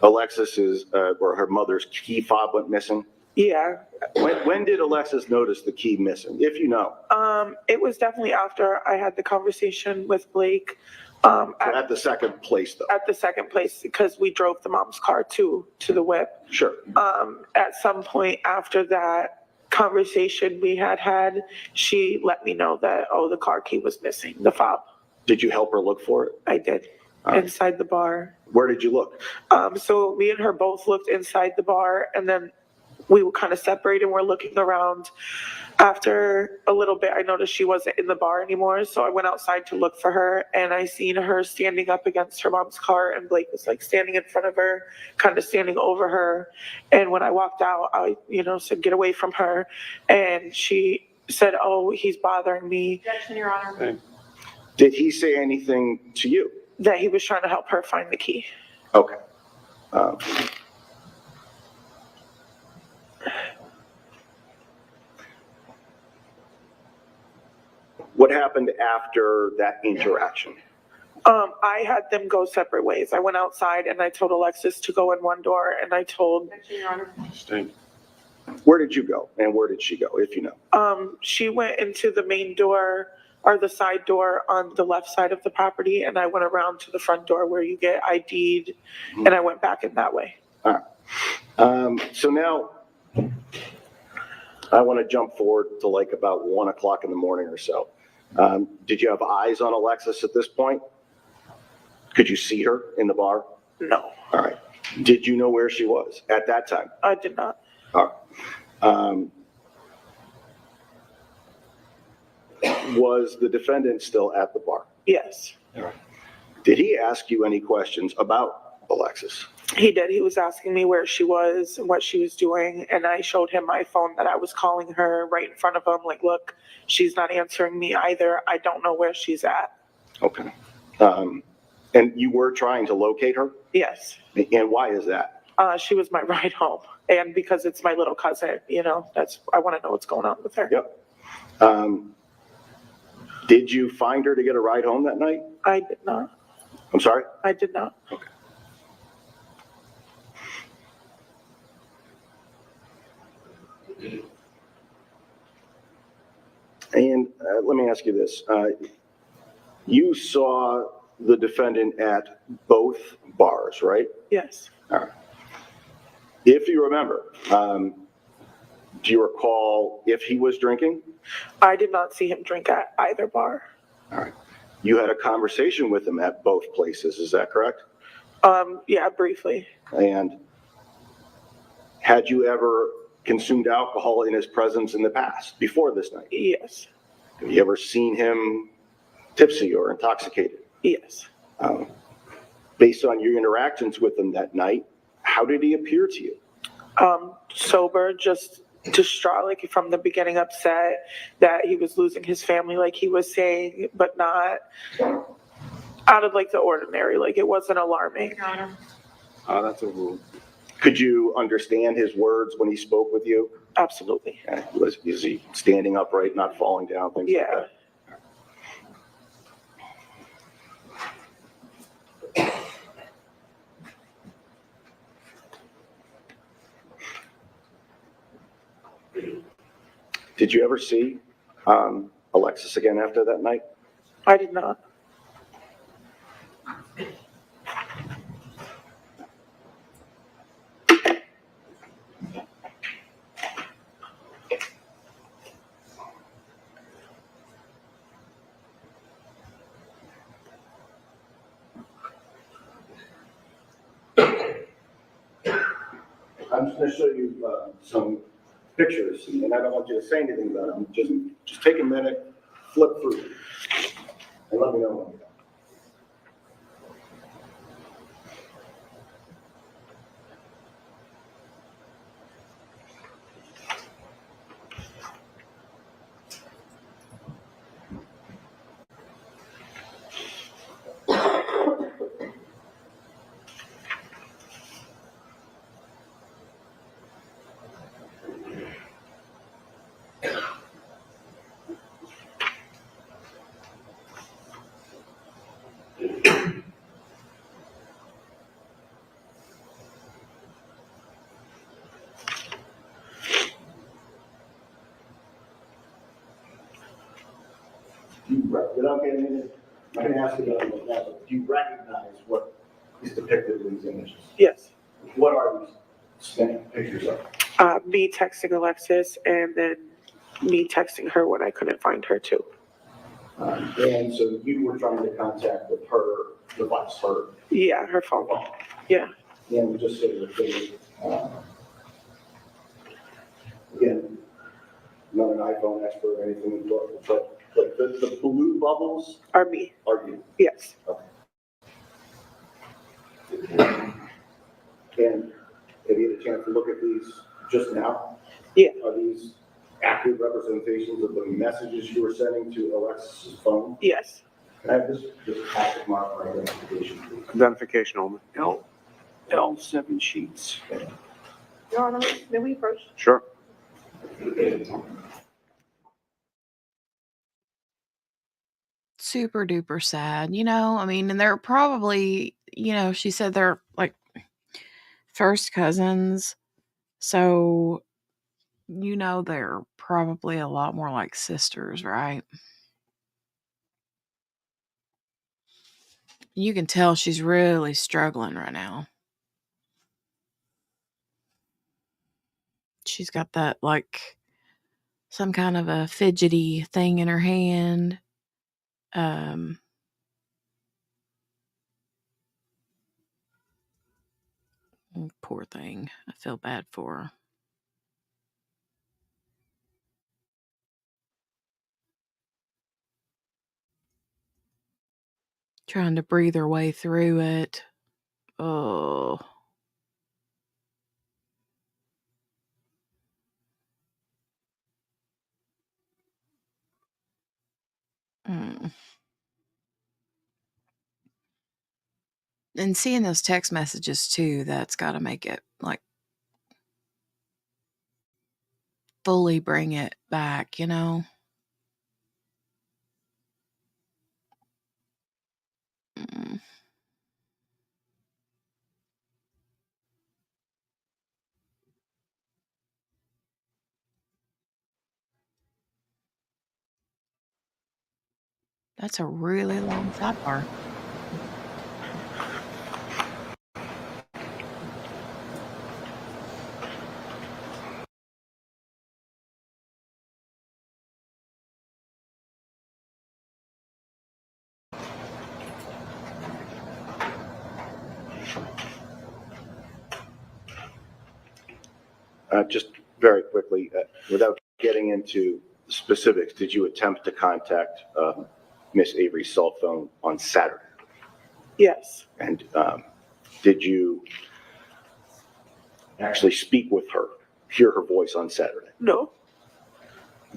Alexis's or her mother's key fob went missing? Yeah. When did Alexis notice the key missing, if you know? It was definitely after I had the conversation with Blake. At the second place, though? At the second place, because we drove the mom's car to the Whip. Sure. At some point after that conversation we had, she let me know that, the car key was missing, the fob. Did you help her look for it? I did. Right. Inside the bar. Where did you look? So me and her both looked inside the bar, and then we were kind of separated and we're looking around. After a little bit, I noticed she wasn't in the bar anymore, so I went outside to look for her, and I seen her standing up against her mom's car, and Blake was standing in front of her, kind of standing over her. And when I walked out, I said, get away from her, and she said, he's bothering me. Objection, Your Honor. Okay. Did he say anything to you? That he was trying to help her find the key. Okay. What happened after that interaction? I had them go separate ways. I went outside and I told Alexis to go in one door, and I told. Where did you go and where did she go, if you know? She went into the main door or the side door on the left side of the property, and I went around to the front door where you get ID'd, and I went back in that way. All right. So now I want to jump forward to like about 1 o'clock in the morning or so. Did you have eyes on Alexis at this point? Could you see her in the bar? No. All right. Did you know where she was at that time? I did not. All right. Was the defendant still at the bar? Yes. All right. Did he ask you any questions about Alexis? He did. He was asking me where she was and what she was doing, and I showed him my phone that I was calling her right in front of him. Like, look, she's not answering me either. I don't know where she's at. Okay. And you were trying to locate her? Yes. And why is that? She was my ride home, and because it's my little cousin, you know, I want to know what's going on with her. Yep. Did you find her to get a ride home that night? I did not. I'm sorry? I did not. Okay. And let me ask you this. You saw the defendant at both bars, right? Yes. All right. If you remember, do you recall if he was drinking? I did not see him drink at either bar. All right. You had a conversation with him at both places, is that correct? Yeah, briefly. And had you ever consumed alcohol in his presence in the past, before this night? Yes. Have you ever seen him tipsy or intoxicated? Yes. Based on your interactions with him that night, how did he appear to you? Sober, just distraught, like from the beginning upset that he was losing his family, like he was saying, but not out of like the ordinary, like it wasn't alarming. That's a rule. Could you understand his words when he spoke with you? Absolutely. Was he standing upright, not falling down, things like that? Did you ever see Alexis again after that night? I did not. I'm just going to show you some pictures, and I don't want you to say anything about them. Just take a minute, flip through, and let me know when you're done. Without getting into it, I'm going to ask you about that, but do you recognize what is depicted in these images? Yes. What are these pictures of? Me texting Alexis, and then me texting her when I couldn't find her too. And so you were trying to contact with her device, her? Yeah, her phone. Yeah. And just so you're clear, again, not an iPhone expert or anything, but like the blue bubbles are me. Are you? Yes. Okay. And have you had a chance to look at these just now? Yeah. Are these accurate representations of the messages you were sending to Alexis' phone? Yes. Can I have this packet mark for identification, please? Identification only. L7 sheets. Your Honor, may we approach? Sure. Super duper sad, you know? I mean, and they're probably, you know, she said they're like first cousins. So, you know, they're probably a lot more like sisters, right? You can tell she's really struggling right now. She's got that like some kind of a fidgety thing in her hand. Poor thing. I feel bad for her. Trying to breathe her way through it. Oh. Mm. And seeing those text messages too, that's got to make it like fully bring it back, you know? Mm. That's a really long sidebar. Just very quickly, without getting into specifics, did you attempt to contact Miss Avery's cell phone on Saturday? Yes. And did you actually speak with her, hear her voice on Saturday? No.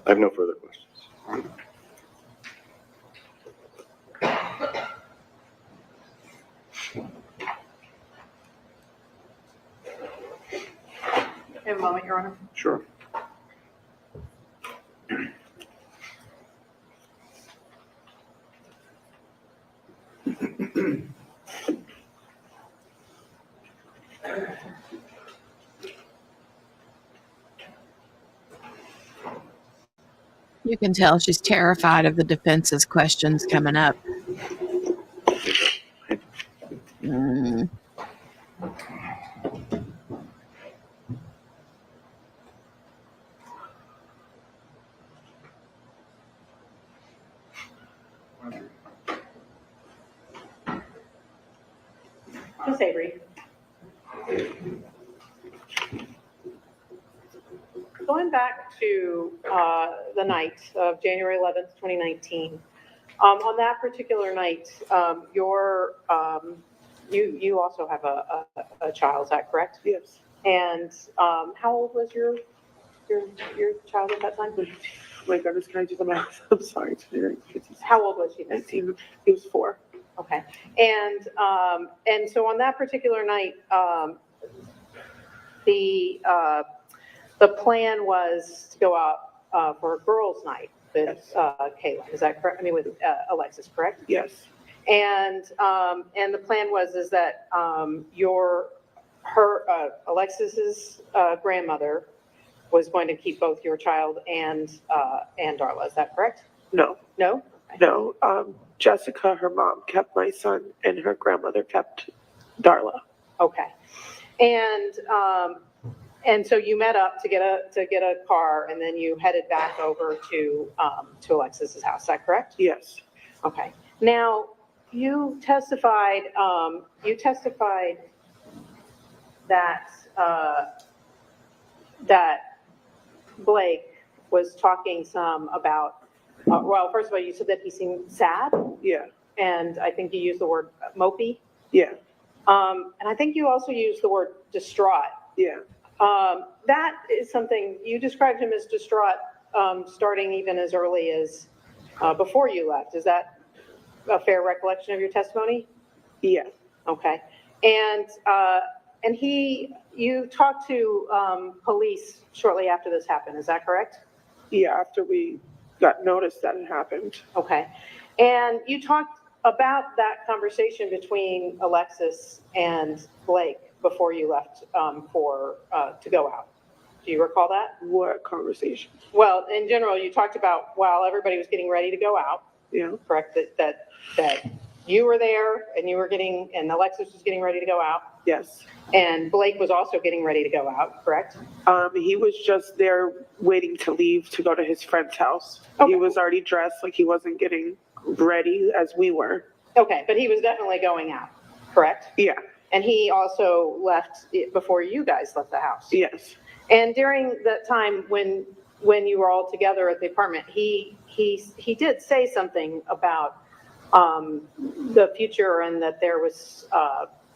I have no further questions. Have a moment, Your Honor. Sure. You can tell she's terrified of the defense's questions coming up. Mm. Miss Avery. Going back to the night of January 11th, 2019, on that particular night, you also have a child, is that correct? Yes. And how old was your child at that time? Oh my goodness, can I do the math? I'm sorry. How old was she? 19. He was 4. Okay. And so on that particular night, the plan was to go out for a girls' night with Kayla. Is that correct? I mean, with Alexis, correct? Yes. And the plan was that Alexis's grandmother was going to keep both your child and Darla. Is that correct? No. No. No. Jessica, her mom, kept my son, and her grandmother kept Darla. Okay. And so you met up to get a car, and then you headed back over to Alexis's house. Is that correct? Yes. Okay. Now you testified that that Blake was talking some about. Well, first of all, you said that he seemed sad. Yeah. And I think you used the word mopey. Yeah. And I think you also used the word distraught. Yeah. That is something, you described him as distraught starting even as early as before you left. Is that a fair recollection of your testimony? Yeah. Okay. And you talked to police shortly after this happened, is that correct? Yeah, after we got notice that it happened. Okay. And you talked about that conversation between Alexis and Blake before you left to go out. Do you recall that? What conversation? Well, in general, you talked about while everybody was getting ready to go out. Yeah. Correct. That you were there and and Alexis was getting ready to go out. Yes. And Blake was also getting ready to go out, correct? He was just there waiting to leave to go to his friend's house. Okay. He was already dressed, like he wasn't getting ready as we were. Okay, but he was definitely going out, correct? Yeah. And he also left before you guys left the house? Yes. And during that time when you were all together at the apartment, he did say something about the future and that there was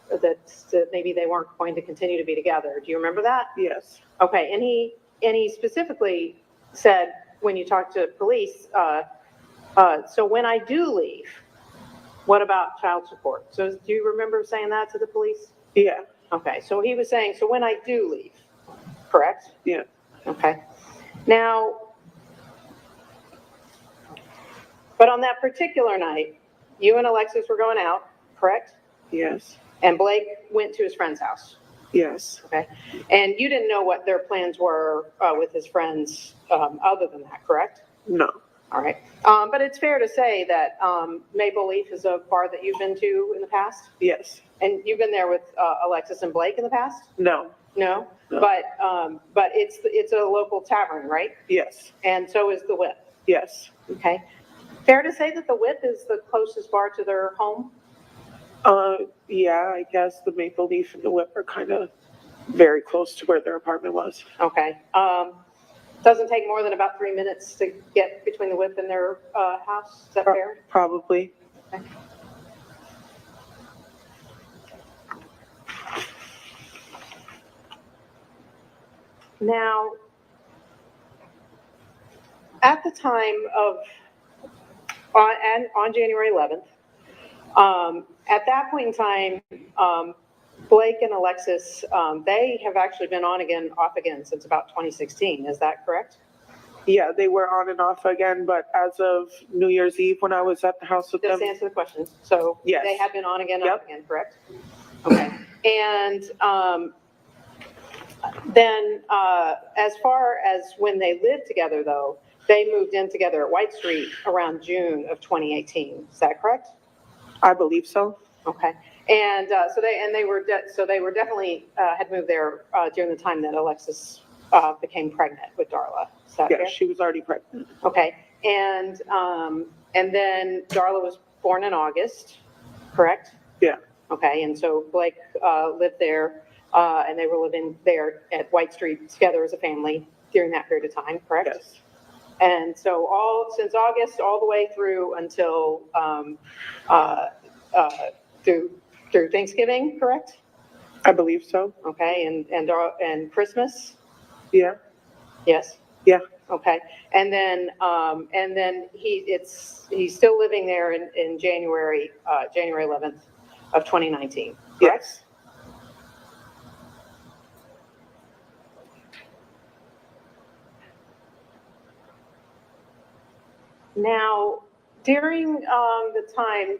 that maybe they weren't going to continue to be together. Do you remember that? Yes. Okay, and he specifically said when you talked to police, so when I do leave, what about child support? So do you remember saying that to the police? Yeah. Okay, so he was saying, so when I do leave, correct? Yeah. Okay. Now, but on that particular night, you and Alexis were going out, correct? Yes. And Blake went to his friend's house. Yes. Okay. And you didn't know what their plans were with his friends other than that, correct? No. All right. But it's fair to say that Maple Leaf is a bar that you've been to in the past? Yes. And you've been there with Alexis and Blake in the past? No. No? No. But it's a local tavern, right? Yes. And so is the Whip? Yes. Okay. Fair to say that the Whip is the closest bar to their home? Yeah, I guess the Maple Leaf and the Whip are kind of very close to where their apartment was. Okay. Doesn't take more than about 3 minutes to get between the Whip and their house. Is that fair? Probably. Okay. Now, at the time of, on January 11th, at that point in time, Blake and Alexis, they have actually been on again, off again since about 2016. Is that correct? Yeah, they were on and off again, but as of New Year's Eve when I was at the house with Just them. answer the question. So yes. They have been on again, yep. off again, correct? Okay. And then as far as when they lived together, though, they moved in together at White Street around June of 2018. Is that correct? I believe so. Okay. And so they were definitely had moved there during the time that Alexis became pregnant with Darla. Is that fair? She was already pregnant. Okay. And then Darla was born in August, correct? Yeah. Okay. And so Blake lived there, and they were living there at White Street together as a family during that period of time, correct? Yes. And so since August all the way through until through Thanksgiving, correct? I believe so. Okay, and Christmas? Yeah. Yes. Yeah. Okay, and then he's still living there in January 11th of 2019. Correct? Yes. Now, during the time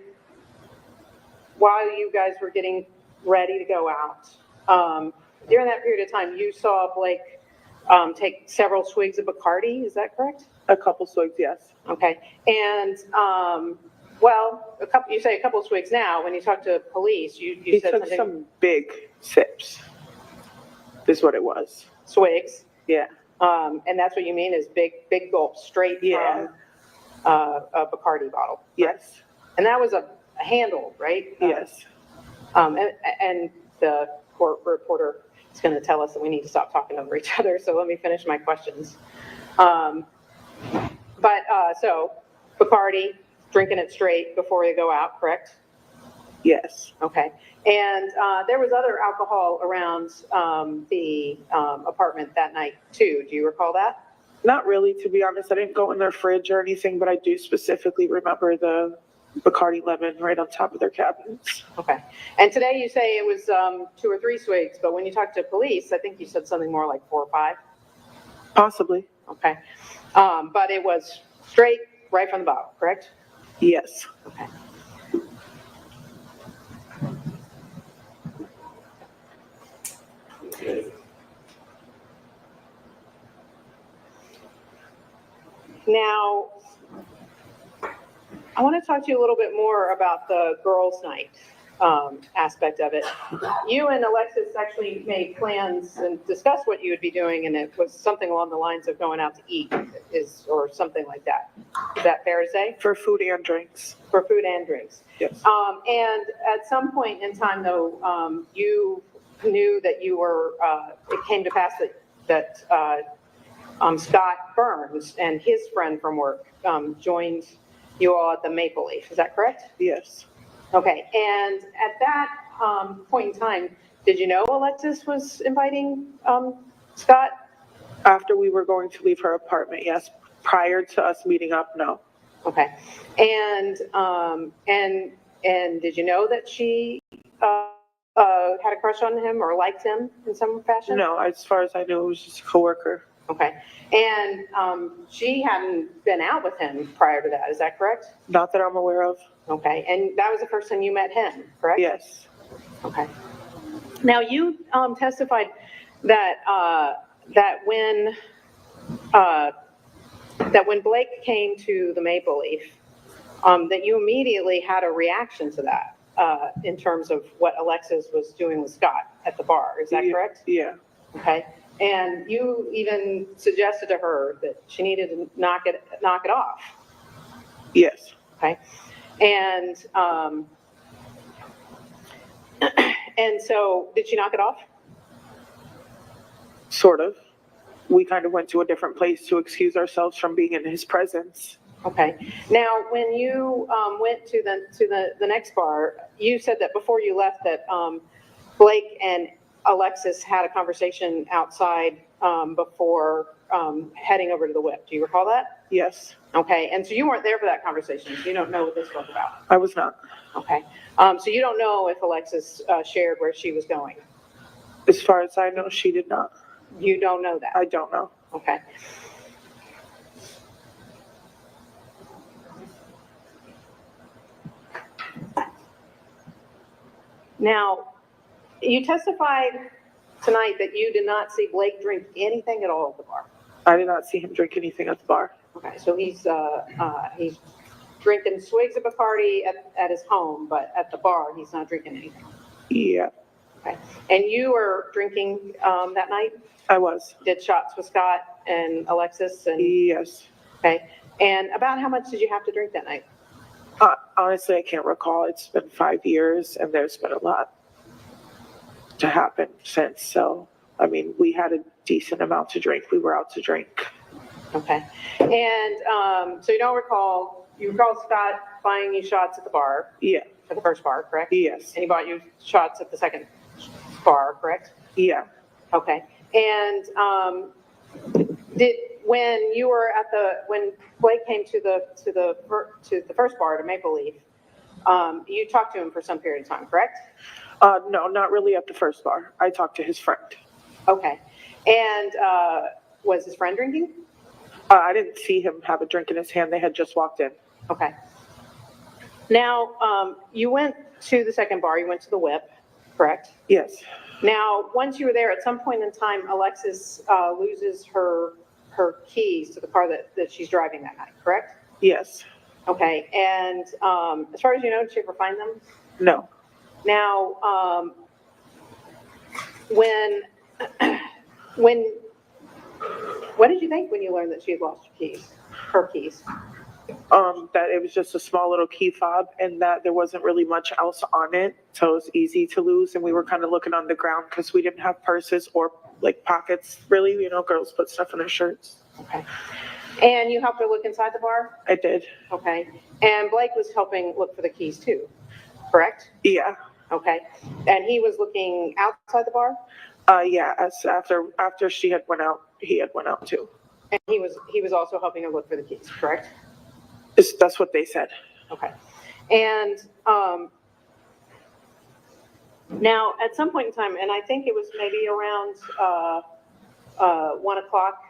while you guys were getting ready to go out, during that period of time, you saw Blake take several swigs of Bacardi. Is that correct? A couple swigs, yes. Okay. And well, you say a couple of swigs now. When you talk to police, you he said took something. Some big sips. Is what it was. Swigs. Yeah. And that's what you mean is big gulps straight from a Bacardi bottle. Yes. And that was a handle, right? Yes. And the court reporter is going to tell us that we need to stop talking over each other. So let me finish my questions. So Bacardi, drinking it straight before you go out, correct? Yes. Okay. And there was other alcohol around the apartment that night too. Do you recall that? Not really, to be honest. I didn't go in their fridge or anything, but I do specifically remember the Bacardi Lemon right on top of their cabinets. Okay. And today you say it was 2 or 3 swigs, but when you talked to police, I think you said something more like 4 or 5. Possibly. Okay. But it was straight right from the bottle, correct? Yes. Okay. Now, I want to talk to you a little bit more about the girls' night aspect of it. You and Alexis actually made plans and discussed what you would be doing, and it was something along the lines of going out to eat, or something like that. Is that fair to say? For food and drinks. For food and drinks. Yes. And at some point in time, though, you knew that you were. It came to pass that Scott Burns and his friend from work joined you all at the Maple Leaf. Is that correct? Yes. Okay. And at that point in time, did you know Alexis was inviting Scott? After we were going to leave her apartment, yes. Prior to us meeting up, no. Okay. And did you know that she had a crush on him or liked him in some fashion? No, as far as I knew, it was just a coworker. Okay. And she hadn't been out with him prior to that, is that correct? Not that I'm aware of. Okay. And that was the first time you met him, correct? Yes. Okay. Now, you testified that when Blake came to the Maple Leaf, that you immediately had a reaction to that in terms of what Alexis was doing with Scott at the bar. Is that correct? Yeah. Okay. And you even suggested to her that she needed to knock it off. Yes. Okay. And and so did she knock it off? Sort of. We kind of went to a different place to excuse ourselves from being in his presence. Okay. Now, when you went to the next bar, you said that before you left that Blake and Alexis had a conversation outside before heading over to the whip. Do you recall that? Yes. Okay. And so you weren't there for that conversation, so you don't know what this was about. I was not. Okay. So you don't know if Alexis shared where she was going. As far as I know, she did not. You don't know that? I don't know. Okay. Now, you testified tonight that you did not see Blake drink anything at all at the bar. I did not see him drink anything at the bar. Okay, so he's drinking swigs of Bacardi at his home, but at the bar he's not drinking anything. Yeah. Okay, and you were drinking that night? I was. Did shots with Scott and Alexis? And yes. Okay, and about how much did you have to drink that night? Honestly, I can't recall. It's been 5 years, and there's been a lot to happen since. So, I mean, we had a decent amount to drink. We were out to drink. Okay. And so you recall Scott buying you shots at the bar? Yeah. At the first bar, correct? Yes. And he bought you shots at the second bar, correct? Yeah. Okay. And when Blake came to the first bar, to Maple Leaf, you talked to him for some period of time, correct? No, not really at the first bar. I talked to his friend. Okay. And was his friend drinking? I didn't see him have a drink in his hand. They had just walked in. Okay. Now, you went to the second bar. You went to the Whip, correct? Yes. Now, once you were there, at some point in time, Alexis loses her keys to the car that she's driving that night, correct? Yes. Okay. And as far as you know, did she ever find them? No. Now, what did you think when you learned that she had lost her keys? That it was just a small little key fob and that there wasn't really much else on it. So it was easy to lose. And we were kind of looking on the ground because we didn't have purses or like pockets really. You know, girls put stuff in their shirts. Okay. And you helped her look inside the bar? I did. Okay. And Blake was helping look for the keys too, correct? Yeah. Okay. And he was looking outside the bar? Yeah. After she had went out, he had went out too. And he was also helping her look for the keys, correct? That's what they said. Okay. And now, at some point in time, and I think it was maybe around 1 o'clock,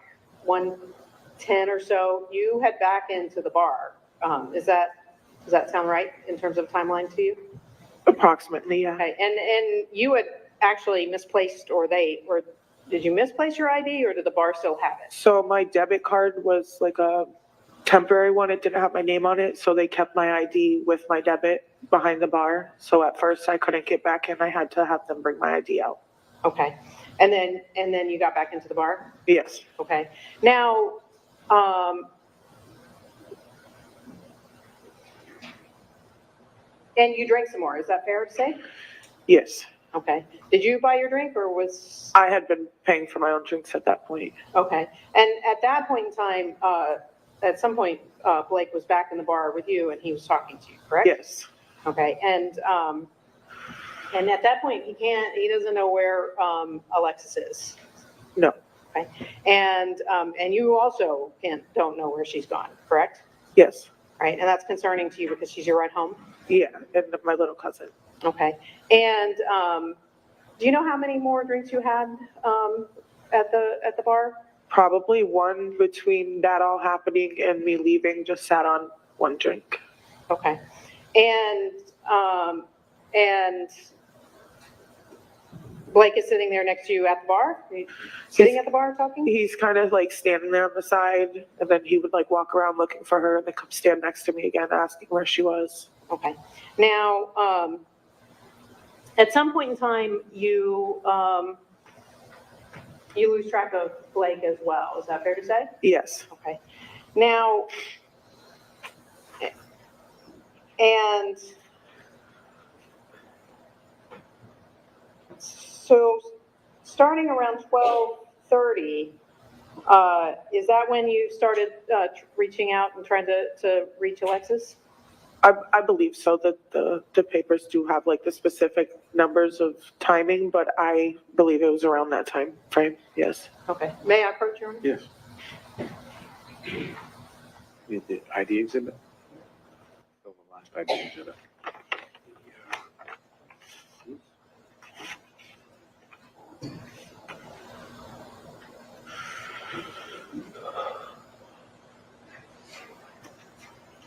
1:10 or so, you head back into the bar. Does that sound right in terms of timeline to you? Approximately, yeah. Okay, and you had actually misplaced, or did you misplace your ID, or did the bar still have it? So my debit card was like a temporary one. It didn't have my name on it, so they kept my ID with my debit behind the bar. So at first I couldn't get back in. I had to have them bring my ID out. Okay, and then you got back into the bar? Yes. Okay, now, and you drank some more, is that fair to say? Yes. Okay, did you buy your drink, or was? I had been paying for my own drinks at that point. Okay, and at that point in time, at some point, Blake was back in the bar with you and he was talking to you, correct? Yes. Okay, and at that point, he doesn't know where Alexis is. No. Okay, and you also don't know where she's gone, correct? Yes. Right, and that's concerning to you because she's your ride home? Yeah, and my little cousin. Okay, and do you know how many more drinks you had at the bar? Probably one. Between that all happening and me leaving, just sat on one drink. Okay, and Blake is sitting there next to you at the bar? Sitting at the bar talking? He's kind of like standing there on the side, and then he would like walk around looking for her and then come stand next to me again, asking where she was. Okay. Now, at some point in time, you lose track of Blake as well. Is that fair to say? Yes. Okay. Now, and so starting around 12:30, is that when you started reaching out and trying to reach Alexis? I believe so. That the papers do have like the specific numbers of timing, but I believe it was around that time frame. Yes. Okay. May I approach you? Yes. The ID exhibit? Oh, the last ID exhibit.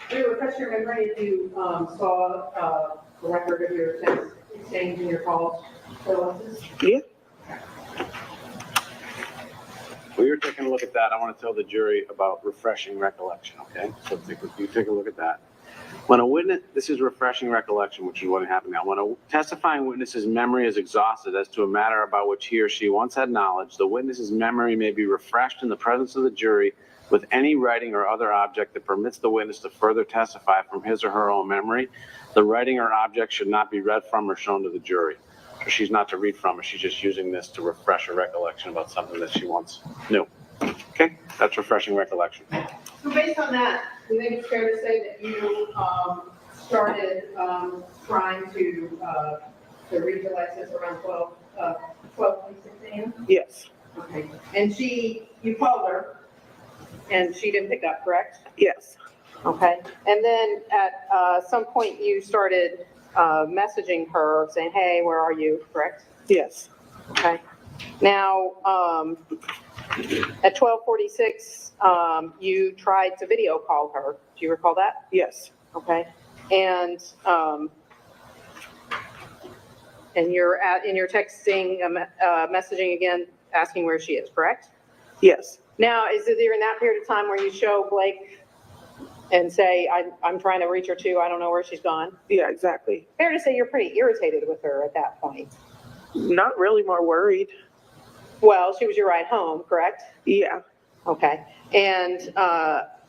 Do you refresh your memory if you saw a record of your text exchange and your calls to Alexis? Yeah. While you're taking a look at that, I want to tell the jury about refreshing recollection, okay? So you take a look at that. When a witness, this is refreshing recollection, which is what happened now. When a testifying witness's memory is exhausted as to a matter about which he or she once had knowledge, the witness's memory may be refreshed in the presence of the jury with any writing or other object that permits the witness to further testify from his or her own memory. The writing or object should not be read from or shown to the jury. So she's not to read from it, she's just using this to refresh her recollection about something that she once knew. Okay, that's refreshing recollection. So based on that, do you think it's fair to say that you started trying to reach Alexis around 12:26 a.m.? Yes. Okay. And you called her, and she didn't pick up, correct? Yes. Okay. And then at some point you started messaging her saying, hey, where are you, correct? Yes. Okay. Now, at 12:46, you tried to video call her. Do you recall that? Yes. Okay. And you're texting, messaging again, asking where she is, correct? Yes. Now, is it during that period of time where you show Blake and say, I'm trying to reach her too, I don't know where she's gone? Yeah, exactly. Fair to say you're pretty irritated with her at that point. Not really, more worried. Well, she was your ride home, correct? Yeah. Okay. And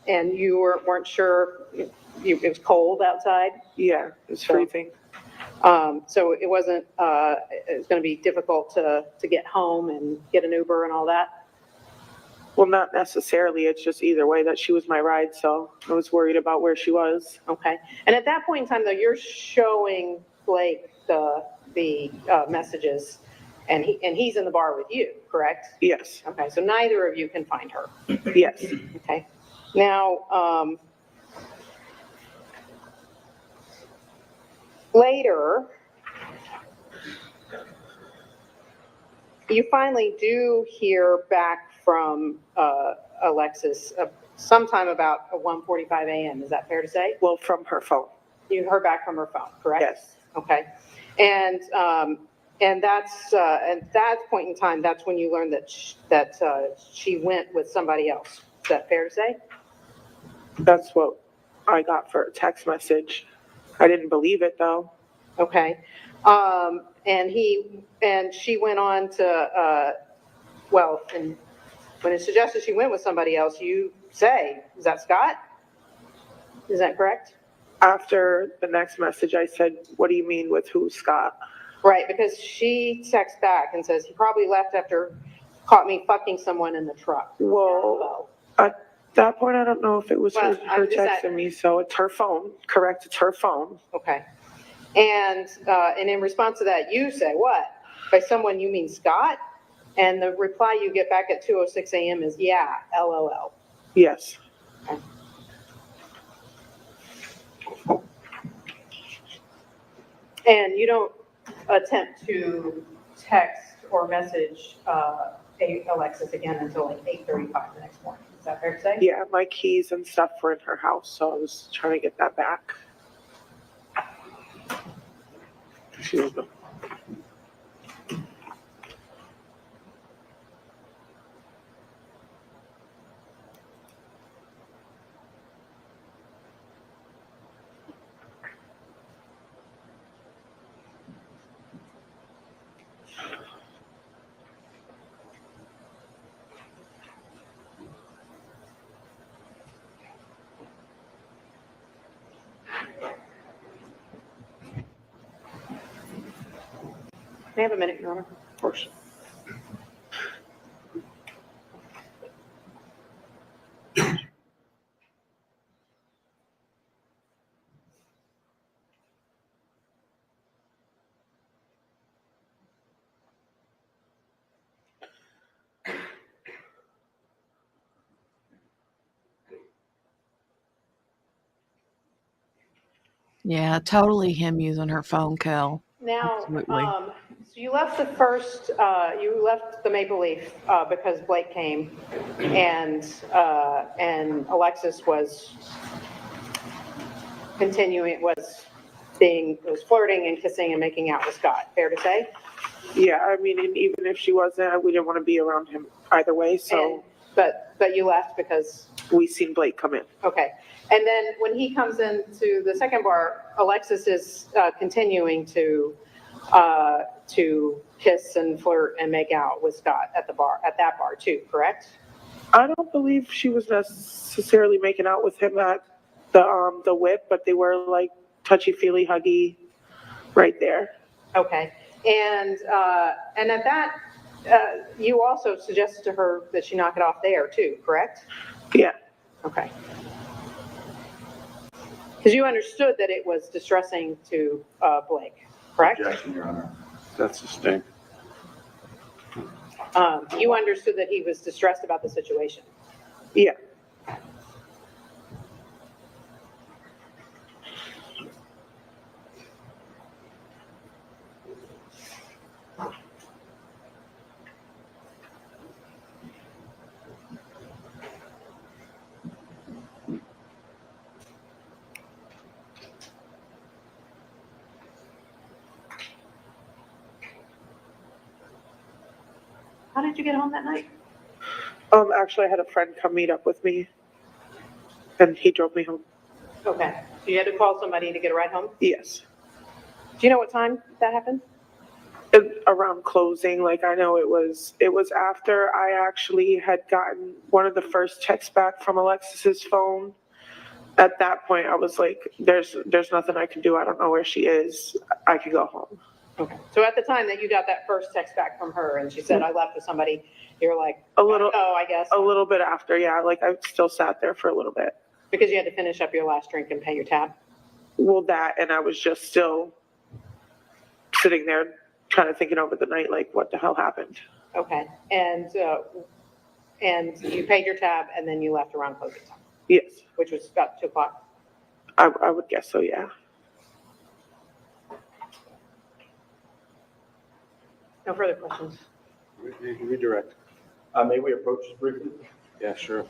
you weren't sure, it was cold outside? Yeah, it was freezing. So it wasn't, it was going to be difficult to get home and get an Uber and all that? Well, not necessarily. It's just either way that she was my ride, so I was worried about where she was. Okay. And at that point in time, though, you're showing Blake the messages, and he's in the bar with you, correct? Yes. Okay. So neither of you can find her. Yes. Okay. Now, later, you finally do hear back from Alexis sometime about 1:45 a.m. Is that fair to say? Well, from her phone. You heard back from her phone, correct? Yes. Okay. And that's at that point in time, that's when you learned that she went with somebody else. Is that fair to say? That's what I got for a text message. I didn't believe it though. Okay. And she went on to, and when it suggested she went with somebody else, you say, is that Scott? Is that correct? After the next message, I said, what do you mean with who, Scott? Right, because she texts back and says, he probably left after caught me fucking someone in the truck. Well, at that point, I don't know if it was her texting me, so it's her phone. Correct, it's her phone. Okay. And in response to that, you say, what? By someone, you mean Scott? And the reply you get back at 2:06 a.m. is, yeah, LOL. Yes. Okay. And you don't attempt to text or message Alexis again until like 8:35 the next morning. Is that fair to say? Yeah, my keys and stuff were in her house, so I was trying to get that back. Excuse me. May I have a minute, Your Honor? Of course. Yeah, totally him using her phone, Kel. Now, Absolutely. so you left you left the Maple Leaf because Blake came, and Alexis was was flirting and kissing and making out with Scott. Fair to say? Yeah, I mean, and even if she wasn't, we didn't want to be around him either way, so. But you left because? We seen Blake come in. Okay. And then when he comes into the second bar, Alexis is continuing to kiss and flirt and make out with Scott at that bar too, correct? I don't believe she was necessarily making out with him at the whip, but they were like touchy-feely, huggy right there. Okay. And at that, you also suggested to her that she knock it off there too, correct? Yeah. Okay. Because you understood that it was distressing to Blake, correct? Objection, Your Honor. That's a stink. You understood that he was distressed about the situation. Yeah. How did you get home that night? Actually, I had a friend come meet up with me, and he drove me home. Okay. So you had to call somebody to get a ride home? Yes. Do you know what time that happened? Around closing, like I know it was after I actually had gotten one of the first texts back from Alexis's phone. At that point, I was like, there's nothing I can do. I don't know where she is. I can go home. Okay. So at the time that you got that first text back from her and she said, I left with somebody, you're like, I guess. A little bit after, yeah. Like I still sat there for a little bit. Because you had to finish up your last drink and pay your tab? Well, that, and I was just still sitting there kind of thinking over the night, like, what the hell happened? Okay. And you paid your tab and then you left around closing time? Yes. Which was about 2 o'clock? I would guess so, yeah. No further questions. Redirect. May we approach this briefly? Yeah, sure.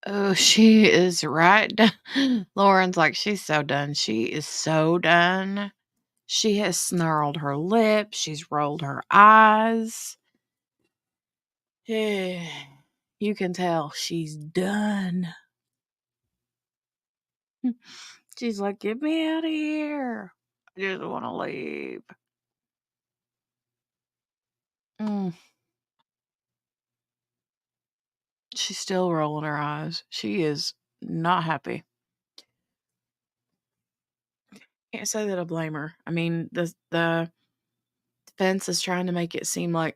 Oh, she is right. Lauren's like, she's so done. She is so done. She has snarled her lips. She's rolled her eyes. You can tell she's done. She's like, get me out of here. I just want to leave. She's still rolling her eyes. She is not happy. Can't say that I blame her. I mean, the defense is trying to make it seem like,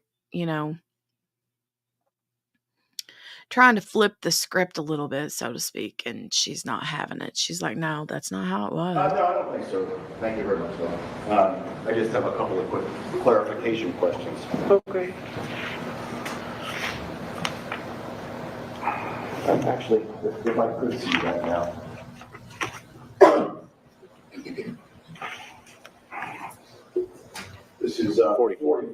trying to flip the script a little bit, so to speak, and she's not having it. She's like, no, that's not how it was. No, I don't think so. Thank you very much, Dawn. I just have a couple of quick clarification questions. Okay. Actually, if I could see that now. This is 44.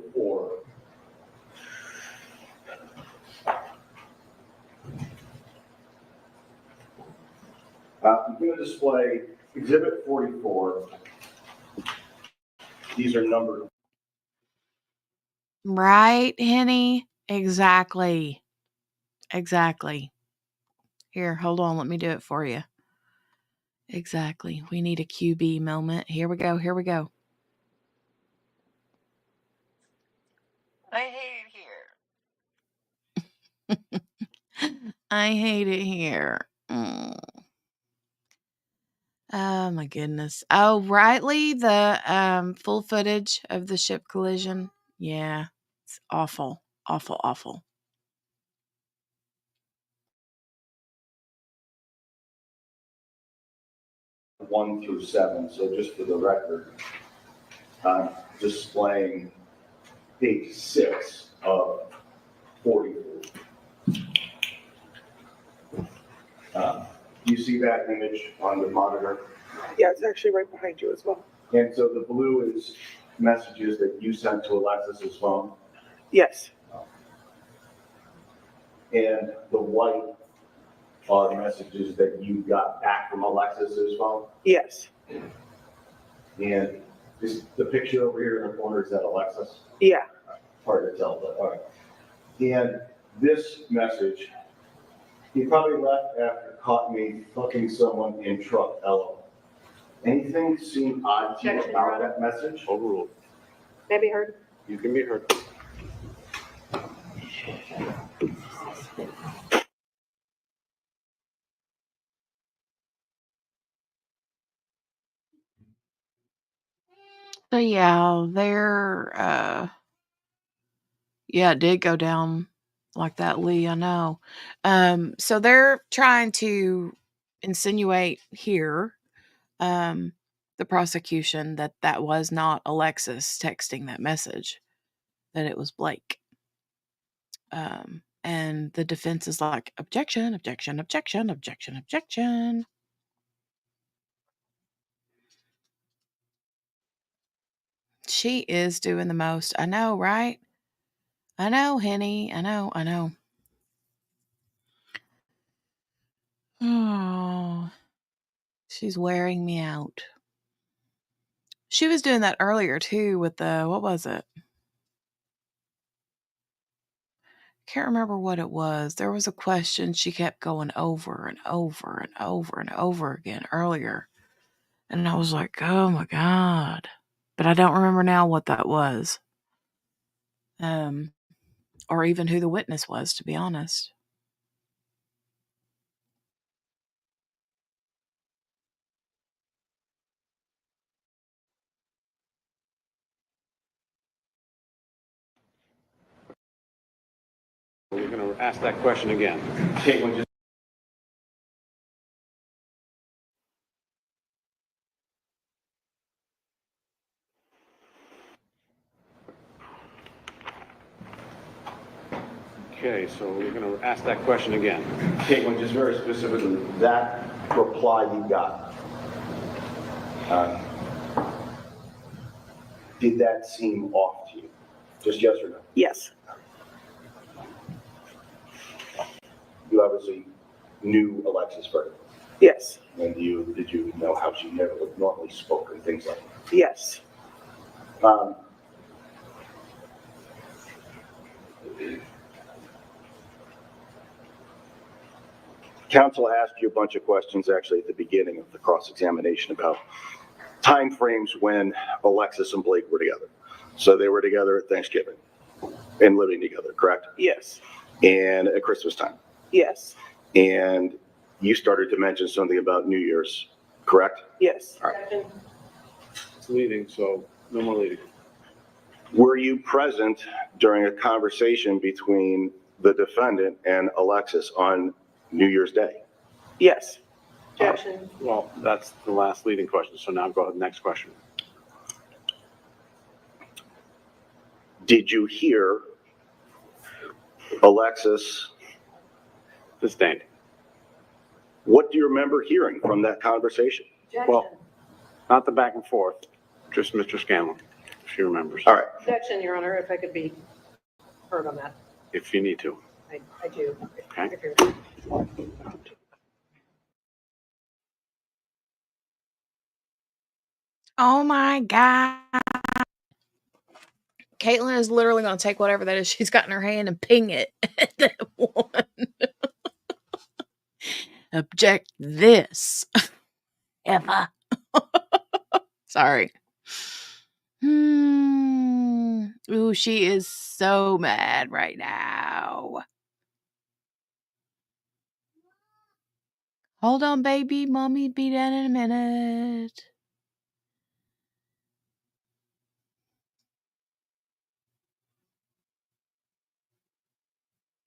I'm going to display Exhibit 44. These are numbered. Right, Henny? Exactly. Here, hold on. Let me do it for you. Exactly. We need a QB moment. Here we go. I hate it here. I hate it here. Oh my goodness. Oh, rightly, the full footage of the ship collision. Yeah. It's awful. Awful. 1 through 7. So just for the record, I'm displaying page 6 of 44. You see that image on the monitor? Yeah, it's actually right behind you as well. And so the blue is messages that you sent to Alexis's phone? Yes. And the white are messages that you got back from Alexis's phone? Yes. And is the picture over here in the corner, is that Alexis? Yeah. Hard to tell, but all right. And this message, he probably left after caught me fucking someone in truck, LO. Anything seem odd to you about that message? Overruled. May I be heard? You can be heard. So yeah, it did go down like that, Lee, I know. So they're trying to insinuate here, the prosecution, that was not Alexis texting that message, that it was Blake. And the defense is like, objection. She is doing the most. I know, right? I know, Henny. I know. Oh, she's wearing me out. She was doing that earlier too with what was it? Can't remember what it was. There was a question she kept going over and over and over and over again earlier. And I was like, oh my God. But I don't remember now what that was. Or even who the witness was, to be honest. We're going to ask that question again. Okay, so we're going to ask that question again. Caitlin, just very specifically, that reply you got, Did that seem off to you? Just yes or no? Yes. You obviously knew Alexis very well. Yes. And did you know how she normally spoke and things like that? Yes. Counsel asked you a bunch of questions actually at the beginning of the cross-examination about time frames when Alexis and Blake were together. So they were together at Thanksgiving and living together, correct? Yes. And at Christmas time. Yes. And you started to mention something about New Year's, correct? Yes. All right. It's leading, so no more leading. Were you present during a conversation between the defendant and Alexis on New Year's Day? Yes. Objection. Well, that's the last leading question, so now go ahead, next question. Did you hear Alexis? Sustained. What do you remember hearing from that conversation? Objection. Well, not the back and forth, just Mr. Scanlon, if she remembers. All right. Objection, Your Honor, if I could be heard on that. If you need to. I do. Okay. If you're- Oh my God. Caitlin is literally going to take whatever that is she's got in her hand and ping it at that one. Object this. Eva. Sorry. Ooh, she is so mad right now. Hold on, baby. Mommy be down in a minute.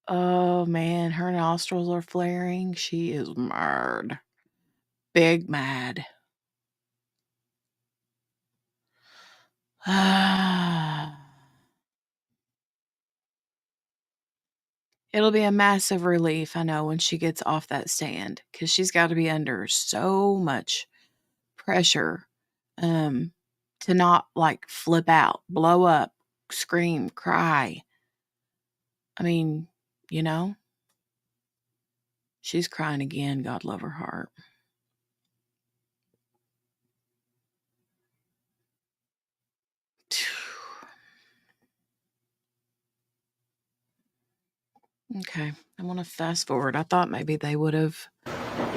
Oh, man. Her nostrils are flaring. She is mad. Big mad. It'll be a massive relief, I know, when she gets off that stand, because she's got to be under so much pressure to not like flip out, blow up, scream, cry. I mean, you know, she's crying again. God love her heart. Okay, I want to fast forward. I thought maybe they would have.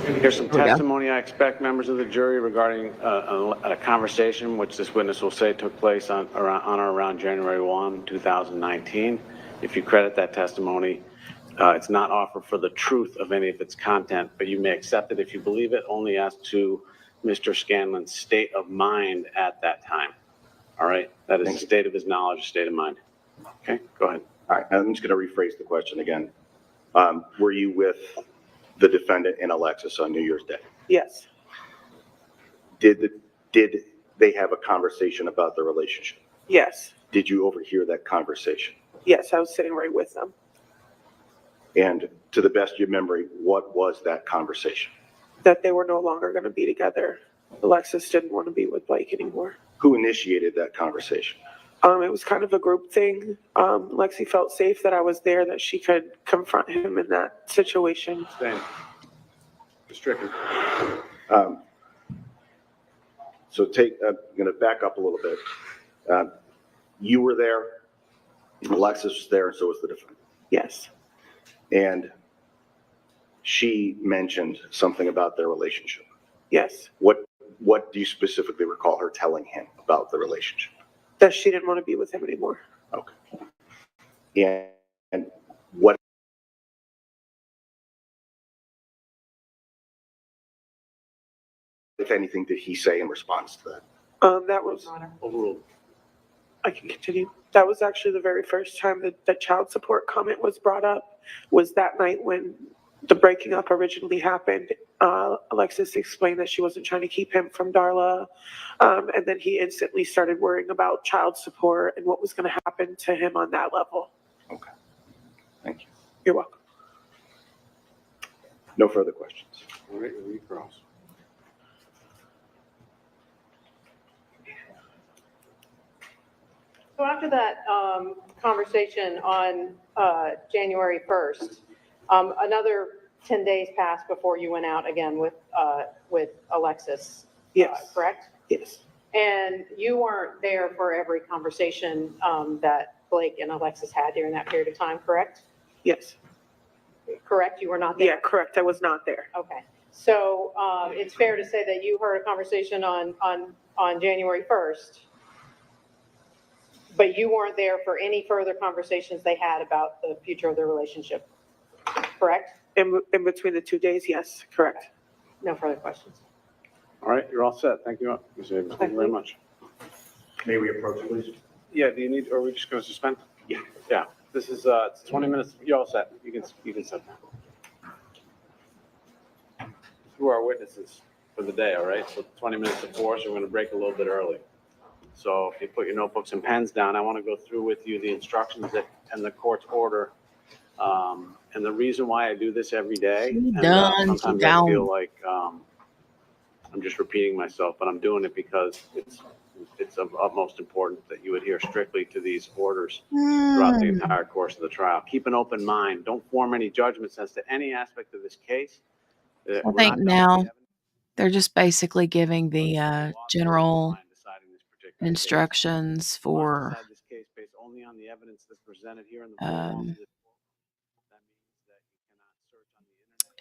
Here's some testimony I expect members of the jury regarding a conversation which this witness will say took place on or around January 1, 2019. If you credit that testimony, it's not offered for the truth of any of its content, but you may accept it if you believe it, only as to Mr. Scanlon's state of mind at that time. All right? That is the state of his knowledge, state of mind. Okay, go ahead. All right, I'm just going to rephrase the question again. Were you with the defendant and Alexis on New Year's Day? Yes. Did they have a conversation about the relationship? Yes. Did you overhear that conversation? Yes, I was sitting right with them. And to the best of your memory, what was that conversation? That they were no longer going to be together. Alexis didn't want to be with Blake anymore. Who initiated that conversation? It was kind of a group thing. Lexi felt safe that I was there, that she could confront him in that situation. Stand. Stricken. So I'm going to back up a little bit. You were there, Alexis was there, and so was the defendant. Yes. And she mentioned something about their relationship. Yes. What do you specifically recall her telling him about the relationship? That she didn't want to be with him anymore. Okay. And what, if anything, did he say in response to that? That was, Overruled. I can continue. That was actually the very first time that the child support comment was brought up, was that night when the breaking up originally happened. Alexis explained that she wasn't trying to keep him from Darla. And then he instantly started worrying about child support and what was going to happen to him on that level. Okay. Thank you. You're welcome. No further questions. All right, recross. So after that conversation on January 1st, another 10 days passed before you went out again with Alexis. Yes. Correct? Yes. And you weren't there for every conversation that Blake and Alexis had during that period of time, correct? Yes. Correct? You were not there? Yeah, correct. I was not there. Okay. So it's fair to say that you heard a conversation on January 1st, but you weren't there for any further conversations they had about the future of their relationship, correct? In between the 2 days, yes, correct. No further questions. All right, you're all set. Thank you, Ms. Abrams. Thank you very much. May we approach, please? Yeah, do you need, or are we just going to suspend? Yeah. Yeah, this is, it's 20 minutes. You're all set. You can sit down. Who are our witnesses for the day, all right? So 20 minutes to 4, so we're going to break a little bit early. So if you put your notebooks and pens down, I want to go through with you the instructions and the court's order. And the reason why I do this every day, sometimes I feel like I'm just repeating myself, but I'm doing it because it's of utmost importance that you adhere strictly to these orders throughout the entire course of the trial. Keep an open mind. Don't form any judgments as to any aspect of this case. I think now they're just basically giving the general instructions for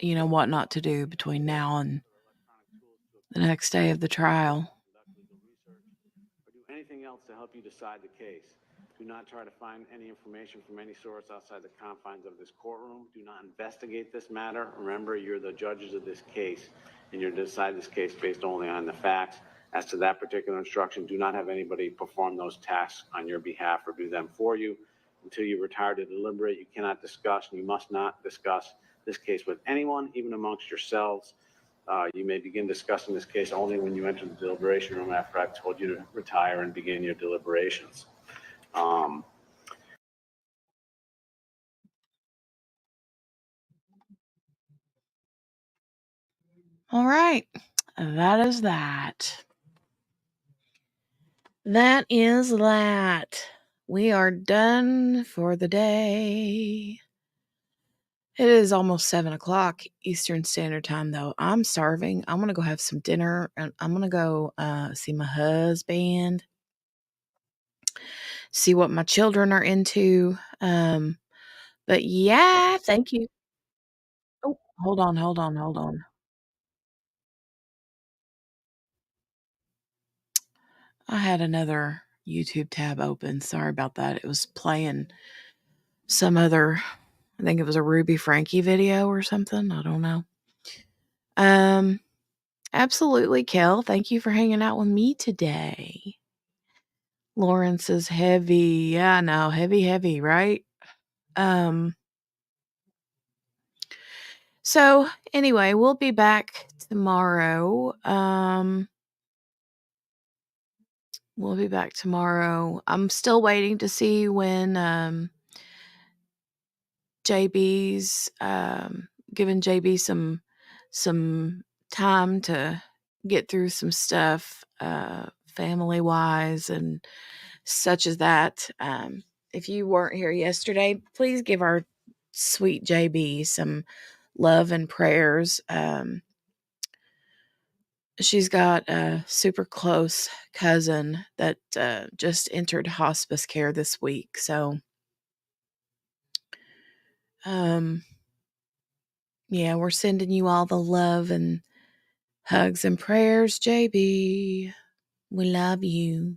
you know, what not to do between now and the next day of the trial. Anything else to help you decide the case. Do not try to find any information from any source outside the confines of this courtroom. Do not investigate this matter. Remember, you're the judges of this case, and you're to decide this case based only on the facts. As to that particular instruction, do not have anybody perform those tasks on your behalf or do them for you. Until you retire to deliberate, you cannot discuss, and you must not discuss this case with anyone, even amongst yourselves. You may begin discussing this case only when you enter the deliberation room after I've told you to retire and begin your deliberations. All right. That is that. That is that. We are done for the day. It is almost 7 o'clock Eastern Standard Time, though. I'm starving. I'm going to go have some dinner, and I'm going to go see my husband, see what my children are into. But yeah, thank you. Oh, hold on. I had another YouTube tab open. Sorry about that. It was playing some other, I think it was a Ruby Frankie video or something. I don't know. Absolutely, Kel. Thank you for hanging out with me today. Lauren says heavy. Yeah, no, heavy, right? So anyway, we'll be back tomorrow. We'll be back tomorrow. I'm still waiting to see when JB's giving JB some time to get through some stuff family wise and such as that. If you weren't here yesterday, please give our sweet JB some love and prayers. She's got a super close cousin that just entered hospice care this week. So, yeah, we're sending you all the love and hugs and prayers, JB. We love you.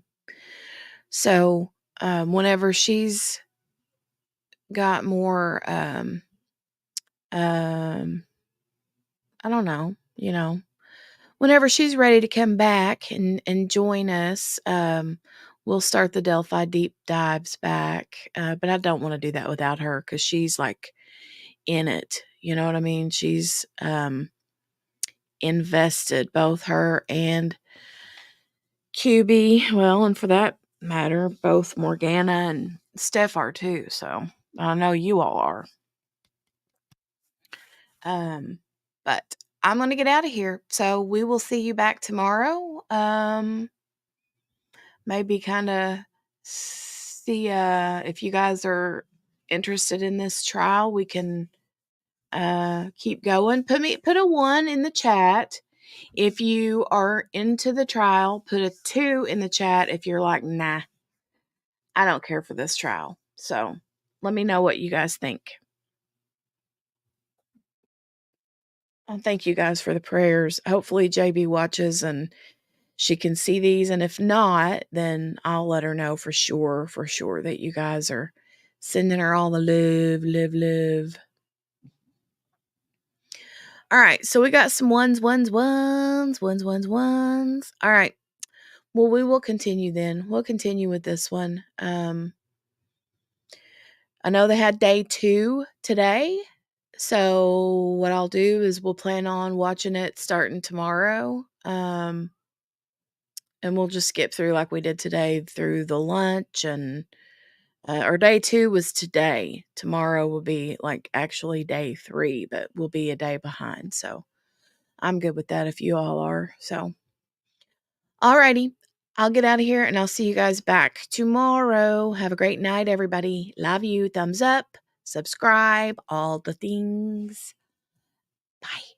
So, whenever she's got more, I don't know, whenever she's ready to come back and join us, we'll start the Delphi deep dives back. But I don't want to do that without her because she's like in it. You know what I mean? She's invested, both her and QB. Well, and for that matter, both Morgana and Steph are too. So I know you all are. But I'm going to get out of here. So we will see you back tomorrow. Maybe kind of see if you guys are interested in this trial. We can keep going. Put a 1 in the chat if you are into the trial. Put a 2 in the chat if you're like, nah, I don't care for this trial. So let me know what you guys think. Thank you guys for the prayers. Hopefully JB watches and she can see these. And if not, then I'll let her know for sure that you guys are sending her all the love. All right. So we got some ones. All right. Well, we will continue then. We'll continue with this one. I know they had day 2 today. So what I'll do is we'll plan on watching it starting tomorrow. And we'll just skip through like we did today through the lunch and or day 2 was today. Tomorrow will be like actually day 3, but we'll be a day behind. So I'm good with that if you all are. So alrighty. I'll get out of here and I'll see you guys back tomorrow. Have a great night, everybody. Love you. Thumbs up, subscribe, all the things. Bye.